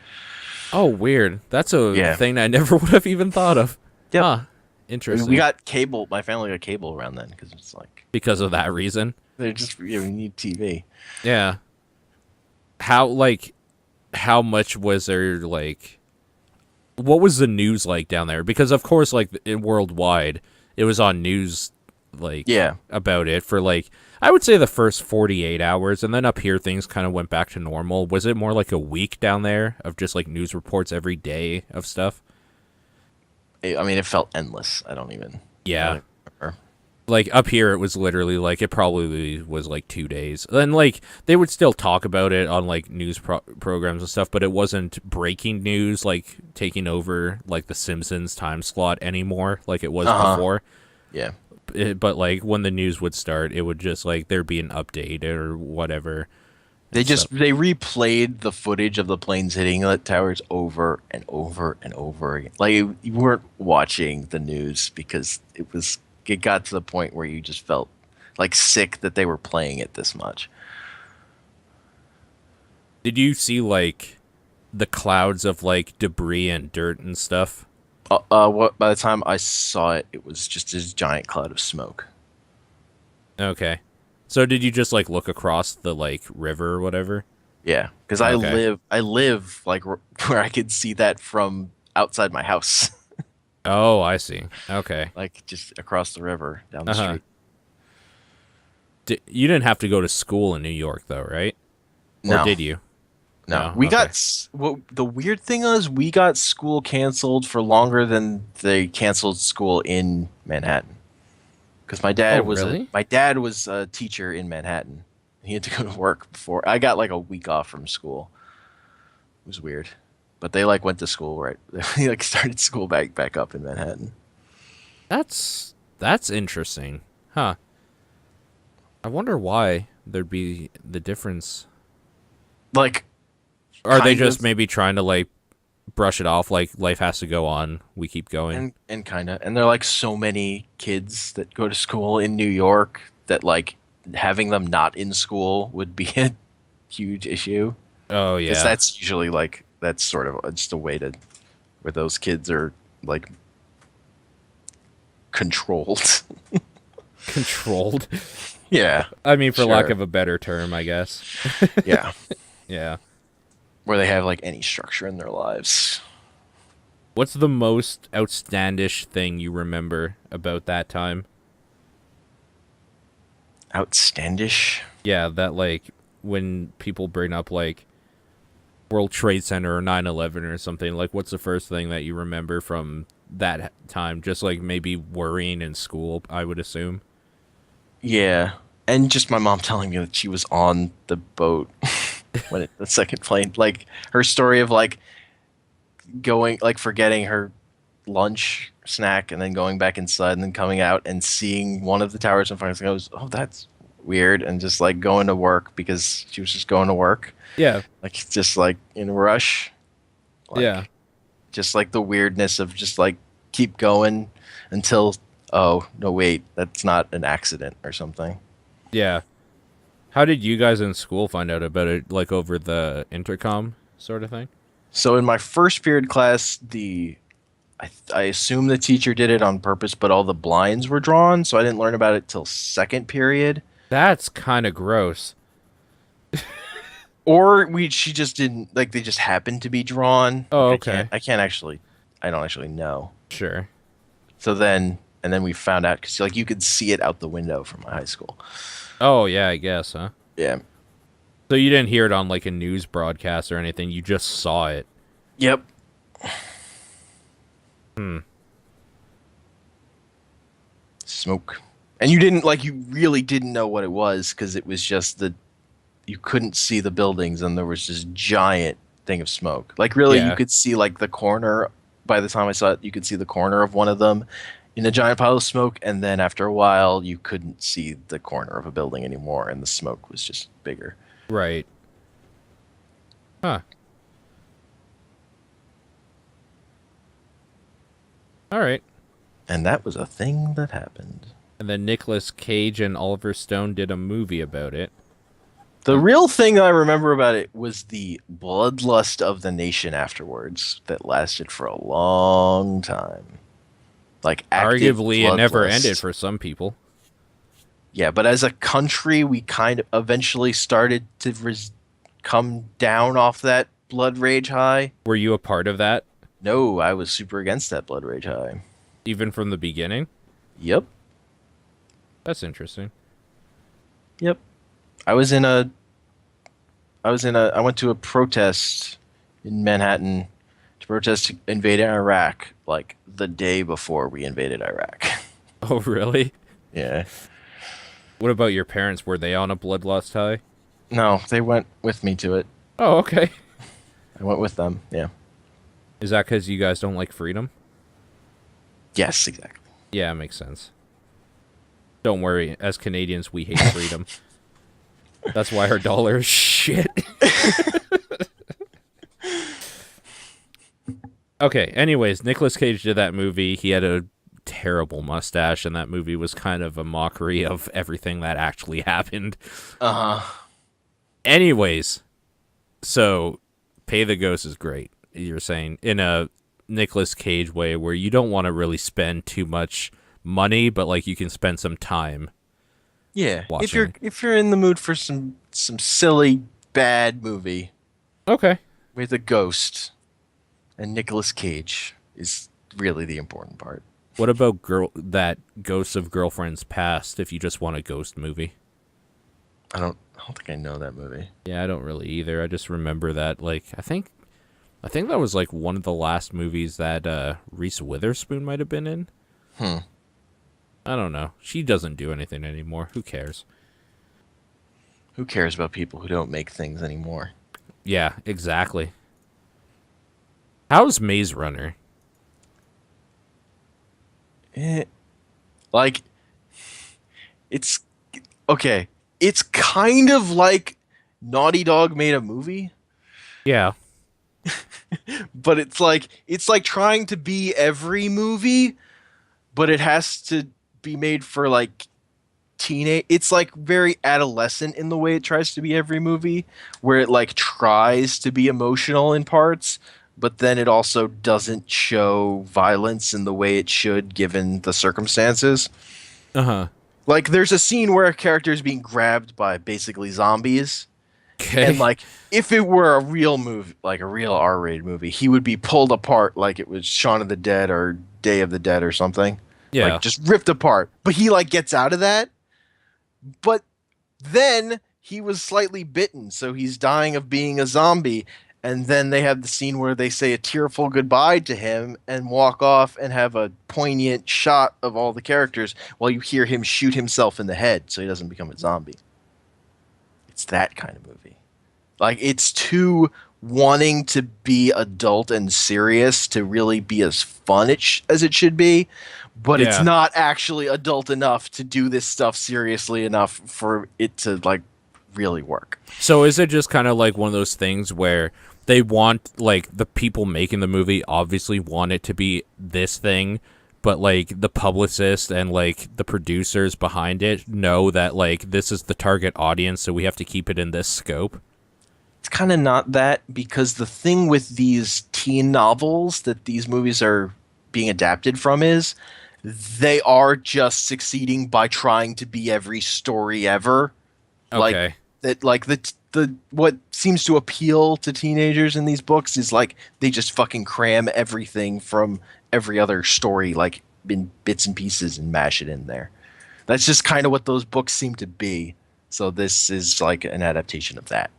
Oh, weird. That's a Yeah. thing I never would have even thought of. Yep. Huh. We Interesting. got cable. My family got cable around then because it's like Because of that reason. they just we need TV. Yeah. How like how much was there like what was the news like down there? Because of course like worldwide it was on news like Yeah. about it for like I would say the first 48 hours and then up here things kind of went back to normal. Was it more like a week down there of just like news reports every day of stuff? I mean, it felt endless. I don't even. I Yeah. don't remember. Like up here it was literally like it probably was like 2 days. Then like they would still talk about it on like news programs and stuff, but it wasn't breaking news like taking over like the Simpsons time slot anymore like it was Uh-huh. before. Yeah. But like when the news would start it would just like there'd be an update or whatever. They So just they replayed the footage of the planes hitting the towers over and over and over again. Like you weren't watching the news because it got to the point where you just felt like sick that they were playing it this much. did you see like the clouds of like debris and dirt and stuff? What by the time I saw it, it was just this giant cloud of smoke. Okay. So did you just like look across the like river or whatever? Yeah, because Okay. I live like where I could see that from outside my house, Oh, I see. Okay. like just across the river down the Uh-huh. street. You didn't have to go to school in New York though, right? Or No, did you? no, No. we Okay. got what the weird thing is we got school canceled for longer than they canceled school in Manhattan. Because Oh, really? my dad was a teacher in Manhattan. He had to go to work before I got like a week off from school. It was weird, but they like went to school right. They like started school back up in Manhattan. That's interesting. Huh. I wonder why there'd be the difference. Like Are they kind just of maybe trying to like brush it off like life has to go on, we keep going? and kind of and there are like so many kids that go to school in New York that like having them not in school would be a huge issue Oh because yeah. that's usually like that's sort of just a way to where those kids are like controlled. Controlled. Yeah, I mean for lack sure. of a better term, I guess. Yeah, Yeah. where they have like any structure in their lives. What's the most outlandish thing you remember about that time? Outstandish. Yeah, that like when people bring up like World Trade Center or 9/11 or something, like what's the first thing that you remember from that time? Just like maybe worrying in school, I would assume. Yeah, and just my mom telling me that she was on the boat when the second plane, like her story of like going, like forgetting her lunch snack and then going back inside and then coming out and seeing one of the towers in front of us. Goes, oh, that's weird, and just like going to work because she was just going to work, Yeah. like just like in a rush, Yeah. like just like the weirdness of just like keep going until oh no wait that's not an accident or something. Yeah. How did you guys in school find out about it? Like over the intercom sort of thing? So in my first period class, I assume the teacher did it on purpose, but all the blinds were drawn, so I didn't learn about it till second period. That's kind of gross. Or she just didn't like they just happened to be drawn. Oh, Like, okay. I don't actually know. Sure. So then and then we found out because like you could see it out the window from my high school. Oh, yeah, I guess, huh? Yeah. So you didn't hear it on like a news broadcast or anything. You just saw it. Yep. Hmm. Smoke. And you didn't like you really didn't know what it was because it was just the you couldn't see the buildings and there was this giant thing of smoke. Like really you Yeah. could see like the corner by the time I saw it, you could see the corner of one of them in a giant pile of smoke, and then after a while, you couldn't see the corner of a building anymore, and the smoke was just bigger. Right. Huh. All right. And that was a thing that happened. And then Nicolas Cage and Oliver Stone did a movie about it. The real thing I remember about it was the bloodlust of the nation afterwards that lasted for a long time. Like active Arguably, it never bloodlust. ended for some people. Yeah, but as a country, we kind of eventually started to come down off that blood rage high. Were you a part of that, No, I was super against that blood rage high. even from the beginning? Yep, That's interesting. yep. I went to a protest in Manhattan to protest invading Iraq, like the day before we invaded Iraq. Oh, really? Yeah. What about your parents? Were they on a bloodlust high? No, they went with me to it. Oh, okay. I went with them. Yeah. Is that because you guys don't like freedom? Yes, exactly. Yeah, it makes sense. Don't worry. As Canadians, we hate freedom. That's why our dollar is shit. Okay, anyways, Nicolas Cage did that movie. He had a terrible mustache, and that movie was kind of a mockery of everything that actually happened. Uh-huh. Anyways, so Pay the Ghost is great. You're saying in a Nicolas Cage way where you don't want to really spend too much money, but like you can spend some time. Yeah. Watching. If you're in the mood for some silly bad movie Okay. with a ghost and Nicolas Cage is really the important part. What about that Ghosts of Girlfriends Past if you just want a ghost movie? I don't think I know that movie. Yeah, I don't really either. I just remember that like I think that was like one of the last movies that Reese Witherspoon might have been in. I don't know. She doesn't do anything anymore. Who cares? Who cares about people who don't make things anymore? Yeah, exactly. How's Maze Runner? Like, it's okay. It's kind of like Naughty Dog made a movie, Yeah. but it's like trying to be every movie, but it has to be made for like teenage. It's like very adolescent in the way it tries to be every movie, where it like tries to be emotional in parts, but then it also doesn't show violence in the way it should given the circumstances. Uh-huh. Like there's a scene where a character is being grabbed by basically zombies. Okay. And like if it were a real movie, like a real R-rated movie, he would be pulled apart like it was Shaun of the Dead or Day of the Dead or something. Yeah. Like just ripped apart. But he like gets out of that. But then he was slightly bitten, so he's dying of being a zombie. And then they have the scene where they say a tearful goodbye to him and walk off and have a poignant shot of all the characters while you hear him shoot himself in the head so he doesn't become a zombie. It's that kind of movie. Like, it's too wanting to be adult and serious to really be as fun as it should be, but it's Yeah. not actually adult enough to do this stuff seriously enough for it to, like, really work. So is it just kind of like one of those things where they want, like, the people making the movie obviously want it to be this thing, but, like, the publicist and, like, the producers behind it know that, like, this is the target audience, so we have to keep it in this scope? It's kind of not that, because the thing with these teen novels that these movies are being adapted from is they are just succeeding by trying to be every story ever. Okay. Like the what seems to appeal to teenagers in these books is like they just fucking cram everything from every other story like in bits and pieces and mash it in there. That's just kind of what those books seem to be. So this is like an adaptation of that.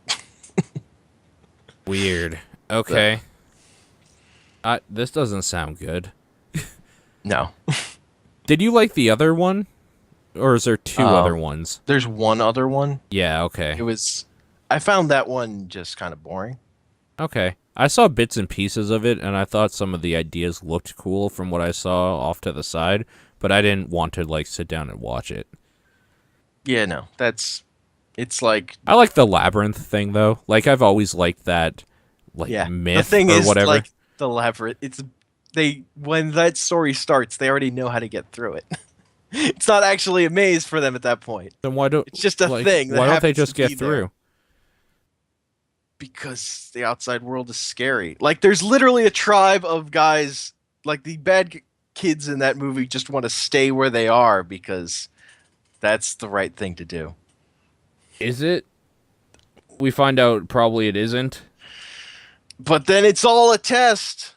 Weird. Okay. This doesn't sound good. No. Did you like the other one? Or is there two other ones? There's one other one. Yeah, okay. I found that one just kind of boring. Okay. I saw bits and pieces of it, and I thought some of the ideas looked cool from what I saw off to the side, but I didn't want to, like, sit down and watch it. Yeah, no, it's like, I like the labyrinth thing, though. Like, I've always liked that, like, yeah. The myth thing or is, whatever. like, the labyrinth. When that story starts, they already know how to get through it. It's not actually a maze for them at that point. Then why don't, It's just a like, thing that why don't they happens just to be get there. through? Because the outside world is scary. Like, there's literally a tribe of guys, like the kids in that movie just want to stay where they are because that's the right thing to do. Is it? We find out probably it isn't. But then it's all a test.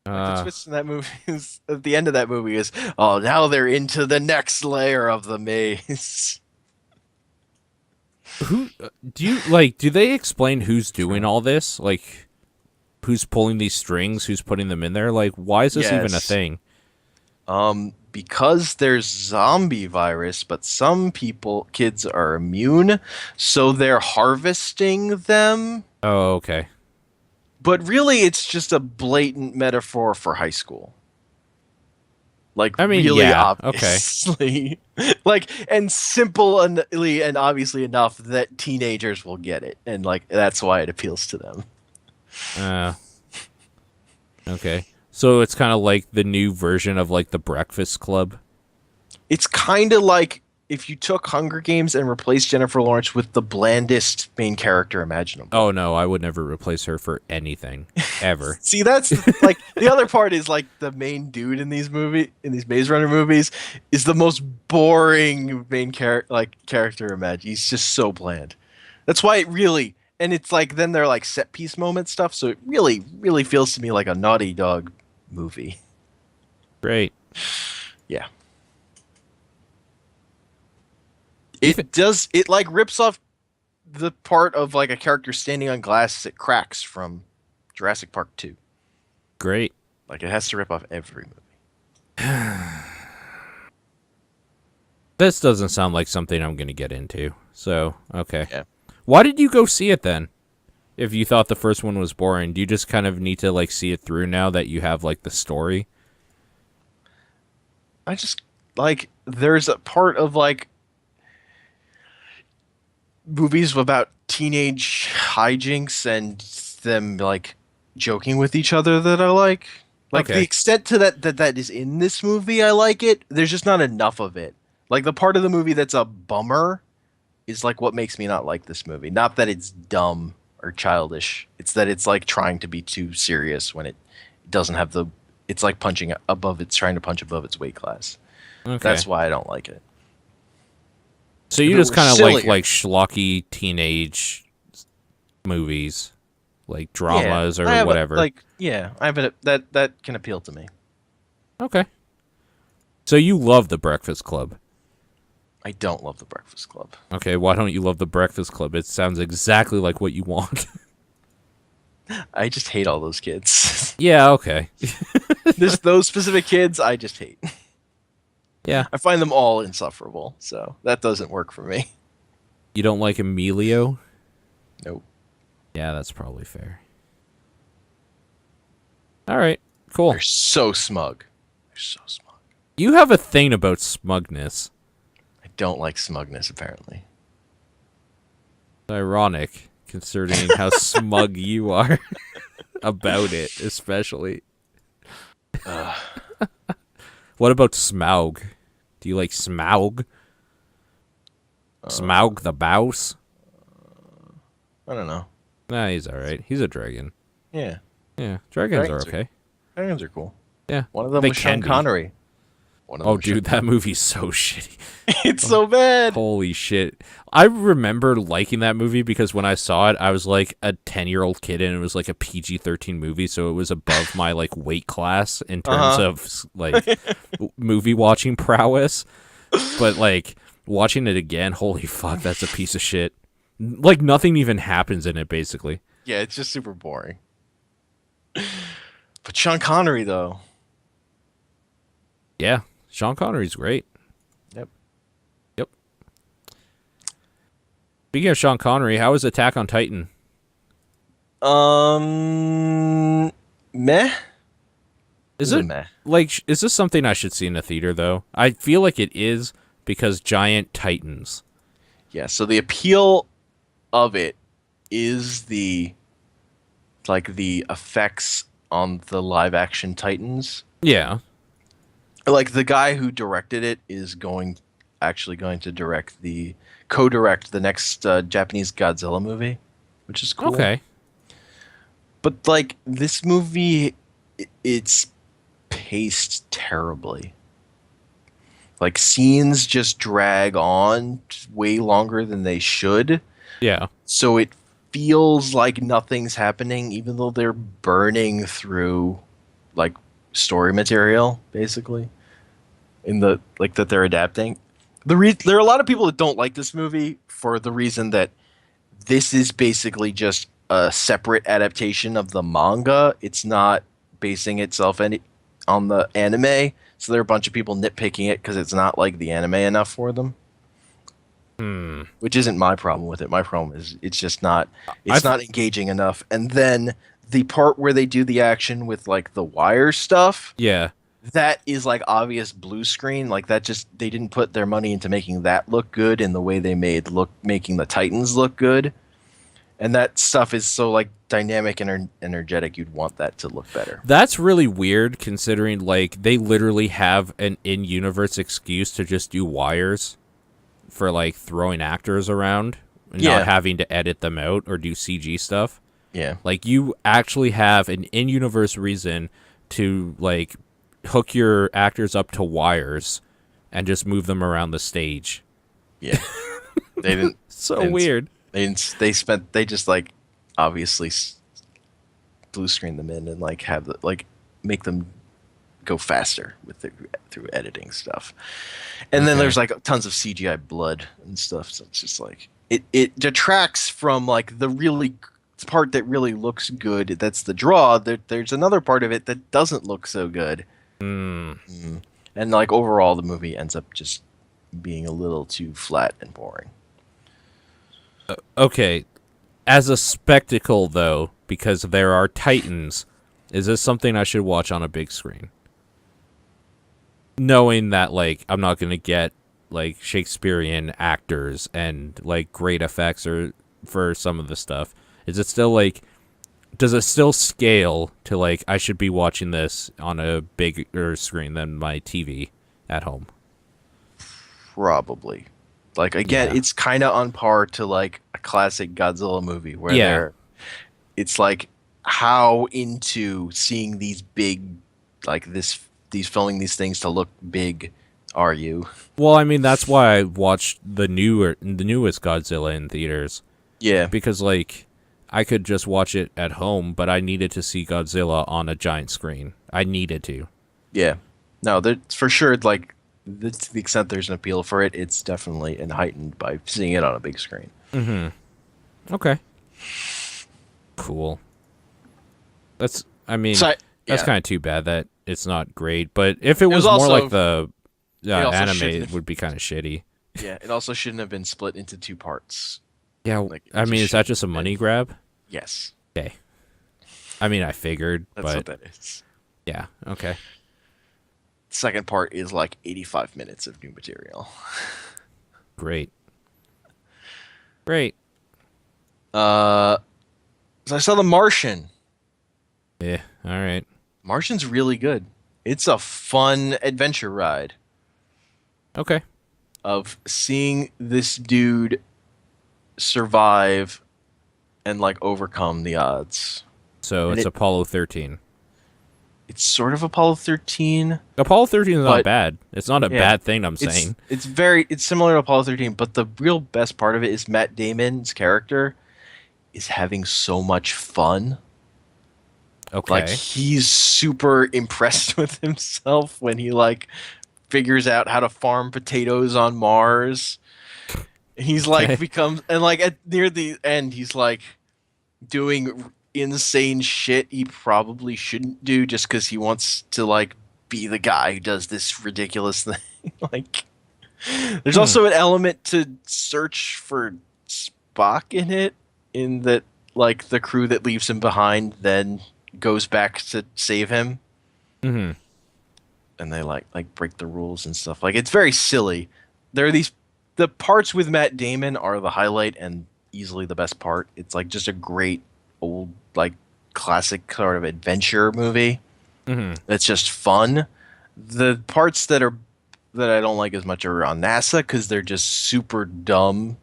Like the Uh, twist in that movie is at the end of that movie is, oh, now they're into the next layer of the maze. who do you like? Do they explain who's doing all this? Like, who's pulling these strings? Who's putting them in there? Like, why is this even a Yes. thing? Because there's zombie virus, but some kids are immune, so they're harvesting them. Oh, okay. But really, it's just a blatant metaphor for high school. Like, I mean, really yeah, okay. obviously. Like, and simply and obviously enough that teenagers will get it. And, like, that's why it appeals to them. Uh, okay. So it's kind of like the new version of like the Breakfast Club. It's kind of like if you took Hunger Games and replaced Jennifer Lawrence with the blandest main character imaginable. Oh no, I would never replace her for anything ever. See, that's like the other part is like the main dude in these Maze Runner movies is the most boring main character imagine. He's just so bland. That's why it really, and it's like then they're like set piece moment stuff, so it really really feels to me like a Naughty Dog movie. Great. Yeah. It like rips off the part of like a character standing on glass as it cracks from Jurassic Park 2. Great. Like it has to rip off every movie. This doesn't sound like something I'm going to get into. So, okay. Yeah. Why did you go see it then? If you thought the first one was boring, do you just kind of need to like see it through now that you have like the story? I just like there's a part of like movies about teenage hijinks and them like joking with each other that I like. Like Okay. the extent to that is in this movie, I like it. There's just not enough of it. Like the part of the movie that's a bummer is like what makes me not like this movie. Not that it's dumb or childish. It's that it's like trying to be too serious when it doesn't have the. It's like punching above. It's trying to punch above its weight class. Okay. That's why I don't like it. So If you it just were kind of sillier. like schlocky teenage movies, like dramas I or have whatever. I have that can appeal to me. Okay. So you love the Breakfast Club. I don't love the Breakfast Club. Okay, why don't you love the Breakfast Club? It sounds exactly like what you want. I just hate all those kids. Yeah, okay. There's those specific kids I just hate. Yeah. I find them all insufferable, so that doesn't work for me. You don't like Emilio? Nope. Yeah, that's probably fair. All right, cool. They're so smug. They're so smug. You have a thing about smugness. I don't like smugness, apparently. Ironic, considering how smug you are about it, especially. What about Smaug? Do you like Smaug? Smaug the Bouse? I don't know. Nah, he's alright. He's a dragon. Yeah. Yeah, dragons are Dragons okay. Dragons are cool. Yeah. One of them They was Sean can be. Connery. One of them Oh, was Sean dude, that movie's so shitty. It's so bad. Holy shit. I remember liking that movie because when I saw it, I was like a 10-year-old kid and it was like a PG-13 movie, so it was above my like weight class in terms of like movie watching prowess. But like watching it again, holy fuck, that's a piece of shit. Like nothing even happens in it basically. Yeah, it's just super boring. But Sean Connery, though. Yeah, Sean Connery's great. Yep. Yep. Speaking of Sean Connery, how is Attack on Titan? Um, Meh. This Is is a it meh. like is this something I should see in a theater though? I feel like it is because giant titans. Yeah. So the appeal of it is the effects on the live action Titans. Yeah. Like the guy who directed it is actually going to co-direct the next Japanese Godzilla movie, which is cool. Okay. But like this movie, it's paced terribly. Like scenes just drag on way longer than they should. Yeah. So it feels like nothing's happening, even though they're burning through like story material, basically, in the like that they're adapting. There are a lot of people that don't like this movie for the reason that this is basically just a separate adaptation of the manga. It's not basing itself on the anime. So there are a bunch of people nitpicking it because it's not like the anime enough for them, Hmm. which isn't my problem with it. My problem is I it's not engaging enough. And then the part where they do the action with like the wire stuff, yeah. that is like obvious blue screen. Like that just they didn't put their money into making that look good in the way they making the Titans look good. And that stuff is so like dynamic and energetic. You'd want that to look better. That's really weird considering like they literally have an in-universe excuse to just do wires for like throwing actors around and Yeah. not having to edit them out or do CG stuff. Yeah. Like you actually have an in-universe reason to like hook your actors up to wires and just move them around the stage. Yeah. They didn't. So they didn't- weird. They just like obviously blue screen them in and like have like make them go faster through editing stuff. And then Okay. there's like tons of CGI blood and stuff. So it's just like it detracts from like the really part that really looks good. That's the draw. There's another part of it that doesn't look so good. Mm. And like overall the movie ends up just being a little too flat and boring. Okay. As a spectacle, though, because there are titans, is this something I should watch on a big screen? Knowing that, like, I'm not going to get, like, Shakespearean actors and, like, great effects or for some of the stuff. Is it still, like, does it still scale to, like, I should be watching this on a bigger screen than my TV at home? Probably. Like again, Yeah. it's kind of on par to like a classic Godzilla movie where Yeah. it's like how into seeing these big like these filming these things to look big are you? Well, I mean, that's why I watched the newest Godzilla in theaters. Yeah. Because like I could just watch it at home, but I needed to see Godzilla on a giant screen. I needed to. Yeah. No, that's for sure like to the extent there's an appeal for it, it's definitely heightened by seeing it on a big screen. Okay. Cool. That's I mean So that's yeah. kind of too bad that it's not great, but if it was was more also- like the also anime, shouldn't- it would be kind of shitty. Yeah, it also shouldn't have been split into two parts. Yeah, Like, it I mean, is just that just a shouldn't have money been. grab? Yes. Okay. I mean, I figured, That's but what that is. yeah, okay. Second part is like 85 minutes of new material. Great. Great. So I saw The Martian. Yeah, all right. Martian's really good. It's a fun adventure ride Okay. of seeing this dude survive and like overcome the odds. So And it's it- Apollo 13. It's sort of Apollo 13. Apollo 13 is not But- bad. It's not a yeah, bad thing, I'm saying. It's similar to Apollo 13, but the real best part of it is Matt Damon's character is having so much fun. Okay. Like he's super impressed with himself when he like figures out how to farm potatoes on Mars. He's like Okay. becomes and like near the end he's like doing insane shit he probably shouldn't do just because he wants to like be the guy who does this ridiculous thing. Like there's also an element to search for Spock in it, in that like the crew that leaves him behind then goes back to save him, Mm-hmm. and they like break the rules and stuff. Like it's very silly. There are these the parts with Matt Damon are the highlight and easily the best part. It's like just a great old like classic sort of adventure movie. Mm-hmm. It's just fun. The parts that I don't like as much are on NASA because they're just super dumb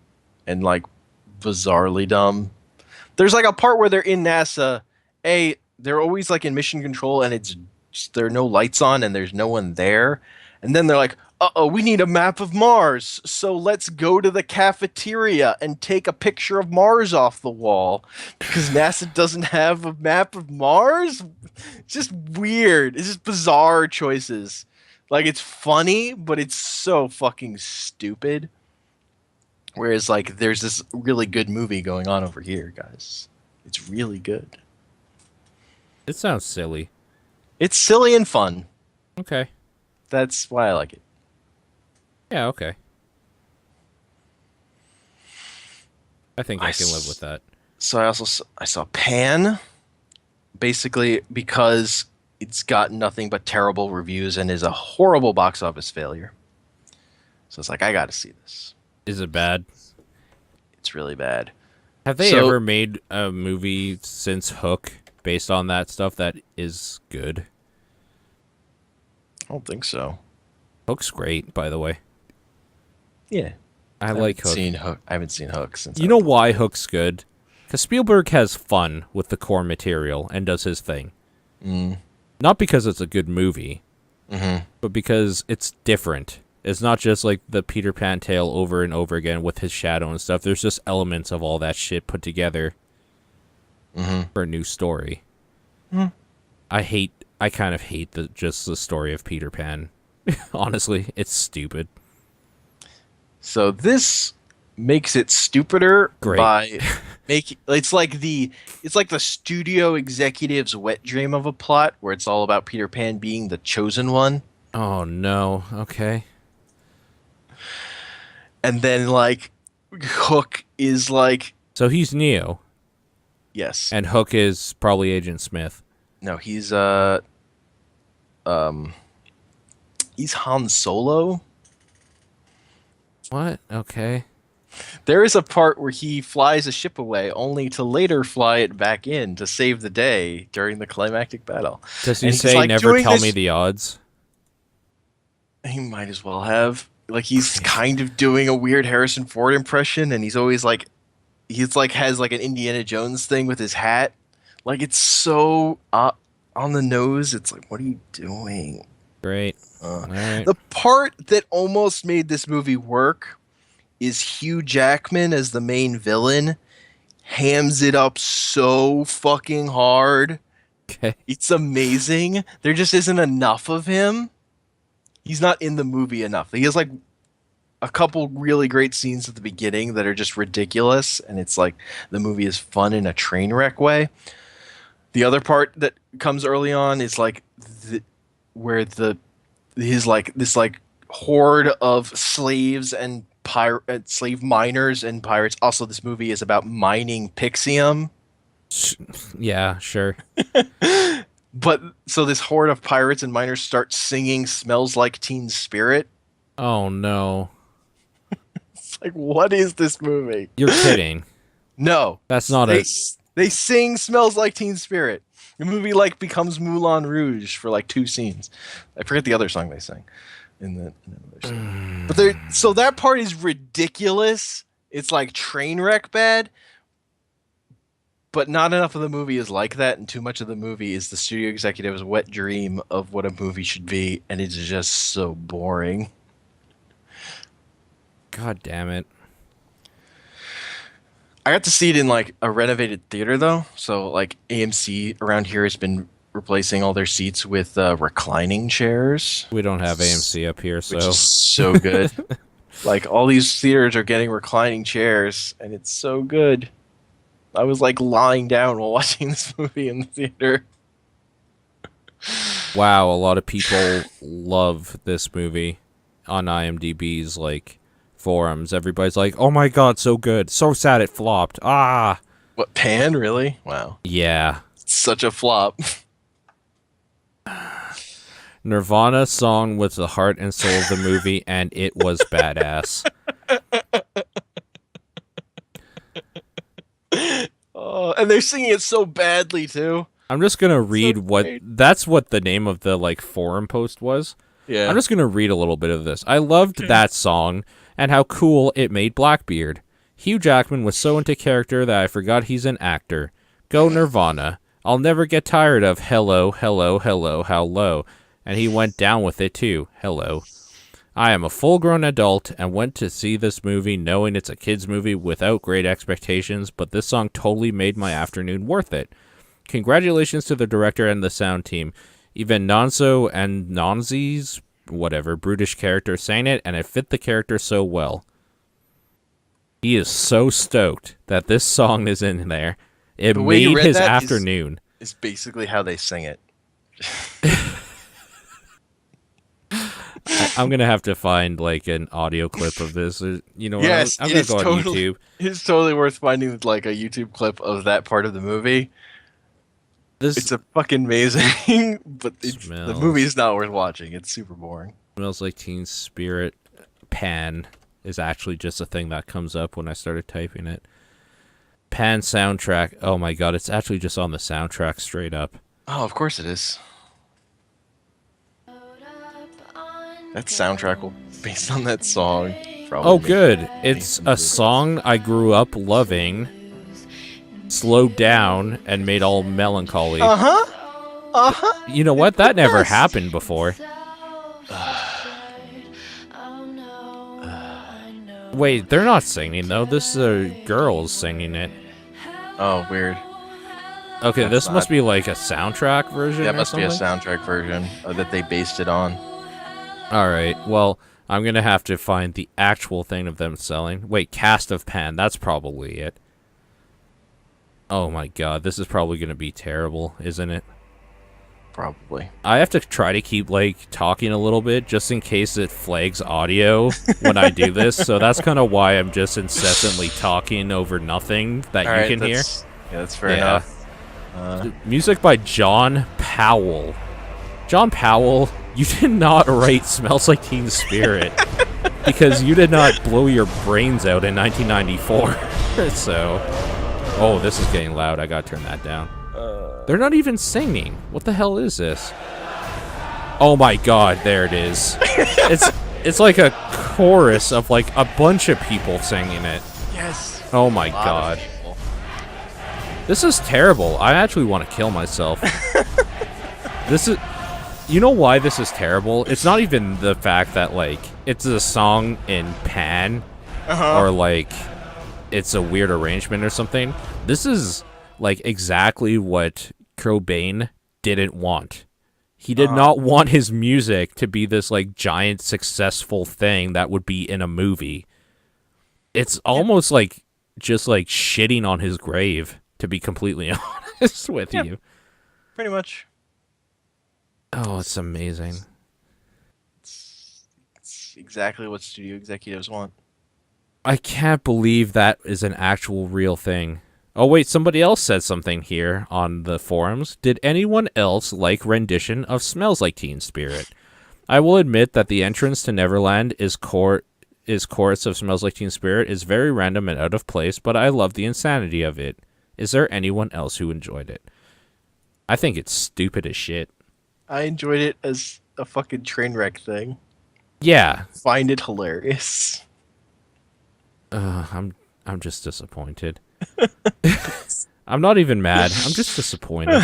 and like bizarrely dumb. There's like a part where they're in NASA. They're always like in mission control and there are no lights on and there's no one there. And then they're like, uh-oh, we need a map of Mars. So let's go to the cafeteria and take a picture of Mars off the wall because NASA doesn't have a map of Mars. It's just weird. It's just bizarre choices. Like it's funny, but it's so fucking stupid. Whereas like there's this really good movie going on over here, guys. It's really good. It sounds silly. It's silly and fun. Okay. That's why I like it. Yeah, okay. I think I can live with that. So I saw Pan, basically because it's got nothing but terrible reviews and is a horrible box office failure. So it's like I got to see this. Is it bad? It's really bad. Have they ever made a movie since Hook based on that stuff that is good? I don't think so. Hook's great, by the way. Yeah, I like Hook. I haven't seen Hook since. You know why Hook's good? Because Spielberg has fun with the core material and does his thing. Mm. Not because it's a good movie, Mm-hmm. but because it's different. It's not just like the Peter Pan tale over and over again with his shadow and stuff. There's just elements of all that shit put together for a new story. Mm. I kind of hate just the story of Peter Pan. Honestly, it's stupid. So this makes it stupider Great. by it's like the studio executive's wet dream of a plot where it's all about Peter Pan being the chosen one. Oh no. Okay. And then like Hook is like So he's Neo, yes. and Hook is probably Agent Smith. No, he's Han Solo. What? Okay. There is a part where he flies a ship away only to later fly it back in to save the day during the climactic battle. Does he And he's, say like, never doing tell this- me the odds? He might as well have. Like he's kind of doing a weird Harrison Ford impression, and he's always like, has like an Indiana Jones thing with his hat. Like it's so on the nose. It's like, what are you doing? Great. All right. The part that almost made this movie work is Hugh Jackman as the main villain. Hams it up so fucking hard. Okay. It's amazing. There just isn't enough of him. He's not in the movie enough. He has like a couple really great scenes at the beginning that are just ridiculous, and it's like the movie is fun in a train wreck way. The other part that comes early on is like where his like this like horde of slaves and slave miners and pirates. Also, this movie is about mining Pixium. Yeah, sure. But so this horde of pirates and miners start singing "Smells Like Teen Spirit." Oh no. It's like, what is this movie? You're kidding. No, That's not they sing "Smells Like Teen Spirit." The movie like becomes Moulin Rouge for like 2 scenes. I forget the other song they sang in the other scene. But so that part is ridiculous. It's like train wreck bad. But not enough of the movie is like that, and too much of the movie is the studio executive's wet dream of what a movie should be, and it's just so boring. God damn it. I got to see it in like a renovated theater though, so like AMC around here has been replacing all their seats with reclining chairs, We don't have AMC up here, so which is so good. Like all these theaters are getting reclining chairs, and it's so good. I was like lying down while watching this movie in the theater. wow, a lot of people love this movie on IMDb's like forums. Everybody's like, "Oh my god, so good. So sad it flopped." Ah. What, Pan? Really? Wow. Yeah. Such a flop. Nirvana song was the heart and soul of the movie, and it was badass. Oh, and they're singing it so badly too. I'm just gonna read great. that's what the name of the like forum post was. Yeah. I'm just gonna read a little bit of this. I loved that song and how cool it made Blackbeard. Hugh Jackman was so into character that I forgot he's an actor. Go Nirvana. I'll never get tired of hello, hello, hello, how low. And he went down with it too. Hello. I am a full-grown adult and went to see this movie knowing it's a kid's movie without great expectations, but this song totally made my afternoon worth it. Congratulations to the director and the sound team. Even Nonso and Nonzi's, whatever, brutish character sang it, and it fit the character so well. He is so stoked that this song is in there. It made his afternoon. Is basically how they sing it. I'm gonna have to find like an audio clip of this. You know, Yes, I'm gonna go on YouTube. It's totally worth finding like a YouTube clip of that part of the movie. It's a fucking amazing, but the movie's not worth watching. It's super boring. Smells Like Teen Spirit. Pan is actually just a thing that comes up when I started typing it. Pan soundtrack. Oh my god, it's actually just on the soundtrack straight up. Oh, of course it is. That soundtrack will based on that song. Oh, good. It's a song I grew up loving, slowed down, and made all melancholy. You know what? That never happened before. Wait, they're not singing, though. This is girls singing it. Oh, weird. Okay, this must be like a soundtrack version. Yeah, it must be a soundtrack version that they based it on. Alright, well, I'm gonna have to find the actual thing of them selling. Wait, Cast of Pan, that's probably it. Oh my god, this is probably gonna be terrible, isn't it? Probably. I have to try to keep, like, talking a little bit, just in case it flags audio when I do this, so that's kind of why I'm just incessantly talking over nothing that you can hear. Yeah, that's fair enough. Music by John Powell. John Powell, you did not write Smells Like Teen Spirit because you did not blow your brains out in 1994. So, oh, this is getting loud. I gotta turn that down. They're not even singing. What the hell is this? Oh my god, there it is. It's like a chorus of like a bunch of people singing it. Yes. Oh my god. This is terrible. I actually want to kill myself. This is... You know why this is terrible? It's not even the fact that, like, it's a song in Pan, or, like, it's a weird arrangement or something. This is, like, exactly what Cobain didn't want. He did not want his music to be this, like, giant successful thing that would be in a movie. It's almost, like, just, like, shitting on his grave, to be completely honest with you. Pretty much. Oh, it's amazing. It's exactly what studio executives want. I can't believe that is an actual real thing. Oh, wait, somebody else said something here on the forums. Did anyone else like rendition of Smells Like Teen Spirit? I will admit that the entrance to Neverland is chorus of Smells Like Teen Spirit is very random and out of place, but I love the insanity of it. Is there anyone else who enjoyed it? I think it's stupid as shit. I enjoyed it as a fucking train wreck thing. Yeah. Find it hilarious. I'm just disappointed. I'm not even mad. I'm just disappointed.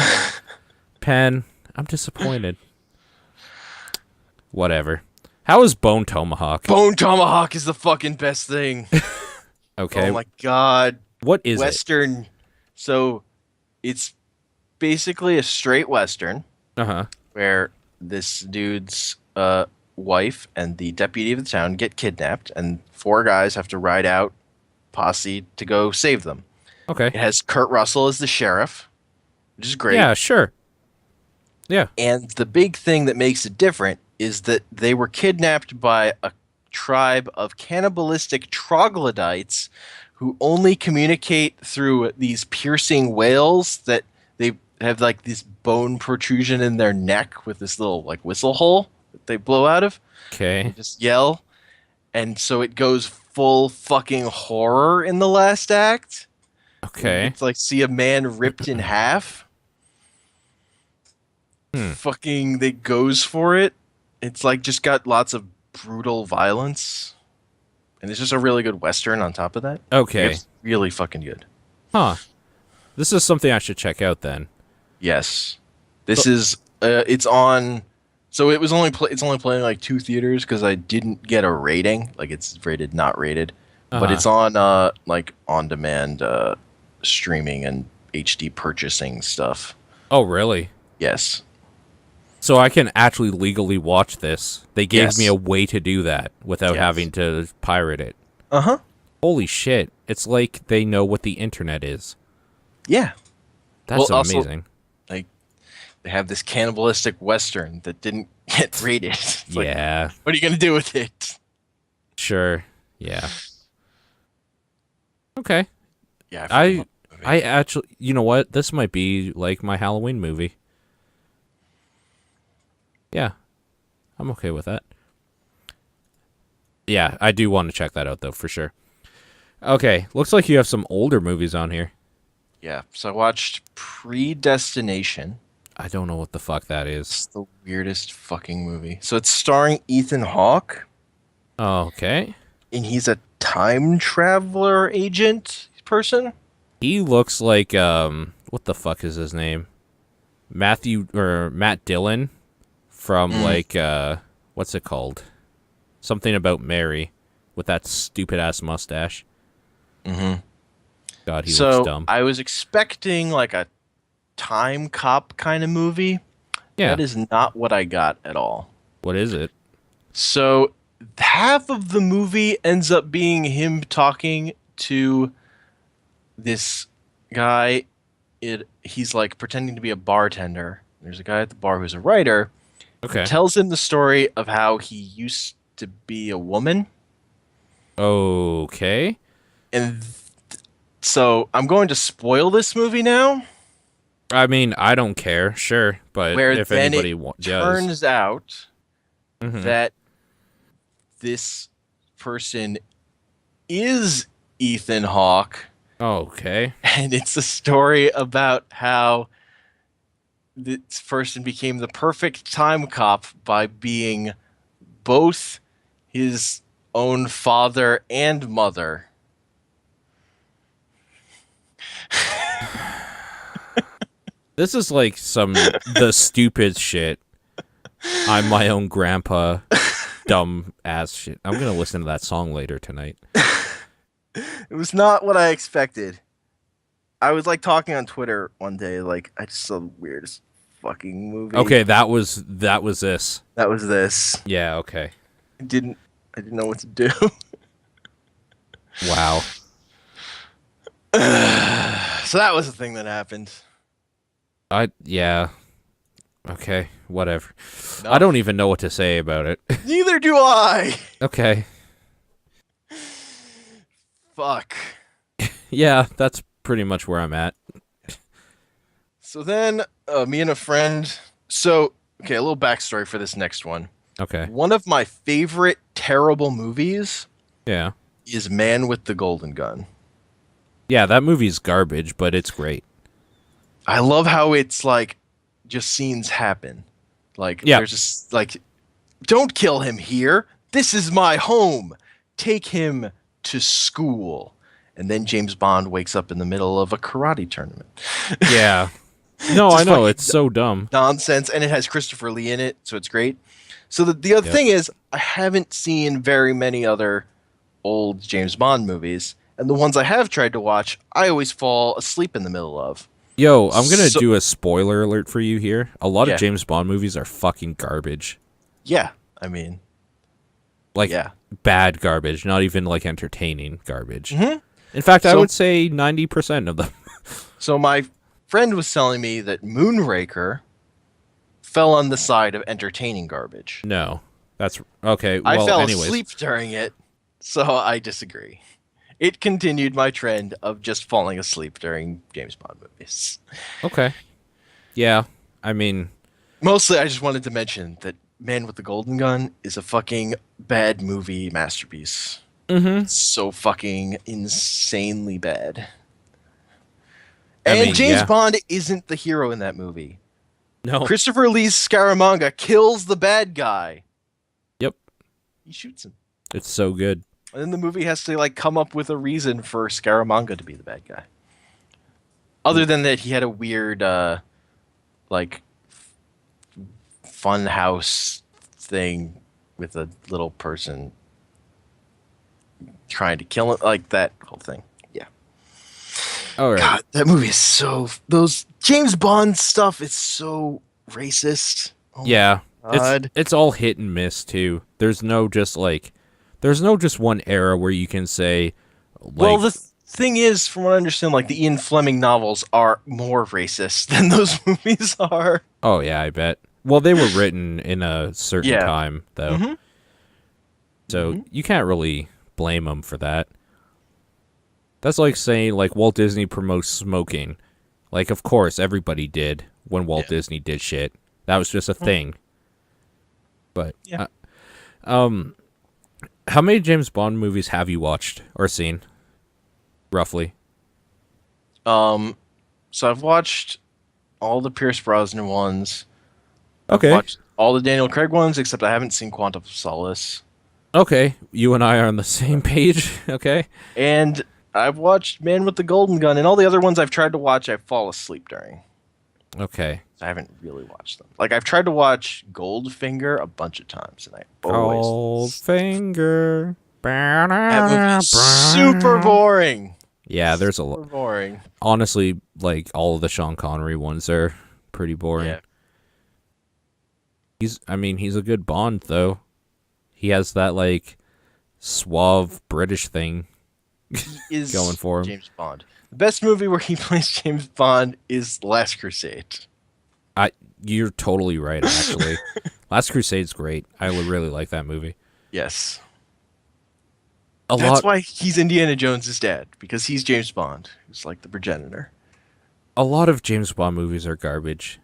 Pen, I'm disappointed. Whatever. How is Bone Tomahawk? Bone Tomahawk is the fucking best thing. Okay. Oh my god. What is Western. So, it's basically a straight Western. Uh-huh. Where this dude's wife and the deputy of the town get kidnapped, and 4 guys have to ride out posse to go save them. Okay. It has Kurt Russell as the sheriff, which is great. Yeah, sure. Yeah. And the big thing that makes it different is that they were kidnapped by a tribe of cannibalistic troglodytes who only communicate through these piercing wails that they have like this bone protrusion in their neck with this little like whistle hole that they blow out of. They Okay. just yell, and so it goes full fucking horror in the last act. You Okay. get to like see a man ripped in half. Hmm. Fucking, they goes for it. It's like just got lots of brutal violence, and it's just a really good western on top of that. Okay. It's really fucking good. Huh. This is something I should check out then. Yes, this is. It's on. So it was only it's only playing like 2 theaters because I didn't get a rating. Like it's rated, not rated, but Uh-huh. it's on like on demand streaming and HD purchasing stuff. Oh, really? Yes. So I can actually legally watch this. They gave Yes. me a way to do that without Yes. having to pirate it. Uh-huh. Holy shit. It's like they know what the internet is. Yeah. That's Well, also, amazing. like they have this cannibalistic western that didn't get rated. It's like, Yeah. what are you gonna do with it? Sure. Yeah. Okay. Yeah. I love the movie. I actually, you know what? This might be like my Halloween movie. Yeah. I'm okay with that. Yeah, I do want to check that out though, for sure. Okay, looks like you have some older movies on here. Yeah. So I watched Predestination. I don't know what the fuck that is. It's the weirdest fucking movie. So it's starring Ethan Hawke, Okay. and he's a time traveler agent person. He looks like what the fuck is his name? Matt Dillon from like what's it called? Something About Mary with that stupid ass mustache. Mm-hmm. God, he So looks dumb. I was expecting like a time cop kind of movie. Yeah. That is not what I got at all. What is it? So half of the movie ends up being him talking to this guy. He's like pretending to be a bartender. There's a guy at the bar who's a writer. Okay. Tells him the story of how he used to be a woman. Okay. And so I'm going to spoil this movie now, I mean, I don't care, sure, but where if then anybody it does, turns out Mhm. that this person is Ethan Hawke, Okay. and it's a story about how this person became the perfect time cop by being both his own father and mother. This is like the stupid shit. I'm my own grandpa, dumb ass shit. I'm gonna listen to that song later tonight. It was not what I expected. I was like talking on Twitter one day, like I just saw the weirdest fucking movie. Okay, that was this. That was this. Yeah. Okay. I didn't know what to do. Wow. So that was the thing that happened. Yeah. Okay. Whatever. No. I don't even know what to say about it. Neither do I. Okay. Fuck. Yeah, that's pretty much where I'm at. So then, me and a friend. So, okay, a little backstory for this next one. Okay. One of my favorite terrible movies Yeah. is Man with the Golden Gun. Yeah, that movie's garbage, but it's great. I love how it's like just scenes happen. Like Yeah. there's just like, don't kill him here. This is my home. Take him to school. And then James Bond wakes up in the middle of a karate tournament. Yeah. No, I Just know. fucking It's so dumb. Nonsense. And it has Christopher Lee in it, so it's great. So the other Yep. thing is, I haven't seen very many other old James Bond movies. And the ones I have tried to watch, I always fall asleep in the middle of. Yo, I'm gonna So- do a spoiler alert for you here. A lot Yeah. of James Bond movies are fucking garbage. Yeah, I mean, Like yeah. bad garbage, not even like entertaining garbage. Mhm. In fact, I So- would say 90% of them. So my friend was telling me that Moonraker fell on the side of entertaining garbage. No. That's okay. I Well, fell anyways. asleep during it, so I disagree. it continued my trend of just falling asleep during James Bond movies. Okay. Yeah. I mean, Mostly, I just wanted to mention that Man with the Golden Gun is a fucking bad movie masterpiece. mhm. It's so fucking insanely bad. I And mean, James yeah. Bond isn't the hero in that movie. No. Christopher Lee's Scaramanga kills the bad guy. Yep. He shoots him. It's so good. And then the movie has to like come up with a reason for Scaramanga to be the bad guy. Other than that, he had a weird like fun house thing with a little person trying to kill it, like that whole thing. Yeah. All right. God, that movie is so those James Bond stuff is so racist. Oh Yeah. my God. It's all hit and miss too. There's no just one era where you can say like Well, the thing is, from what I understand, like the Ian Fleming novels are more racist than those movies are. oh yeah, I bet. Well, they were written in a certain Yeah. time though. Mhm. So you can't really blame them for that. That's like saying like Walt Disney promotes smoking. Like of course everybody did when Walt Disney did shit. That was just a thing. But Yeah. how many James Bond movies have you watched or seen? Roughly. So I've watched all the Pierce Brosnan ones. Okay. Watched all the Daniel Craig ones, except I haven't seen Quantum of Solace. Okay. You and I are on the same page. Okay. And I've watched Man with the Golden Gun, and all the other ones I've tried to watch, I fall asleep during. Okay. I haven't really watched them. Like I've tried to watch Goldfinger a bunch of times, and I always Goldfinger. that movie's super boring. Yeah, there's a Super lot. boring. Honestly, like all of the Sean Connery ones are pretty boring. Yeah. He's a good Bond though. He has that like suave British thing Is going for him. James Bond. The best movie where he plays James Bond is Last Crusade. You're totally right, actually. Last Crusade's great. I would really like that movie. Yes. A That's lot why he's Indiana Jones' dad, because he's James Bond, who's like the progenitor. a lot of James Bond movies are garbage.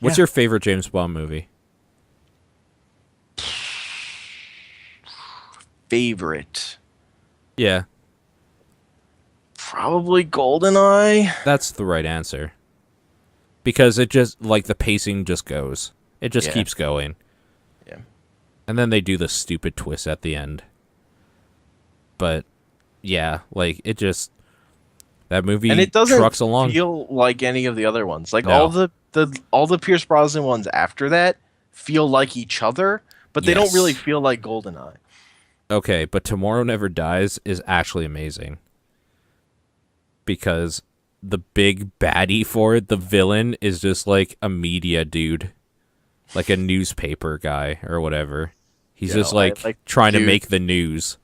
What's Yeah. your favorite James Bond movie? Favorite? Yeah, Probably GoldenEye. that's the right answer. Because it just like the pacing just goes. It just Yeah. keeps going. Yeah. And then they do the stupid twist at the end. But yeah, like it just that movie And it doesn't trucks along. feel like any of the other ones. Like No. all the Pierce Brosnan ones after that feel like each other, but they don't Yes. really feel like GoldenEye. Okay, but Tomorrow Never Dies is actually amazing. Because the big baddie for it, the villain, is just like a media dude. Like a newspaper guy or whatever. He's Yeah, just I like like trying to dude. make the news.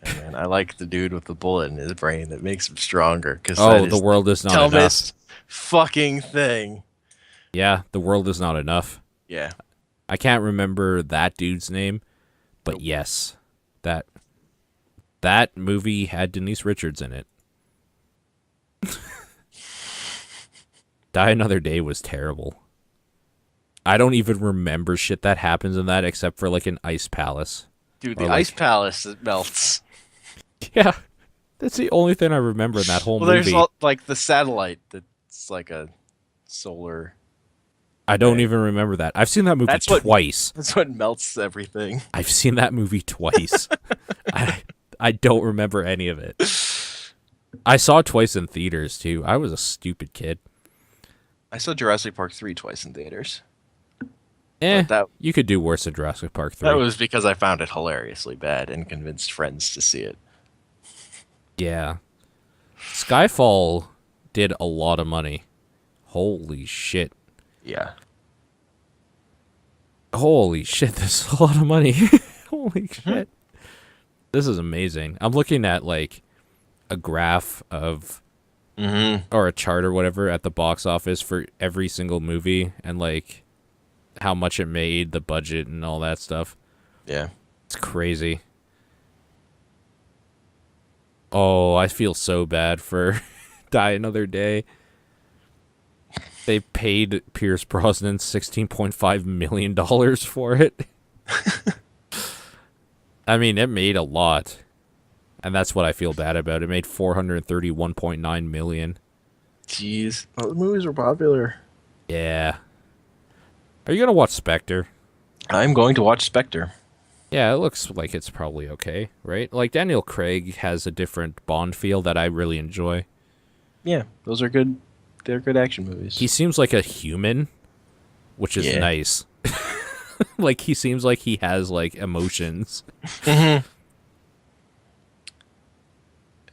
And man, I like the dude with the bullet in his brain that makes him stronger. Because Oh, the world is not enough. dumbest fucking thing. Yeah, the world is not enough. Yeah. I can't remember that dude's name, but yes, that movie had Denise Richards in it. Die Another Day was terrible. I don't even remember shit that happens in that except for like an ice palace. Dude, Or the like- ice palace that melts. Yeah, that's the only thing I remember in that whole Well, movie. there's like the satellite that's like a solar. I don't even remember that. I've seen that movie That's what- twice. That's what melts everything. I've seen that movie twice. I don't remember any of it. I saw it twice in theaters too. I was a stupid kid. I saw Jurassic Park 3 twice in theaters. That you could do worse than Jurassic Park 3. That was because I found it hilariously bad and convinced friends to see it. Yeah. Skyfall did a lot of money. Holy shit. Yeah. Holy shit, this is a lot of money. Holy shit. This is amazing. I'm looking at like a graph of or a chart or whatever at the box office for every single movie and like how much it made, the budget and all that stuff. Yeah. It's crazy. Oh, I feel so bad for Die Another Day. They paid Pierce Brosnan $16.5 million for it. I mean, it made a lot. And that's what I feel bad about. It made $431.9 million. Jeez. Those movies were popular. Yeah. Are you going to watch Spectre? I'm going to watch Spectre. Yeah, it looks like it's probably okay, right? Like, Daniel Craig has a different Bond feel that I really enjoy. Yeah, those are good. They're good action movies. He seems like a human, which is nice. Like, he seems like he has, like, emotions. Mm-hmm.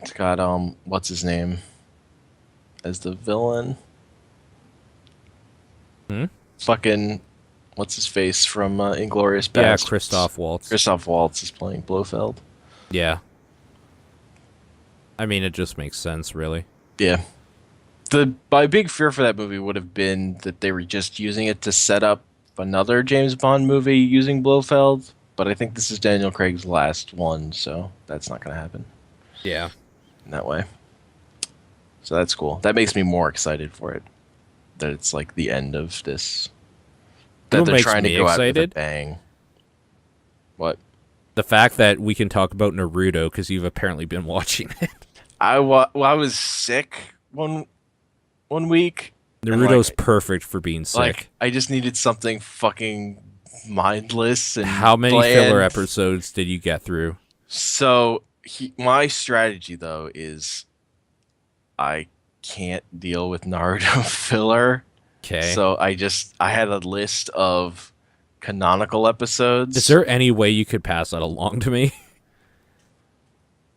It's got, what's his name as the villain? Fucking, what's his face from Inglourious Basterds? Yeah, Christoph Waltz. Christoph Waltz is playing Blofeld. Yeah. I mean, it just makes sense, really. Yeah. My big fear for that movie would have been that they were just using it to set up another James Bond movie using Blofeld, but I think this is Daniel Craig's last one, so that's not going to happen. Yeah. In that way. So that's cool. That makes me more excited for it. That it's like the end of this. That they're trying to go out with a bang. What? The fact that we can talk about Naruto because you've apparently been watching it. I was sick one week. Naruto's perfect for being sick. Like, I just needed something fucking mindless and How many bland. filler episodes did you get through? So my strategy though is I can't deal with Naruto filler. Okay. So I had a list of canonical episodes. Is there any way you could pass that along to me?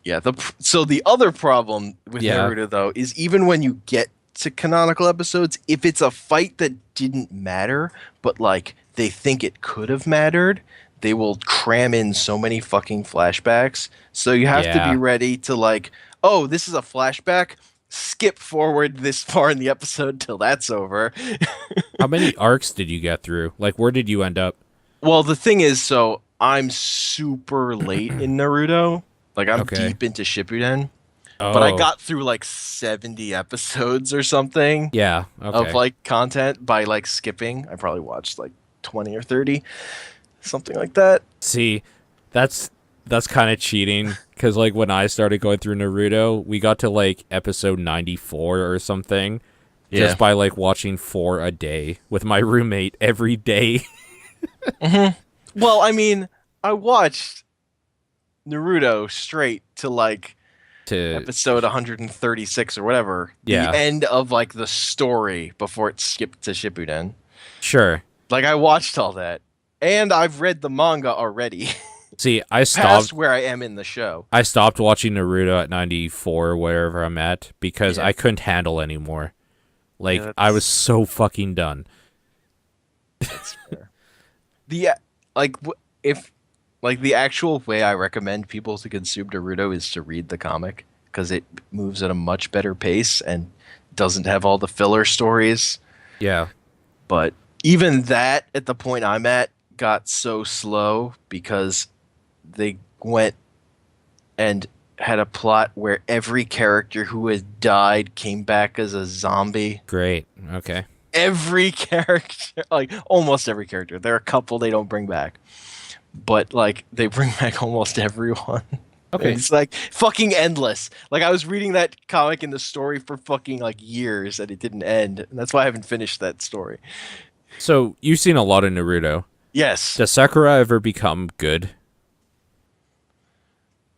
Yeah. So the other problem with Naruto though is even when you get to canonical episodes, if it's a fight that didn't matter, but like they think it could have mattered, they will cram in so many fucking flashbacks. So you have to be ready to like, oh, this is a flashback. Skip forward this far in the episode till that's over. How many arcs did you get through? Like, where did you end up? Well, the thing is, so I'm super late in Naruto. Like, I'm deep into Shippuden. But I got through like 70 episodes or something. Yeah. Okay. Of like content by like skipping. I probably watched like 20 or 30, something like that. See, that's kind of cheating because like when I started going through Naruto, we got to like episode 94 or something just by like watching 4 a day with my roommate every day. Mm-hmm. Well, I mean, I watched Naruto straight to like episode 136 or whatever. Yeah. The end of like the story before it skipped to Shippuden. Sure. Like I watched all that. And I've read the manga already. See, I stopped past where I am in the show. I stopped watching Naruto at 94 wherever I'm at because I couldn't handle anymore. Like I was so fucking done. That's fair. The actual way I recommend people to consume Naruto is to read the comic because it moves at a much better pace and doesn't have all the filler stories. Yeah. But even that, at the point I'm at, got so slow because they went and had a plot where every character who had died came back as a zombie. Great. Okay. Every character, like almost every character. There are a couple they don't bring back. But like they bring back almost everyone. Okay. It's like fucking endless. Like I was reading that comic in the story for fucking like years and it didn't end. And that's why I haven't finished that story. So you've seen a lot of Naruto. Yes. Does Sakura ever become good?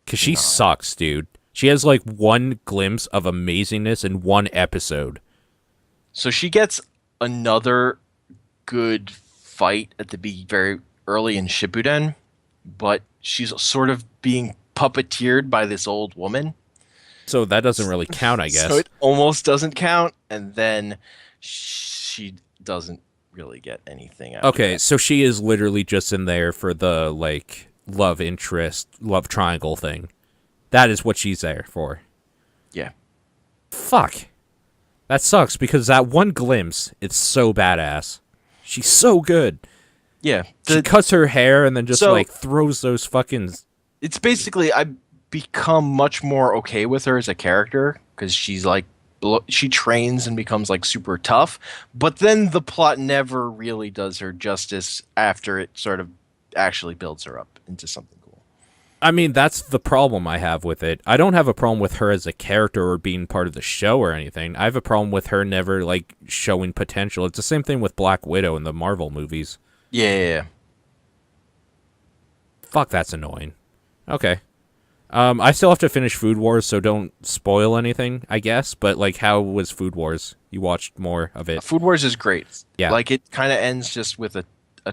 Because she sucks, dude. She has like one glimpse of amazingness in one episode. So she gets another good fight at the very early in Shippuden, but she's sort of being puppeteered by this old woman. So that doesn't really count, I guess. So it almost doesn't count, and then she doesn't really get anything out of that. So she is literally just in there for the like love interest, love triangle thing. That is what she's there for. Yeah. Fuck. That sucks because that one glimpse, it's so badass. She's so good. Yeah. She cuts her hair and then just like throws those fucking... It's basically, become much more okay with her as a character because she's like she trains and becomes like super tough, but then the plot never really does her justice after it sort of actually builds her up into something cool. I mean, that's the problem I have with it. I don't have a problem with her as a character or being part of the show or anything. I have a problem with her never, like, showing potential. It's the same thing with Black Widow in the Marvel movies. Yeah. Fuck, that's annoying. Okay. I still have to finish Food Wars, so don't spoil anything, I guess. But, like, how was Food Wars? You watched more of it. Food Wars is great. Yeah. Like it kind of ends just with a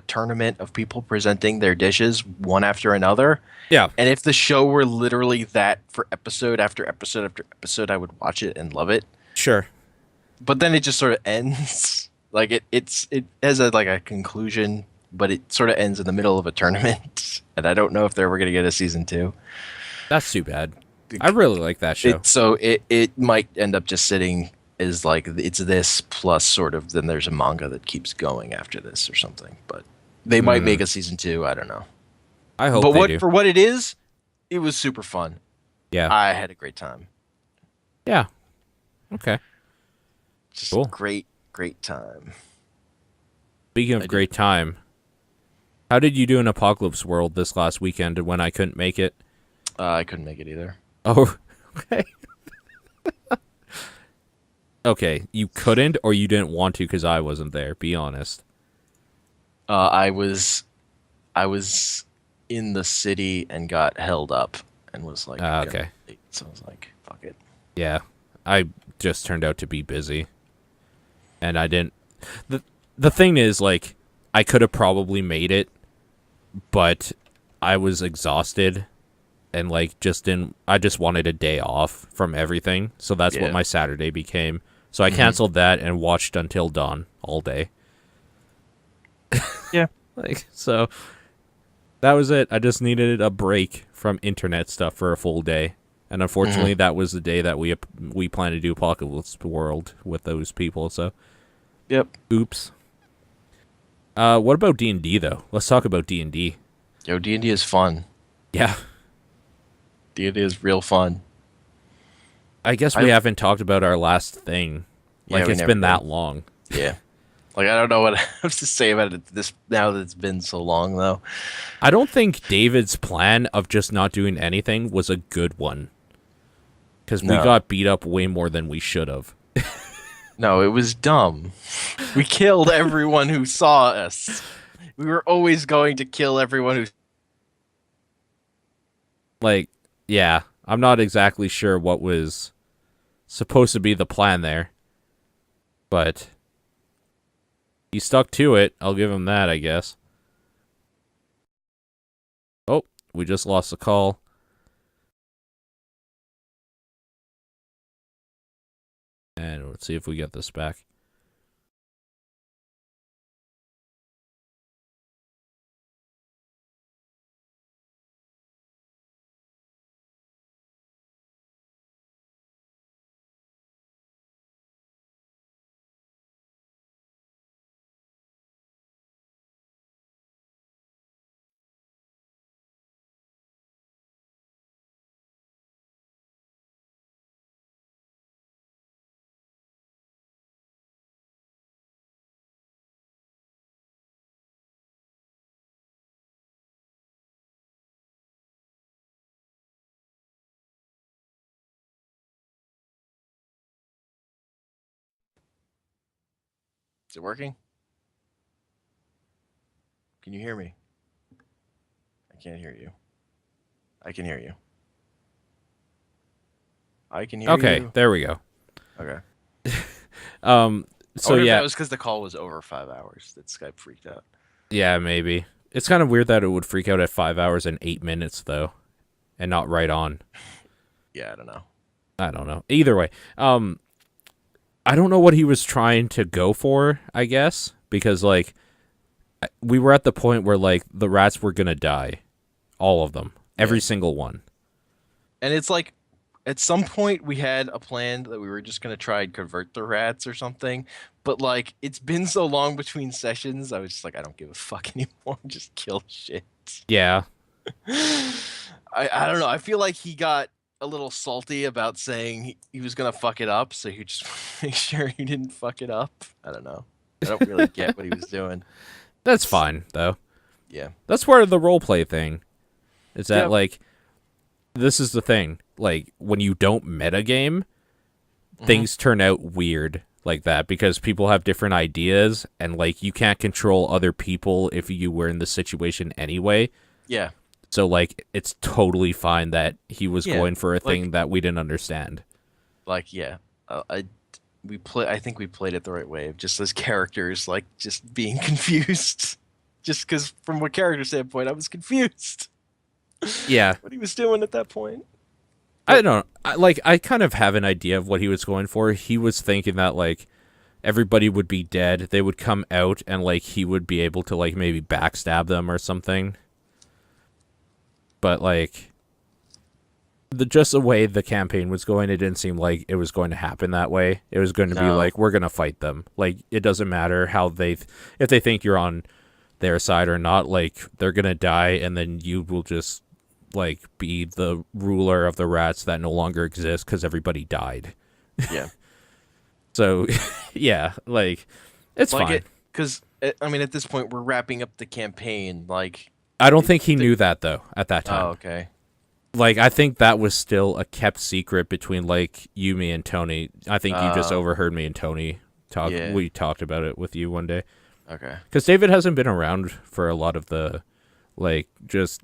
tournament of people presenting their dishes one after another. Yeah. And if the show were literally that for episode after episode after episode, I would watch it and love it. Sure. But then it just sort of ends. Like it has like a conclusion, but it sort of ends in the middle of a tournament. And I don't know if they're ever gonna get a season 2. That's too bad. I really like that show. It might end up just sitting as like it's this plus sort of then there's a manga that keeps going after this or something. But they might make a season 2. I don't know. I hope But they do. for what it is, it was super fun. Yeah. I had a great time. Yeah. Okay. Just Cool. great time. Speaking of great time, how did you do in Apocalypse World this last weekend when I couldn't make it? I couldn't make it either. Oh, okay. Okay, you couldn't or you didn't want to because I wasn't there. Be honest. I was in the city and got held up and was like, okay. So I was like, fuck it. Yeah, I just turned out to be busy, and I didn't. The thing is, like, I could have probably made it, but I was exhausted. And, like, I just wanted a day off from everything. So that's what my Saturday became. So I canceled that and watched Until Dawn all day. Yeah. Like, so that was it. I just needed a break from internet stuff for a full day. And unfortunately, that was the day that we planned to do Apocalypse World with those people. So, yep. Oops. What about D&D, though? Let's talk about D&D. Yo, D&D is fun. Yeah. D&D is real fun. I guess we haven't talked about our last thing. Like, it's been that long. Yeah. Like, I don't know what I have to say about it this now that it's been so long, though. I don't think David's plan of just not doing anything was a good one. Because we got beat up way more than we should have. No, it was dumb. We killed everyone who saw us. We were always going to kill everyone who... Like, yeah, I'm not exactly sure what was supposed to be the plan there. But he stuck to it. I'll give him that, I guess. Oh, we just lost the call. And let's see if we get this back. Is it working? Can you hear me? I can't hear you. I can hear you. I can hear you. Okay, there we go. Okay. So yeah, that was because the call was over 5 hours that Skype freaked out. Yeah, maybe. It's kind of weird that it would freak out at 5 hours and 8 minutes, though, and not right on. Yeah, I don't know. I don't know. Either way, I don't know what he was trying to go for, I guess, because, like, we were at the point where, like, the rats were gonna die. All of them. Every single one. And it's like, at some point we had a plan that we were just going to try and convert the rats or something. But, like, it's been so long between sessions, I was just like, I don't give a fuck anymore. Just kill shit. Yeah. I don't know. I feel like he got a little salty about saying he was gonna fuck it up, so he just make sure he didn't fuck it up. I don't know. I don't really get what he was doing. That's fine though. Yeah. That's part of the role play thing. Is that Yep. like this is the thing. Like when you don't metagame, things turn out weird like that because people have different ideas and like you can't control other people if you were in the situation anyway. Yeah. So like it's totally fine that he was Yeah, going for a thing like- that we didn't understand. Like yeah. I think we played it the right way. Just as characters, like just being confused. Just because from a character standpoint, I was confused Yeah. what he was doing at that point. I don't know. I kind of have an idea of what he was going for. He was thinking that like everybody would be dead. They would come out and like he would be able to like maybe backstab them or something. But like just the way the campaign was going, it didn't seem like it was going to happen that way. It was going to be No. like we're going to fight them. Like it doesn't matter how if they think you're on their side or not, like they're going to die and then you will just like be the ruler of the rats that no longer exist because everybody died. Yeah. So yeah, like it's Like fine. because I mean, at this point, we're wrapping up the campaign. Like, I don't think he knew that though at that time. oh, okay. Like I think that was still a kept secret between like you, me, and Tony. I think you just Oh. overheard me and Tony talk. Yeah. We talked about it with you one day Okay. because David hasn't been around for a lot of the like just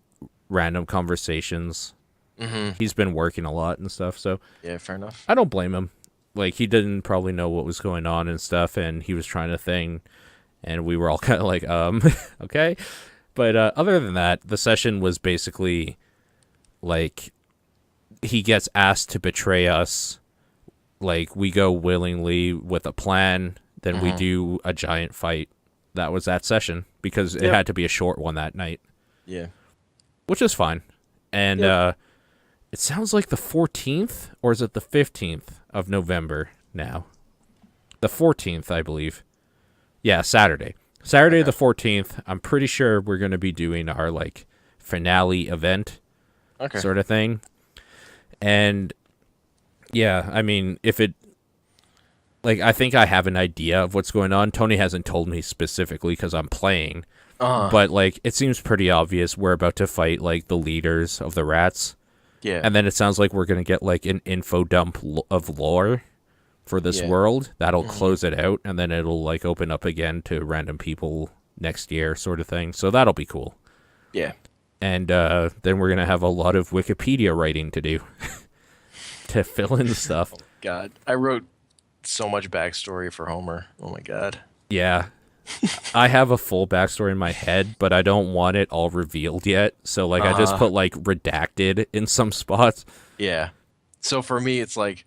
random conversations. Mm-hmm. He's been working a lot and stuff, so Yeah, fair enough. I don't blame him. Like he didn't probably know what was going on and stuff, and he was trying to thing, and we were all kind of like, okay. But other than that, the session was basically like he gets asked to betray us. Like we go willingly with a plan, then we do a giant fight. That was that session because it Yep. had to be a short one that night, Yeah. which is fine. And Yep. it sounds like the 14th, or is it the 15th of November now? The 14th, I believe. Yeah, Saturday. Saturday the 14th. I'm pretty sure we're going to be doing our like finale event Okay. sort of thing. And yeah, I mean, if it like I think I have an idea of what's going on. Tony hasn't told me specifically cuz I'm playing. But like it seems pretty obvious we're about to fight like the leaders of the rats. Yeah. And then it sounds like we're going to get like an info dump of lore for this Yeah. world. That'll close it out and then it'll like open up again to random people next year sort of thing. So that'll be cool. Yeah. And then we're going to have a lot of Wikipedia writing to do to fill in stuff. God, I wrote so much backstory for Homer. Oh my God. Yeah. I have a full backstory in my head, but I don't want it all revealed yet. So like I just put like redacted in some spots. Yeah. So for me, it's like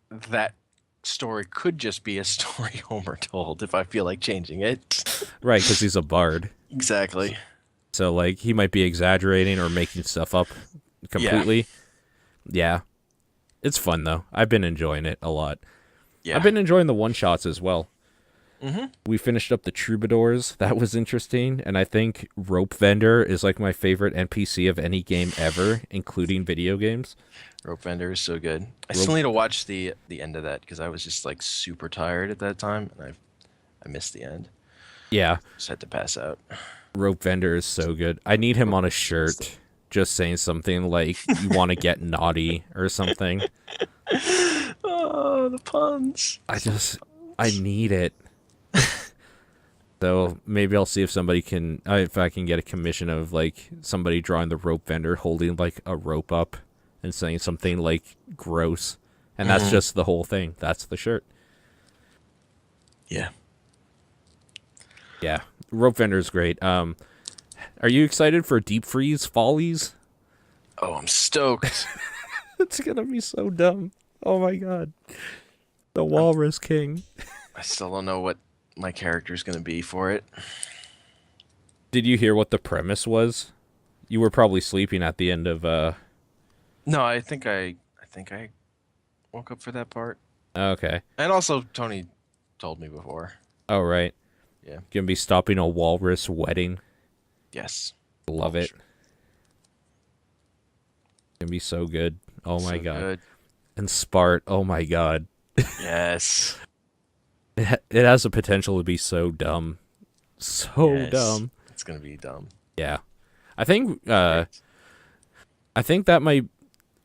that story could just be a story Homer told if I feel like changing it. Right, because he's a bard. Exactly. So like he might be exaggerating or making stuff up completely. Yeah. It's fun though. I've been enjoying it a lot. Yeah. I've been enjoying the one shots as well. Mm-hmm. We finished up the troubadours. That was interesting. And I think Rope Vendor is like my favorite NPC of any game ever, including video games. Rope Vendor is so good. I still need to watch the end of that because I was just like super tired at that time and I missed the end. Yeah. Just had to pass out. Rope Vendor is so good. I need him on a shirt just saying something like you want to get naughty or something. Oh, the puns. I need it. So maybe I'll see if somebody can, if I can get a commission of like somebody drawing the Rope Vendor holding like a rope up and saying something like gross. And that's just the whole thing. That's the shirt. Yeah. Yeah. Rope Vendor's great. Are you excited for Deep Freeze Follies? Oh, I'm stoked. It's gonna be so dumb. Oh my god. The Walrus King. I still don't know what my character's gonna be for it. Did you hear what the premise was? You were probably sleeping at the end of No, I think I woke up for that part. Okay. And also Tony told me before. Oh right. Yeah. Gonna be stopping a walrus wedding. Yes. Love it. Sure. gonna be so good. Oh my So god. good. And Spart, oh my god. Yes. It has the potential to be so dumb. So Yes. dumb. It's gonna be dumb. Yeah. I think Great. I think that might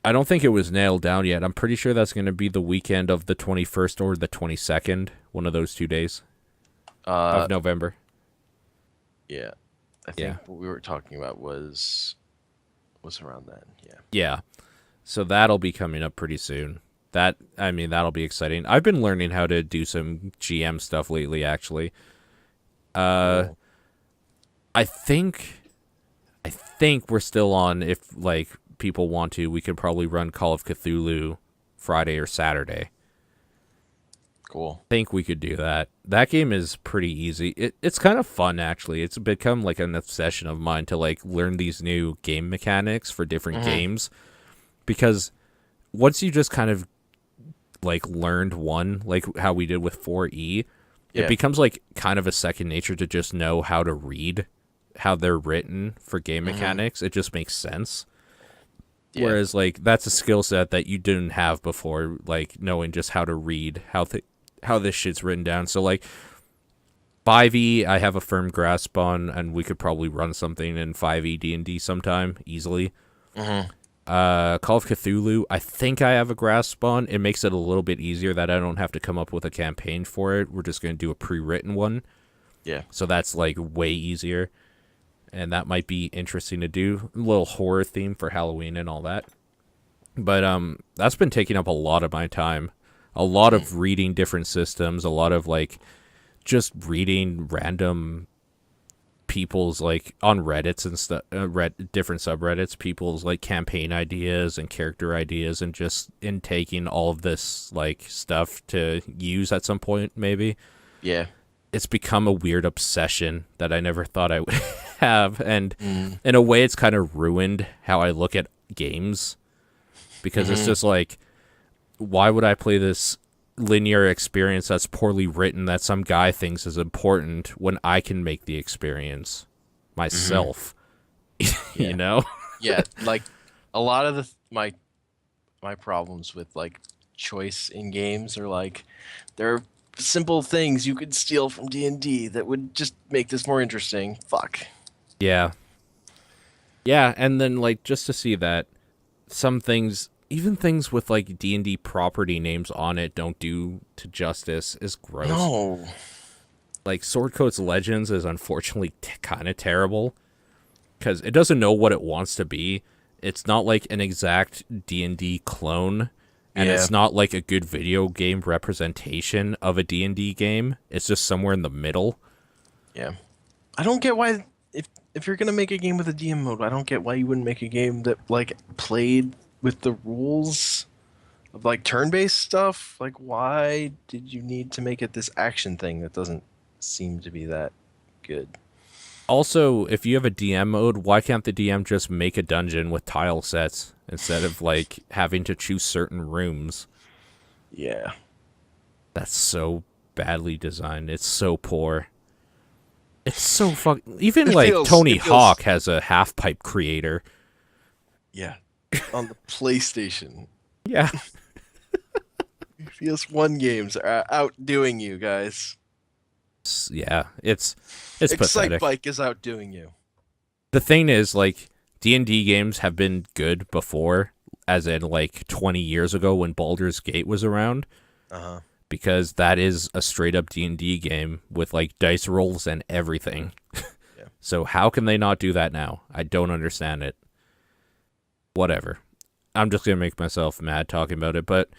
I don't think it was nailed down yet. I'm pretty sure that's going to be the weekend of the 21st or the 22nd, one of those 2 days Uh, of November. yeah. I Yeah. think what we were talking about was around then. Yeah. Yeah. So that'll be coming up pretty soon. That'll be exciting. I've been learning how to do some GM stuff lately actually. Cool. I think we're still on. If like people want to, we could probably run Call of Cthulhu Friday or Saturday. Cool. Think we could do that. That game is pretty easy. It's kind of fun actually. It's become like an obsession of mine to like learn these new game mechanics for different games, because once you just kind of like learned one, like how we did with 4E, Yeah. it becomes like kind of a second nature to just know how to read how they're written for game mechanics. It just makes sense. Yeah. Whereas like that's a skill set that you didn't have before, like knowing just how to read how this shit's written down. So like 5e, I have a firm grasp on, and we could probably run something in 5e D&D sometime easily. Call of Cthulhu, I think I have a grasp on. It makes it a little bit easier that I don't have to come up with a campaign for it. We're just going to do a pre-written one. Yeah. So that's like way easier. And that might be interesting to do. A little horror theme for Halloween and all that. But that's been taking up a lot of my time. A lot of reading different systems, a lot of like just reading random people's like on Reddits and stuff, different subreddits, people's like campaign ideas and character ideas, and just intaking all of this like stuff to use at some point maybe. Yeah. It's become a weird obsession that I never thought I would have, and in a way it's kind of ruined how I look at games, because it's just like, why would I play this linear experience that's poorly written that some guy thinks is important when I can make the experience myself? You know? Yeah. Like a lot of my problems with like choice in games are like there are simple things you could steal from D&D that would just make this more interesting. Fuck. Yeah. Yeah, and then like just to see that some things, even things with like D&D property names on it, don't do to justice is gross. No. Like Swordcoat's Legends is unfortunately kind of terrible because it doesn't know what it wants to be. It's not like an exact D&D clone, and it's not like a good video game representation of a D&D game. It's just somewhere in the middle. Yeah. I don't get why if you're going to make a game with a DM mode, I don't get why you wouldn't make a game that like played with the rules of like turn-based stuff. Like why did you need to make it this action thing that doesn't seem to be that good? Also, if you have a DM mode, why can't the DM just make a dungeon with tile sets instead of like having to choose certain rooms? Yeah. That's so badly designed. It's so poor. It's so even It like feels- Tony it feels- Hawk has a half pipe creator. Yeah. On the PlayStation. Yeah. PS1 games are outdoing you guys. Yeah, it's pathetic. Excitebike is outdoing you. The thing is, like, D&D games have been good before, as in like 20 years ago when Baldur's Gate was around. Uh-huh. Because that is a straight up D&D game with like dice rolls and everything. Yeah. So how can they not do that now? I don't understand it. Whatever. I'm just going to make myself mad talking about it. But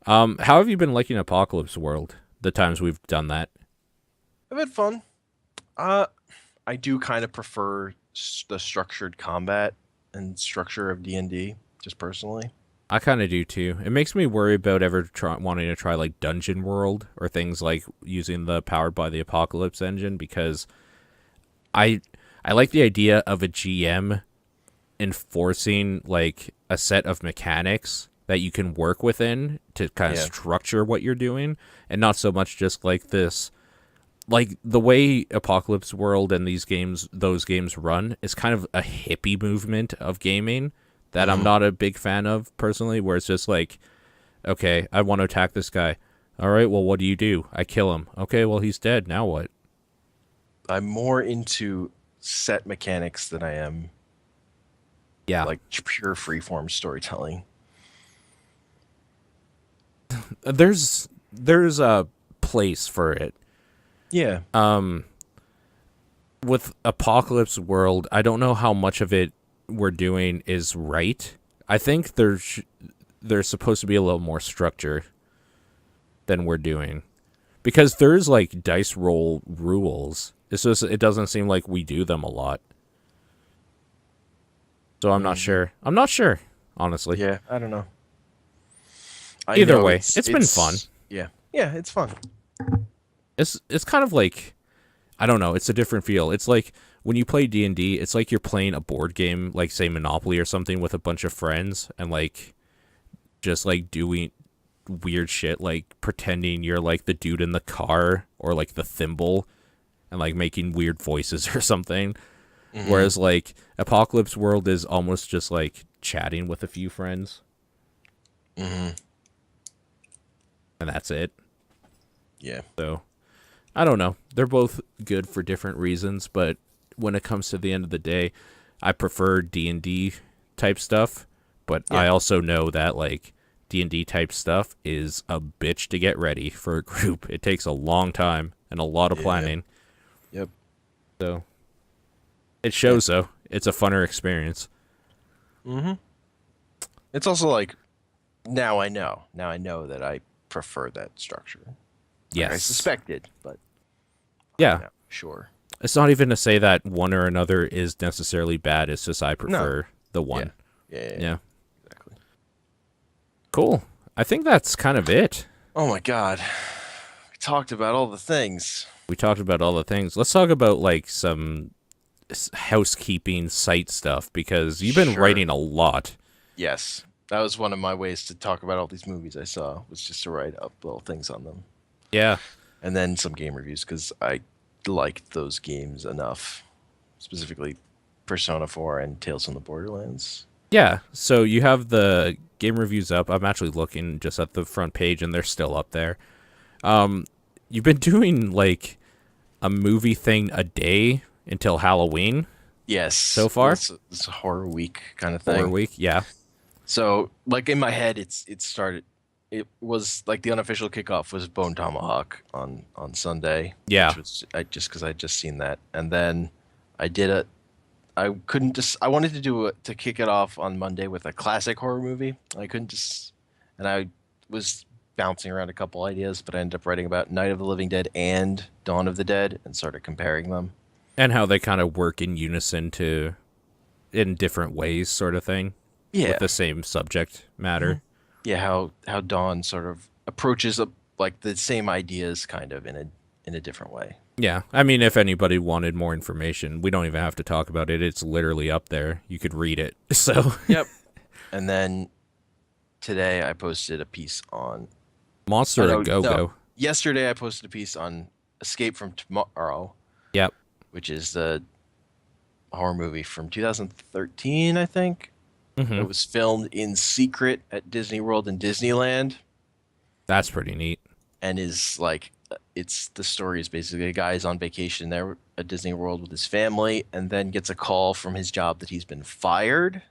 how have you been liking Apocalypse World the times we've done that? I've had fun. I do kind of prefer the structured combat and structure of D&D, just personally. I kind of do too. It makes me worry about ever wanting to try like Dungeon World or things like using the Powered by the Apocalypse engine, because I like the idea of a GM enforcing like a set of mechanics that you can work within to kind of structure what you're doing, and not so much just like this. Like the way Apocalypse World and those games run is kind of a hippie movement of gaming that I'm not a big fan of personally, where it's just like, okay, I want to attack this guy. All right, well, what do? I kill him. Okay, well, he's dead. Now what? I'm more into set mechanics than I am Yeah. like pure freeform storytelling. There's a place for it. Yeah. With Apocalypse World, I don't know how much of it we're doing is right. I think there's supposed to be a little more structure than we're doing, because there's like dice roll rules. It's just it doesn't seem like we do them a lot. So I'm not sure. I'm not sure, honestly. Yeah, I don't know. Either way, it's been fun. Yeah. Yeah, it's fun. It's kind of like, I don't know, it's a different feel. It's like when you play D&D, it's like you're playing a board game, like say Monopoly or something, with a bunch of friends, and like just like doing weird shit, like pretending you're like the dude in the car or like the thimble, and like making weird voices or something. Whereas like Apocalypse World is almost just like chatting with a few friends. And that's it. Yeah. So I don't know. They're both good for different reasons, but when it comes to the end of the day, I prefer D&D type stuff, but I also know that like D&D type stuff is a bitch to get ready for a group. It takes a long time and a lot of planning. Yep. So it shows though. It's a funner experience. It's also like now I know that I prefer that structure. Yes. Like I suspected, but yeah. I'm not sure. It's not even to say that one or another is necessarily bad. It's just I prefer the one. Yeah. Exactly. Cool. I think that's kind of it. Oh my god. We talked about all the things. We talked about all the things. Let's talk about like some housekeeping site stuff, because you've been writing a lot. Yes. That was one of my ways to talk about all these movies I saw, was just to write up little things on them. Yeah. And then some game reviews, because I liked those games enough. Specifically Persona 4 and Tales from the Borderlands. Yeah. So you have the game reviews up. I'm actually looking just at the front page, and they're still up there. You've been doing like a movie thing a day until Halloween. Yes. So far? It's a horror week kind of thing. Horror week, yeah. So, like in my head, it was like the unofficial kickoff was Bone Tomahawk on Sunday. Yeah. Which was, just because I'd just seen that. And then I wanted to kick it off on Monday with a classic horror movie. And I was bouncing around a couple ideas, but I ended up writing about Night of the Living Dead and Dawn of the Dead and started comparing them. And how they kind of work in unison in different ways, sort of thing. Yeah. With the same subject matter. Yeah, how Dawn sort of approaches like the same ideas kind of in a different way. Yeah. I mean, if anybody wanted more information, we don't even have to talk about it. It's literally up there. You could read it. So. Yep. And then today I posted a piece on Monster a Go-Go. No. Yesterday I posted a piece on Escape from Tomorrow. Yep. Which is the horror movie from 2013, I think. It was filmed in secret at Disney World and Disneyland. That's pretty neat. And is like, the story is basically a guy is on vacation there at Disney World with his family, and then gets a call from his job that he's been fired.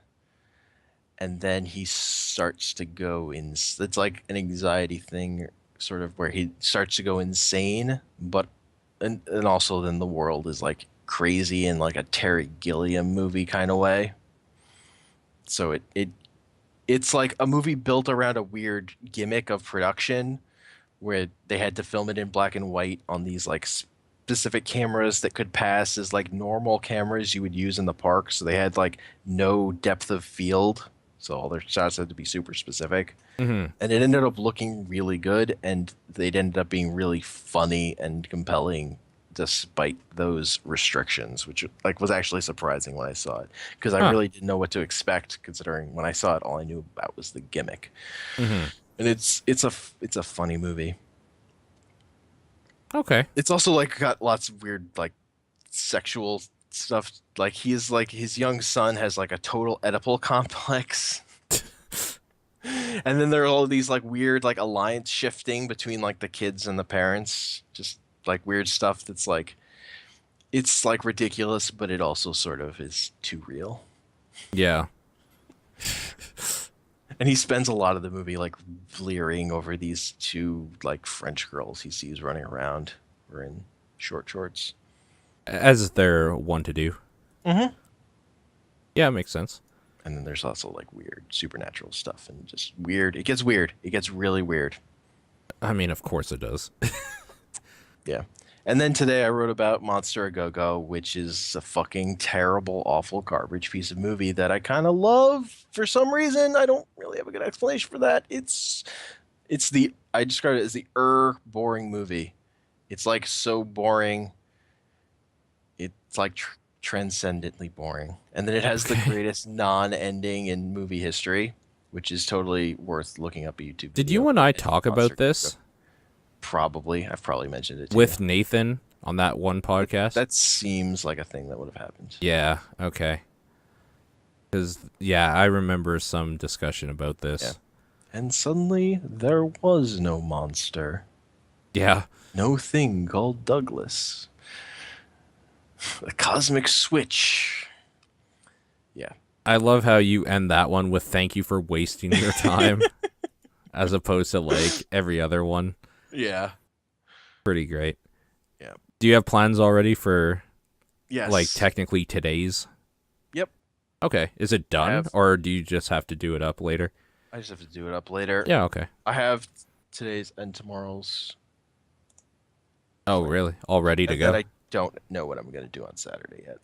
And then he starts to go in. It's like an anxiety thing, sort of, where he starts to go insane, but and also then the world is like crazy in like a Terry Gilliam movie kind of way. So it's like a movie built around a weird gimmick of production, where they had to film it in black and white on these like specific cameras that could pass as like normal cameras you would use in the park. So they had like no depth of field, so all their shots had to be super specific. And it ended up looking really good, and they'd ended up being really funny and compelling despite those restrictions, which like was actually surprising when I saw it, because I really didn't know what to expect, considering when I saw it all I knew about was the gimmick. And it's a funny movie. Okay. It's also like got lots of weird like sexual stuff like his young son has like a total Oedipal complex. And then there are all these like weird like alliance shifting between like the kids and the parents. Just like weird stuff that's like it's like ridiculous, but it also sort of is too real. Yeah. And he spends a lot of the movie like leering over these two like French girls he sees running around or in short shorts. As they're one to do. Mm-hmm. Yeah, it makes sense. And then there's also like weird supernatural stuff and just weird. It gets weird. It gets really weird. I mean, of course it does. Yeah. And then today I wrote about Monster A Go-Go, which is a fucking terrible, awful garbage piece of movie that I kind of love for some reason. I don't really have a good explanation for that. I describe it as the boring movie. It's like so boring. It's like transcendently boring. And then it has the greatest non-ending in movie history, which is totally worth looking up a YouTube Did video. you and I talk about this? Probably. I've probably mentioned it to with you. Nathan on that one podcast? That seems like a thing that would have happened. Yeah, okay. Because, yeah, I remember some discussion about this. Yeah. And suddenly, there was no monster. Yeah. No thing called Douglas. The cosmic switch. Yeah. I love how you end that one with thank you for wasting your time as opposed to, like, every other one. Yeah. Pretty great. Yeah. Do you have plans already for, Yes. like, technically today's? Yep. Okay. Is it done, or do you just have to do it up later? I just have to do it up later. Yeah, okay. I have today's and tomorrow's. Oh, really? All ready to And go? then I don't know what I'm going to do on Saturday yet.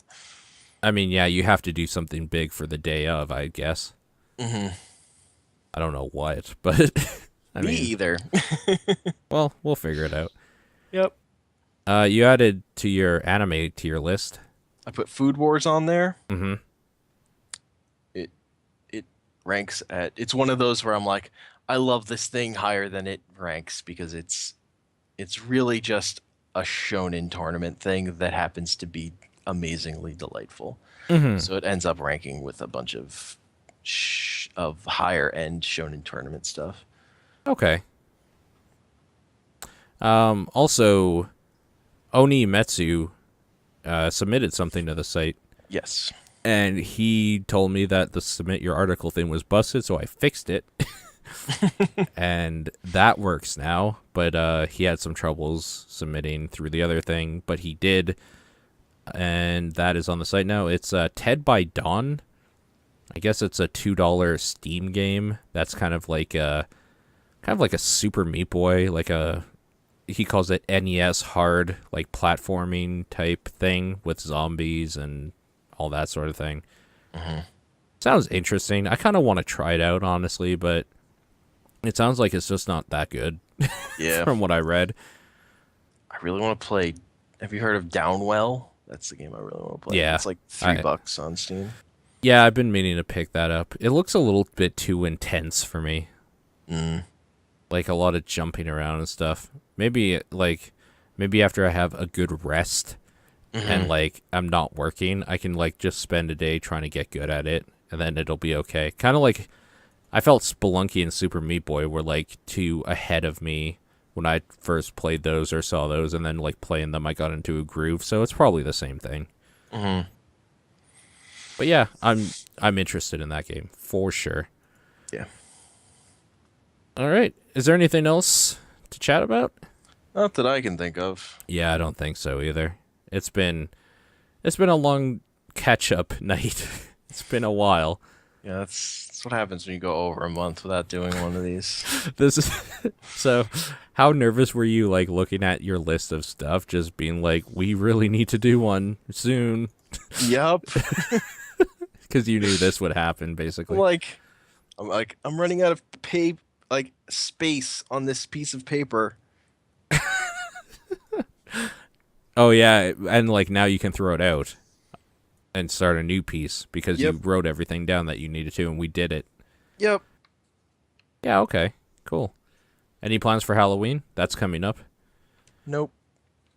I mean, yeah, you have to do something big for the day of, I guess. Mm-hmm. I don't know what, but... Me either. Well, we'll figure it out. Yep. You added to your anime tier list. I put Food Wars on there. Mm-hmm. It ranks at... It's one of those where I'm like, I love this thing higher than it ranks because it's really just a shonen tournament thing that happens to be amazingly delightful. Mm-hmm. So it ends up ranking with a bunch of higher end shonen tournament stuff. Okay. Also, Oni Metsu submitted something to the site, Yes. and he told me that the submit your article thing was busted, so I fixed it. And that works now, but he had some troubles submitting through the other thing, but he did, and that is on the site now. It's Ted by Dawn. I guess it's a $2 Steam game that's kind of like a Super Meat Boy, he calls it NES hard, like platforming type thing with zombies and all that sort of thing. Mm-hmm. Sounds interesting. I kind of want to try it out, honestly, but it sounds like it's just not that good. Yeah. From what I read. I really want to play. Have you heard of Downwell? That's the game I really want to play. Yeah. It's like $3 on Steam. Yeah, I've been meaning to pick that up. It looks a little bit too intense for me. Mm. Like a lot of jumping around and stuff. Maybe after I have a good rest and like I'm not working, I can like just spend a day trying to get good at it, and then it'll be okay. Kind of like I felt Spelunky and Super Meat Boy were like two ahead of me when I first played those or saw those, and then like playing them I got into a groove, so it's probably the same thing. Mm-hmm. But yeah, I'm interested in that game for sure. Yeah. All right. Is there anything else to chat about? Not that I can think of. Yeah, I don't think so either. It's been a long catch-up night. It's been a while. Yeah, that's what happens when you go over a month without doing one of these. This is so. How nervous were you, like looking at your list of stuff, just being like, "We really need to do one soon," Yup. because you knew this would happen, basically. I'm running out of space on this piece of paper. Oh yeah, and like now you can throw it out and start a new piece because you wrote everything down that you needed to, and we did it. Yep. Yeah. Okay. Cool. Any plans for Halloween? That's coming up. Nope.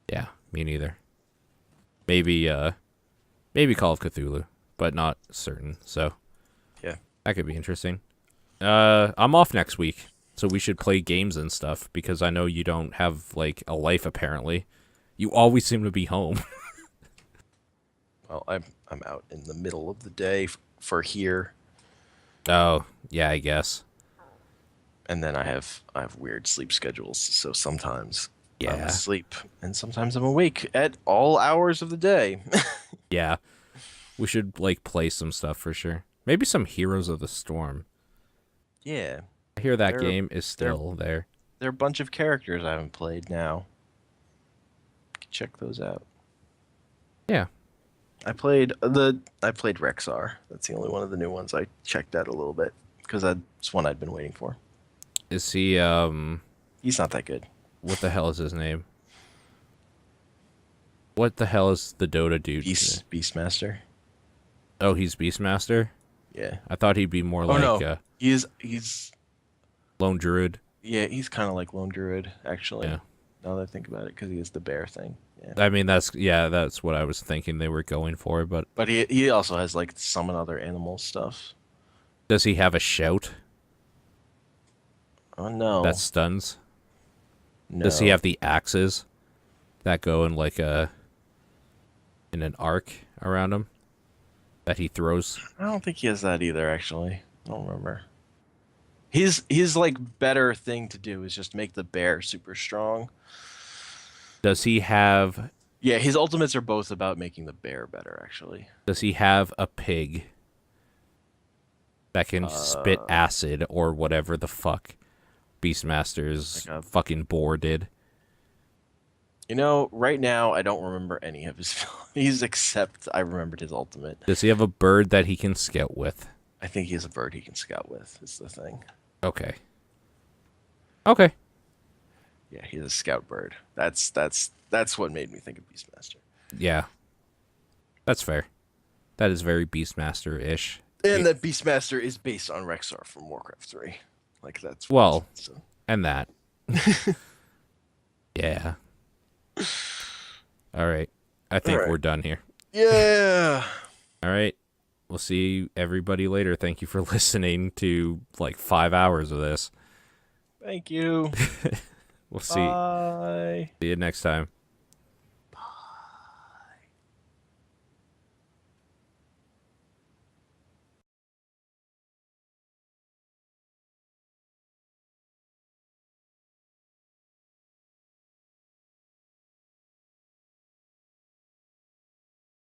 Yeah, me neither. Maybe Maybe Call of Cthulhu, but not certain. So Yeah. that could be interesting. I'm off next week, so we should play games and stuff because I know you don't have like a life apparently. You always seem to be home. Well, I'm out in the middle of the day for here, Oh, yeah, I guess. and then I have weird sleep schedules. So sometimes I'm Yeah. asleep, and sometimes I'm awake at all hours of the day. Yeah. We should like play some stuff for sure. Maybe some Heroes of the Storm. Yeah, I hear that They're- game is still there. there are a bunch of characters I haven't played now. Check those out. Yeah. I played Rexar. That's the only one of the new ones I checked out a little bit because that's one I'd been waiting for. Is he He's not that good. what the hell is his name? What the hell is the Dota dude? Beastmaster. Oh, he's Beastmaster? Yeah. I thought he'd be more Oh like no. He's Lone Druid. yeah, he's kind of like Lone Druid actually. Yeah. Now that I think about it, because he has the bear thing. Yeah. I mean, that's what I was thinking they were going for, but But he also has like some other animal stuff. does he have a shout Oh no. that stuns? no. Does he have the axes that go in like in an arc around him that he throws? I don't think he has that either. Actually, I don't remember. His like better thing to do is just make the bear super strong. Does he have Yeah, his ultimates are both about making the bear better. Actually, a pig that can spit acid or whatever the fuck Beastmaster's Like a- fucking boar did? right now I don't remember any of his abilities except I remembered his ultimate. Does he have a bird that he can scout with? I think he has a bird he can scout with. Is the thing. Okay. Okay. Yeah, he's a scout bird. That's what made me think of Beastmaster. Yeah. That's fair. That is very Beastmaster-ish. And that Beastmaster is based on Rexar from Warcraft 3. Like that's Well, so. and that. Yeah. All right. I think All right. we're done here. Yeah. All right. We'll see everybody later. Thank you for listening to like 5 hours of this. Thank you. We'll see Bye. you next time.